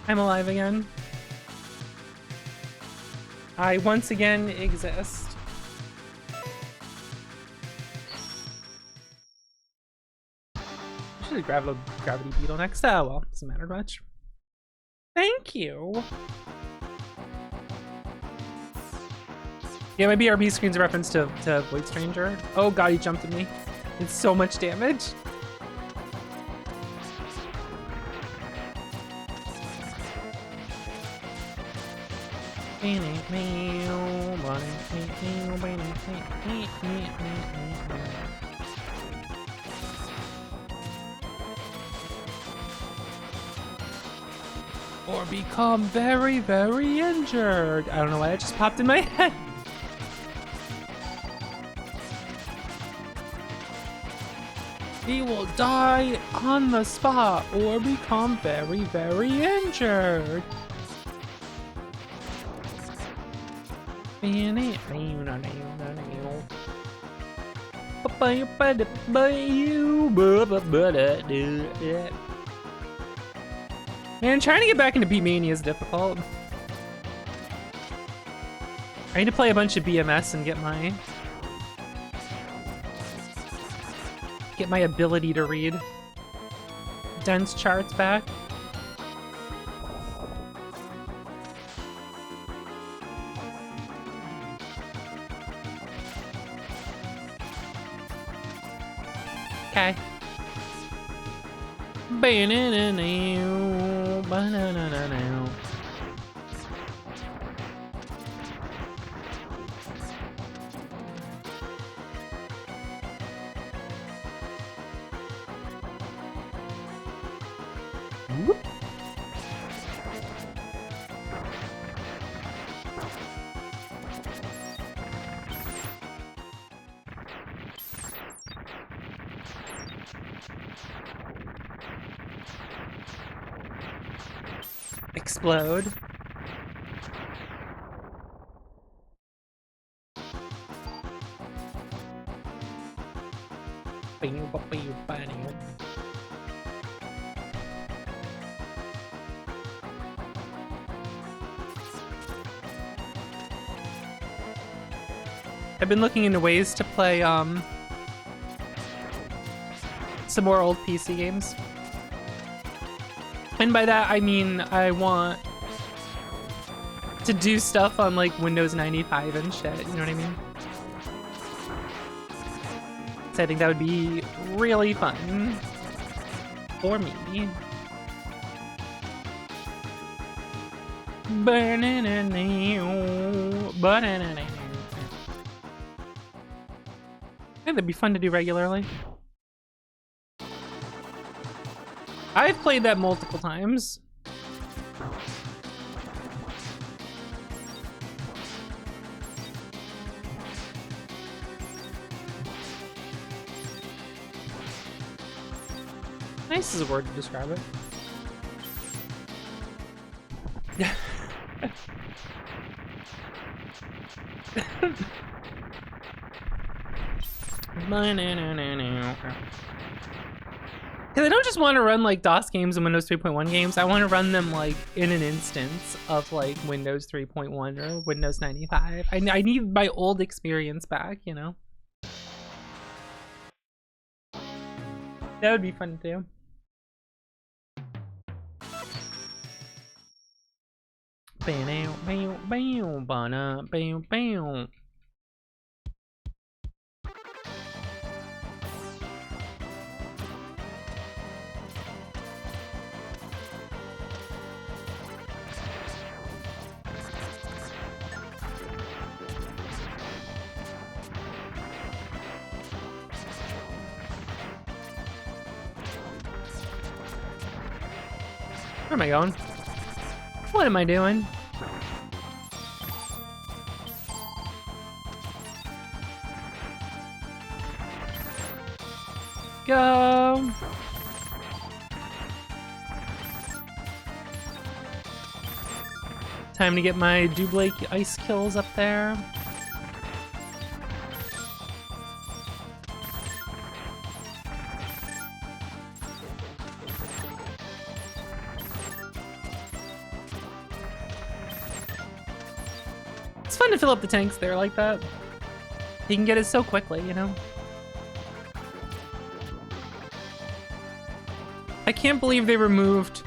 I'm alive again. I once again exist. Should have grabbed a gravity beetle next. Oh well, doesn't matter much. Thank you. Yeah, my BRB screen's a reference to Void Stranger. Oh god, he jumped at me. It's so much damage. Or become very, very injured. I don't know why that just popped in my head. He will die on the spot or become very, very injured. Man, trying to get back into Beat Mania is difficult. I need to play a bunch of BMS and get my ability to read dense charts back. Okay. Whoop. Explode. I've been looking into ways to play some more old PC games. And by that I mean I want to do stuff on like Windows 95 and shit, you know what I mean? So I think that would be really fun for me. I think that'd be fun to do regularly. I've played that multiple times. Nice is a word to describe it. Yeah. Because I don't just want to run like DOS games and Windows 3.1 games. I want to run them like in an instance of like Windows 3.1 or Windows 95. I need my old experience back, you know? That would be fun to do. Where am I going? What am I doing? Go! Time to get my Dublake ice kills up there. It's fun to fill up the tanks there like that. You can get it so quickly, you know? I can't believe they removed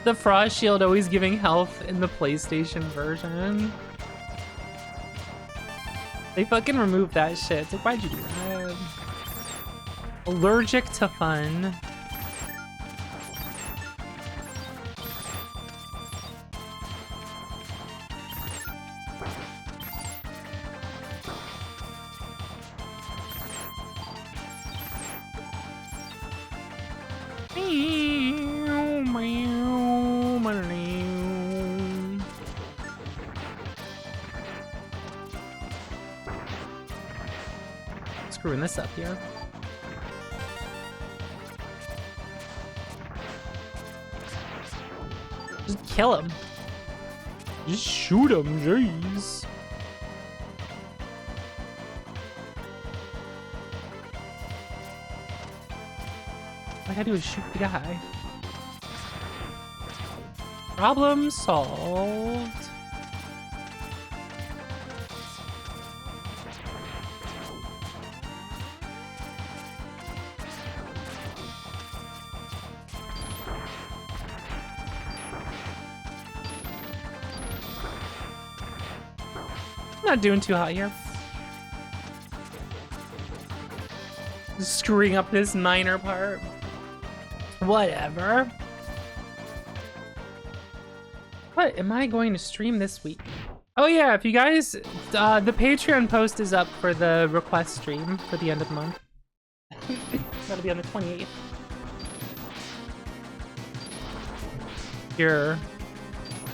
the Frost Shield always giving health in the PlayStation version. They fucking removed that shit. It's like, why'd you do that? Allergic to fun. Screwing this up here. Just kill him. Just shoot him, jeez. All I gotta do is shoot the guy. Problem solved. Not doing too hot here. Just screwing up this minor part. Whatever. What am I going to stream this week? Oh yeah, if you guys, the Patreon post is up for the request stream for the end of the month. That'll be on the 28th. You're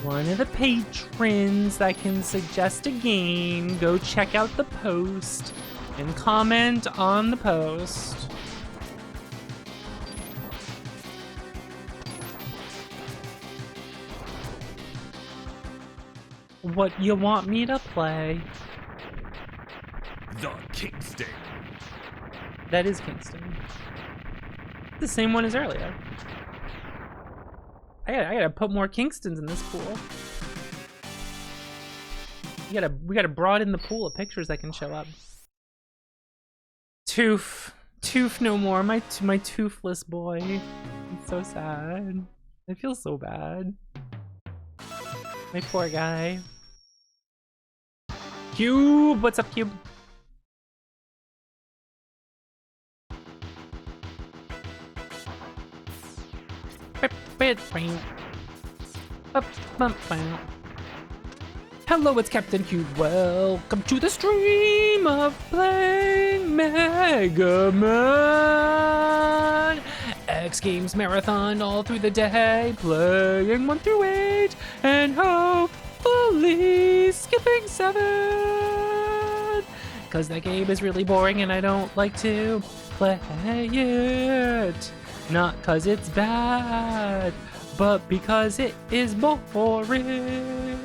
one of the patrons that can suggest a game. Go check out the post and comment on the post. What you want me to play? The Kingston. That is Kingston. The same one as earlier. I gotta put more Kingstons in this pool. We gotta broaden the pool of pictures that can show up. Tooth no more. My toothless boy. It's so sad. I feel so bad. My poor guy. Cube, what's up, Cube? Hello, it's Captain Cube. Welcome to the stream of playing Mega Man X Games Marathon all through the day, playing 1 through 8, and hopefully skipping 7. Cause that game is really boring and I don't like to play it. Not cause it's bad, but because it is boring.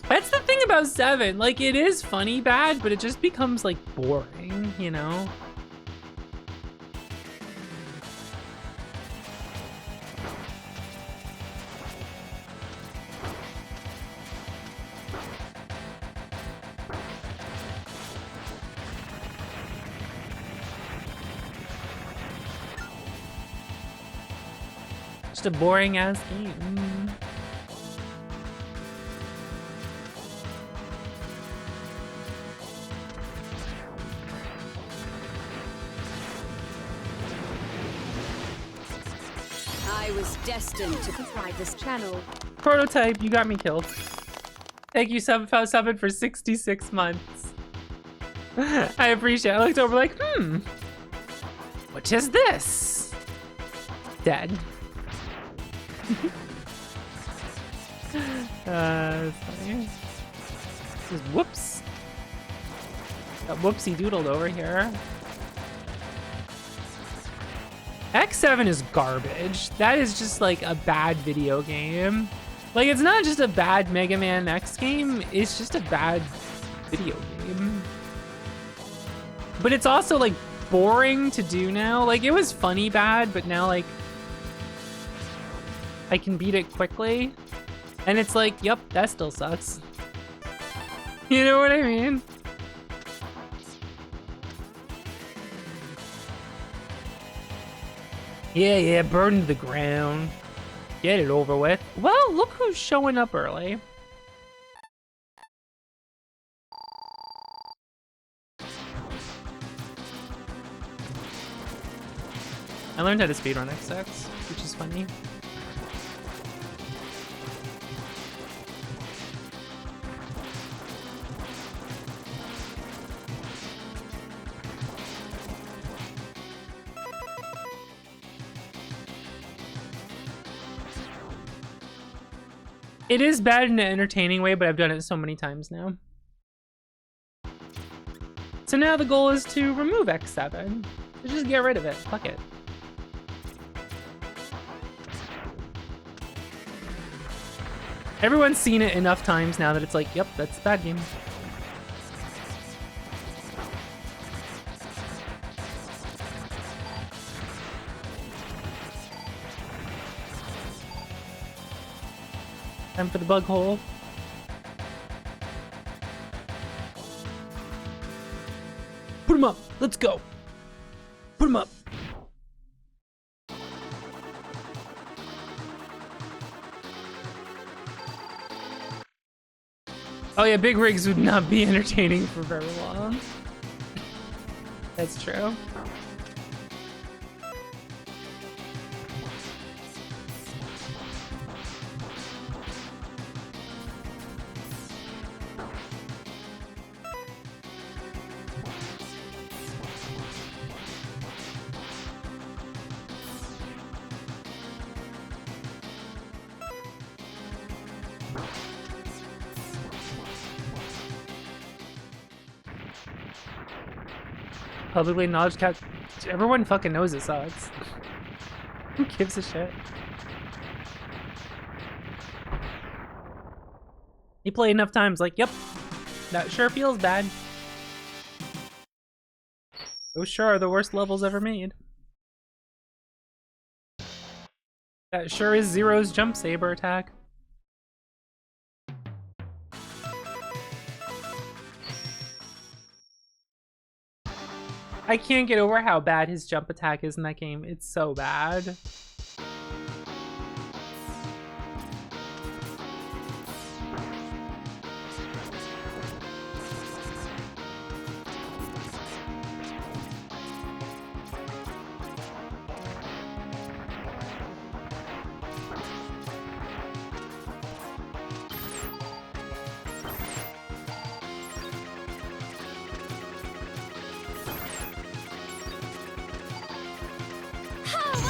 That's the thing about 7. Like, it is funny bad, but it just becomes, like, boring, you know? Just a boring ass game. I was destined to provide this channel. Prototype, you got me killed. Thank you, 757 for 66 months. I appreciate it. I looked over like, what is this? Dead. That's funny. Just whoops. Got whoopsie doodled over here. X7 is garbage. That is just like a bad video game. Like, it's not just a bad Mega Man X game, it's just a bad video game. But it's also like boring to do now. Like, it was funny bad, but now like I can beat it quickly. And it's like, yep, that still sucks. You know what I mean? Yeah, burn to the ground. Get it over with. Well, look who's showing up early. I learned how to speedrun XX, which is funny. It is bad in an entertaining way, but I've done it so many times now. So now the goal is to remove X7. So just get rid of it. Fuck it. Everyone's seen it enough times now that it's like, yep, that's a bad game. Time for the bug hole. Put him up. Let's go. Put him up. Oh yeah, big rigs would not be entertaining for very long. That's true. Publicly acknowledged cat. Everyone fucking knows it sucks. Who gives a shit? You play enough times, like, yep, that sure feels bad. Those sure are the worst levels ever made. That sure is Zero's jump saber attack. I can't get over how bad his jump attack is in that game. It's so bad.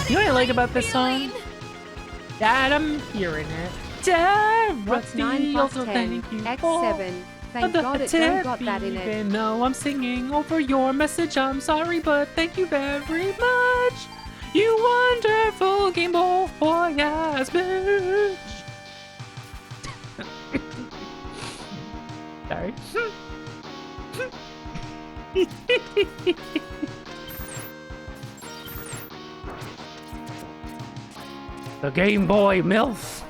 You know what I like about this song? That I'm hearing it. What's 9 plus 10? X7. Thank God it don't got that in it. Even though I'm singing over your message, I'm sorry, but thank you very much. You wonderful Game Boy ass bitch. Sorry. The Game Boy MILF.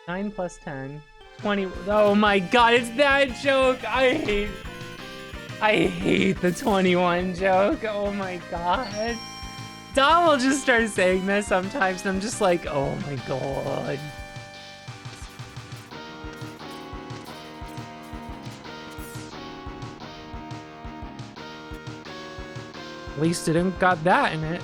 Nine plus 10. 20. Oh my god, it's that joke. I hate the 21 joke. Oh my god. Dom will just start saying this sometimes and I'm just like, oh my god. At least it didn't got that in it.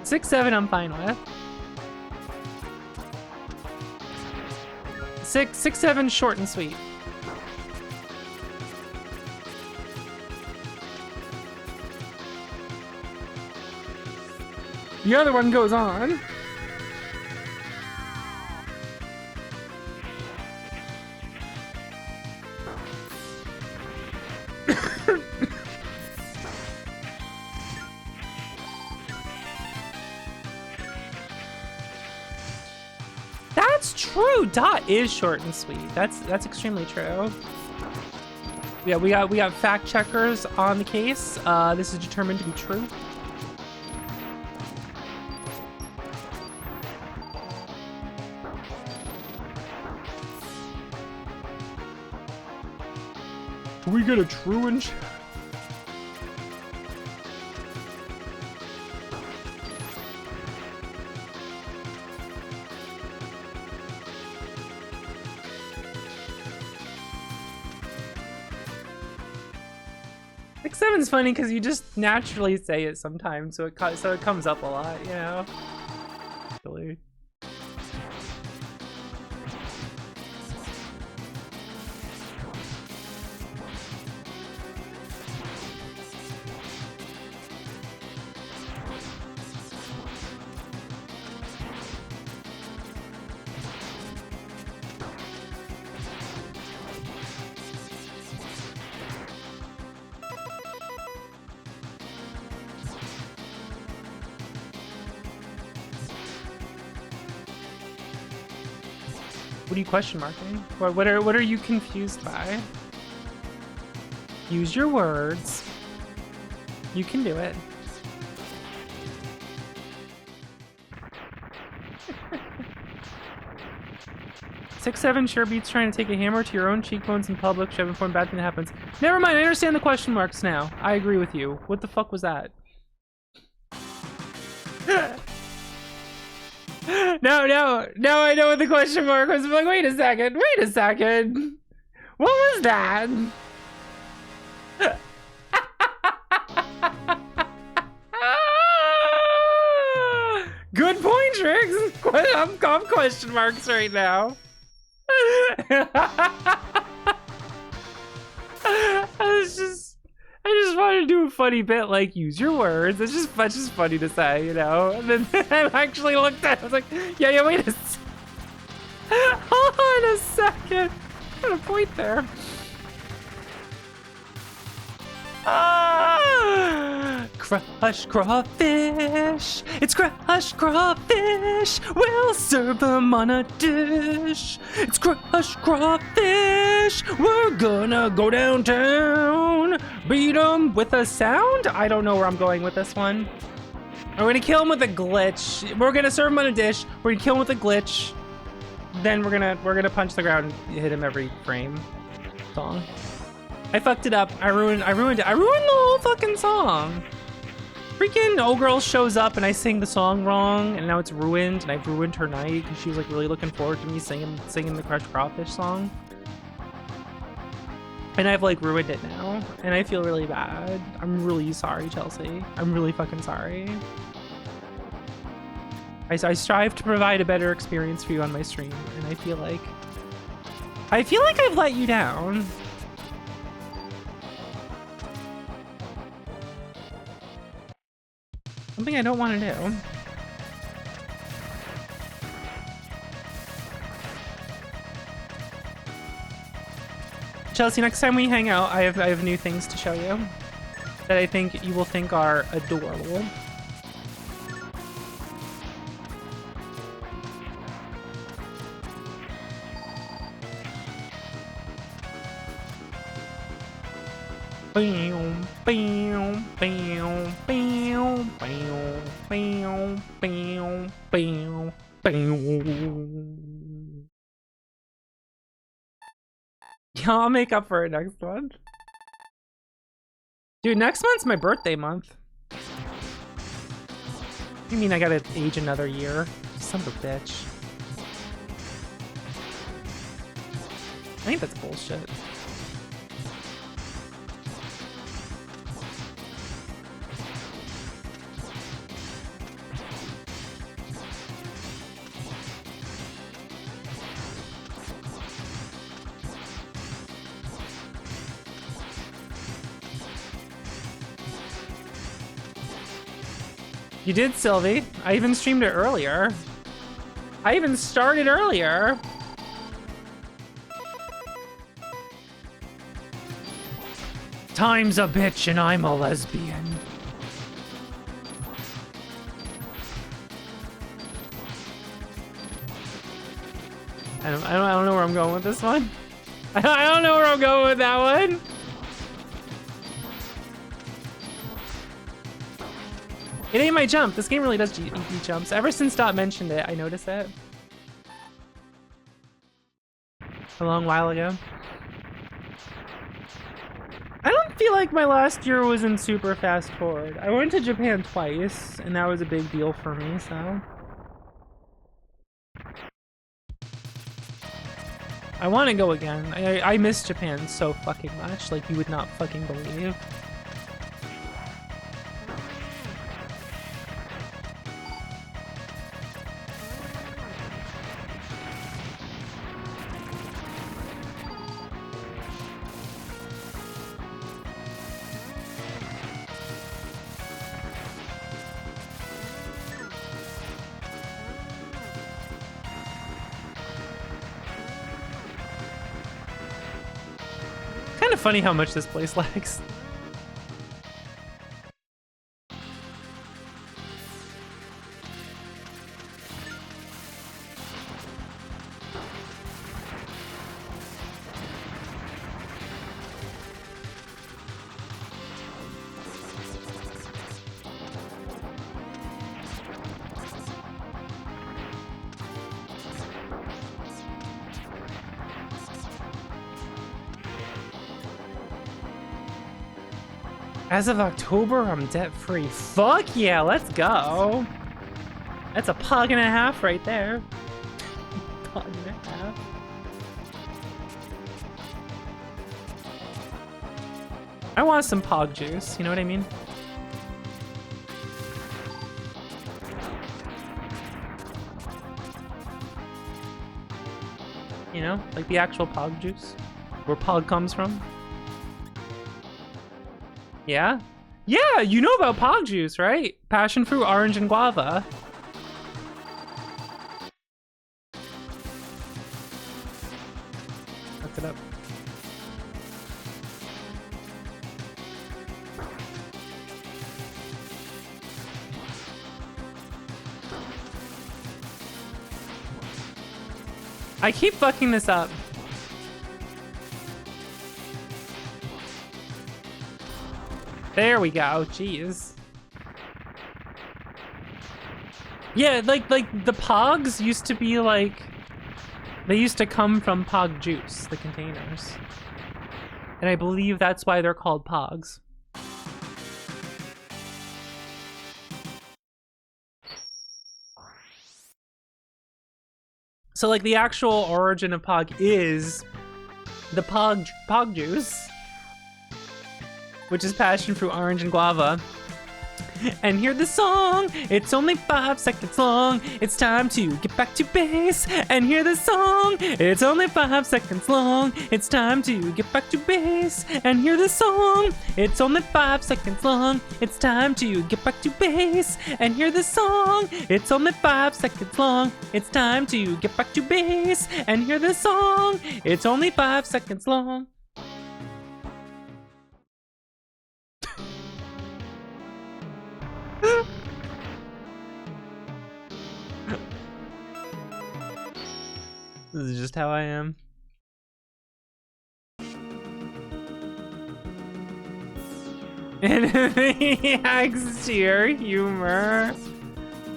Six, 7 I'm fine with. 6, 7 short and sweet. The other one goes on. That's true. Dot is short and sweet. That's extremely true. Yeah, we got fact checkers on the case. This is determined to be true. Can we get a true and Six Seven's funny because you just naturally say it sometimes, so it comes up a lot, you know. Really. What are you question marking? What are you confused by? Use your words. You can do it. Six Seven sure beats trying to take a hammer to your own cheekbones in public. Should have informed bad thing that happens. Never mind, I understand the question marks now. I agree with you. What the fuck was that? No, I know what the question mark was. I'm like, wait a second. What was that? Good point, Trix. I'm question marks right now. I just wanted to do a funny bit like use your words. It's just funny to say, you know. And then I actually looked at it. I was like, yeah, wait a second. Hold on a second. I got a point there. Crush crawfish. It's crush crawfish. We'll serve them on a dish. It's crush crawfish. We're gonna go downtown. Beat them with a sound? I don't know where I'm going with this one. We're gonna kill him with a glitch. We're gonna serve him on a dish. We're gonna kill him with a glitch. Then we're gonna punch the ground and hit him every frame. Song. I fucked it up. I ruined it. I ruined the whole fucking song. Freaking old girl shows up and I sing the song wrong and now it's ruined and I've ruined her night because she was like really looking forward to me singing the Crush Crawfish song. And I've like ruined it now and I feel really bad. I'm really sorry, Chelsea. I'm really fucking sorry. I strive to provide a better experience for you on my stream and I feel like I've let you down. Something I don't want to do. Chelsea, next time we hang out, I have new things to show you that I think you will think are adorable. Bam, bam, bam, bam, bam, bam, bam, bam, bam. Yeah, I'll make up for it next month. Dude, next month's my birthday month. You mean I gotta age another year? Son of a bitch. I think that's bullshit. You did, Sylvie. I even streamed it earlier. I even started earlier. Time's a bitch and I'm a lesbian. I don't know where I'm going with this one. I don't know where I'm going with that one. It ain't my jump. This game really does eat jumps. Ever since Dot mentioned it, I noticed it. A long while ago. I don't feel like my last year was in super fast forward. I went to Japan twice, and that was a big deal for me, so. I want to go again. I miss Japan so fucking much, like you would not fucking believe. Kind of funny how much this place lags. As of October, I'm debt-free. Fuck yeah, let's go. That's a pug and a half right there. Pug and a half. I want some pog juice, you know what I mean? You know, like the actual pog juice, where pog comes from. Yeah? Yeah, you know about pog juice, right? Passion fruit, orange, and guava. Look it up. I keep fucking this up. There we go. Jeez. Yeah, like the pogs used to be like, they used to come from pog juice, the containers. And I believe that's why they're called pogs. So like the actual origin of pog is the pog juice, which is passion fruit, orange, and guava. And hear the song, it's only 5 seconds long. It's time to get back to base. And hear the song, it's only 5 seconds long. It's time to get back to base. And hear the song, it's only 5 seconds long. It's time to get back to base. And hear the song, it's only 5 seconds long. It's time to get back to base. And hear the song, it's only 5 seconds long. This is just how I am. Animaniacs tier humor.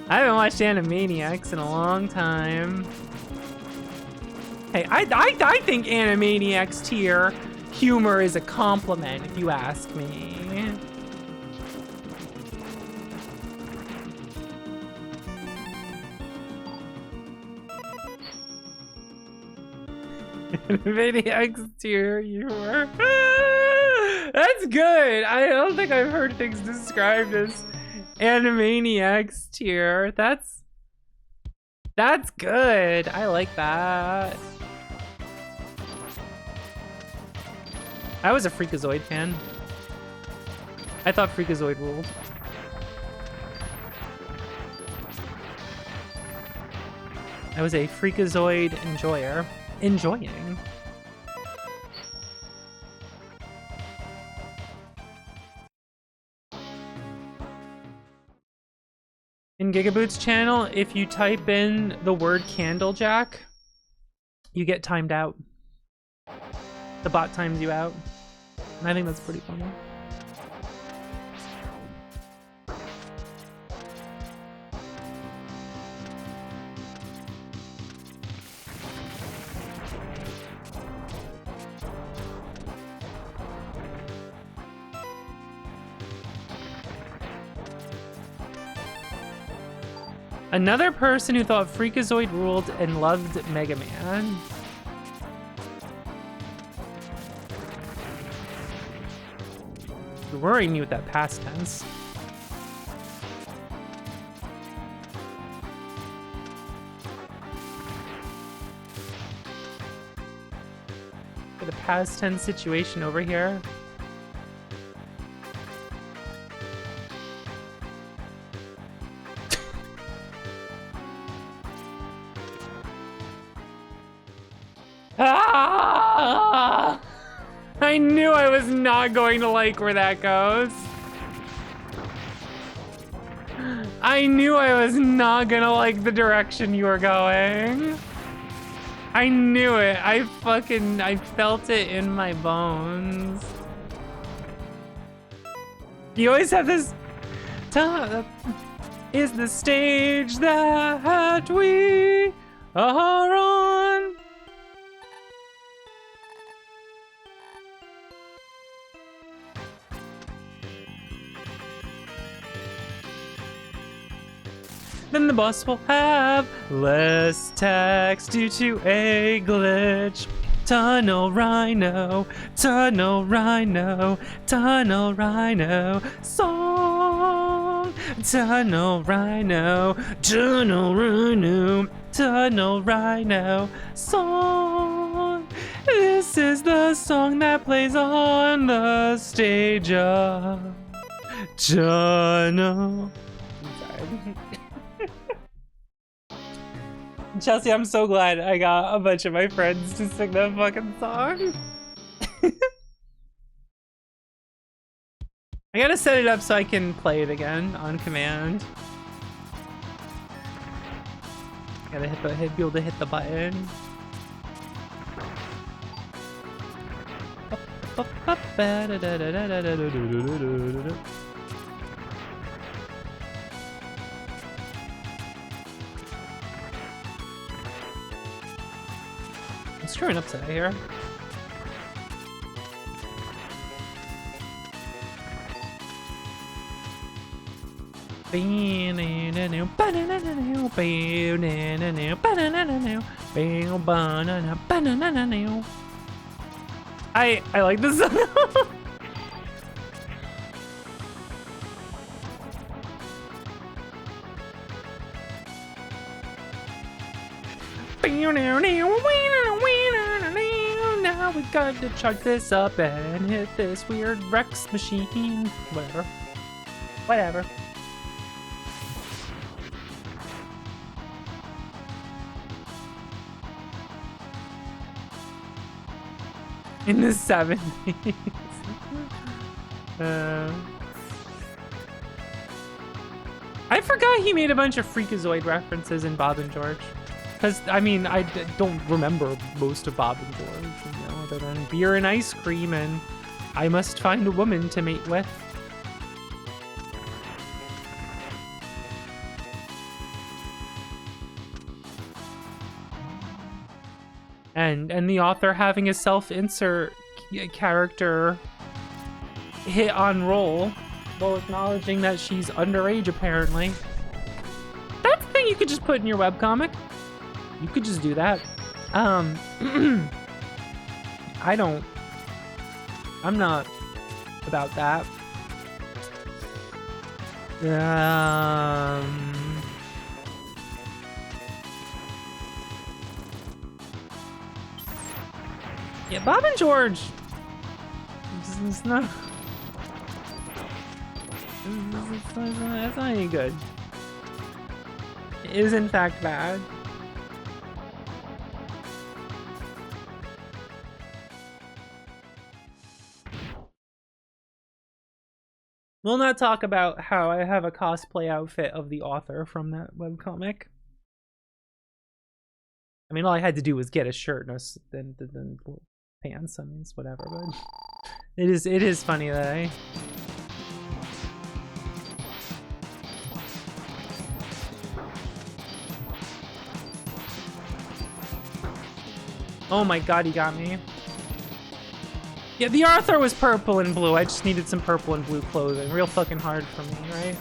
I haven't watched Animaniacs in a long time. Hey, I think Animaniacs tier humor is a compliment, if you ask me. Animaniacs tier humor. That's good. I don't think I've heard things described as Animaniacs tier. That's good. I like that. I was a Freakazoid fan. I thought Freakazoid ruled. I was a Freakazoid enjoyer. Enjoying. In Gigaboot's channel, if you type in the word Candlejack, you get timed out. The bot times you out. And I think that's pretty funny. Another person who thought Freakazoid ruled and loved Mega Man. You're worrying me with that past tense. Got a past tense situation over here. Ah! I knew I was not going to like where that goes. I knew I was not gonna like the direction you were going. I knew it. I felt it in my bones. You always have this is the stage that we are on. Then the boss will have less text due to a glitch. Tunnel Rhino, Tunnel Rhino, Tunnel Rhino, song. Tunnel Rhino, Tunnel Rhino, Tunnel Rhino, song. This is the song that plays on the stage of Tunnel. I'm sorry. Chelsea, I'm so glad I got a bunch of my friends to sing that fucking song. I gotta set it up so I can play it again on command. Gotta be able to hit the button. I'm screwing up today here. I like this song. Now we got to chart this up and hit this weird Rex machine. Whatever. Whatever. In the 70s. I forgot he made a bunch of Freakazoid references in Bob and George. Because, I mean, I don't remember most of Bob and George, you know, other than beer and ice cream and I must find a woman to mate with. And the author having a self-insert character hit on roll while acknowledging that she's underage, apparently. That's the thing you could just put in your webcomic. You could just do that. I'm not about that. Yeah, Bob and George. It's not. That's not any good. It is in fact bad. We'll not talk about how I have a cosplay outfit of the author from that webcomic. I mean, all I had to do was get a shirt and then pants. I mean, it's whatever, but it is funny that I. Oh my god, he got me. Yeah, the Arthur was purple and blue. I just needed some purple and blue clothing. Real fucking hard for me, right?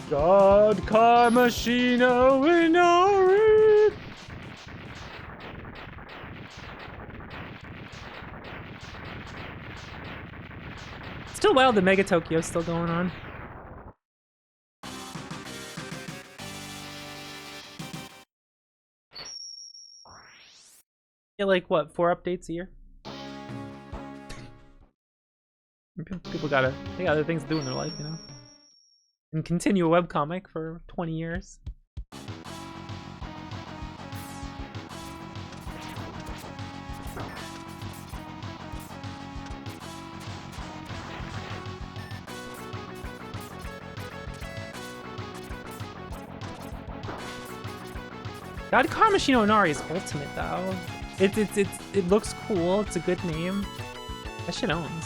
God, car machino in our Still wild that Mega Tokyo's still going on. Yeah, like what, 4 updates a year? People they got other things to do in their life, you know? And continue a webcomic for 20 years. God, Car Machino Inari is ultimate though. It looks cool. It's a good name. That shit owns.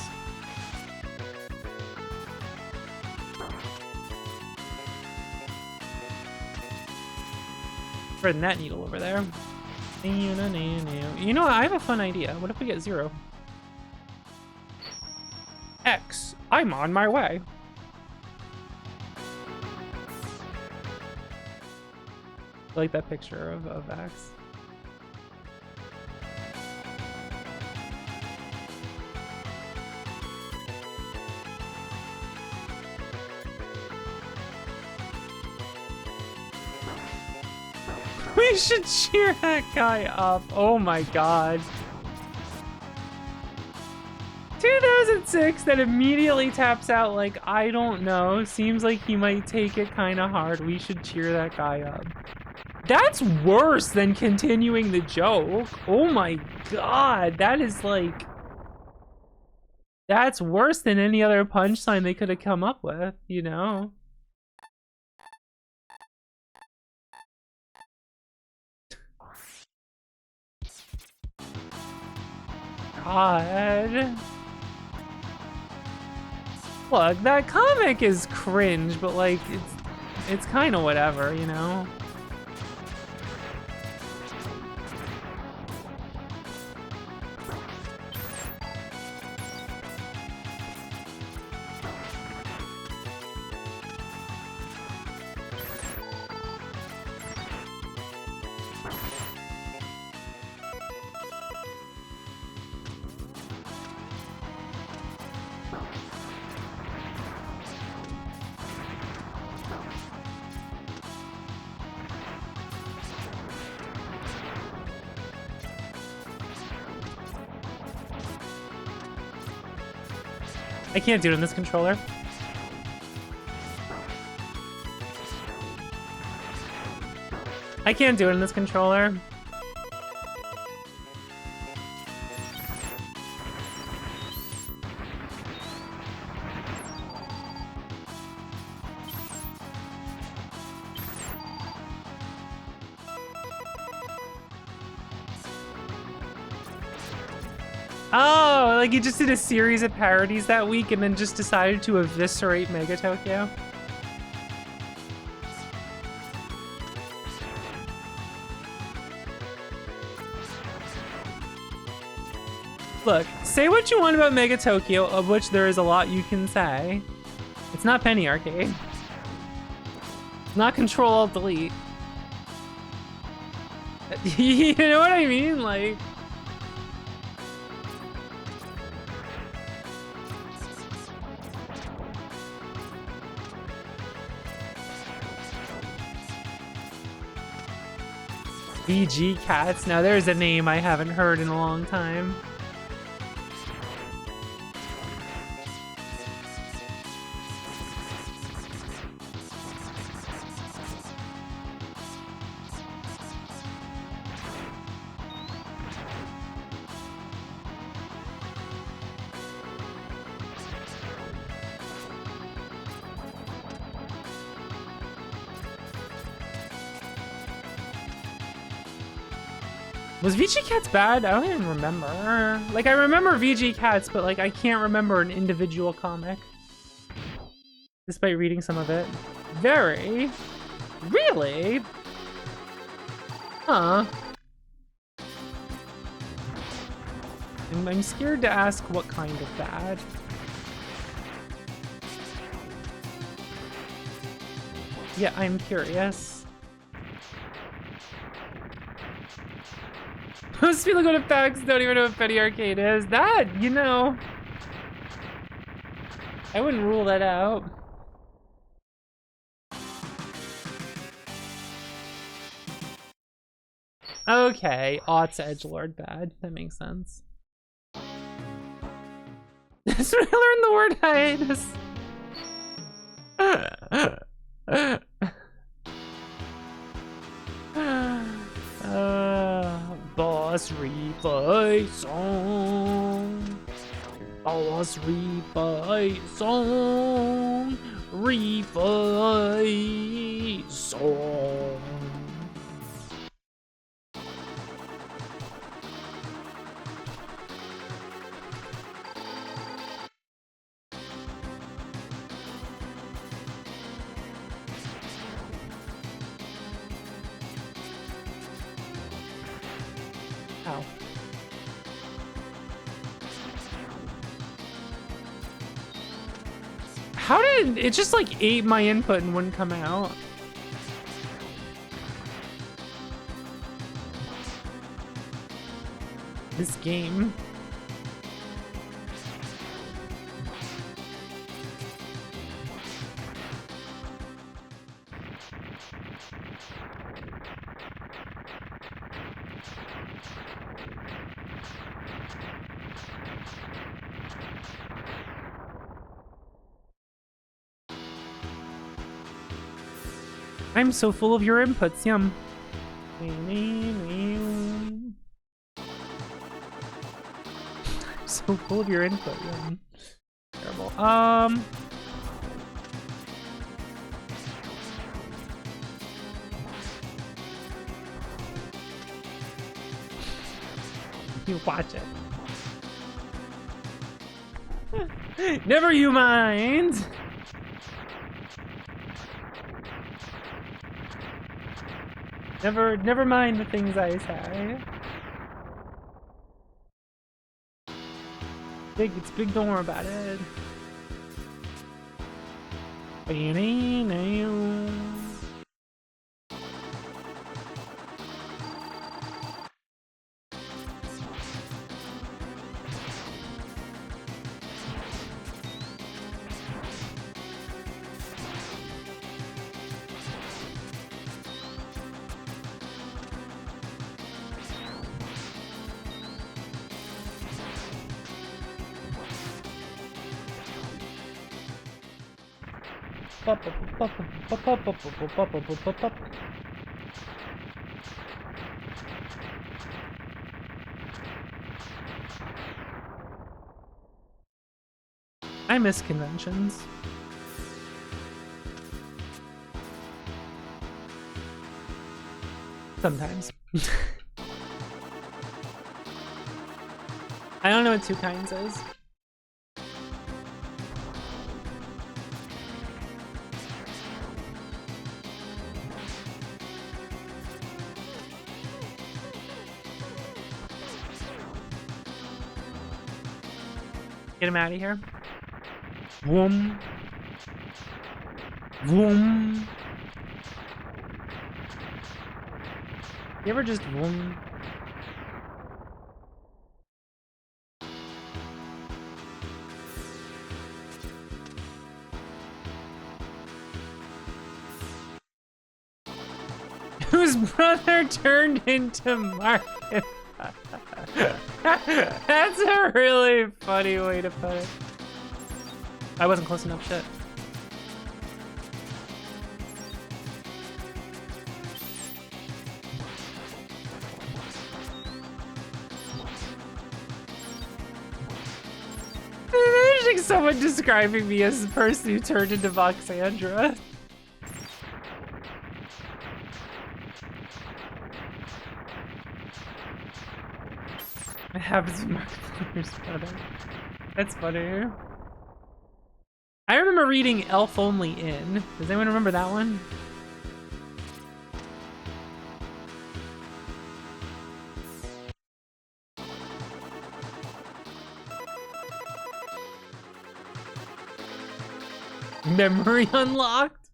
Spreading that needle over there. You know what? I have a fun idea. What if we get 0? X, I'm on my way. I like that picture of X. We should cheer that guy up. Oh my god. 2006 that immediately taps out like, I don't know. Seems like he might take it kind of hard. We should cheer that guy up. That's worse than continuing the joke. Oh my god. That is like... That's worse than any other punchline they could have come up with, you know? God. Look, that comic is cringe, but like it's kind of whatever, you know? I can't do it on this controller. I can't do it on this controller. Oh, like you just did a series of parodies that week and then just decided to eviscerate Mega Tokyo? Look, say what you want about Mega Tokyo, of which there is a lot you can say. It's not Penny Arcade. It's not Control-Alt-Delete. You know what I mean? Like... VG Cats. Now there's a name I haven't heard in a long time. Was VG Cats bad? I don't even remember. Like, I remember VG Cats, but like, I can't remember an individual comic. Despite reading some of it. Very? Really? Huh. I'm scared to ask what kind of bad. Yeah, I'm curious. Most people go to PAX don't even know what Penny Arcade is. That, you know, I wouldn't rule that out. Okay, Aughts Edgelord bad. That makes sense. That's when I learned the word hiatus. Boss Reaper song. Boss Reaper song. Reaper song. Ow. How did it just like ate my input and wouldn't come out? This game. I'm so full of your inputs, yum. I'm so full of your input, yum. Terrible. You watch it. Never you mind. Never mind the things I say. It's big, don't worry about it. I miss conventions. Sometimes. I don't know what Two Kinds is. Get him out of here. Vroom. Vroom. You ever just vroom? Whose brother turned into Marcus? That's a really funny way to put it. I wasn't close enough, shit. Imagining someone describing me as the person who turned into Voxandra. It happens with Markiplier's brother. That's funny. I remember reading Elf Only In. Does anyone remember that one? Memory unlocked?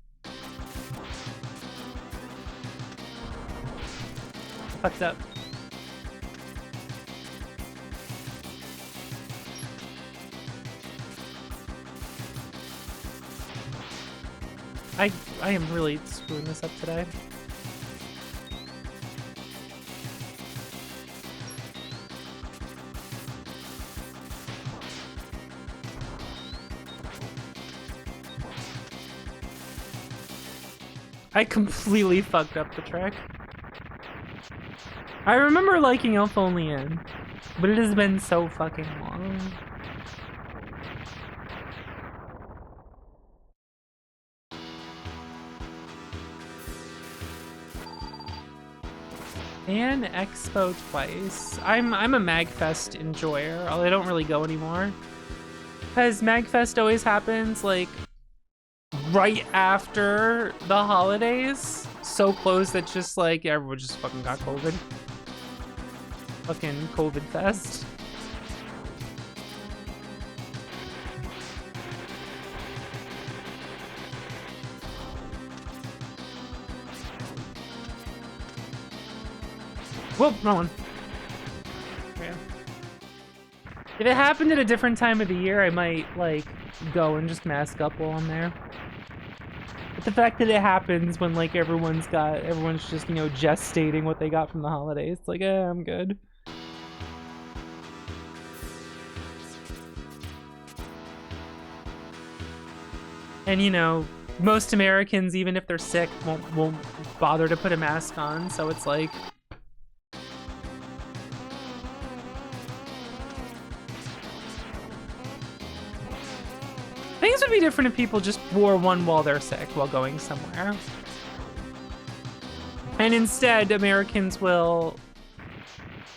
Fucked up. I am really screwing this up today. I completely fucked up the track. I remember liking Elf Only In, but it has been so fucking long. And Expo twice. I'm a MagFest enjoyer, although I don't really go anymore. Because MagFest always happens like right after the holidays. So close that just like everyone just fucking got COVID. Fucking COVID fest. Whoop, wrong one. Yeah. If it happened at a different time of the year, I might like go and just mask up while I'm there. But the fact that it happens when like everyone's just, you know, gestating what they got from the holidays, it's like, I'm good. And you know, most Americans, even if they're sick, won't bother to put a mask on, so it's like things would be different if people just wore one while they're sick while going somewhere. And instead, Americans will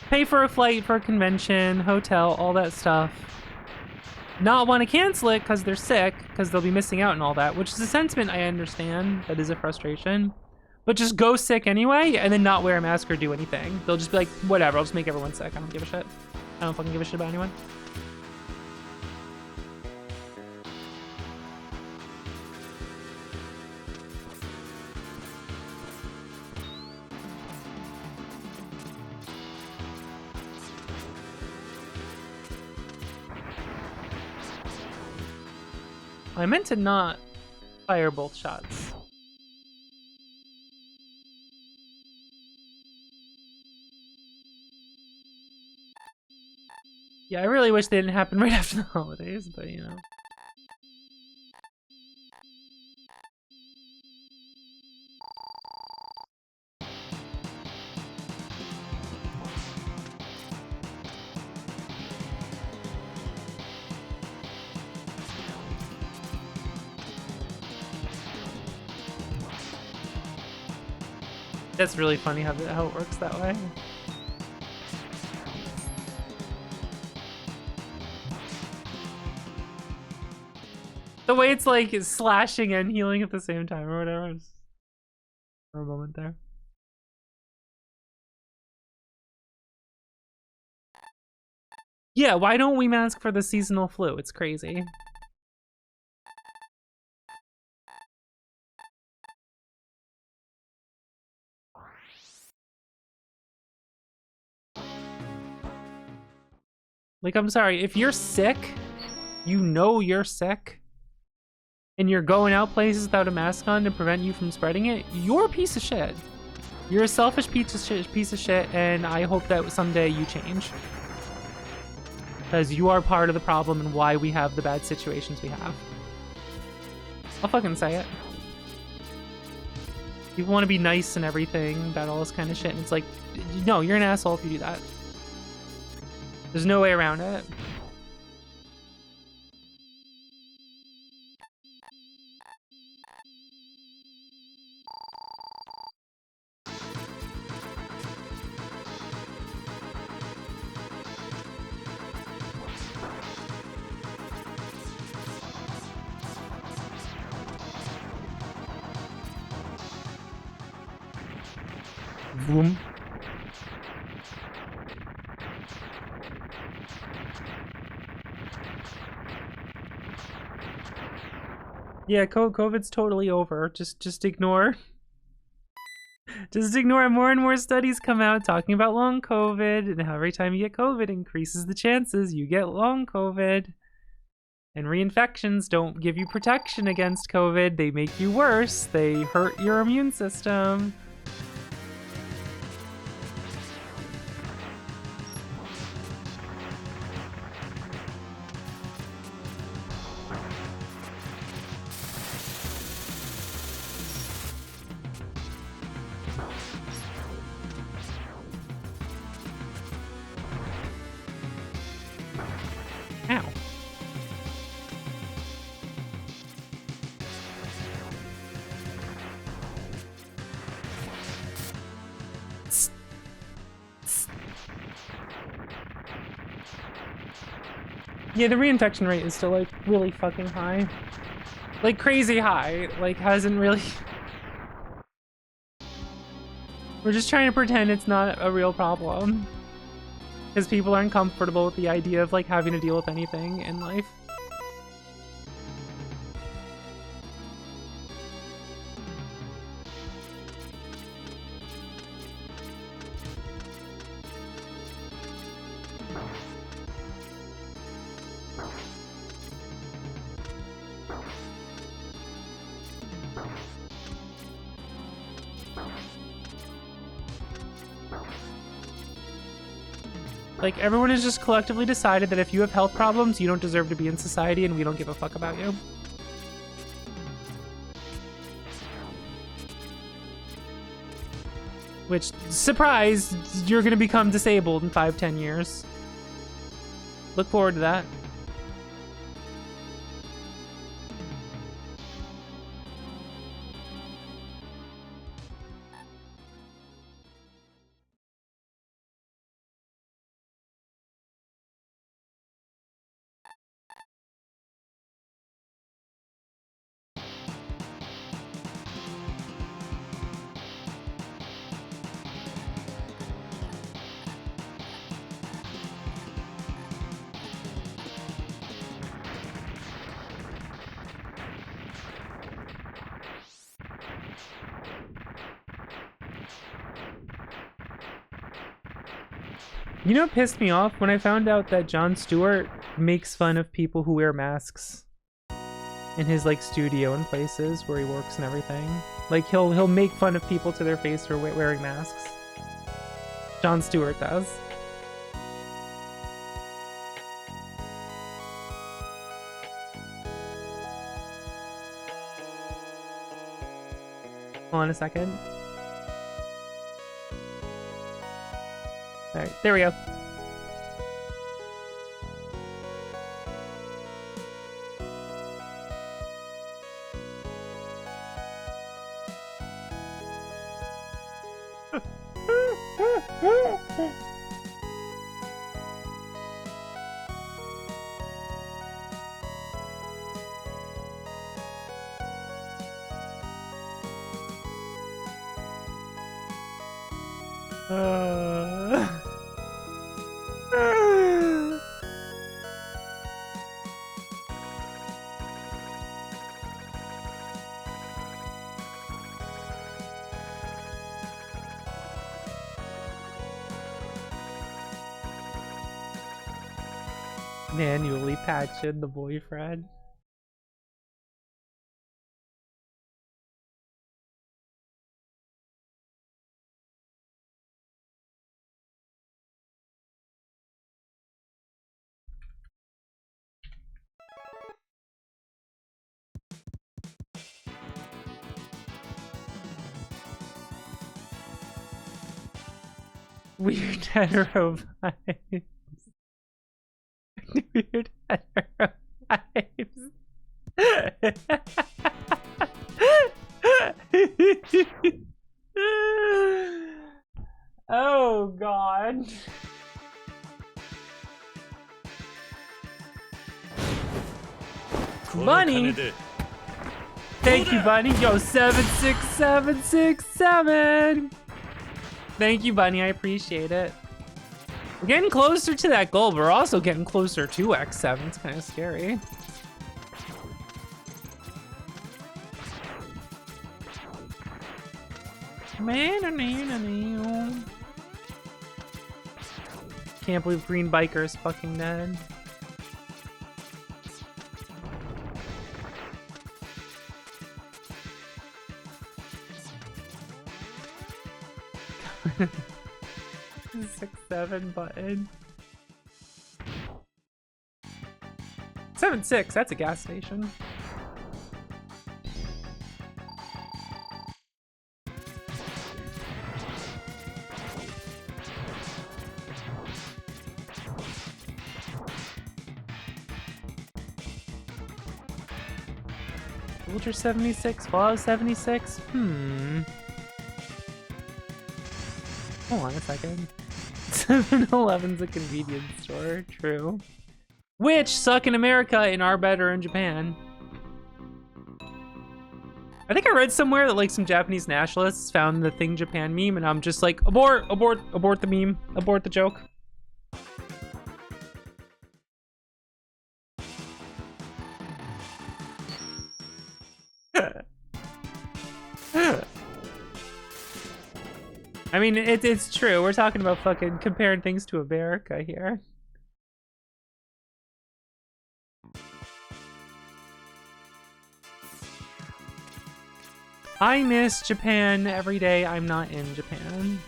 pay for a flight, for a convention, hotel, all that stuff. Not want to cancel it because they're sick, because they'll be missing out and all that, which is a sentiment I understand. That is a frustration. But just go sick anyway, and then not wear a mask or do anything. They'll just be like, whatever, I'll just make everyone sick. I don't give a shit. I don't fucking give a shit about anyone. I meant to not fire both shots. Yeah, I really wish they didn't happen right after the holidays, but you know. That's really funny how it works that way. The way it's like slashing and healing at the same time or whatever. For a moment there. Yeah, why don't we mask for the seasonal flu? It's crazy. Like, I'm sorry, if you're sick, you know you're sick, and you're going out places without a mask on to prevent you from spreading it, you're a piece of shit. You're a selfish piece of shit, and I hope that someday you change. Because you are part of the problem and why we have the bad situations we have. I'll fucking say it. People want to be nice and everything about all this kind of shit, and it's like, no, you're an asshole if you do that. There's no way around it. Vroom. Yeah, COVID's totally over. Just ignore. Just ignore it. More and more studies come out talking about long COVID and how every time you get COVID increases the chances you get long COVID. And reinfections don't give you protection against COVID. They make you worse. They hurt your immune system. Ow. Yeah, the reinfection rate is still like really fucking high. Like crazy high. Like hasn't really... We're just trying to pretend it's not a real problem. Because people aren't comfortable with the idea of like having to deal with anything in life. Like, everyone has just collectively decided that if you have health problems, you don't deserve to be in society and we don't give a fuck about you. Which, surprise, you're gonna become disabled in 5-10 years. Look forward to that. You know what pissed me off? When I found out that Jon Stewart makes fun of people who wear masks in his like studio and places where he works and everything. Like he'll make fun of people to their face for wearing masks. Jon Stewart does. Hold on a second. Alright, there we go. Manually patch in the boyfriend. Weird hetero vibes. Weird hetero vibes. Oh God. Bunny. Thank you, Bunny. Yo, 76767. Thank you, Bunny. I appreciate it. We're getting closer to that goal, but we're also getting closer to X7. It's kind of scary. Can't believe Green Biker is fucking dead. Six, 7 button. 7-6, that's a gas station. Ultra 76, Fallout 76? Hold on a second. 7-Eleven's a convenience store, true. Which suck in America and are better in Japan. I think I read somewhere that like some Japanese nationalists found the Thing Japan meme, and I'm just like, abort, abort, abort the meme, abort the joke. I mean, it's true. We're talking about fucking comparing things to America here. I miss Japan every day I'm not in Japan.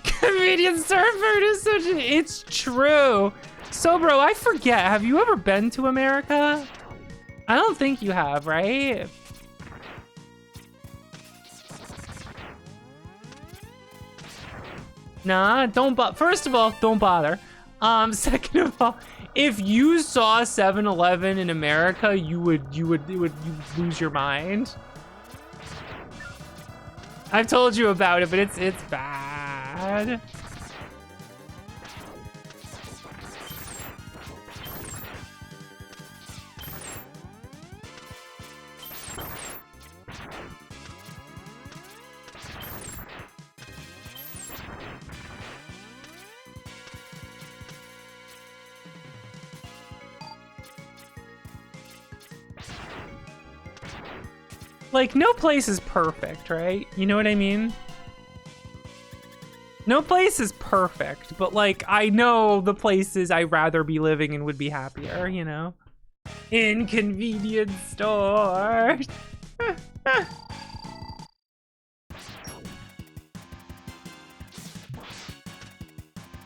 Convenience store food is such an... It's true. So, bro, I forget. Have you ever been to America? I don't think you have, right? Nah, first of all, don't bother. Second of all, if you saw 7-Eleven in America, you would lose your mind. I've told you about it, but it's bad. Like, no place is perfect, right? You know what I mean? No place is perfect, but like, I know the places I'd rather be living and would be happier, you know? Inconvenience store.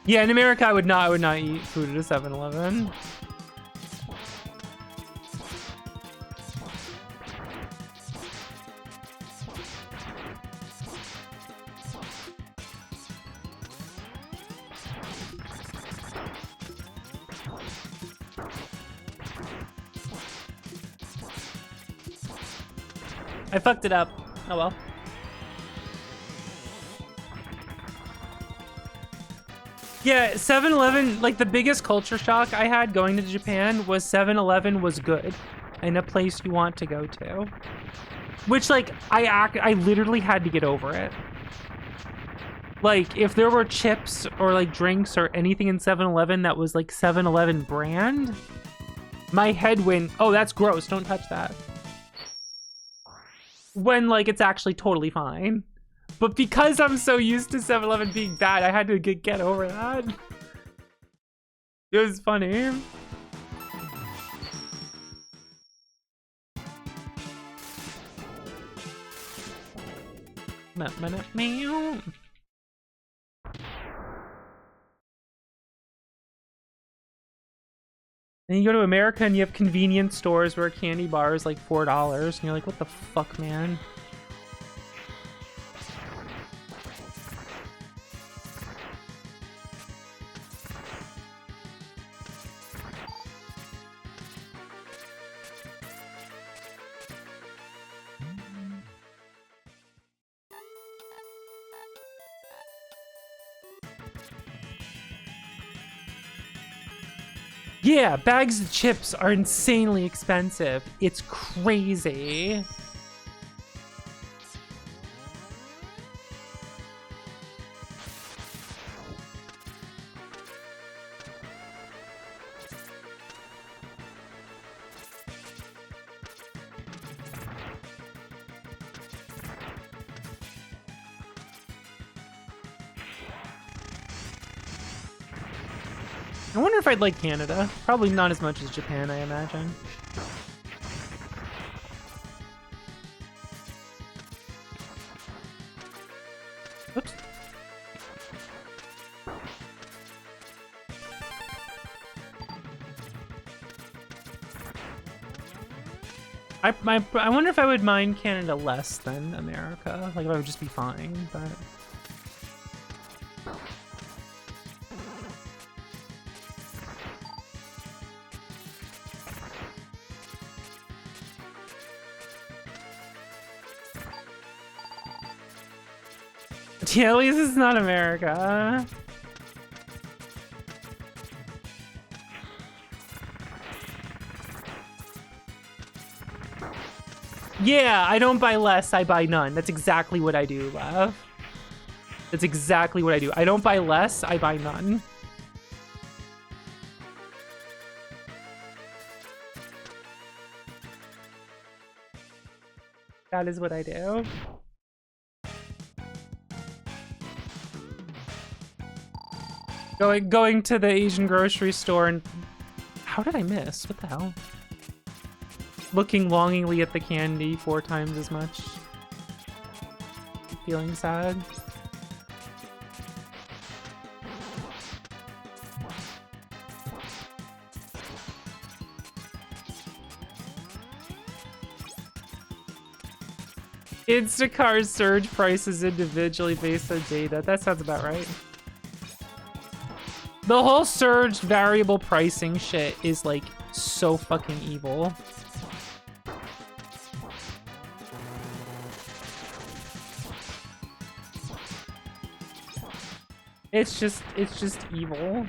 Yeah, in America, I would not eat food at a 7-Eleven. I fucked it up. Oh well. Yeah, 7-Eleven, like the biggest culture shock I had going to Japan was 7-Eleven was good and a place you want to go to. Which like, I literally had to get over it. Like, if there were chips or like drinks or anything in 7-Eleven that was like 7-Eleven brand, my head went, oh, that's gross, don't touch that. When like it's actually totally fine. But because I'm so used to 7-Eleven being bad, I had to get over that. It was funny. And you go to America and you have convenience stores where a candy bar is like $4 and you're like, what the fuck, man? Yeah, bags of chips are insanely expensive. It's crazy. I wonder if I'd like Canada. Probably not as much as Japan, I imagine. Oops. I wonder if I would mind Canada less than America. Like if I would just be fine, but... Yeah, at least it's not America. Yeah, I don't buy less, I buy none. That's exactly what I do, Lev. That's exactly what I do. I don't buy less, I buy none. That is what I do. Going to the Asian grocery store and... How did I miss? What the hell? Looking longingly at the candy 4 times as much. Feeling sad. Instacart surge prices individually based on data. That sounds about right. The whole surge variable pricing shit is like so fucking evil. It's just evil.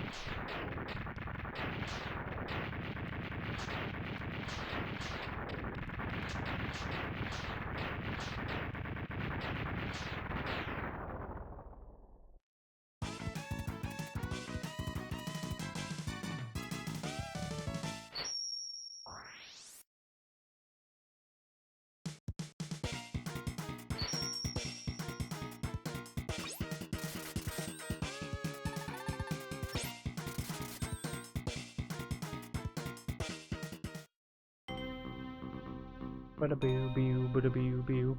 Bada boo boo, bada boo boo.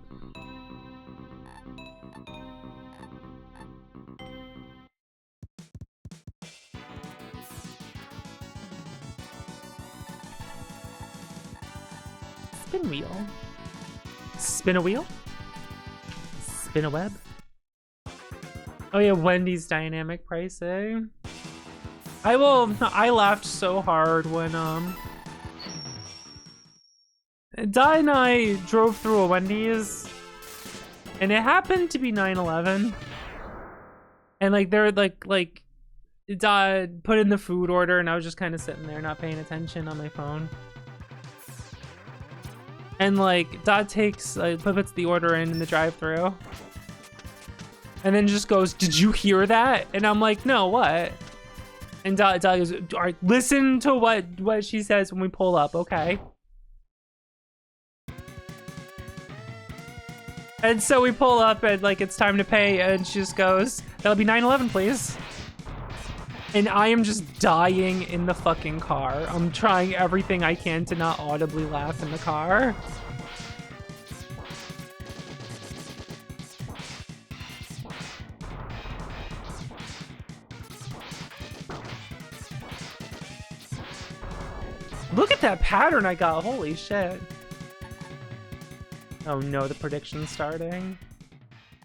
Spin wheel. Spin a wheel? Spin a web? Oh yeah, Wendy's dynamic pricing. I laughed so hard when Di and I drove through a Wendy's, and it happened to be 9/11, and like they're like Di put in the food order, and I was just kind of sitting there not paying attention on my phone, and like Di puts the order in the drive-thru, and then just goes, "Did you hear that?" And I'm like, "No, what?" And Di goes, "All right, listen to what she says when we pull up, okay?" And so we pull up and like it's time to pay, and she just goes, "That'll be 9/11, please." And I am just dying in the fucking car. I'm trying everything I can to not audibly laugh in the car. Look at that pattern I got, holy shit. Oh no, the prediction's starting.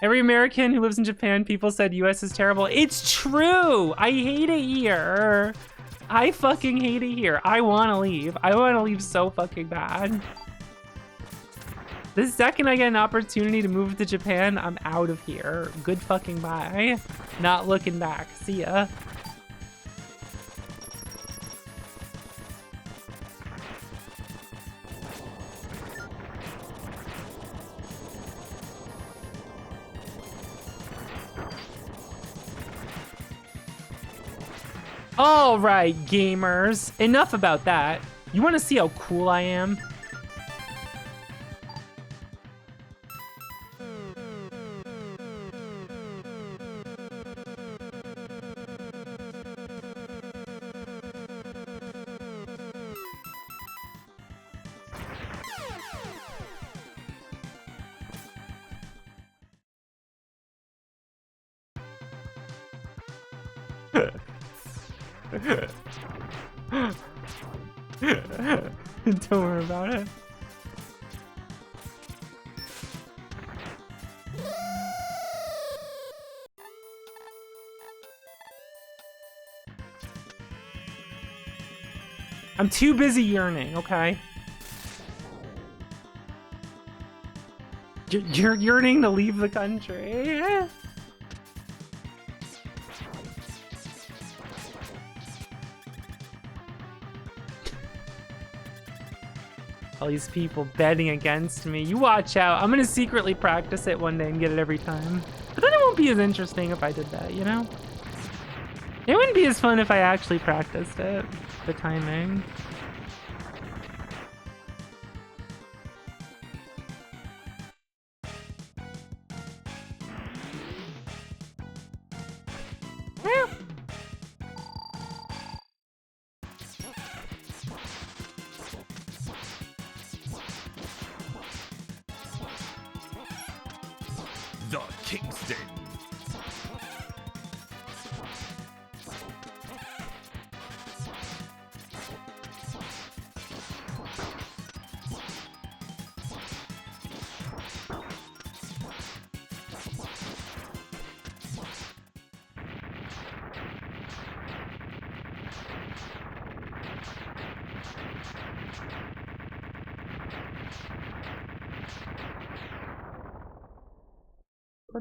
Every American who lives in Japan, people said US is terrible. It's true! I hate it here. I fucking hate it here. I wanna leave. I wanna leave so fucking bad. The second I get an opportunity to move to Japan, I'm out of here. Good fucking bye. Not looking back. See ya. All right, gamers. Enough about that. You want to see how cool I am? Don't worry about it. I'm too busy yearning, okay? You're yearning to leave the country. All these people betting against me. You watch out. I'm gonna secretly practice it one day and get it every time. But then it won't be as interesting if I did that, you know? It wouldn't be as fun if I actually practiced it. The timing. The Kingston.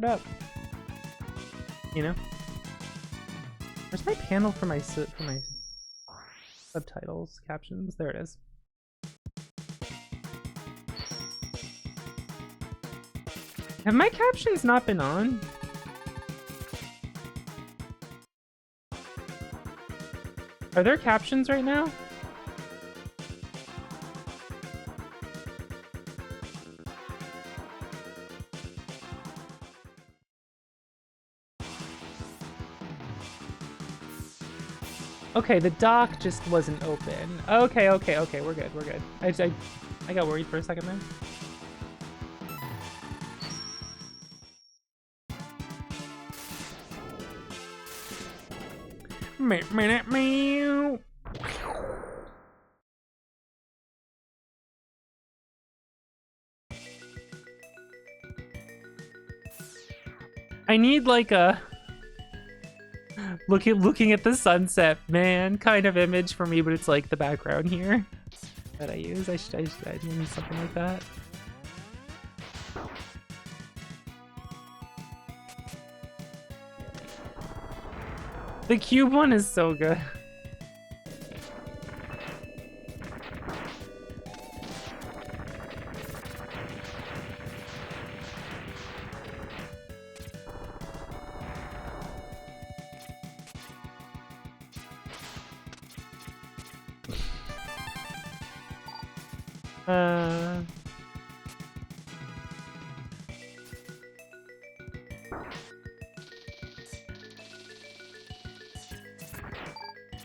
Up, you know. Where's my panel for my subtitles, captions? There it is. Have my captions not been on? Are there captions right now? Okay, the dock just wasn't open. Okay, we're good, we're good. I got worried for a second there. Meow. I need like a looking at the sunset, man, kind of image for me, but it's like the background here that I use. I need something like that. The cube one is so good.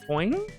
Boing?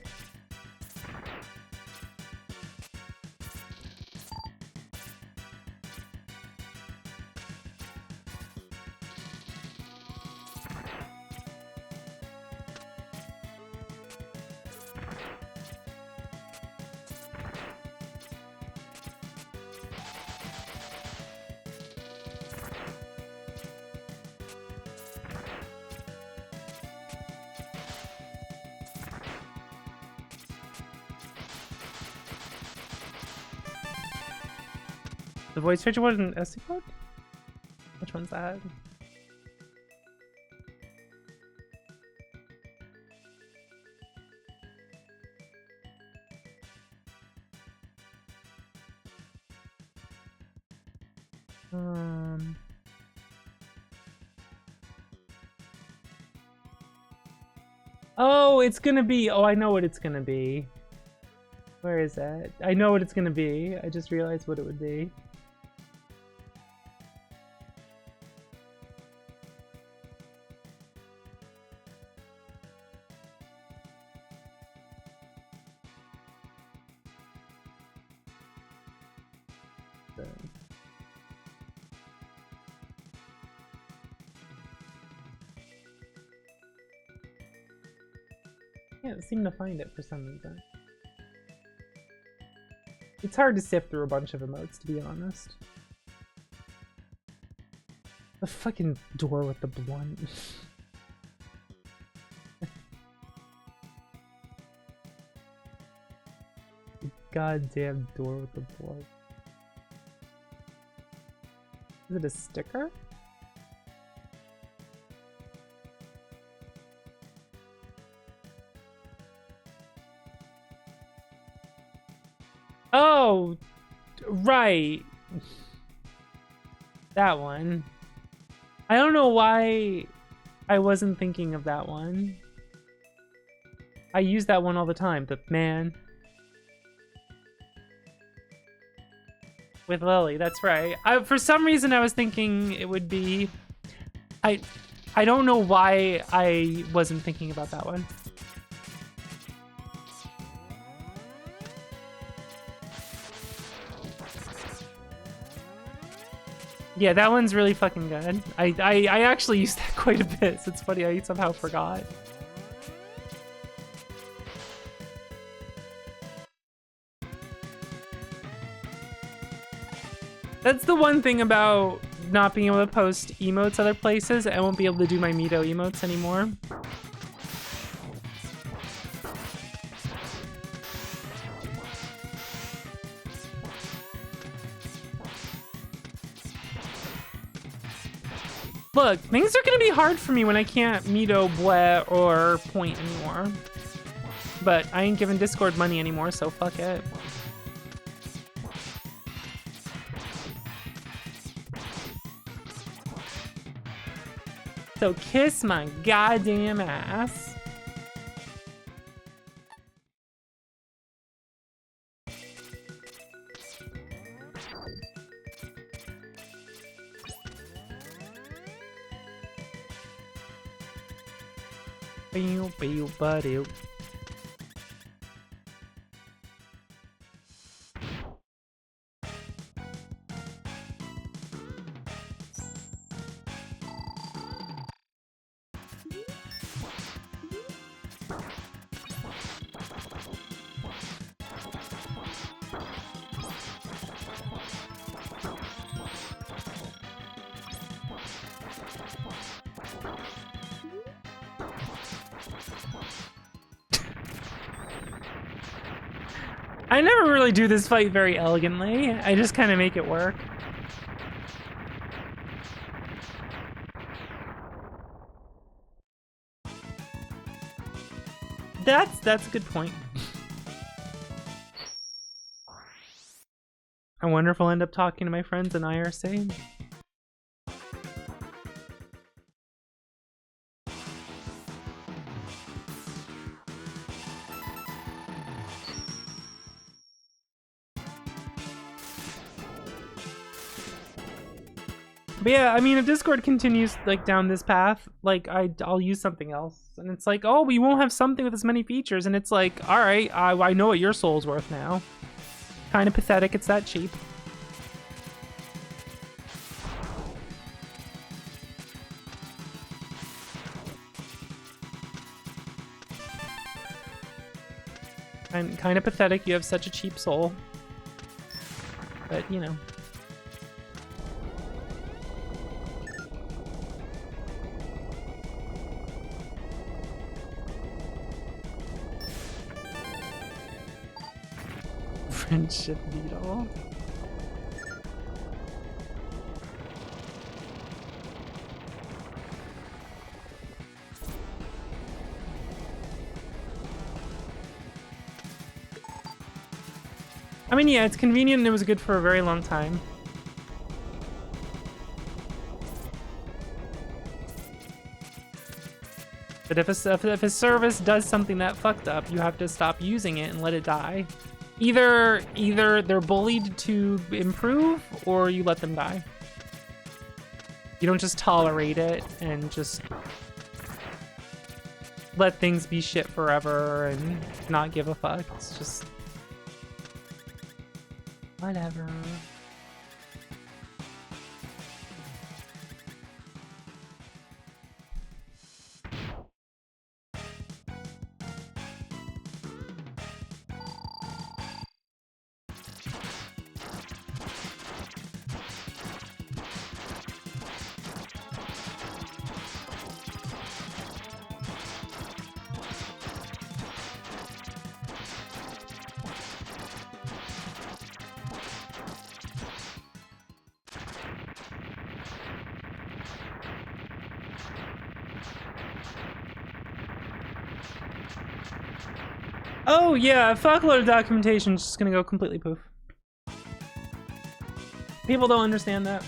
The voice feature wasn't SD code? Which one's that? Oh, it's gonna be. Oh, I know what it's gonna be. Where is that? I know what it's gonna be. I just realized what it would be. Can't seem to find it for some reason. It's hard to sift through a bunch of emotes, to be honest. The fucking door with the blunt. The goddamn door with the blunt. Is it a sticker? Oh, right. That one. I don't know why I wasn't thinking of that one. I use that one all the time, the man. With Lily, that's right. For some reason I was thinking it would be... I don't know why I wasn't thinking about that one. Yeah, that one's really fucking good. I actually use that quite a bit, so it's funny I somehow forgot. That's the one thing about not being able to post emotes other places. I won't be able to do my Mito emotes anymore. Look, things are gonna be hard for me when I can't Mito, Bleh, or Point anymore. But I ain't giving Discord money anymore, so fuck it. So kiss my goddamn ass. Pew, pew, ba-doo. I never really do this fight very elegantly. I just kind of make it work. That's a good point. I wonder if I'll end up talking to my friends in IRC. But yeah, I mean, if Discord continues like down this path, like I'll use something else, and it's like, oh, we won't have something with as many features, and it's like, all right, I know what your soul's worth now. Kind of pathetic. It's that cheap. And kind of pathetic. You have such a cheap soul, but you know. Friendship needle. I mean, yeah, it's convenient and it was good for a very long time. But if a service does something that fucked up, you have to stop using it and let it die. Either they're bullied to improve, or you let them die. You don't just tolerate it and just let things be shit forever and not give a fuck. It's just whatever. Oh yeah, a fuckload of documentation is just gonna go completely poof. People don't understand that.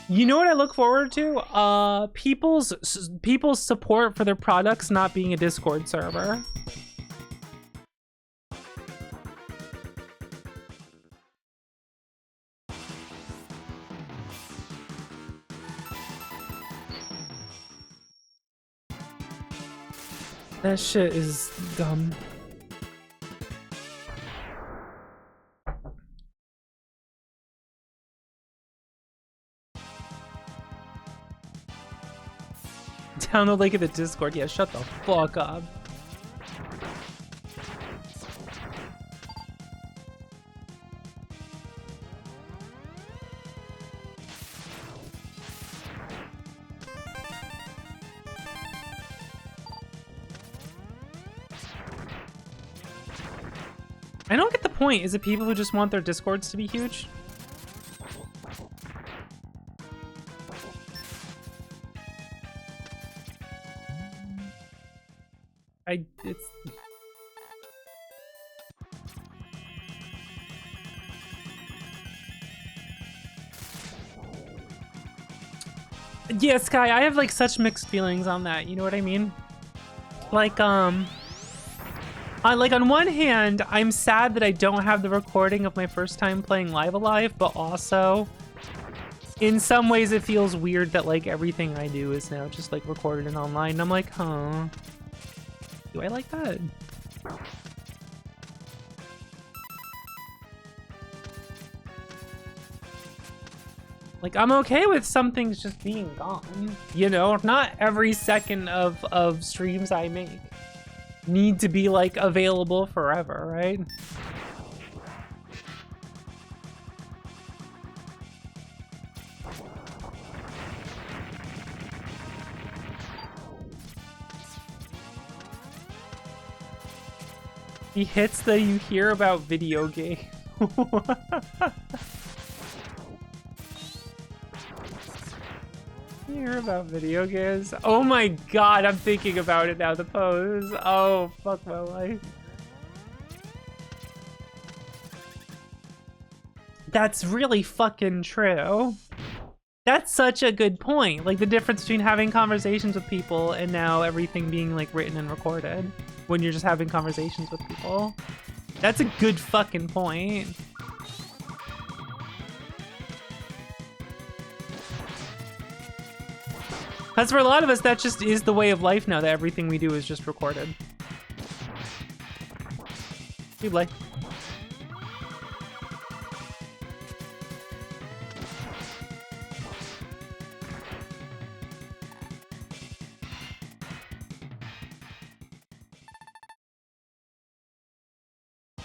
You know what I look forward to? People's support for their products not being a Discord server. That shit is dumb. Download link in the Discord. Yeah, shut the fuck up. I don't get the point. Is it people who just want their Discords to be huge? It's... Yeah, Sky, I have like such mixed feelings on that, you know what I mean? Like, on one hand, I'm sad that I don't have the recording of my first time playing Live Alive, but also, in some ways it feels weird that like everything I do is now just like recorded and online, and I'm like, huh. Do I like that? Like, I'm okay with some things just being gone. You know, not every second of streams I make need to be, like, available forever, right? The hits that you hear about video game. You hear about video games? Oh my god, I'm thinking about it now, the pose. Oh, fuck my life. That's really fucking true. That's such a good point. Like, the difference between having conversations with people and now everything being, like, written and recorded. When you're just having conversations with people. That's a good fucking point. Because for a lot of us, that just is the way of life now, that everything we do is just recorded. You play.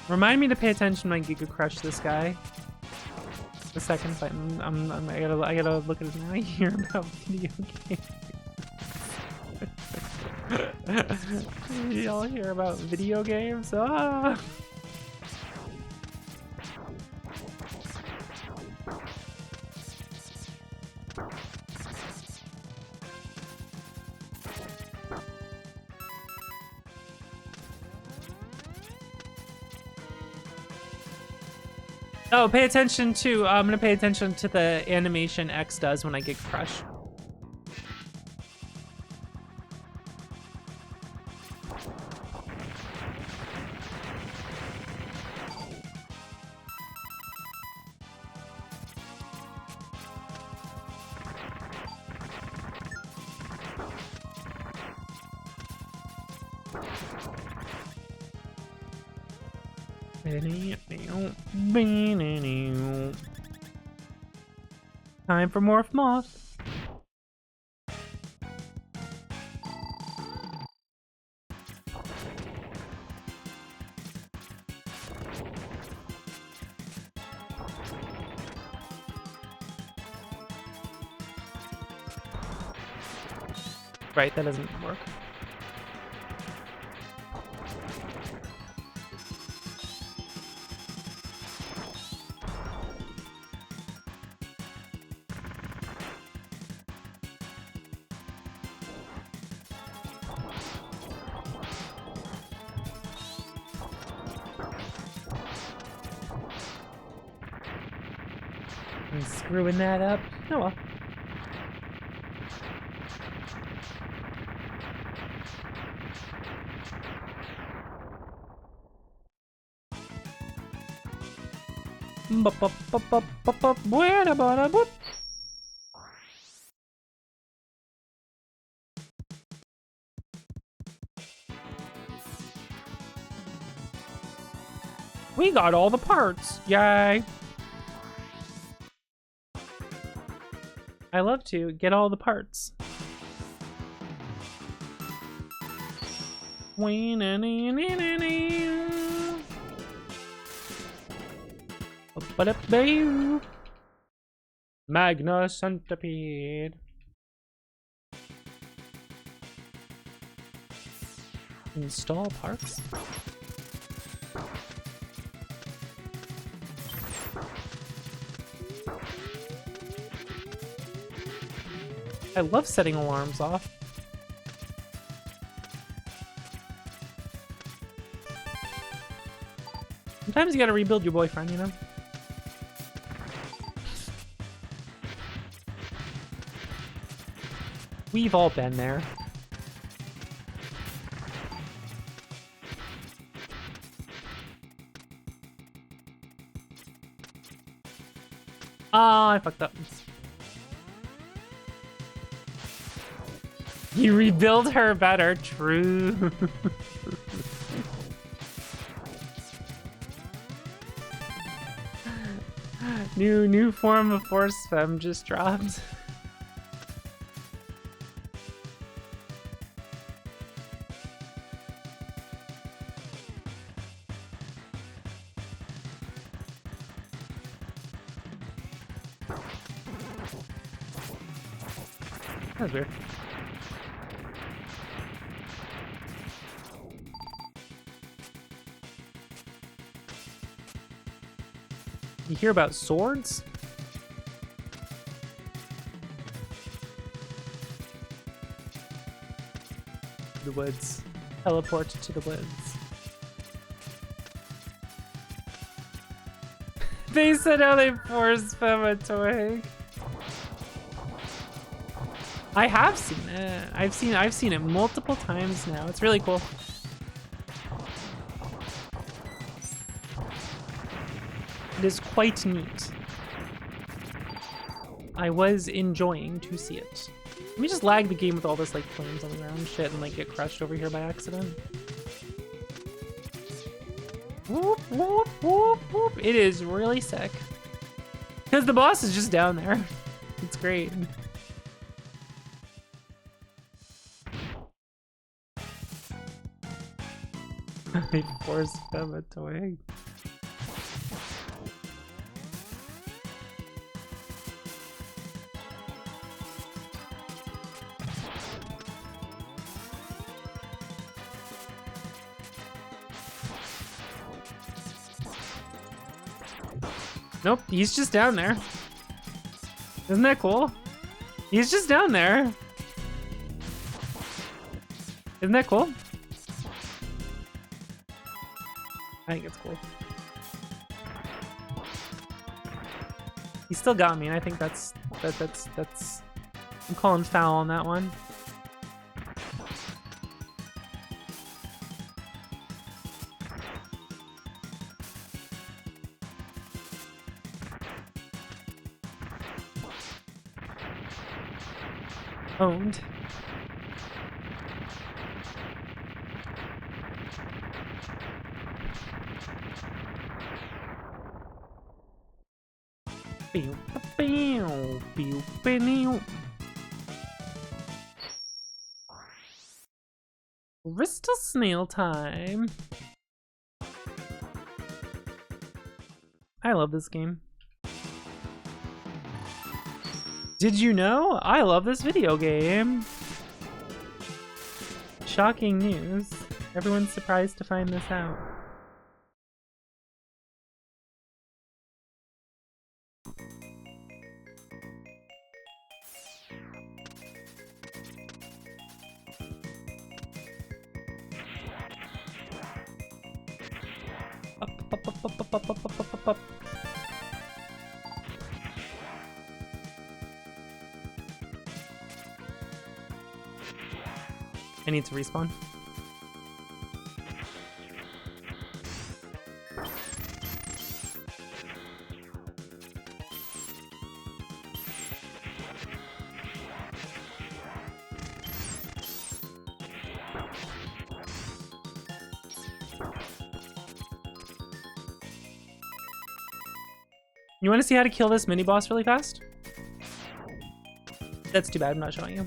Remind me to pay attention when I Giga Crush this guy. The second fight, I gotta look at it now. I hear about video games. Y'all hear about video games? Ah. Oh, pay attention to, I'm gonna pay attention to the animation X does when I Giga Crush. Time for Morph Moth. Right, that doesn't work. And screwing that up. Oh well. We got all the parts. Yay. I love to get all the parts. Magna Centipede. Install parts. I love setting alarms off. Sometimes you gotta rebuild your boyfriend, you know? We've all been there. Oh, I fucked up. You rebuild her better, true. New form of force femme just dropped. That's weird. You hear about swords? The woods. Teleport to the woods. They said how they force fem a twig. I have seen it. I've seen it multiple times now. It's really cool. It is quite neat. I was enjoying to see it. Let me just lag the game with all this like flames on the ground and shit and like get crushed over here by accident. Whoop, whoop, whoop, whoop. It is really sick. Because the boss is just down there. It's great. I forced them a twig. Nope, he's just down there. Isn't that cool? He's just down there. Isn't that cool? I think it's cool. He still got me, and I think that's I'm calling foul on that one. Owned. Crystal snail time. I love this game. Did you know? I love this video game. Shocking news. Everyone's surprised to find this out. I need to respawn. You want to see how to kill this mini boss really fast? That's too bad, I'm not showing you.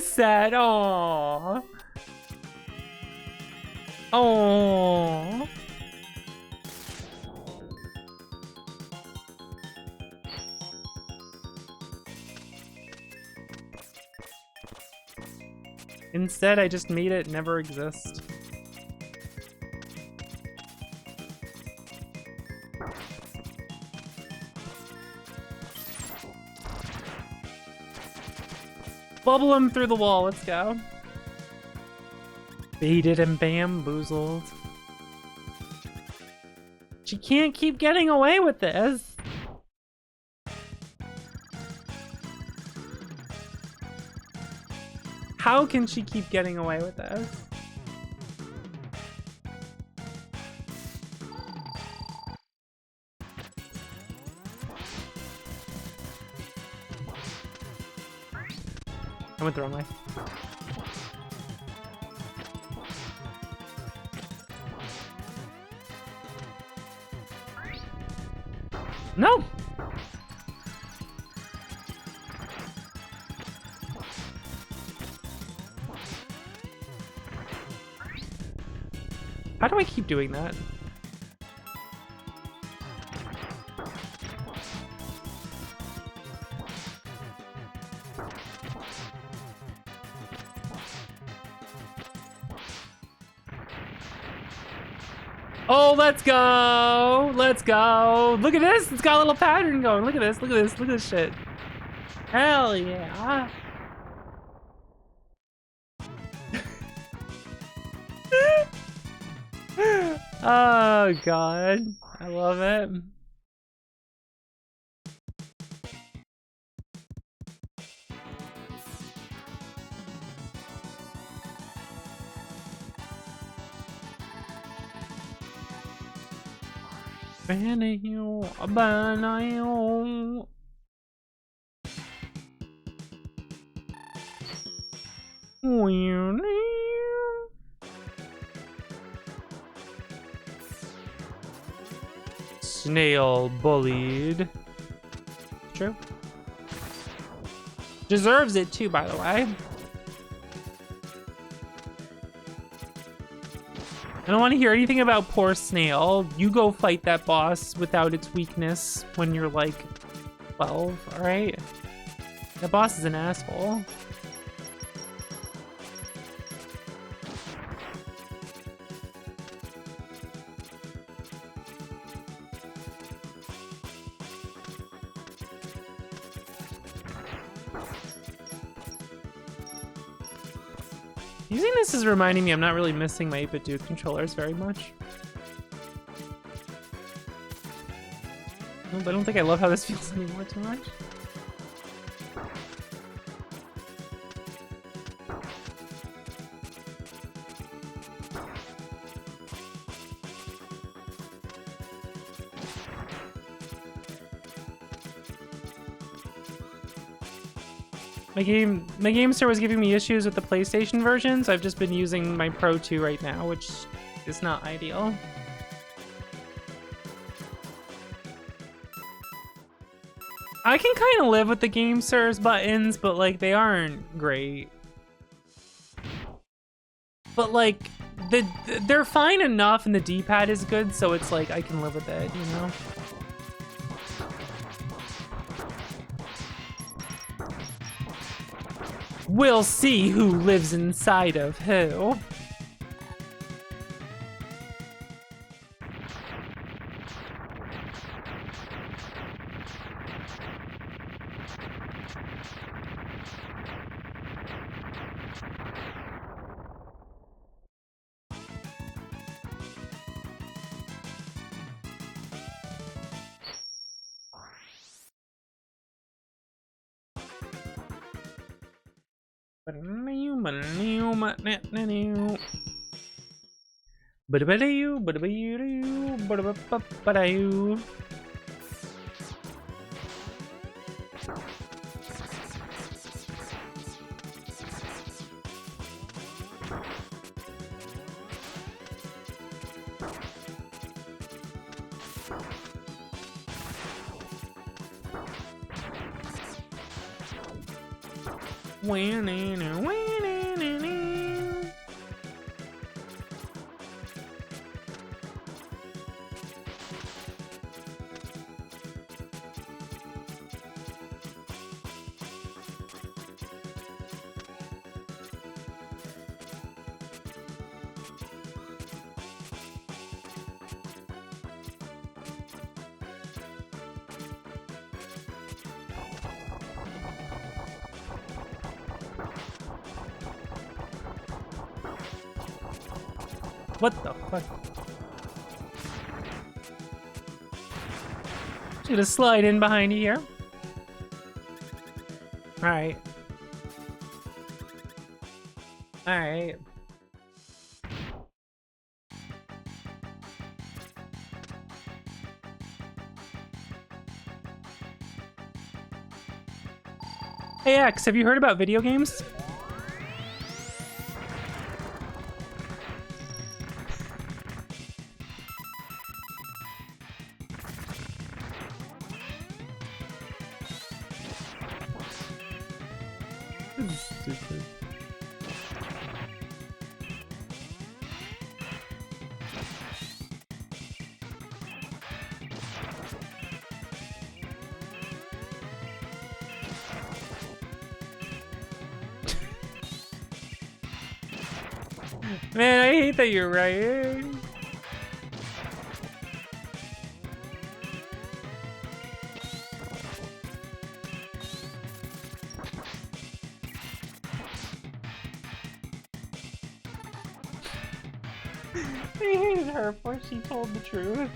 Sad, aww. Aww. Instead, I just made it never exist. Bubble him through the wall, let's go. Baited and bamboozled. She can't keep getting away with this. How can she keep getting away with this? I went the wrong way. No! How do I keep doing that? Oh, let's go! Let's go! Look at this! It's got a little pattern going. Look at this, look at this, look at this shit. Hell yeah! Oh god, I love it. Banana, banana. Snail bullied. True. Deserves it too, by the way. I don't want to hear anything about poor Snail. You go fight that boss without its weakness when you're like 12, alright? That boss is an asshole. Using this is reminding me I'm not really missing my 8-bit Duke controllers very much. I don't think I love how this feels anymore too much. My game store was giving me issues with the PlayStation version, so I've just been using my Pro 2 right now, which is not ideal. I can kind of live with the Game Store's buttons, but like they aren't great. But like they're fine enough, and the D-pad is good, so it's like I can live with it, you know. We'll see who lives inside of who. What the fuck? Just gonna slide in behind you here. Alright. Alright. Hey X, have you heard about video games? Man, I hate that you're right. I hated her before she told the truth.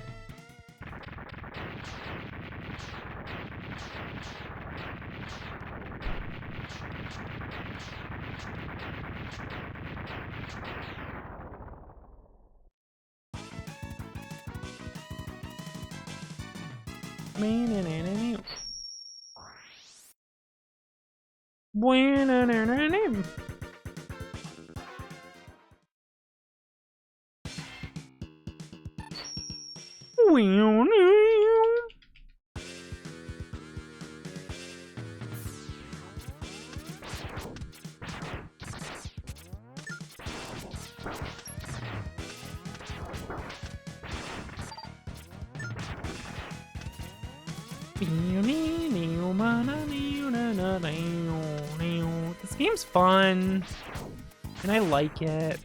This game's fun, and I like it.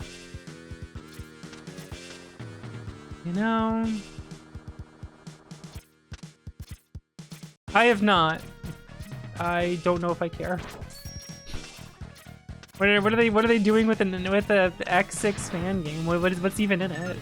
You know, I have not. I don't know if I care. What are they doing with the X6 fan game? What's even in it?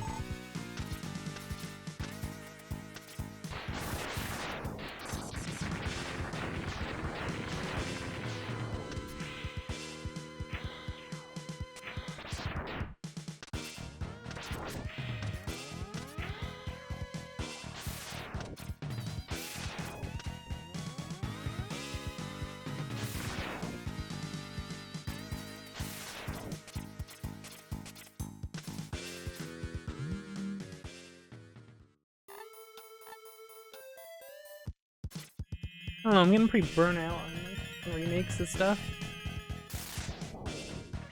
I don't know, I'm getting pretty burnt out on remakes and stuff.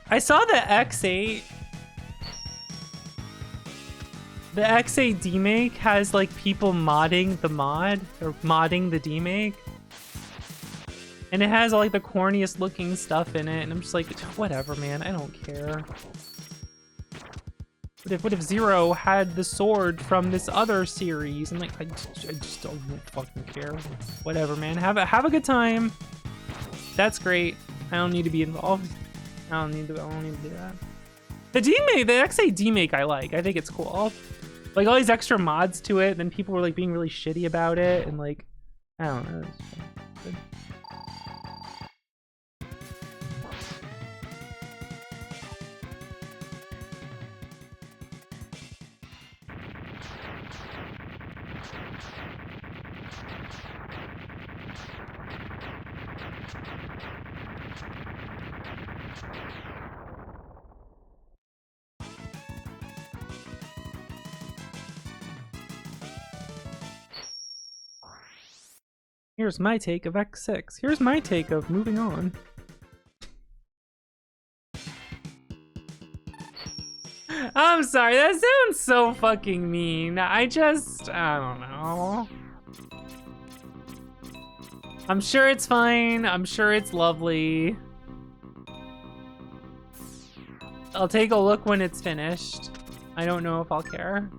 I saw the X8. The X8 demake has like people modding the mod, or modding the demake. And it has all like the corniest looking stuff in it, and I'm just like, whatever man, I don't care. What if Zero had the sword from this other series? And like, I just don't fucking care. Whatever, man. Have a good time. That's great. I don't need to be involved. I don't need to do that. The demake, the X8 demake, I like. I think it's cool. Like all these extra mods to it. Then people were like being really shitty about it, and like, I don't know. It's good. Here's my take of X6. Here's my take of moving on. I'm sorry, that sounds so fucking mean. I don't know. I'm sure it's fine. I'm sure it's lovely. I'll take a look when it's finished. I don't know if I'll care.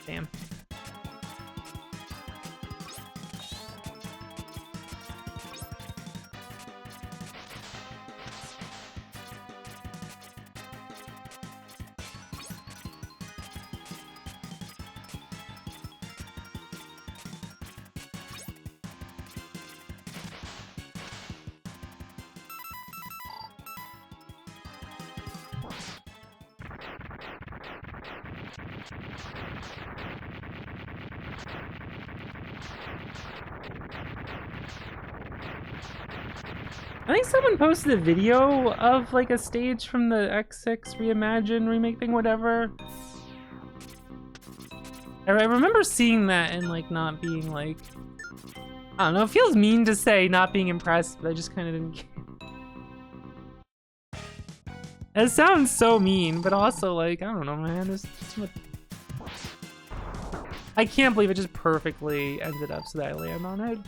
Damn. I think someone posted a video of like a stage from the X6 Reimagine remake thing, whatever. I remember seeing that and like not being like, I don't know, it feels mean to say not being impressed, but I just kind of didn't care. It sounds so mean, but also like, I don't know, man, there's too much. I can't believe it just perfectly ended up so that I land on it.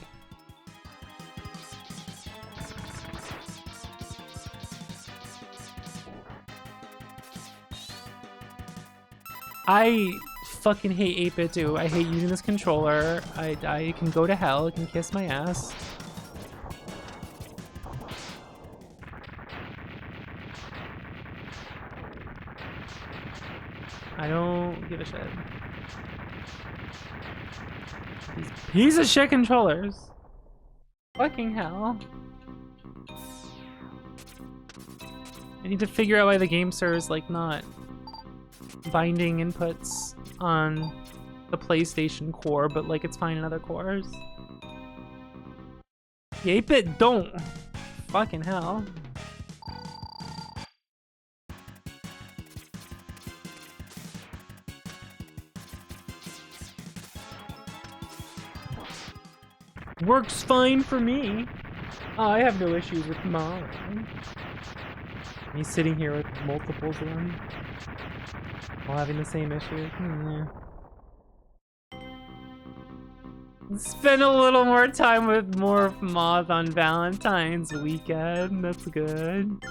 I fucking hate 8-bit too. I hate using this controller. I can go to hell. It can kiss my ass. I don't give a shit. These piece of shit controllers. Fucking hell. I need to figure out why the GameSir is like not binding inputs on the PlayStation core, but like it's fine in other cores. The 8-bit don't. Fucking hell. Works fine for me. I have no issues with mine. Me sitting here with multiples of them, while having the same issue. Yeah. Spend a little more time with Morph Moth on Valentine's weekend. That's good.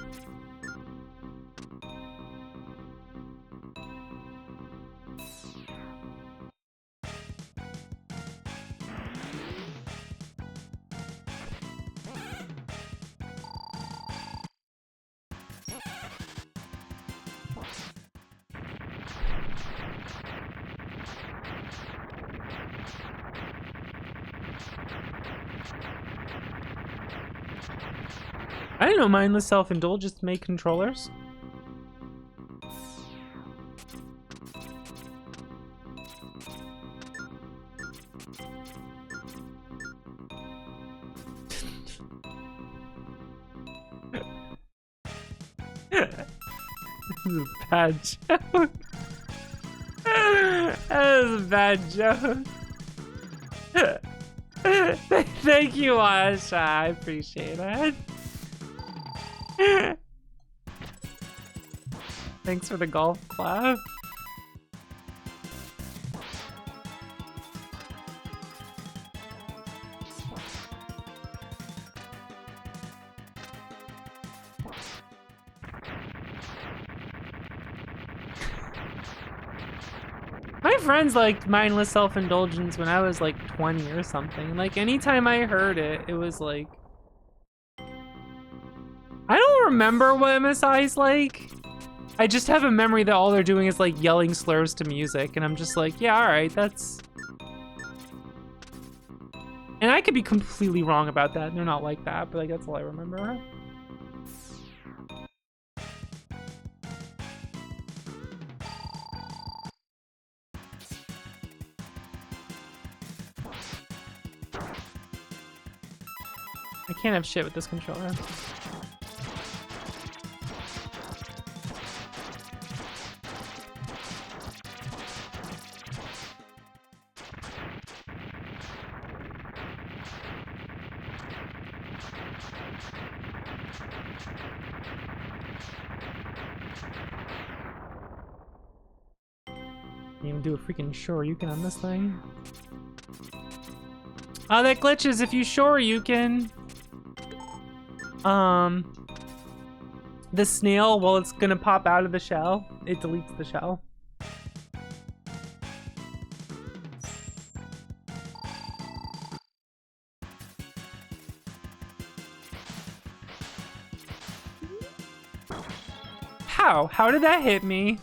I didn't know Mindless Self-Indulgence make controllers. This is a bad joke. That is a bad joke. Thank you, Asha. I appreciate it. Thanks for the golf clap. My friends liked Mindless Self-Indulgence when I was like 20 or something. Like anytime I heard it, it was like, I don't remember what MSI's like. I just have a memory that all they're doing is like yelling slurs to music, and I'm just like, yeah, alright, that's... And I could be completely wrong about that, they're not like that, but like that's all I remember. I can't have shit with this controller. Can't even do a freaking Shoryuken on this thing. Oh, that glitches if you Shoryuken. The snail, while it's gonna pop out of the shell, it deletes the shell. How? How did that hit me?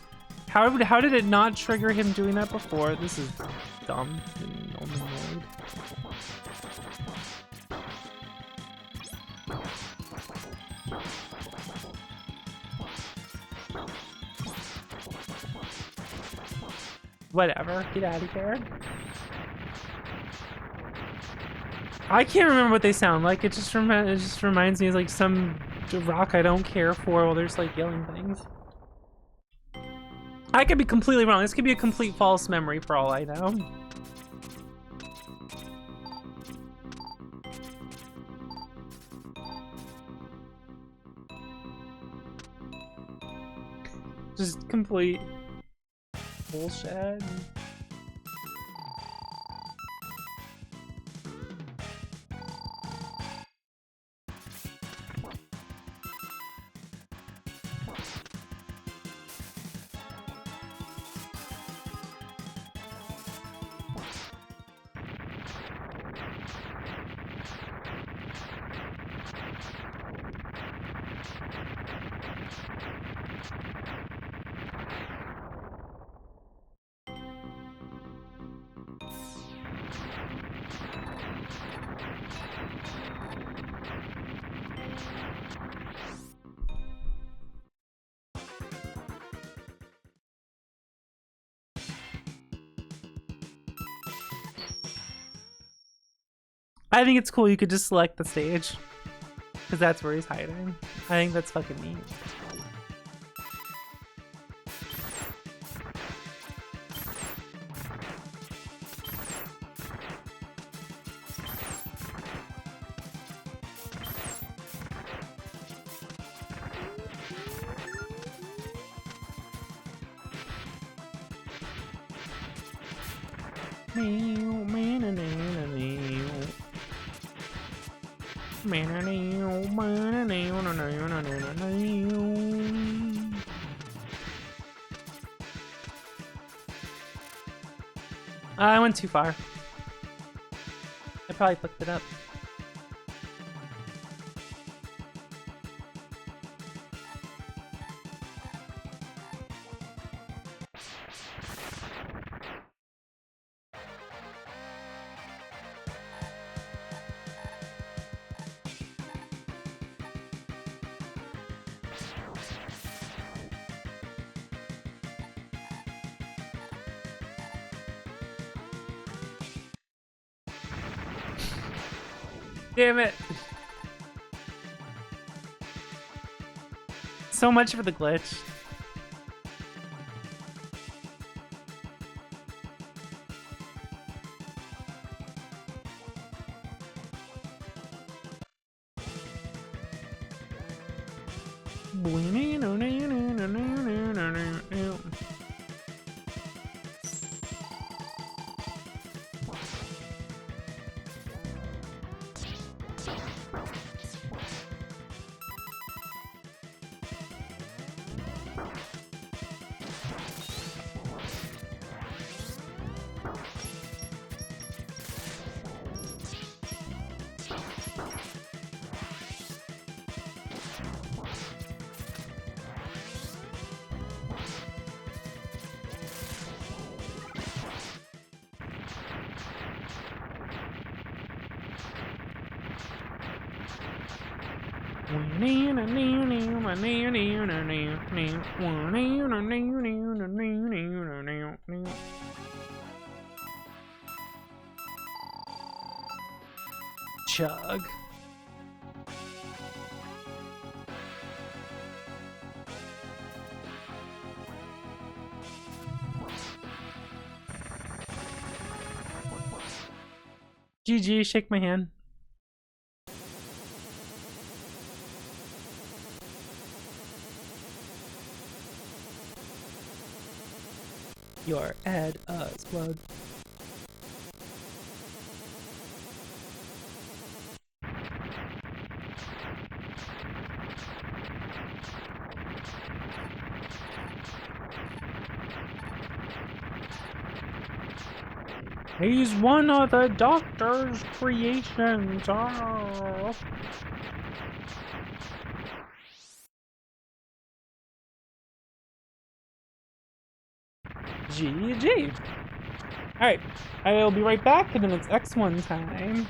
How did it not trigger him doing that before? This is dumb. I'm annoyed. Whatever, get out of here. I can't remember what they sound like. It just reminds me of like some rock I don't care for while there's like yelling things. I could be completely wrong. This could be a complete false memory for all I know. Just complete bullshit. I think it's cool you could just select the stage, because that's where he's hiding. I think that's fucking neat. I went too far. I probably fucked it up. Damn it. So much for the glitch. Chug. GG, shake my hand. Your ad us blood. He's one of the Doctor's creations. Oh. GG. Alright, I will be right back, and then it's X1 time.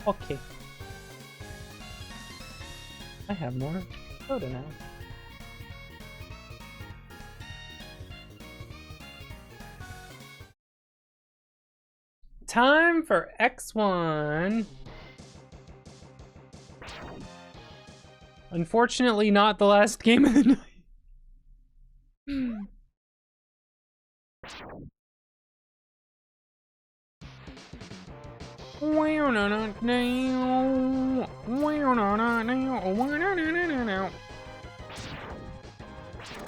Okay. I have more soda now. Time for X1. Unfortunately, not the last game of the night.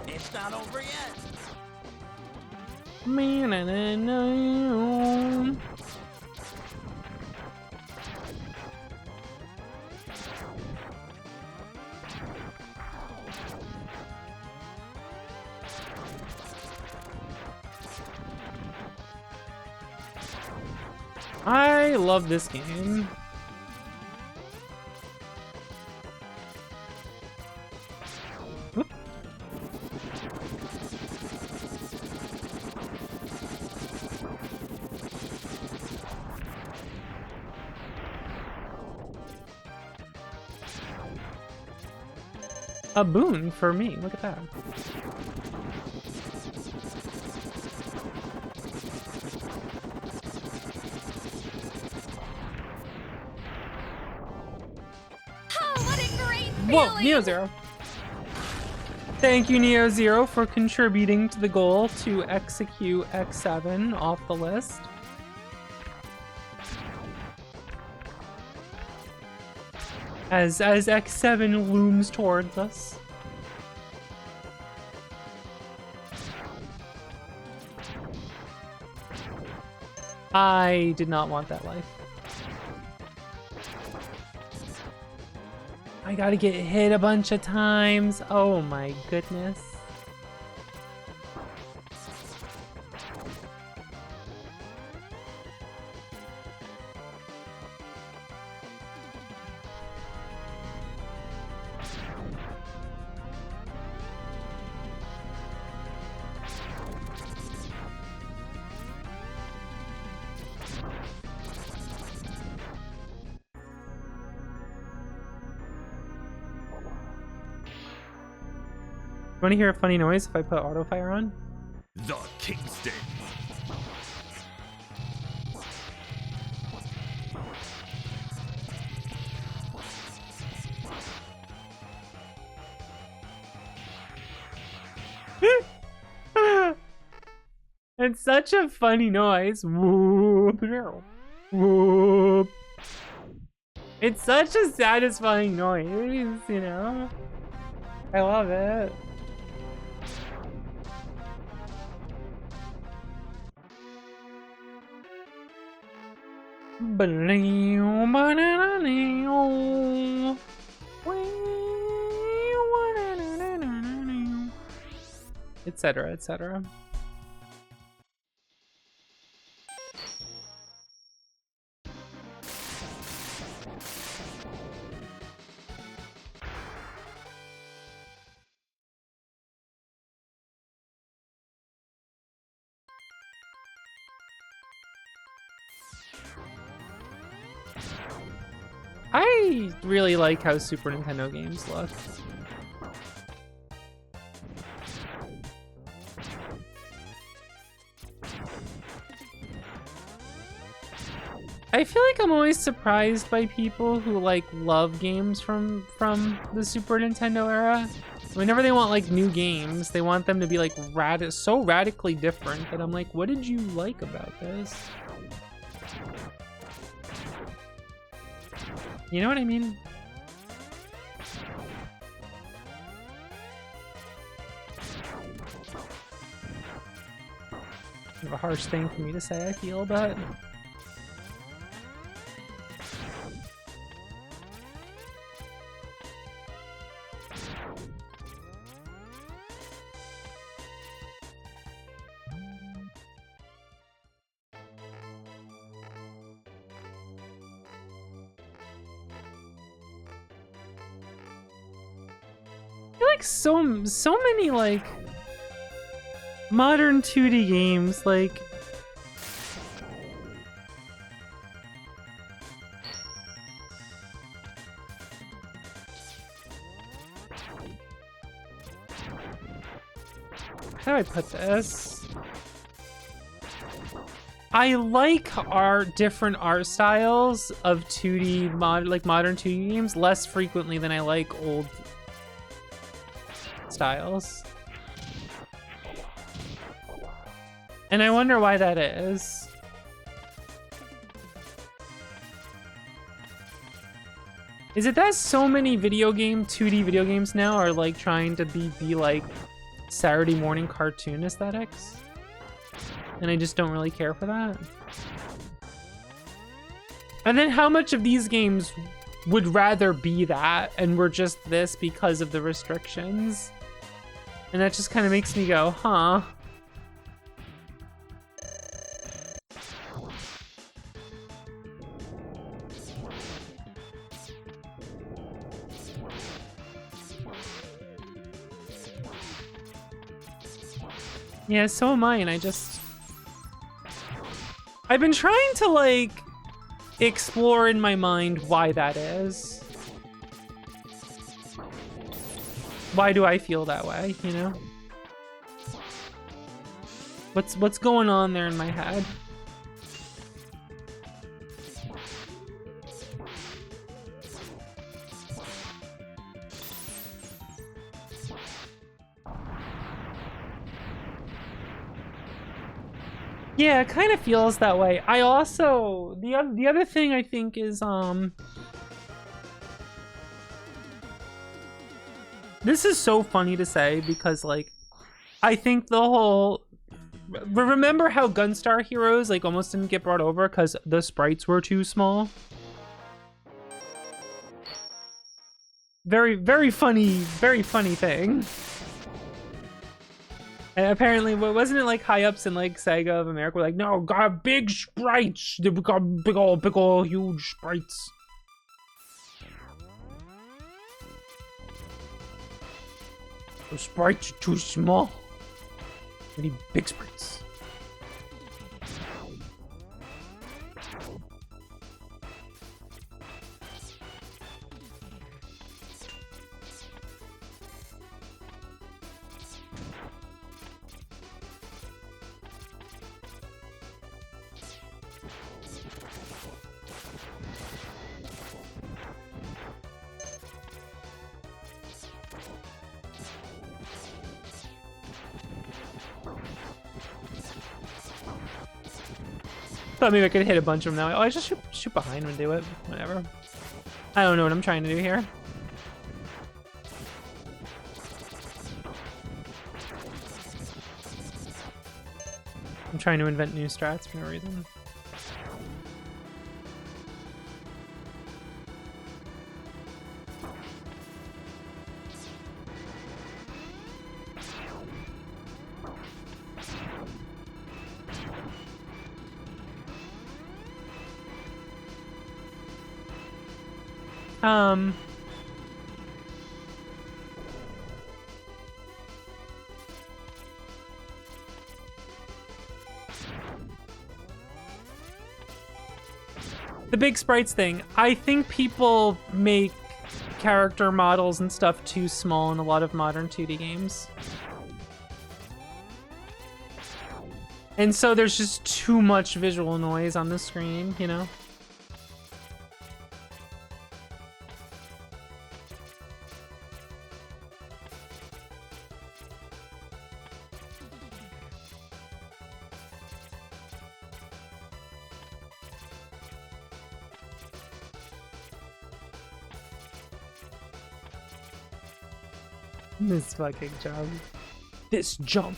It's not over yet. I love this game. Whoop. A boon for me. Look at that. Oh, what a great Whoa, feeling! Neo Zero. Thank you, Neo Zero, for contributing to the goal to execute X7 off the list. As X7 looms towards us. I did not want that life. I gotta get hit a bunch of times. Oh my goodness. Want to hear a funny noise if I put auto fire on? The Kingston. It's such a funny noise. Whoop. Whoop. It's such a satisfying noise, you know? I love it. Etc., etc. I really like how Super Nintendo games look. I feel like I'm always surprised by people who like love games from the Super Nintendo era. Whenever they want like new games, they want them to be like so radically different that I'm like, what did you like about this? You know what I mean? Kind of a harsh thing for me to say, I feel, but so many like modern 2D games like how do I put this? I like different art styles of 2D modern 2D games less frequently than I like old styles. And I wonder why that is. Is it that so many 2D video games now are like trying to be like Saturday morning cartoon aesthetics? And I just don't really care for that. And then how much of these games would rather be that and were just this because of the restrictions? And that just kind of makes me go, huh? Yeah, so am I, and I've been trying to, like, explore in my mind why that is. Why do I feel that way, you know? What's going on there in my head? Yeah, it kind of feels that way. I also the other thing I think is this is so funny to say because like I think the whole remember how Gunstar Heroes like almost didn't get brought over because the sprites were too small? Very funny thing. And apparently, wasn't it like high ups in like Sega of America were like, no, got big sprites. They got big ol' huge sprites. The sprites are too small. We need big sprites. Thought maybe I could hit a bunch of them now. Oh, I just shoot behind and do it. Whatever. I don't know what I'm trying to do here. I'm trying to invent new strats for no reason. The big sprites thing. I think people make character models and stuff too small in a lot of modern 2D games. And so there's just too much visual noise on the screen, you know? This fucking jump. This jump.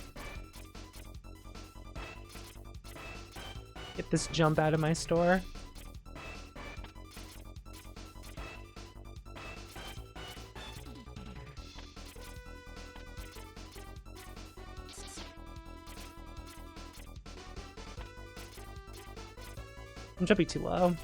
Get this jump out of my store. I'm jumping too low.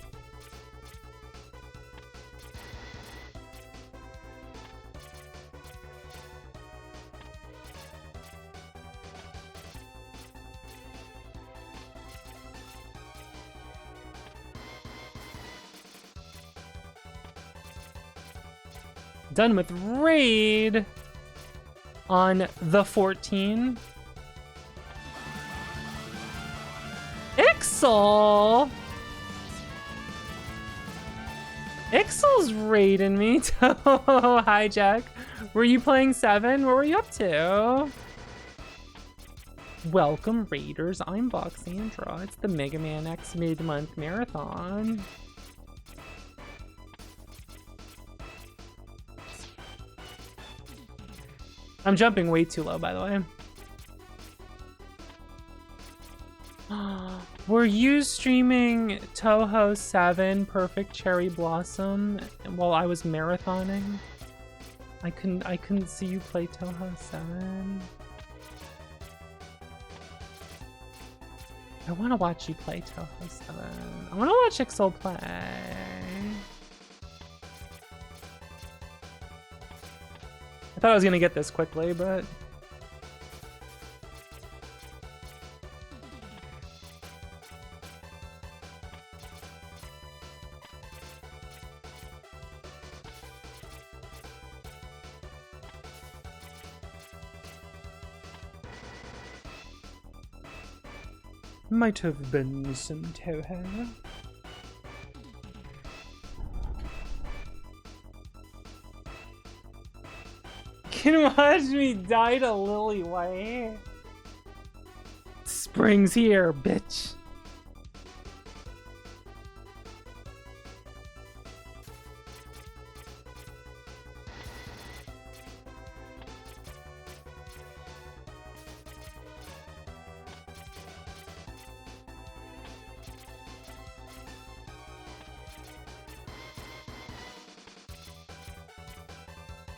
Done with raid on the 14. Ixel! Ixel's raiding me. Hi, Jack. Were you playing 7? What were you up to? Welcome, Raiders. I'm Boxandra. It's the Mega Man X mid-month marathon. I'm jumping way too low, by the way. Were you streaming Touhou 7 Perfect Cherry Blossom while I was marathoning? I couldn't see you play Touhou 7. I want to watch you play Touhou 7. I want to watch Ixel play. I thought I was gonna get this quickly, but might have been some Touhou. Can watch me die to Lily White. Spring's here, bitch.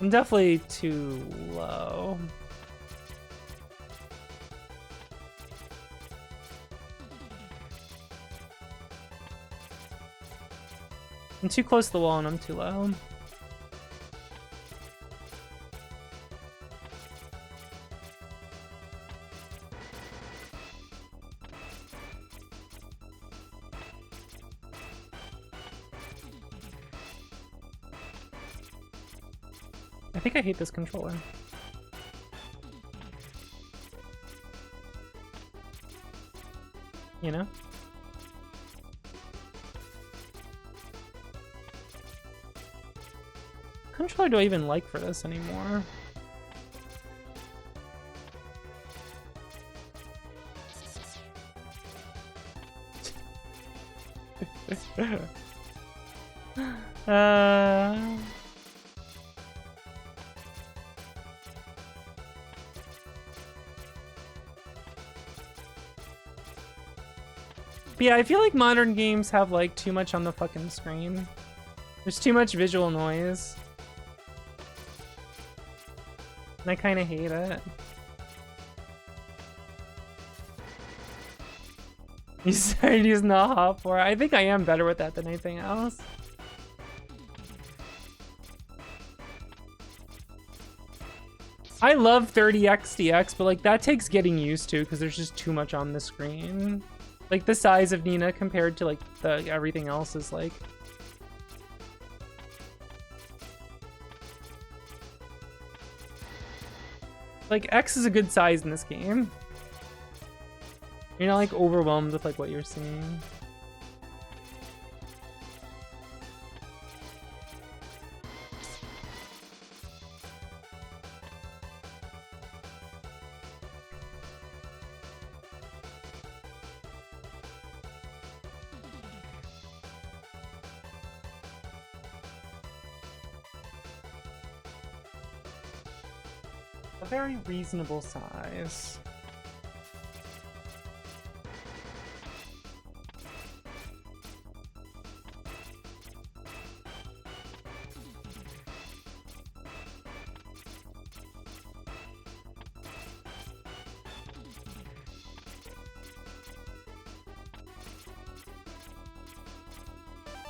I'm definitely too low. I'm too close to the wall and I'm too low. I think I hate this controller. You know? What controller do I even like for this anymore? Yeah, I feel like modern games have like too much on the fucking screen. There's too much visual noise. And I kind of hate it. You said he's not hot for it. I think I am better with that than anything else. I love 30x DX, but like that takes getting used to because there's just too much on the screen. Like the size of Nina compared to like the everything else is like. Like X is a good size in this game. You're not like overwhelmed with like what you're seeing. A very reasonable size.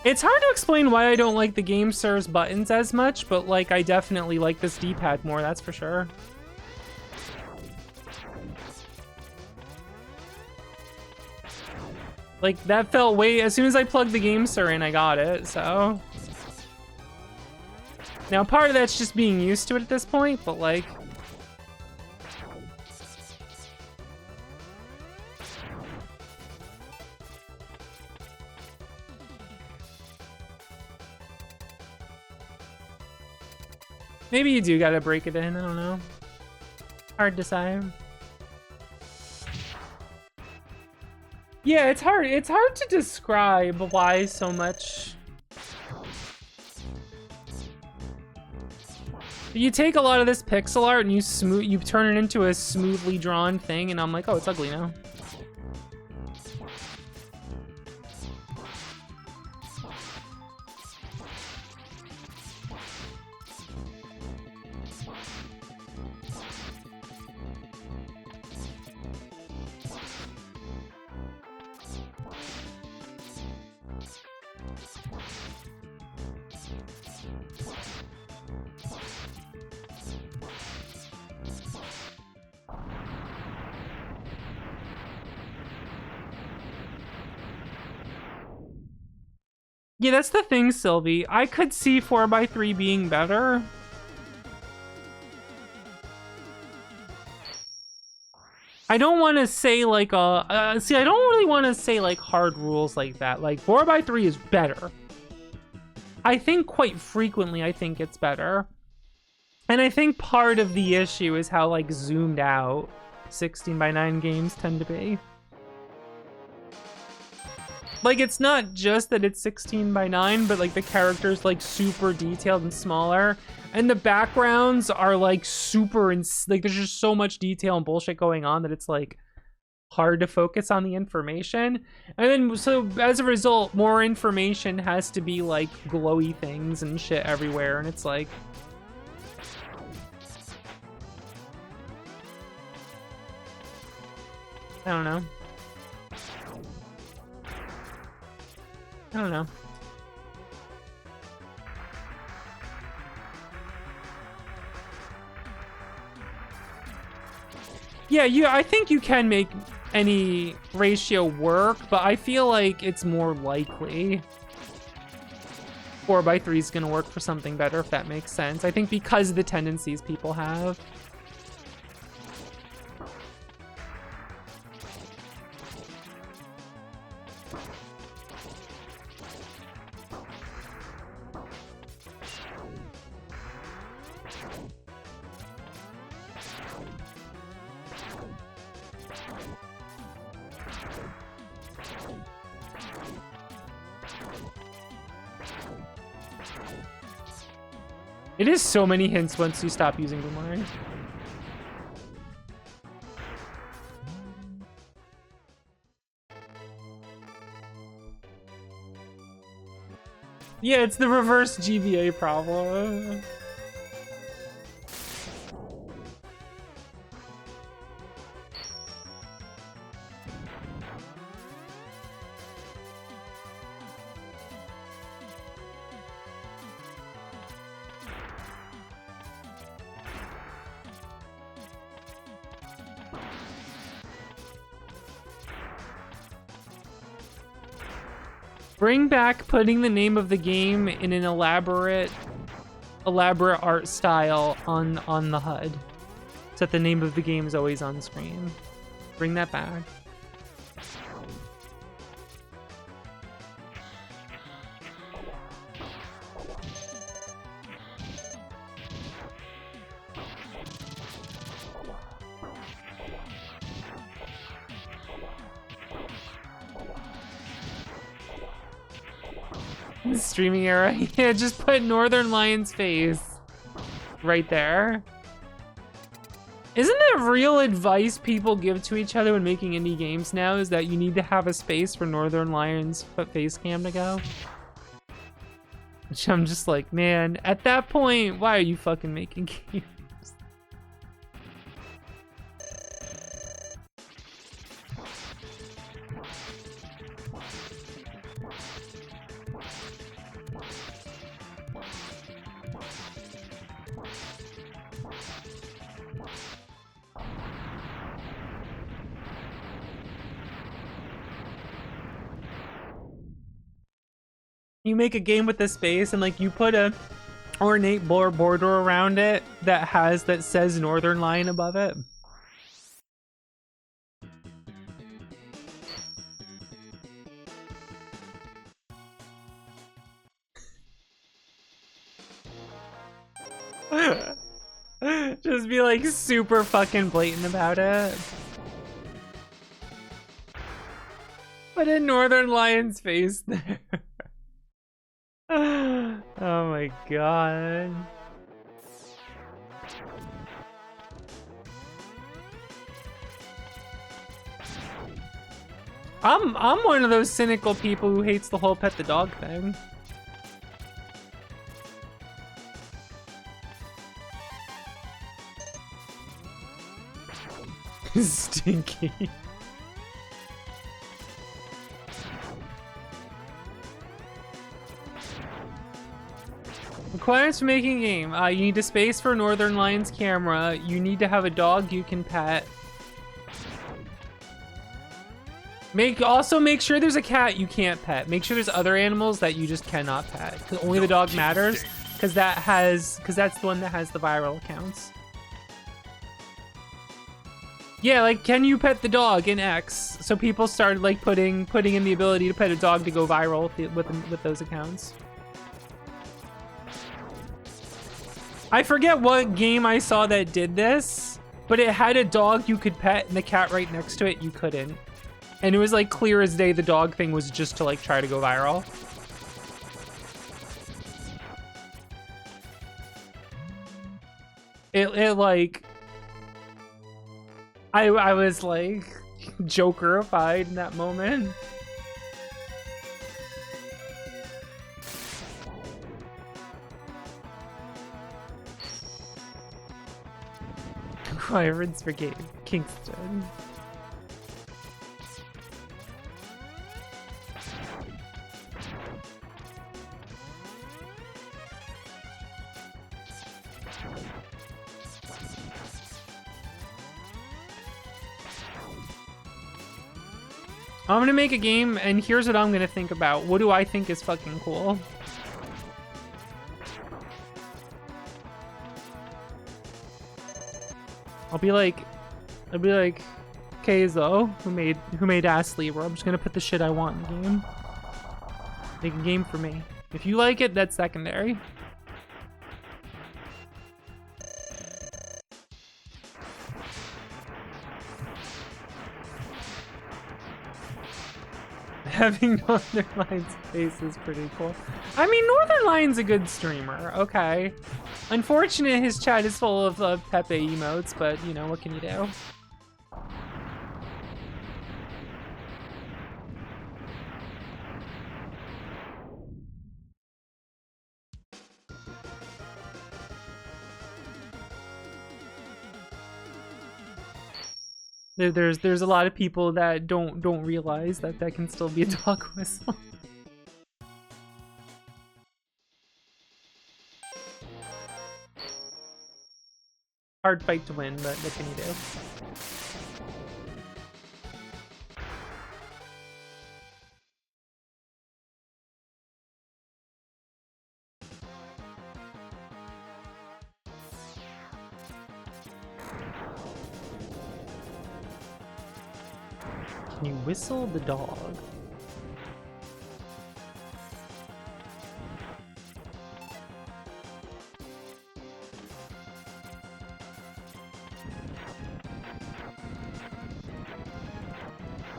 It's hard to explain why I don't like the GameSir's buttons as much, but like I definitely like this D-pad more, that's for sure. Like that felt way, as soon as I plugged the GameSir in, I got it, so. Now part of that's just being used to it at this point, but like. Maybe you do gotta break it in, I don't know. Hard to decide. Yeah, it's hard to describe why so much. You take a lot of this pixel art and you turn it into a smoothly drawn thing, and I'm like, oh, it's ugly now. Yeah, that's the thing, Sylvie. I could see 4x3 being better. I don't want to say like I don't really want to say like hard rules like that. Like 4x3 is better. I think quite frequently I think it's better. And I think part of the issue is how like zoomed out 16:9 games tend to be. Like, it's not just that it's 16:9, but like the characters like super detailed and smaller, and the backgrounds are like super like there's just so much detail and bullshit going on that it's like hard to focus on the information. And then so as a result, more information has to be like glowy things and shit everywhere, and it's like I don't know. I don't know. Yeah, I think you can make any ratio work, but I feel like it's more likely 4x3 is gonna work for something better, if that makes sense. I think because of the tendencies people have. It is so many hints once you stop using Boomerang. Yeah, it's the reverse GBA problem. Bring back putting the name of the game in an elaborate art style on the HUD, so that the name of the game is always on screen. Bring that back. Streaming era. Yeah, just put Northern Lion's face right there. Isn't that real advice people give to each other when making indie games now, is that you need to have a space for Northern Lion's face cam to go? Which I'm just like, man, at that point, why are you fucking making games? You make a game with this space and like you put a ornate border around it that says Northern Lion above it. Just be like super fucking blatant about it. Put a Northern Lion's face there. Oh my god. I'm one of those cynical people who hates the whole pet the dog thing. Stinky. Requirements for making a game. You need a space for Northern Lion's camera. You need to have a dog you can pet. Also make sure there's a cat you can't pet. Make sure there's other animals that you just cannot pet. 'Cause only the dog matters. Because that's the one that has the viral accounts. Yeah, like, can you pet the dog in X? So people started like putting in the ability to pet a dog to go viral with those accounts. I forget what game I saw that did this, but it had a dog you could pet and the cat right next to it you couldn't. And it was like clear as day the dog thing was just to like try to go viral. It like I was like Jokerified in that moment. Wyverns Brigade, Kingston. I'm gonna make a game, and here's what I'm gonna think about. What do I think is fucking cool? I'll be like Keizo, who made Astley, where I'm just gonna put the shit I want in the game. Make a game for me. If you like it, that's secondary. Having Northern Lion's face is pretty cool. I mean, Northern Lion's a good streamer, okay. Unfortunate his chat is full of Pepe emotes, but you know, what can you do? There's a lot of people that don't realize that that can still be a dog whistle. Hard fight to win, but what can you do? Can you whistle the dog?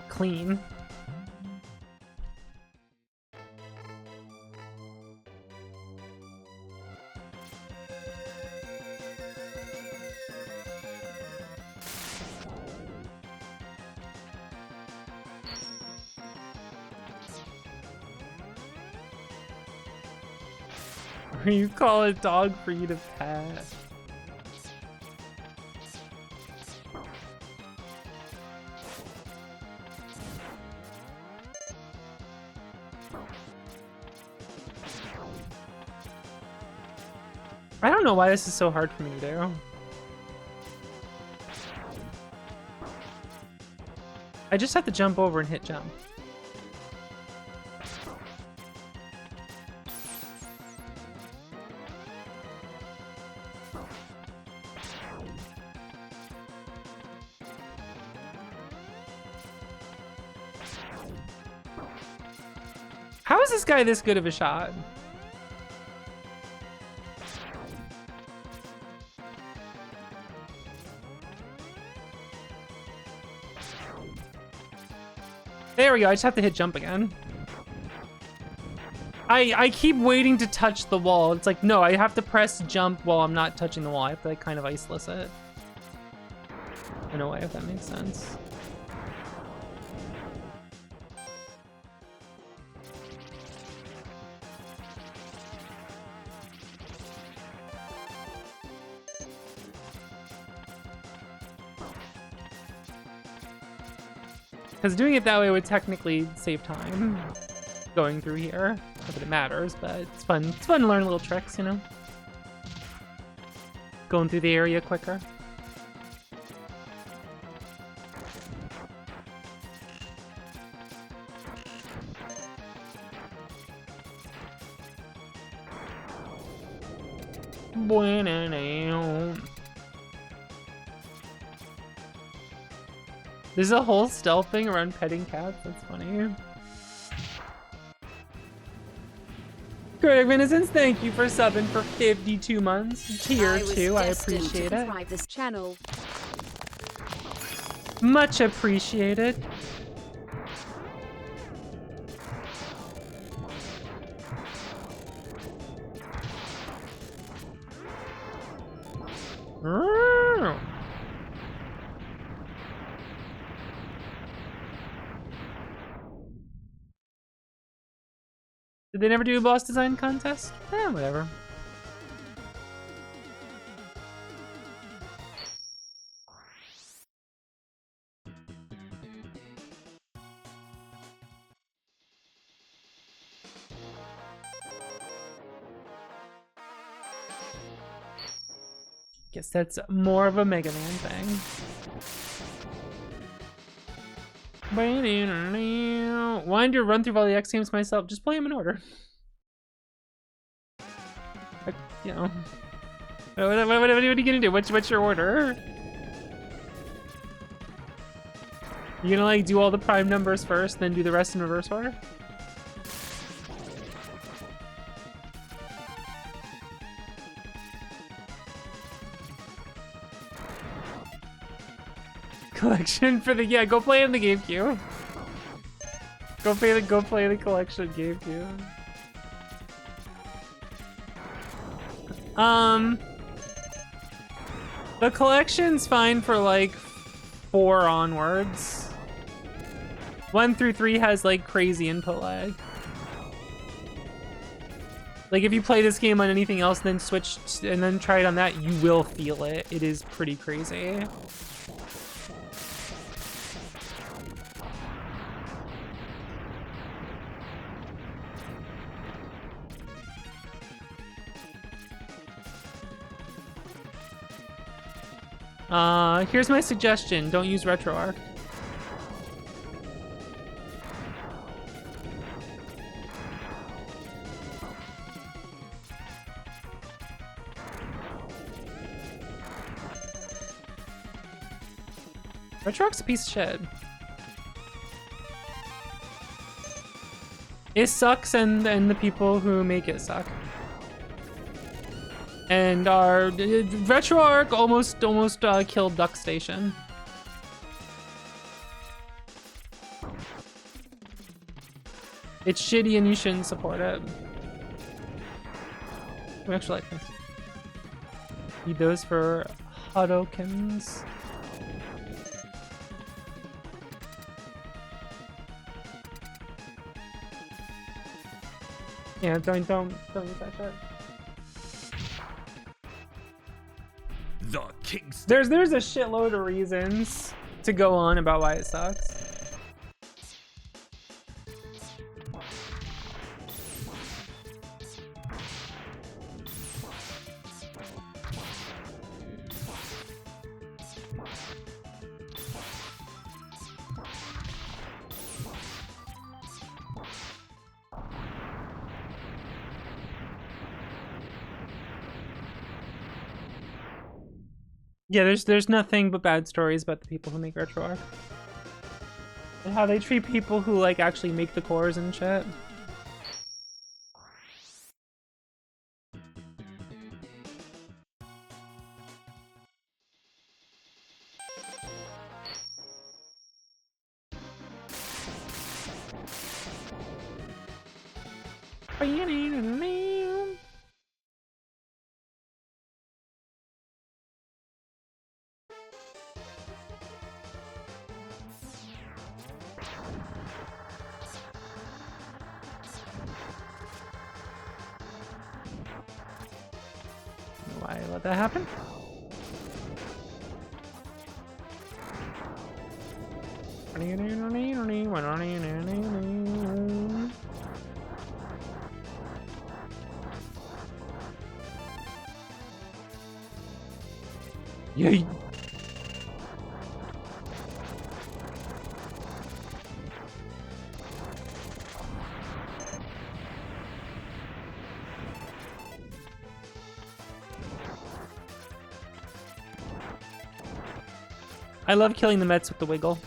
Clean. Or you call a dog for you to pet. I don't know why this is so hard for me to do. I just have to jump over and hit jump. How is this guy this good of a shot? There we go. I just have to hit jump again. I keep waiting to touch the wall. It's like, no, I have to press jump while I'm not touching the wall. I have to like kind of iceless it. In a way, if that makes sense. Because doing it that way would technically save time going through here. Not that it matters, but it's fun. It's fun to learn little tricks, you know? Going through the area quicker. There's a whole stealth thing around petting cats. That's funny. Greg Innocence, thank you for subbing for 52 months. Tier 2, I appreciate it. This channel. Much appreciated. Did they never do a boss design contest? Eh, whatever. Guess that's more of a Mega Man thing. Wanted to run through all the X games myself. Just play them in order. Like, you know. What are you gonna do? What's your order? You gonna like do all the prime numbers first, then do the rest in reverse order? Collection for the go play in the GameCube. Go play the collection GameCube. The collection's fine for like 4 onwards. 1 through 3 has like crazy input lag. Like if you play this game on anything else, then switch and then try it on that, you will feel it. It is pretty crazy. Here's my suggestion. Don't use RetroArch. RetroArch's a piece of shit. It sucks and the people who make it suck. And our RetroArch almost killed DuckStation. It's shitty and you shouldn't support it. We actually like this. Need those for Hadokins. Yeah, don't use that shit. The King's There's a shitload of reasons to go on about why it sucks. Yeah, there's nothing but bad stories about the people who make RetroArch. And how they treat people who like actually make the cores and shit. Why let that happen? Yay! I love killing the Mets with the wiggle.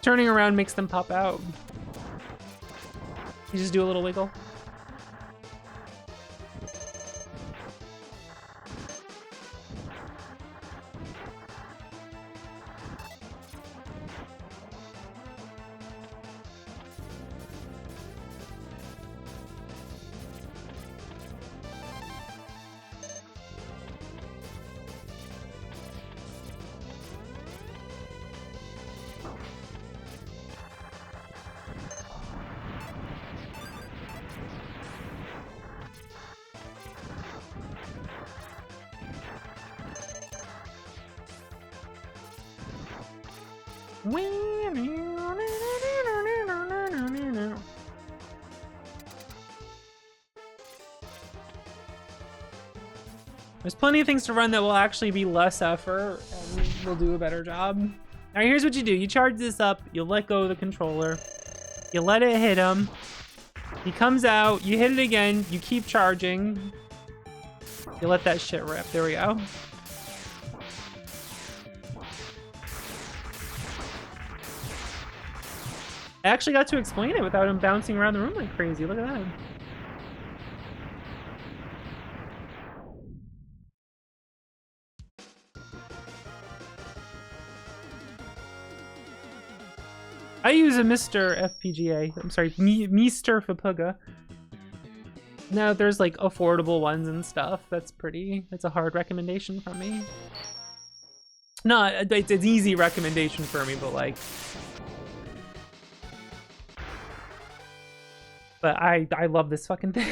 Turning around makes them pop out. You just do a little wiggle. There's plenty of things to run that will actually be less effort and will do a better job. Now here's what you do. You charge this up, you let go of the controller, you let it hit him, he comes out, you hit it again, you keep charging, you let that shit rip. There we go. I actually got to explain it without him bouncing around the room like crazy. Look at that. I use a Mr. FPGA. I'm sorry, Mr. Fapuga. Now there's like affordable ones and stuff. That's a hard recommendation from me. No, it's an easy recommendation for me, but like... But I love this fucking thing.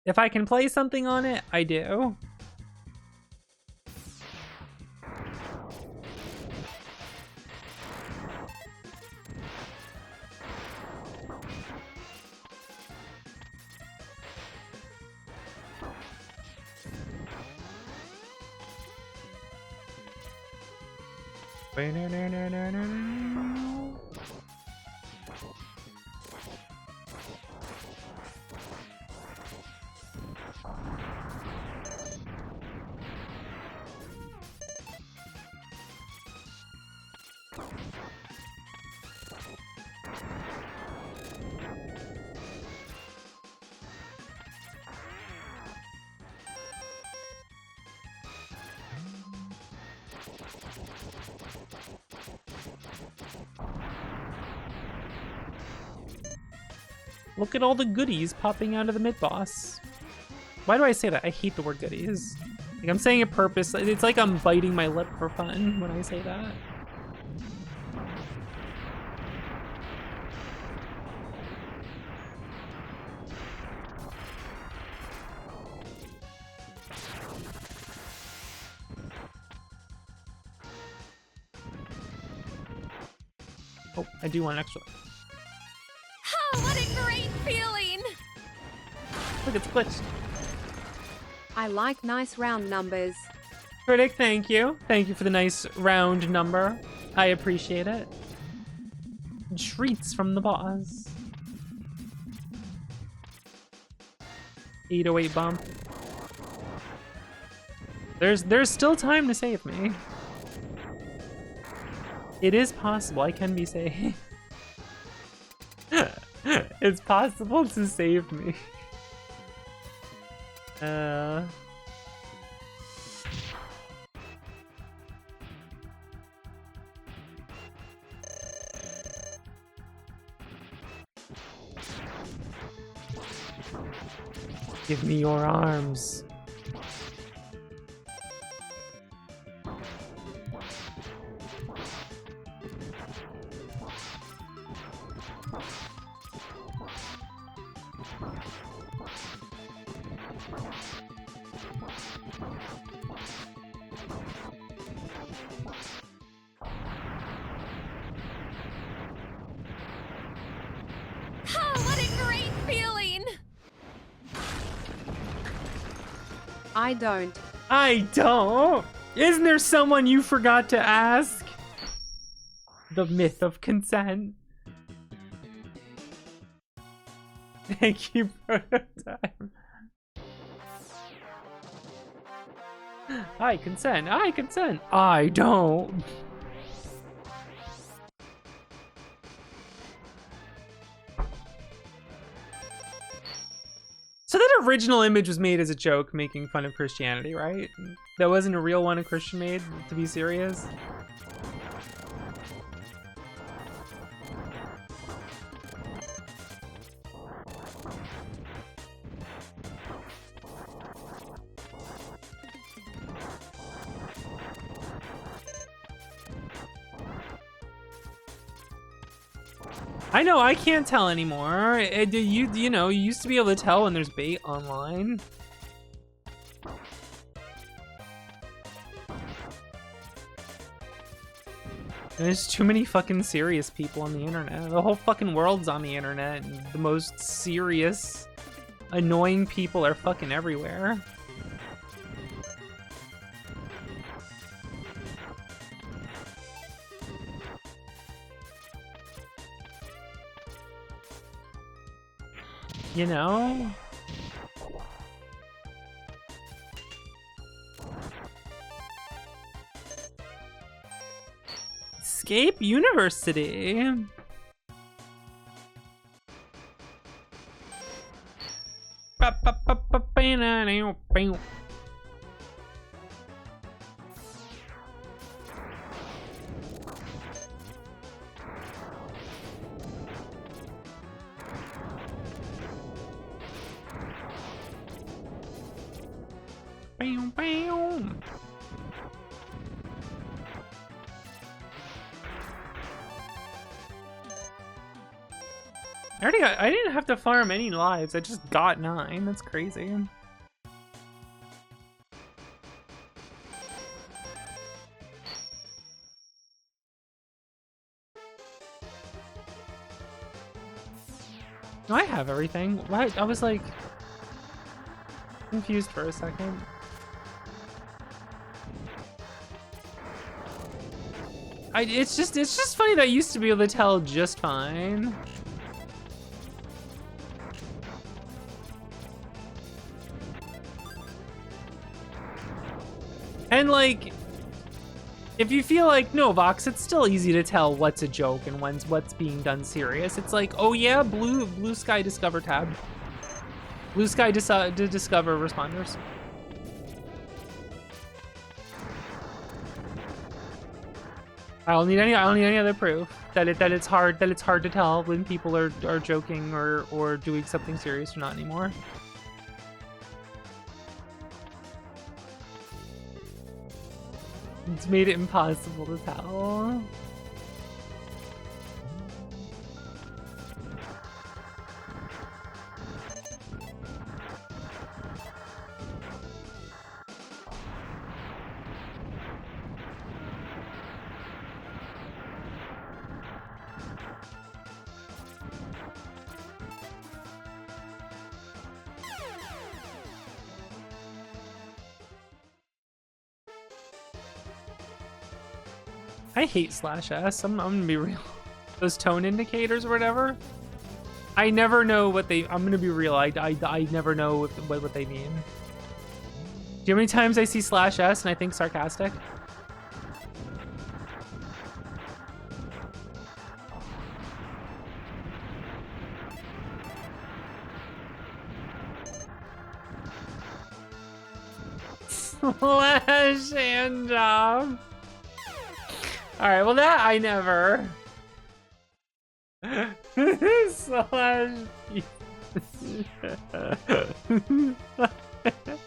If I can play something on it, I do. Look at all the goodies popping out of the mid-boss. Why do I say that? I hate the word goodies. Like, I'm saying it purposely. It's like I'm biting my lip for fun when I say that. Oh, I do want an extra. Oh, what a great feeling! Look, it's glitched. I like nice round numbers. Critic, thank you. Thank you for the nice round number. I appreciate it. Treats from the boss. 808 bump. There's still time to save me. It is possible. I can be saved. It's possible to save me. Uh. Give me your arms. Oh, what a great feeling! I don't. I don't. Isn't there someone you forgot to ask? The myth of consent. Thank you, Prototype. I consent. I consent. I don't. So that original image was made as a joke, making fun of Christianity, right? That wasn't a real one a Christian made, to be serious? I know, I can't tell anymore. You know, you used to be able to tell when there's bait online. There's too many fucking serious people on the internet. The whole fucking world's on the internet, and the most serious, annoying people are fucking everywhere. You know? Escape University. Bam, bam. I didn't have to farm any lives. I just got 9. That's crazy. No, I have everything. What? I was like confused for a second. It's just funny that I used to be able to tell just fine. And like, if you feel like, no, Vox, it's still easy to tell what's a joke and what's being done serious. It's like, oh yeah, blue sky discover tab. Blue sky to discover responders. I don't need any other proof that it's hard to tell when people are joking or doing something serious or not anymore. It's made it impossible to tell. I hate /S. I'm gonna be real. Those tone indicators or whatever. I never know what they. I'm gonna be real. I never know what they mean. Do you know how many times I see /S and I think sarcastic? slash hand job. All right, well that I never. Slash.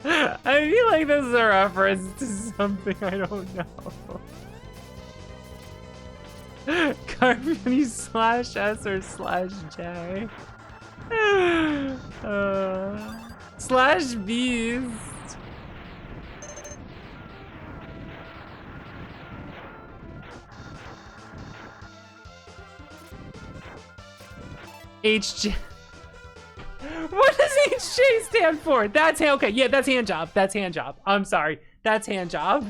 I feel like this is a reference to something I don't know. Carbony slash S or slash J. Slash Beast. HJ. What does HJ stand for? That's hand. Okay, yeah, that's hand job. That's hand job. I'm sorry. That's hand job.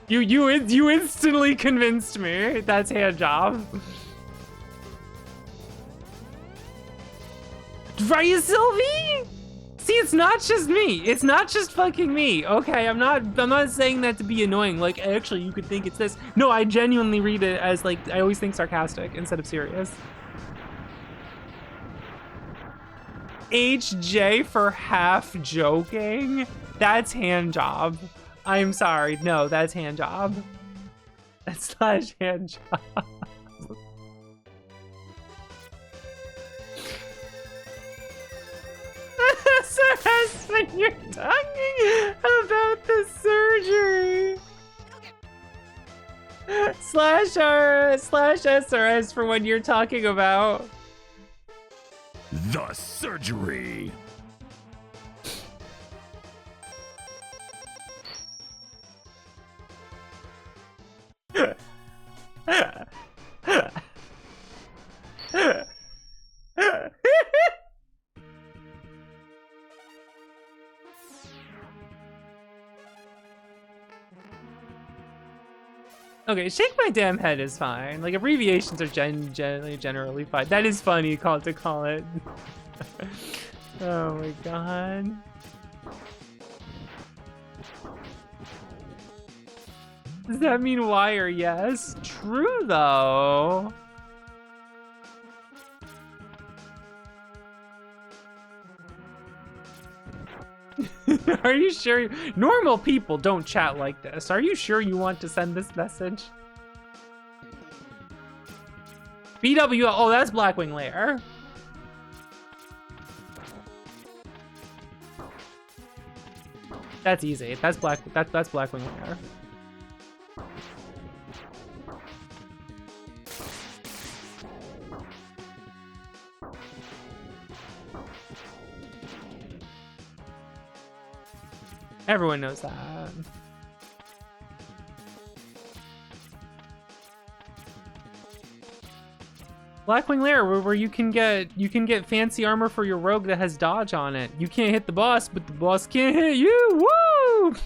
You instantly convinced me. That's hand job. Right, Sylvie? See, it's not just me. It's not just fucking me. Okay, I'm not saying that to be annoying. Like, actually, you could think it's this. No, I genuinely read it as like I always think sarcastic instead of serious. HJ for half joking. That's hand job. I'm sorry. No, that's hand job. That's slash hand job. Sir Husband, you're talking about the surgery. Slash R slash SRS for when you're talking about the surgery. Okay, shake my damn head is fine. Like abbreviations are generally fine. That is funny to call it. Oh my god. Does that mean why or yes? True though. Are you sure? Normal people don't chat like this. Are you sure you want to send this message? BW, oh, that's Blackwing Lair. That's easy. That's Blackwing Lair. Everyone knows that. Blackwing Lair, where you can get fancy armor for your rogue that has dodge on it. You can't hit the boss, but the boss can't hit you. Woo!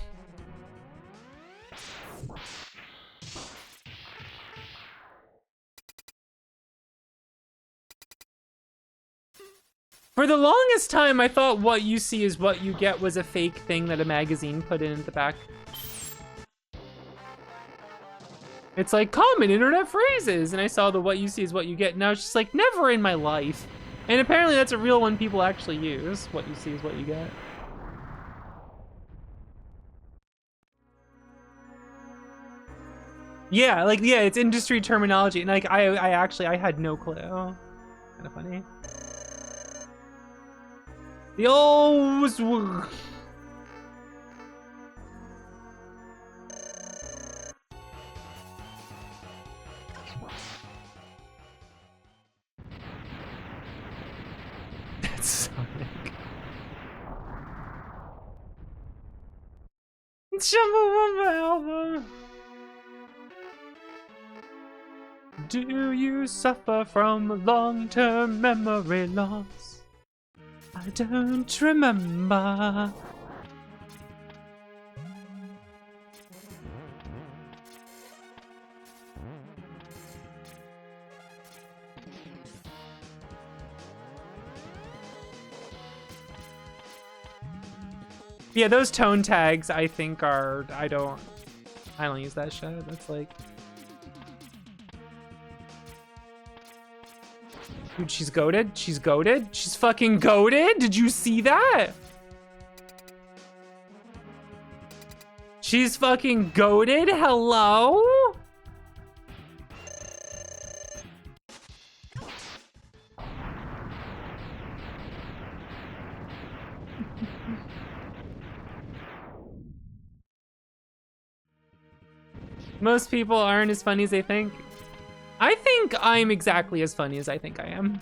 For the longest time, I thought what you see is what you get was a fake thing that a magazine put in the back. It's like common internet phrases, and I saw the what you see is what you get. Now it's just like never in my life. And apparently that's a real one people actually use. What you see is what you get. Yeah, like yeah, it's industry terminology, and like I had no clue. Kind of funny. The old That's Sonic. Chumbawamba album. Do you suffer from long-term memory loss? I don't remember. Yeah, those tone tags I think are I don't use that shit. That's like dude, she's goated. She's goated. She's fucking goated. Did you see that? She's fucking goated. Hello? Most people aren't as funny as they think. I think I'm exactly as funny as I think I am.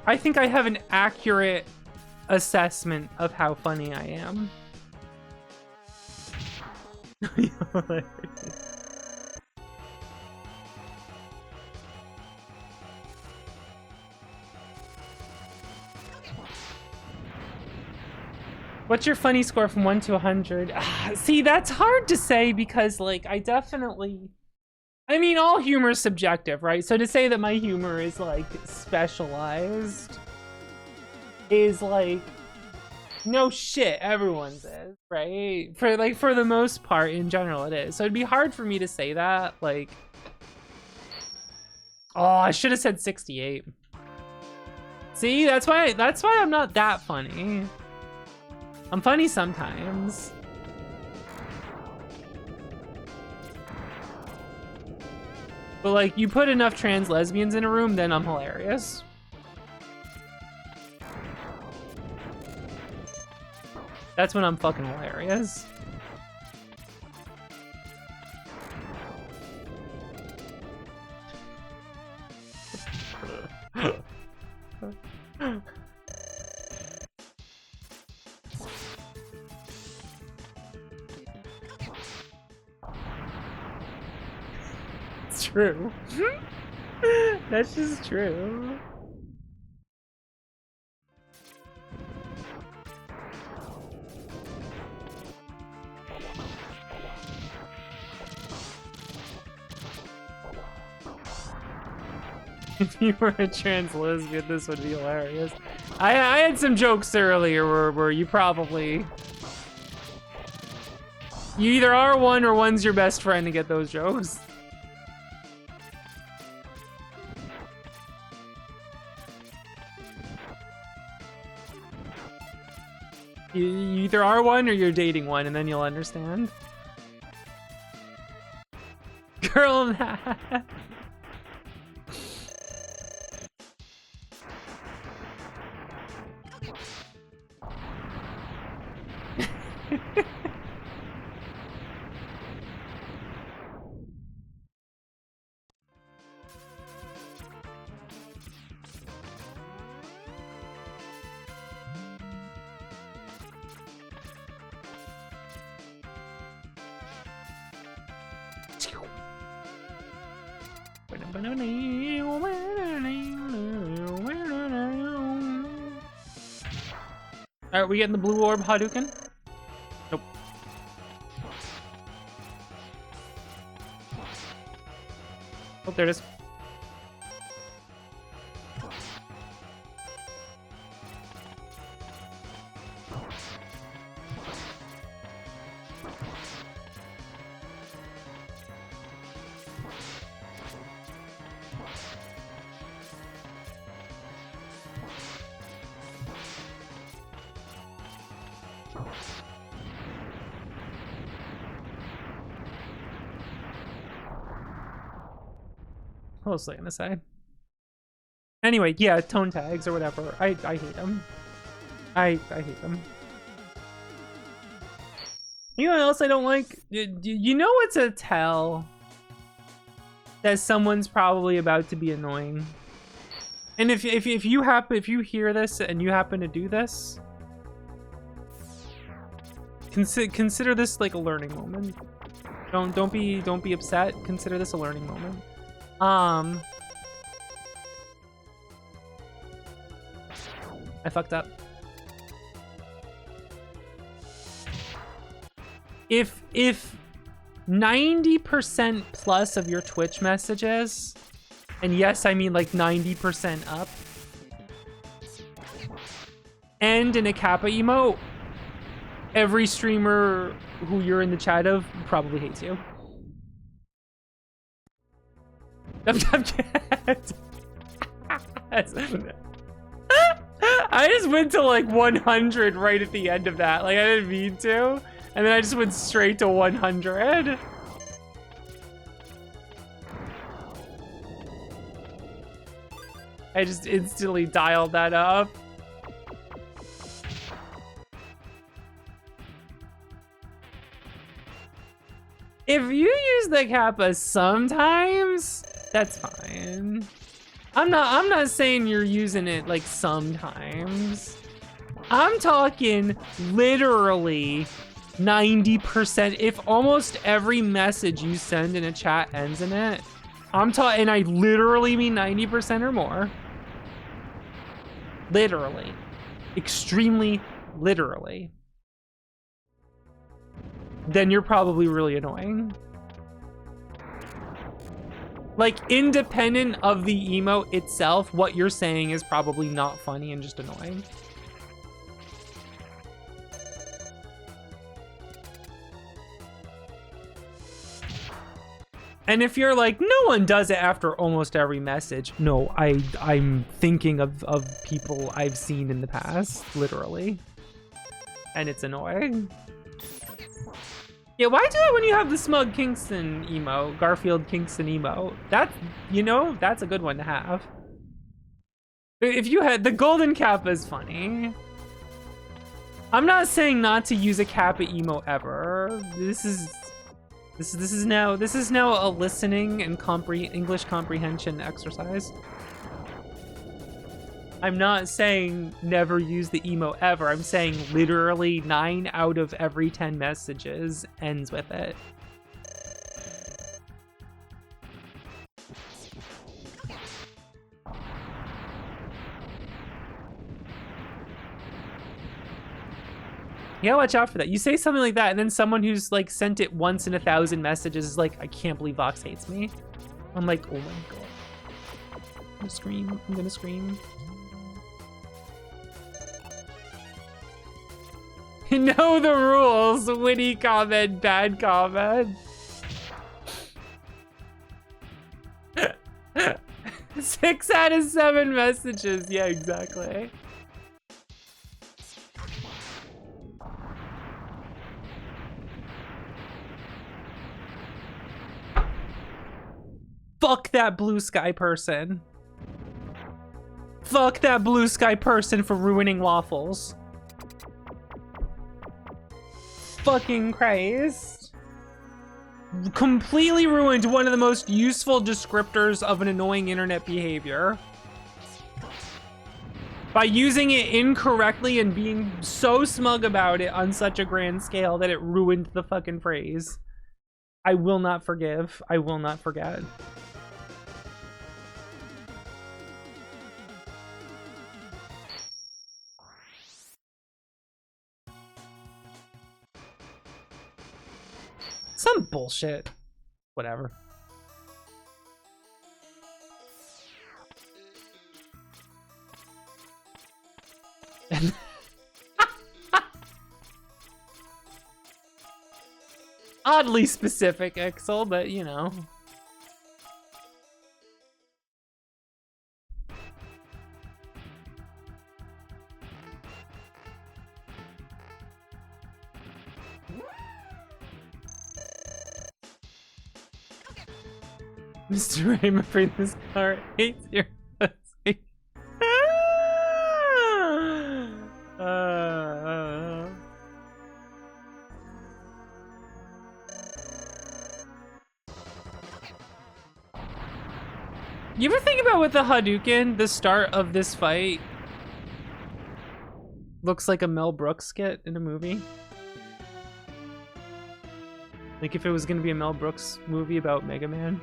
I think I have an accurate assessment of how funny I am. What's your funny score from 1 to 100? See, that's hard to say because, like, I mean, all humor is subjective, right? So to say that my humor is, like, specialized is, like, no shit, everyone's is, right? For the most part, in general, it is. So it'd be hard for me to say that, like... Oh, I should have said 68. See, that's why I'm not that funny. I'm funny sometimes. But like, you put enough trans lesbians in a room, then I'm hilarious. That's when I'm fucking hilarious. It's true. That's just true. If you were a trans lesbian, this would be hilarious. I had some jokes earlier where you probably... You either are one or one's your best friend to get those jokes. You either are one or you're dating one, and then you'll understand. Girl in hat. Alright, we getting the blue orb Hadouken? Nope. Oh, there it is. What was I gonna say? Anyway, yeah, tone tags or whatever. I hate them. I hate them. You know what else I don't like? You know it's a tell that someone's probably about to be annoying. And if you hear this and you happen to do this, consider this like a learning moment. Don't be upset. Consider this a learning moment. I fucked up. If 90% plus of your Twitch messages, and yes, I mean like 90% up, end in a Kappa emote, every streamer who you're in the chat of probably hates you. I just went to like 100 right at the end of that. Like I didn't mean to. And then I just went straight to 100. I just instantly dialed that up. If you use the kappa sometimes, that's fine. I'm not saying you're using it like sometimes. I'm talking literally 90%. If almost every message you send in a chat ends in it, and I literally mean 90% or more. Literally. Extremely literally. Then you're probably really annoying. Like, independent of the emote itself, what you're saying is probably not funny and just annoying. And if you're like, no one does it after almost every message. No, I'm thinking of people I've seen in the past, literally. And it's annoying. Yeah, why do it when you have the Smug Kingston emote, Garfield Kingston emote? That's, you know, that's a good one to have. If you had, the golden kappa is funny. I'm not saying not to use a kappa emote ever. This is now a listening and English comprehension exercise. I'm not saying never use the emote ever. I'm saying literally 9 out of every 10 messages ends with it. Yeah, watch out for that. You say something like that, and then someone who's like sent it once in 1,000 messages is like, I can't believe Vox hates me. I'm like, oh my god. I'm gonna scream. I'm gonna scream. Know the rules. Witty comment, bad comment. 6 out of 7 messages. Yeah, exactly. Fuck that blue sky person. Fuck that blue sky person for ruining waffles. Fucking Christ. Completely ruined one of the most useful descriptors of an annoying internet behavior. By using it incorrectly and being so smug about it on such a grand scale that it ruined the fucking phrase. I will not forgive. I will not forget. Some bullshit. Whatever. Oddly specific, Exel, but you know. Mr. Ray, I'm afraid this car hates your pussy. You ever think about with the Hadouken, the start of this fight looks like a Mel Brooks skit in a movie? Like if it was gonna be a Mel Brooks movie about Mega Man?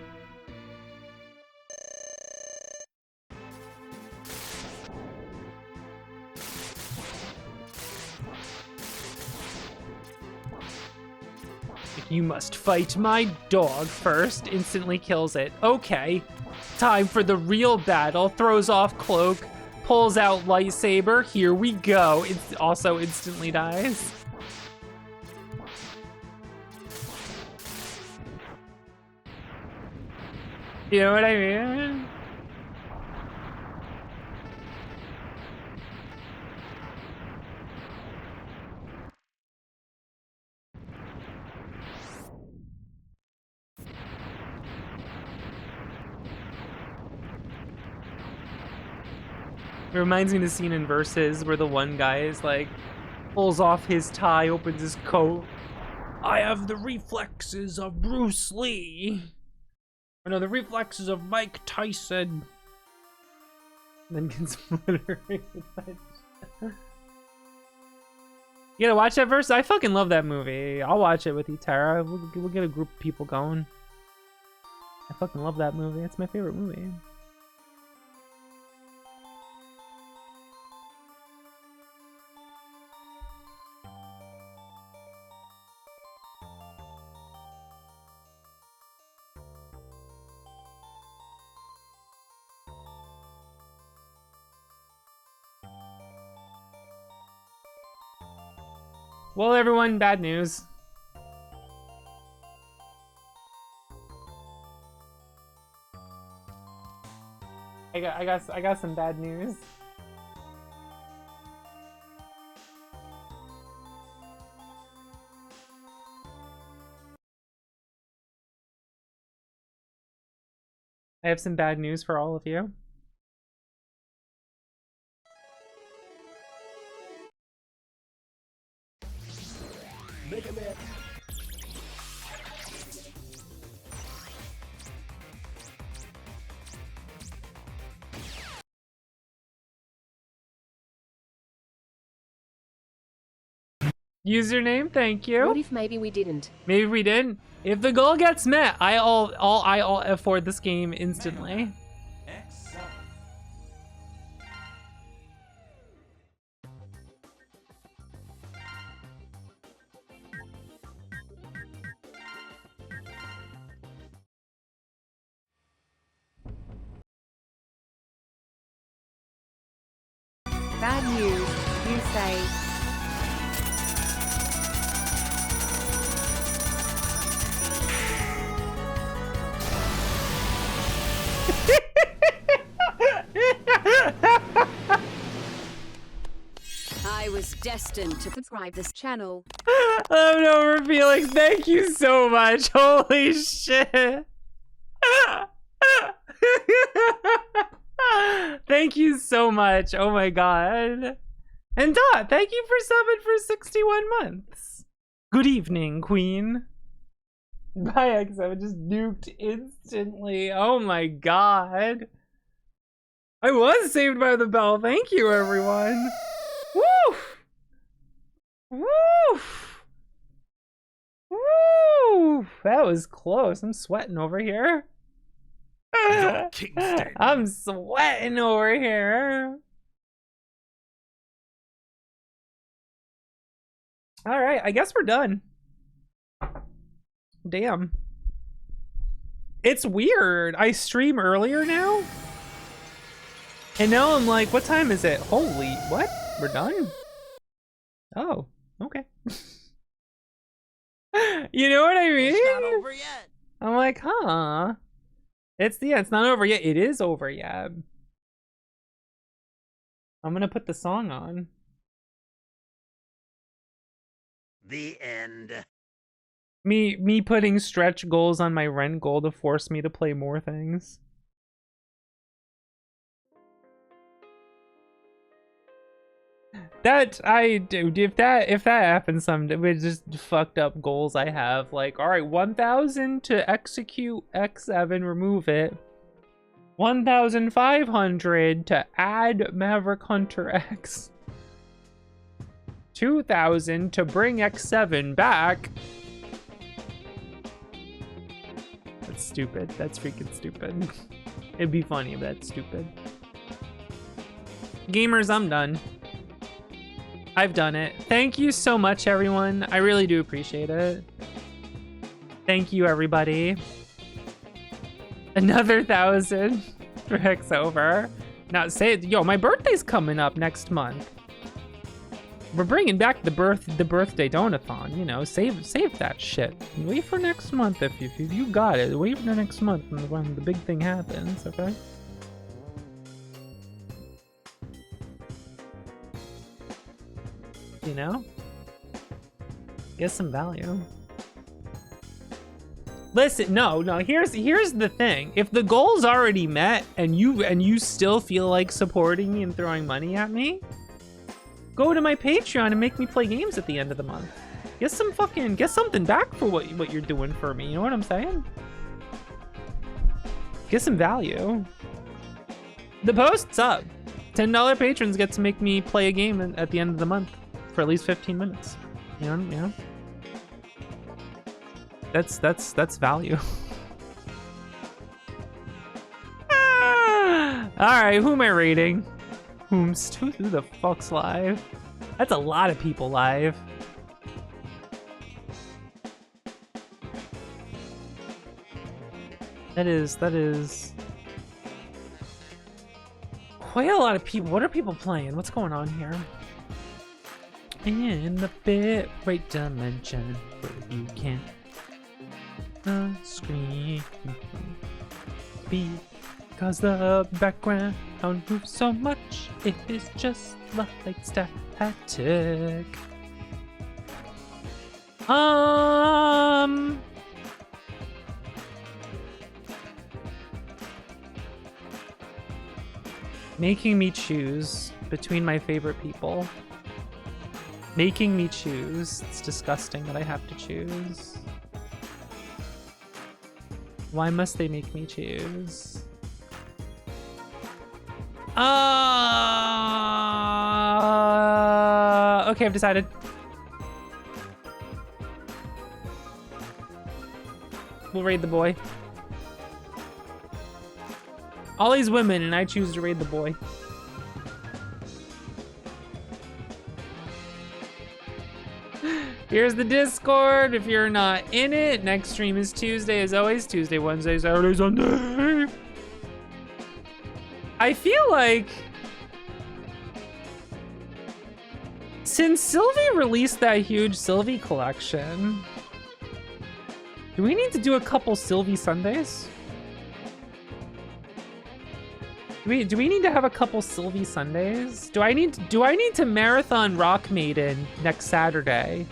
You must fight my dog first. Instantly kills it. Okay. Time for the real battle. Throws off cloak. Pulls out lightsaber. Here we go. It also instantly dies. You know what I mean? It reminds me of the scene in Versus where the one guy is like, pulls off his tie, opens his coat. I have the reflexes of Bruce Lee. Or no, the reflexes of Mike Tyson. And then gets obliterated. You gotta watch that Versus? I fucking love that movie. I'll watch it with you, Tara. We'll get a group of people going. I fucking love that movie. It's my favorite movie. Well, everyone, bad news. I got some bad news. I have some bad news for all of you. Mega Man. Username, thank you. What if maybe we didn't? Maybe we didn't. If the goal gets met, I'll afford this game instantly. Bad news, you say. I was destined to subscribe this channel. I'm over Felix. Thank you so much. Holy shit. Thank you so much. Oh my god. And Dot, thank you for subbing for 61 months. Good evening, Queen. Bye, XO. Just nuked instantly. Oh my god. I was saved by the bell. Thank you, everyone. Woo! Woo! Woo! That was close. I'm sweating over here. I'm sweating over here. All right, I guess we're done. Damn. It's weird. I stream earlier now. And now I'm like, what time is it? Holy, what? We're done? Oh, okay. You know what I mean? It's not over yet. I'm like, huh. It's not over yet. It is over yet. I'm gonna put the song on. The end. Me putting stretch goals on my rent goal to force me to play more things. That I do. If that happens someday, with just fucked up goals I have, like, all right, 1,000 to execute X7, remove it. 1,500 to add Maverick Hunter X. 2,000 to bring X7 back. That's stupid. That's freaking stupid. It'd be funny if that's stupid. Gamers, I'm done. I've done it. Thank you so much, everyone. I really do appreciate it. Thank you, everybody. Another 1,000 for X over. Now, yo, my birthday's coming up next month. We're bringing back the birthday donathon. You know, save that shit. Wait for next month if you got it. Wait for next month when the big thing happens. Okay. You know? Get some value. Listen, no. Here's the thing. If the goal's already met and you still feel like supporting me and throwing money at me, go to my Patreon and make me play games at the end of the month. Get something back for what you're doing for me. You know what I'm saying? Get some value. The post's up. $10 patrons get to make me play a game at the end of the month for at least 15 minutes. You know? That's value. All right, who am I rating? Who the fuck's live? That's a lot of people live. That is quite a lot of people. What are people playing? What's going on here? In the bitrate dimension where you can't screen because the background moves so much it is just like static. Making me choose between my favorite people. Making me choose. It's disgusting that I have to choose. Why must they make me choose? Okay, I've decided. We'll raid the boy. All these women, and I choose to raid the boy. Here's the Discord. If you're not in it, next stream is Tuesday, as always. Tuesday, Wednesday, Saturday, Sunday. I feel like since Sylvie released that huge Sylvie collection, do we need to do a couple Sylvie Sundays? Do we need to have a couple Sylvie Sundays? Do I need to marathon Rock Maiden next Saturday?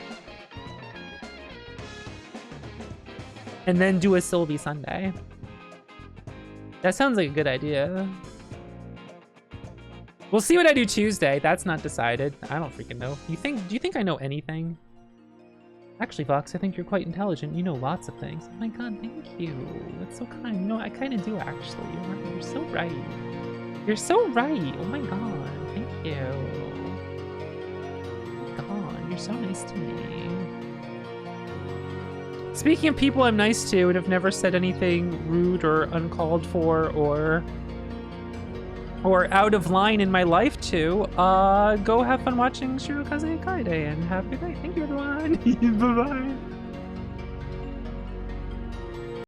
And then do a Sylvie Sunday? That sounds like a good idea. We'll see what I do Tuesday. That's not decided. I don't freaking know. Do you think I know anything? Actually, Vox, I think you're quite intelligent. You know lots of things. Oh my god, thank you. That's so kind. You know, I kind of do actually. You're so right. You're so right. Oh my god, thank you. Oh my god, you're so nice to me. Speaking of people I'm nice to and have never said anything rude or uncalled for or out of line in my life to, go have fun watching Shirokaze Kaide and have a good night. Thank you, everyone. Bye-bye.